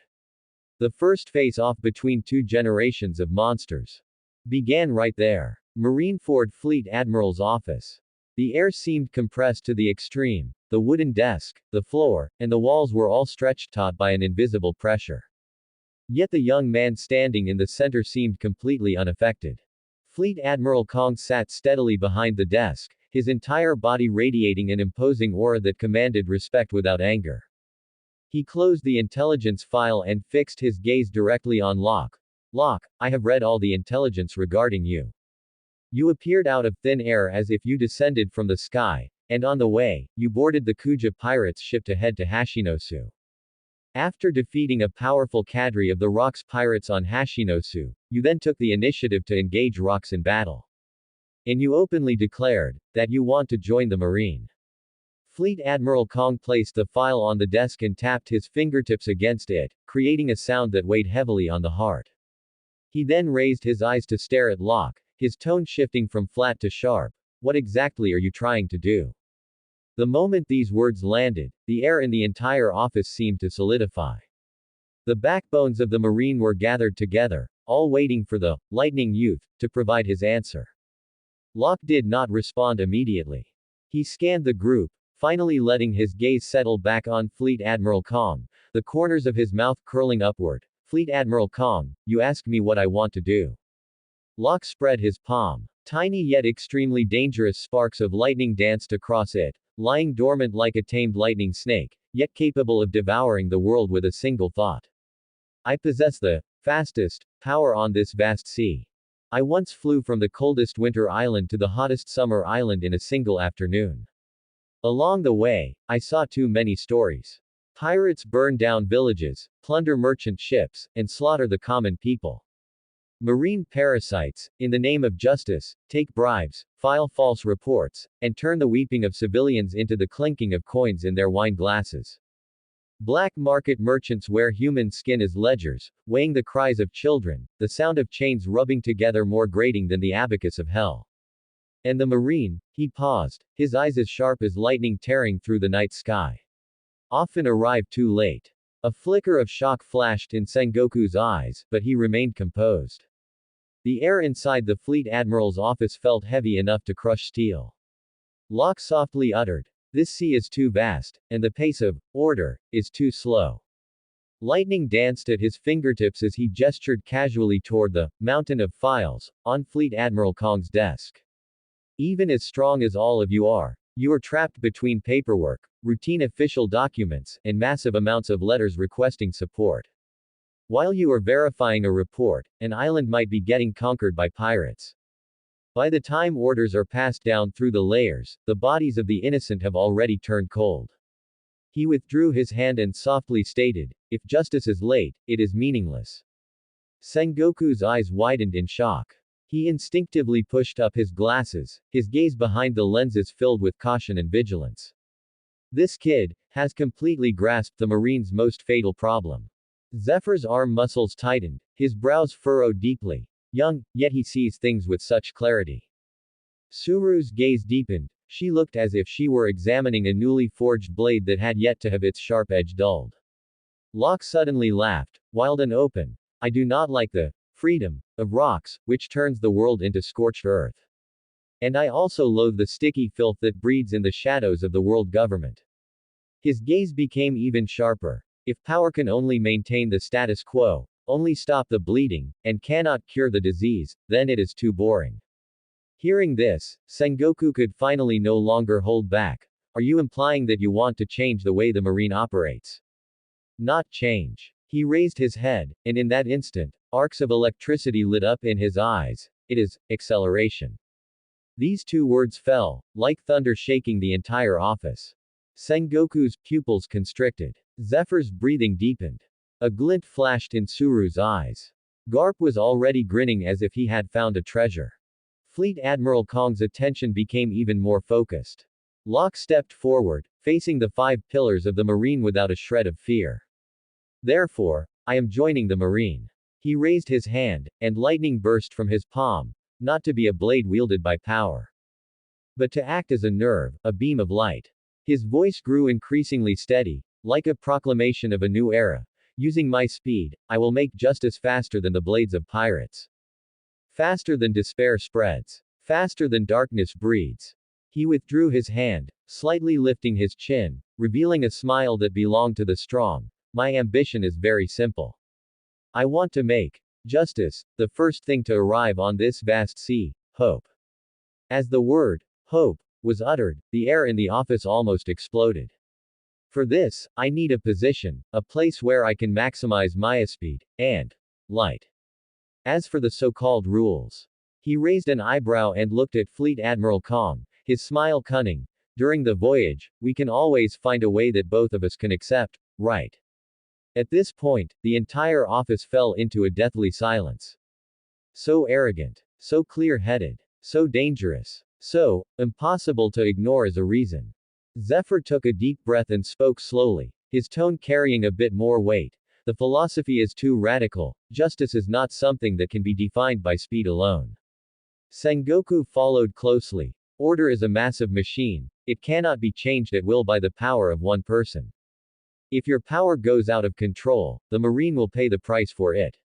The first face-off between two generations of monsters began right there. Marineford Fleet Admiral's office. The air seemed compressed to the extreme. The wooden desk, the floor, and the walls were all stretched taut by an invisible pressure. Yet the young man standing in the center seemed completely unaffected. Fleet Admiral Kong sat steadily behind the desk, his entire body radiating an imposing aura that commanded respect without anger. He closed the intelligence file and fixed his gaze directly on Locke. Locke, I have read all the intelligence regarding you. You appeared out of thin air as if you descended from the sky, and on the way, you boarded the Kuja pirates' ship to head to Hashinosu. After defeating a powerful cadre of the Rocks pirates on Hashinosu, you then took the initiative to engage Rocks in battle. And you openly declared that you want to join the Marine. Fleet Admiral Kong placed the file on the desk and tapped his fingertips against it, creating a sound that weighed heavily on the heart. He then raised his eyes to stare at Locke, his tone shifting from flat to sharp. What exactly are you trying to do? The moment these words landed, the air in the entire office seemed to solidify. The backbones of the Marine were gathered together, all waiting for the lightning youth to provide his answer. Locke did not respond immediately. He scanned the group, finally letting his gaze settle back on Fleet Admiral Kong, the corners of his mouth curling upward. Fleet Admiral Kong, you ask me what I want to do. Locke spread his palm. Tiny yet extremely dangerous sparks of lightning danced across it, lying dormant like a tamed lightning snake, yet capable of devouring the world with a single thought. I possess the fastest power on this vast sea. I once flew from the coldest winter island to the hottest summer island in a single afternoon. Along the way, I saw too many stories. Pirates burn down villages, plunder merchant ships, and slaughter the common people. Marine parasites, in the name of justice, take bribes, file false reports, and turn the weeping of civilians into the clinking of coins in their wine glasses. Black market merchants wear human skin as ledgers, weighing the cries of children, the sound of chains rubbing together more grating than the abacus of hell. And the marine, he paused, his eyes as sharp as lightning tearing through the night sky. Often arrived too late. A flicker of shock flashed in Sengoku's eyes, but he remained composed. The air inside the fleet admiral's office felt heavy enough to crush steel. Locke softly uttered, "This sea is too vast, and the pace of order is too slow." Lightning danced at his fingertips as he gestured casually toward the mountain of files on Fleet Admiral Kong's desk. Even as strong as all of you are trapped between paperwork, routine official documents, and massive amounts of letters requesting support. While you are verifying a report, an island might be getting conquered by pirates. By the time orders are passed down through the layers, the bodies of the innocent have already turned cold. He withdrew his hand and softly stated, "If justice is late, it is meaningless." Sengoku's eyes widened in shock. He instinctively pushed up his glasses, his gaze behind the lenses filled with caution and vigilance. This kid has completely grasped the Marine's most fatal problem. Zephyr's arm muscles tightened, his brows furrowed deeply. Young, yet he sees things with such clarity. Suru's gaze deepened. She looked as if she were examining a newly forged blade that had yet to have its sharp edge dulled. Locke suddenly laughed, wild and open. "I do not like the freedom of rocks, which turns the world into scorched earth. And I also loathe the sticky filth that breeds in the shadows of the world government." His gaze became even sharper. If power can only maintain the status quo, only stop the bleeding, and cannot cure the disease, then it is too boring. Hearing this, Sengoku could finally no longer hold back. "Are you implying that you want to change the way the Marine operates?" "Not change." He raised his head, and in that instant, arcs of electricity lit up in his eyes. "It is acceleration." These two words fell, like thunder shaking the entire office. Sengoku's pupils constricted. Zephyr's breathing deepened. A glint flashed in Suru's eyes. Garp was already grinning as if he had found a treasure. Fleet Admiral Kong's attention became even more focused. Locke stepped forward, facing the 5 pillars of the Marine without a shred of fear. "Therefore, I am joining the Marine." He raised his hand, and lightning burst from his palm, not to be a blade wielded by power, but to act as a nerve, a beam of light. His voice grew increasingly steady, like a proclamation of a new era. "Using my speed, I will make justice faster than the blades of pirates. Faster than despair spreads. Faster than darkness breeds." He withdrew his hand, slightly lifting his chin, revealing a smile that belonged to the strong. "My ambition is very simple. I want to make justice the first thing to arrive on this vast sea, hope." As the word hope was uttered, the air in the office almost exploded. "For this, I need a position, a place where I can maximize my speed and light. As for the so-called rules." He raised an eyebrow and looked at Fleet Admiral Kong, his smile cunning. "During the voyage, we can always find a way that both of us can accept, right?" At this point, the entire office fell into a deathly silence. So arrogant, so clear-headed, so dangerous, so impossible to ignore as a reason. Zephyr took a deep breath and spoke slowly, his tone carrying a bit more weight. "The philosophy is too radical. Justice is not something that can be defined by speed alone." Sengoku followed closely. "Order is a massive machine. It cannot be changed at will by the power of one person. If your power goes out of control, the Marine will pay the price for it."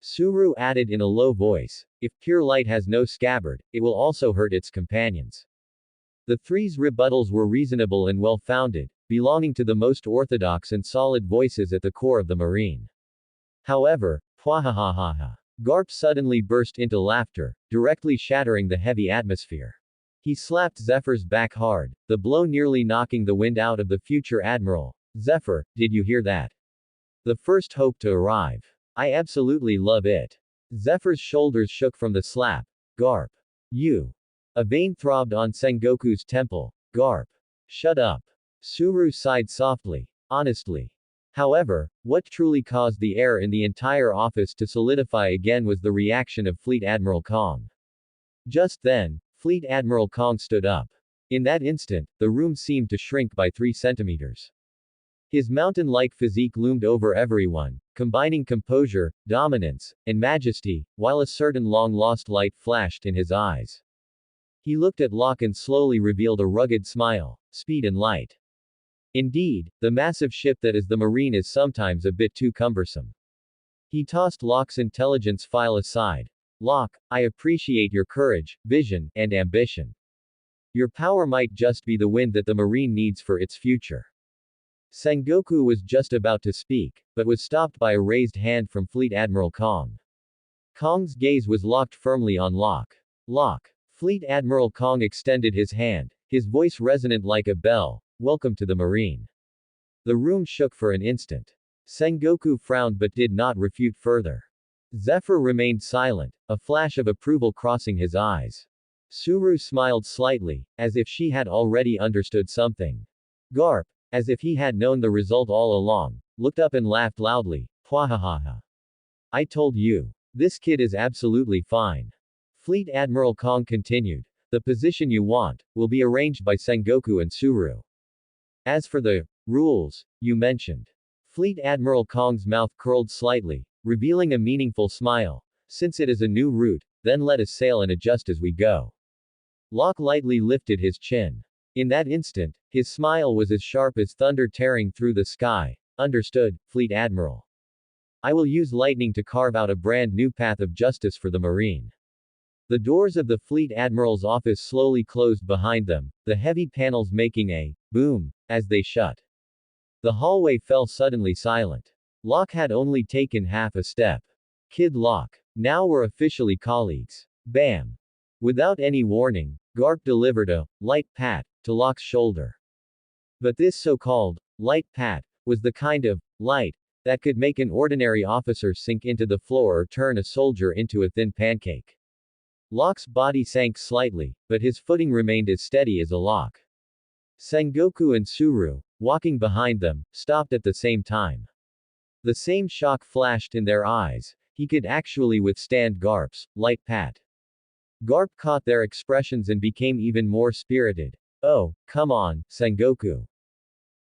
Suru added in a low voice, "If pure light has no scabbard, it will also hurt its companions." The three's rebuttals were reasonable and well-founded, belonging to the most orthodox and solid voices at the core of the Marine. However, pwahahaha. Garp suddenly burst into laughter, directly shattering the heavy atmosphere. He slapped Zephyr's back hard, the blow nearly knocking the wind out of the future admiral. Zephyr, did you hear that? The first hope to arrive. I absolutely love it. Zephyr's shoulders shook from the slap. Garp. You. A vein throbbed on Sengoku's temple. Garp. Shut up. Suru sighed softly. Honestly. However, what truly caused the air in the entire office to solidify again was the reaction of Fleet Admiral Kong. Just then, Fleet Admiral Kong stood up. In that instant, the room seemed to shrink by 3 centimeters. His mountain-like physique loomed over everyone, combining composure, dominance, and majesty, while a certain long-lost light flashed in his eyes. He looked at Locke and slowly revealed a rugged smile. Speed and light. Indeed, the massive ship that is the Marine is sometimes a bit too cumbersome. He tossed Locke's intelligence file aside. Locke, I appreciate your courage, vision, and ambition. Your power might just be the wind that the Marine needs for its future. Sengoku was just about to speak, but was stopped by a raised hand from Fleet Admiral Kong. Kong's gaze was locked firmly on Locke. Locke. Fleet Admiral Kong extended his hand, his voice resonant like a bell. Welcome to the Marine. The room shook for an instant. Sengoku frowned but did not refute further. Zephyr remained silent, a flash of approval crossing his eyes. Suru smiled slightly, as if she had already understood something. Garp, as if he had known the result all along, looked up and laughed loudly. Pwahahaha. I told you. This kid is absolutely fine. Fleet Admiral Kong continued. The position you want will be arranged by Sengoku and Suru. As for the rules you mentioned, Fleet Admiral Kong's mouth curled slightly, revealing a meaningful smile. Since it is a new route, then let us sail and adjust as we go. Locke lightly lifted his chin. In that instant, his smile was as sharp as thunder tearing through the sky. Understood, Fleet Admiral. I will use lightning to carve out a brand new path of justice for the Marine. The doors of the Fleet Admiral's office slowly closed behind them, the heavy panels making a boom as they shut. The hallway fell suddenly silent. Locke had only taken half a step. Kid Locke. Now we're officially colleagues. Bam. Without any warning, Garp delivered a light pat to Locke's shoulder. But this so-called light pat was the kind of light that could make an ordinary officer sink into the floor or turn a soldier into a thin pancake. Locke's body sank slightly, but his footing remained as steady as a lock. Sengoku and Suru, walking behind them, stopped at the same time. The same shock flashed in their eyes. He could actually withstand Garp's light pat. Garp caught their expressions and became even more spirited. Oh, come on, Sengoku.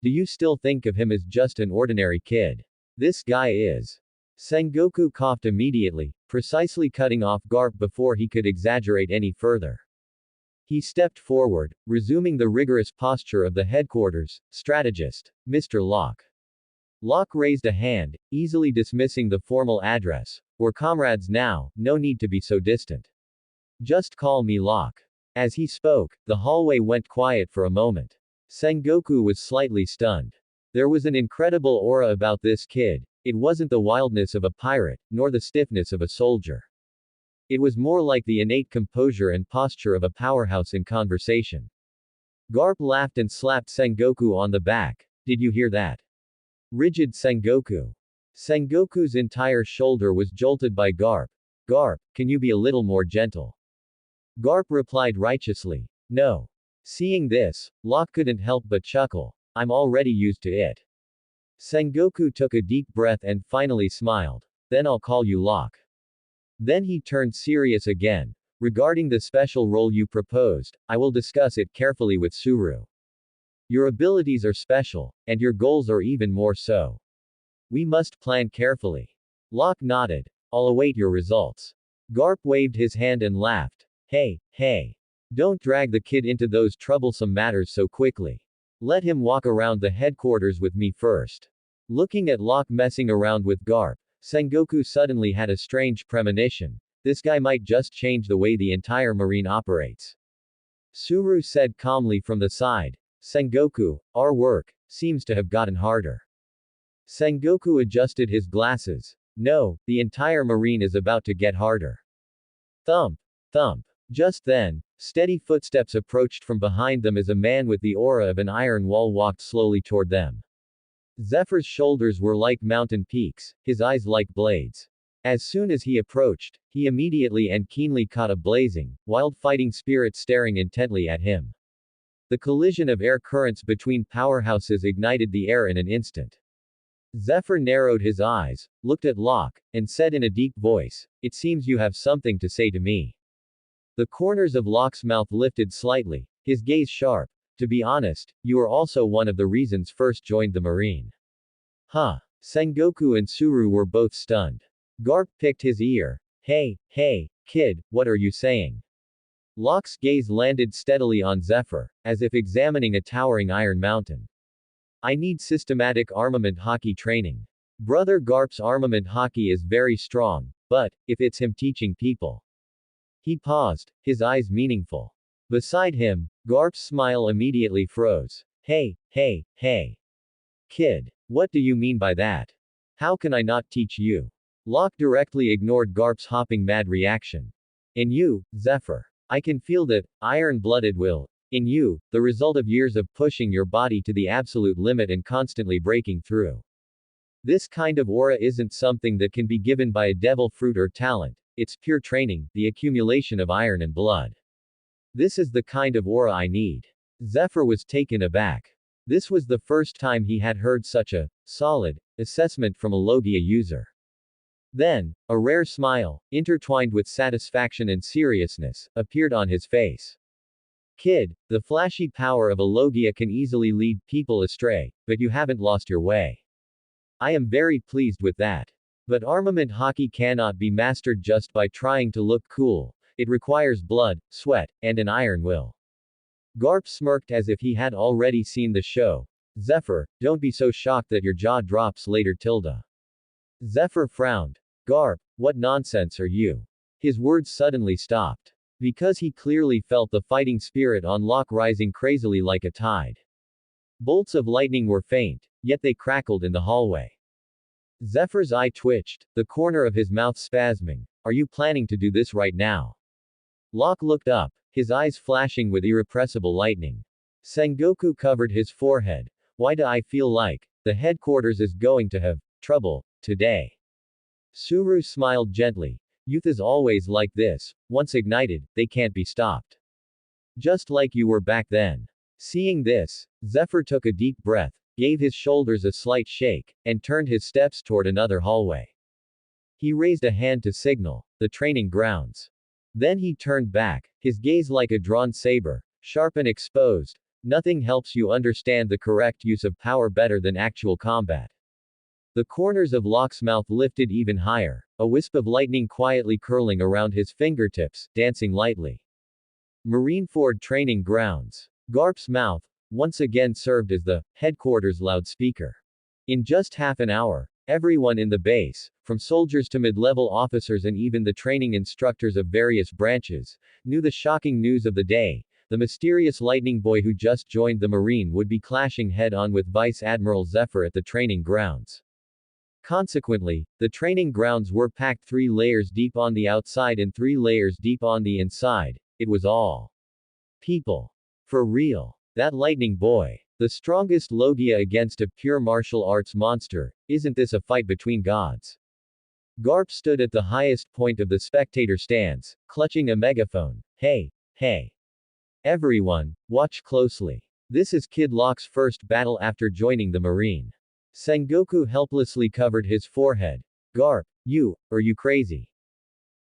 Do you still think of him as just an ordinary kid? This guy is. Sengoku coughed immediately, precisely cutting off Garp before he could exaggerate any further. He stepped forward, resuming the rigorous posture of the headquarters strategist, Mr. Locke. Locke raised a hand, easily dismissing the formal address. We're comrades now, no need to be so distant. Just call me Locke. As he spoke, the hallway went quiet for a moment. Sengoku was slightly stunned. There was an incredible aura about this kid. It wasn't the wildness of a pirate, nor the stiffness of a soldier. It was more like the innate composure and posture of a powerhouse in conversation. Garp laughed and slapped Sengoku on the back. Did you hear that? Rigid Sengoku. Sengoku's entire shoulder was jolted by Garp. Garp, can you be a little more gentle? Garp replied righteously. No. Seeing this, Locke couldn't help but chuckle. I'm already used to it. Sengoku took a deep breath and finally smiled. Then I'll call you Locke. Then he turned serious again. Regarding the special role you proposed, I will discuss it carefully with Suru. Your abilities are special, and your goals are even more so. We must plan carefully. Locke nodded. I'll await your results. Garp waved his hand and laughed. Hey. Don't drag the kid into those troublesome matters so quickly. Let him walk around the headquarters with me first. Looking at Locke messing around with Garp, Sengoku suddenly had a strange premonition. This guy might just change the way the entire Marine operates. Suru said calmly from the side. Sengoku, our work seems to have gotten harder. Sengoku adjusted his glasses. No, the entire marine is about to get harder. Thump. Thump. Just then, steady footsteps approached from behind them as a man with the aura of an iron wall walked slowly toward them. Zephyr's shoulders were like mountain peaks, his eyes like blades. As soon as he approached, he immediately and keenly caught a blazing, wild fighting spirit staring intently at him. The collision of air currents between powerhouses ignited the air in an instant. Zephyr narrowed his eyes, looked at Locke, and said in a deep voice, "It seems you have something to say to me." The corners of Locke's mouth lifted slightly, his gaze sharp. "To be honest, you are also one of the reasons first joined the Marine." Huh. Sengoku and Suru were both stunned. Garp picked his ear. Hey, kid, what are you saying? Locke's gaze landed steadily on Zephyr, as if examining a towering iron mountain. "I need systematic armament hockey training. Brother Garp's armament hockey is very strong, but, if it's him teaching people." He paused, his eyes meaningful. Beside him, Garp's smile immediately froze. Hey. Kid. What do you mean by that? How can I not teach you? Locke directly ignored Garp's hopping mad reaction. In you, Zephyr. I can feel that, iron-blooded will. In you, the result of years of pushing your body to the absolute limit and constantly breaking through. This kind of aura isn't something that can be given by a devil fruit or talent. It's pure training, the accumulation of iron and blood. This is the kind of aura I need. Zephyr was taken aback. This was the first time he had heard such a solid assessment from a Logia user. Then, a rare smile, intertwined with satisfaction and seriousness, appeared on his face. Kid, the flashy power of a Logia can easily lead people astray, but you haven't lost your way. I am very pleased with that. But armament hockey cannot be mastered just by trying to look cool. It requires blood, sweat, and an iron will. Garp smirked as if he had already seen the show. Zephyr, don't be so shocked that your jaw drops later. Zephyr frowned. Garp, what nonsense are you? His words suddenly stopped. Because he clearly felt the fighting spirit on Locke rising crazily like a tide. Bolts of lightning were faint, yet they crackled in the hallway. Zephyr's eye twitched, the corner of his mouth spasming. Are you planning to do this right now? Locke looked up, his eyes flashing with irrepressible lightning. Sengoku covered his forehead. Why do I feel like the headquarters is going to have trouble today? Suru smiled gently. Youth is always like this. Once ignited, they can't be stopped. Just like you were back then. Seeing this, Zephyr took a deep breath, gave his shoulders a slight shake, and turned his steps toward another hallway. He raised a hand to signal the training grounds. Then he turned back, his gaze like a drawn saber, sharp and exposed. Nothing helps you understand the correct use of power better than actual combat. The corners of Locke's mouth lifted even higher, a wisp of lightning quietly curling around his fingertips, dancing lightly. Marineford Training Grounds. Garp's mouth, once again served as the headquarters loudspeaker. In just half an hour, everyone in the base, from soldiers to mid-level officers and even the training instructors of various branches, knew the shocking news of the day. The mysterious lightning boy who just joined the Marine would be clashing head-on with Vice Admiral Zephyr at the training grounds. Consequently, the training grounds were packed 3 layers deep on the outside and 3 layers deep on the inside. It was all people. For real. That lightning boy. The strongest Logia against a pure martial arts monster. Isn't this a fight between gods? Garp stood at the highest point of the spectator stands, clutching a megaphone. Hey. Everyone, watch closely. This is Kid Locke's first battle after joining the Marine. Sengoku helplessly covered his forehead. Garp, are you crazy?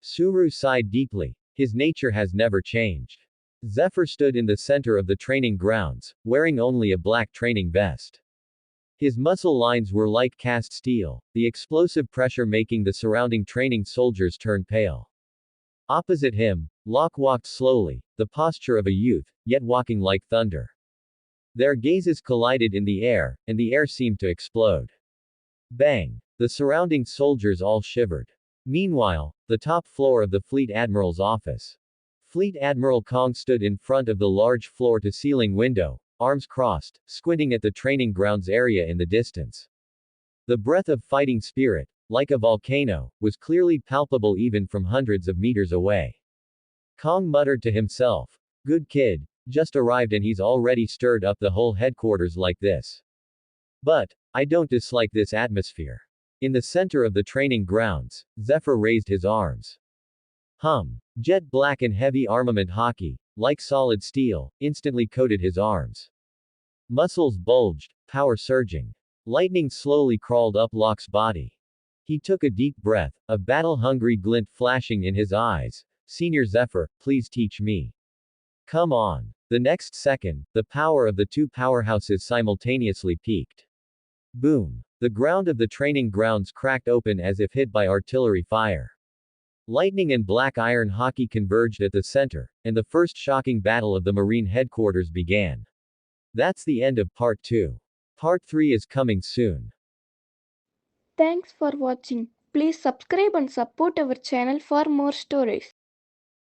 Suru sighed deeply. His nature has never changed. Zephyr stood in the center of the training grounds, wearing only a black training vest. His muscle lines were like cast steel, the explosive pressure making the surrounding training soldiers turn pale. Opposite him, Locke walked slowly, the posture of a youth, yet walking like thunder. Their gazes collided in the air, and the air seemed to explode. Bang! The surrounding soldiers all shivered. Meanwhile, the top floor of the Fleet Admiral's office. Fleet Admiral Kong stood in front of the large floor-to-ceiling window, arms crossed, squinting at the training grounds area in the distance. The breath of fighting spirit, like a volcano, was clearly palpable even from hundreds of meters away. Kong muttered to himself, "Good kid, just arrived and he's already stirred up the whole headquarters like this. But, I don't dislike this atmosphere." In the center of the training grounds, Zephyr raised his arms. Jet black and heavy armament hockey, like solid steel, instantly coated his arms. Muscles bulged, power surging. Lightning slowly crawled up Locke's body. He took a deep breath, a battle-hungry glint flashing in his eyes. "Senior Zephyr, please teach me." "Come on." The next second, the power of the two powerhouses simultaneously peaked. Boom. The ground of the training grounds cracked open as if hit by artillery fire. Lightning and black iron hockey converged at the center, and the first shocking battle of the Marine headquarters began. That's the end of Part 2. Part 3 is coming soon. Thanks for watching. Please subscribe and support our channel for more stories.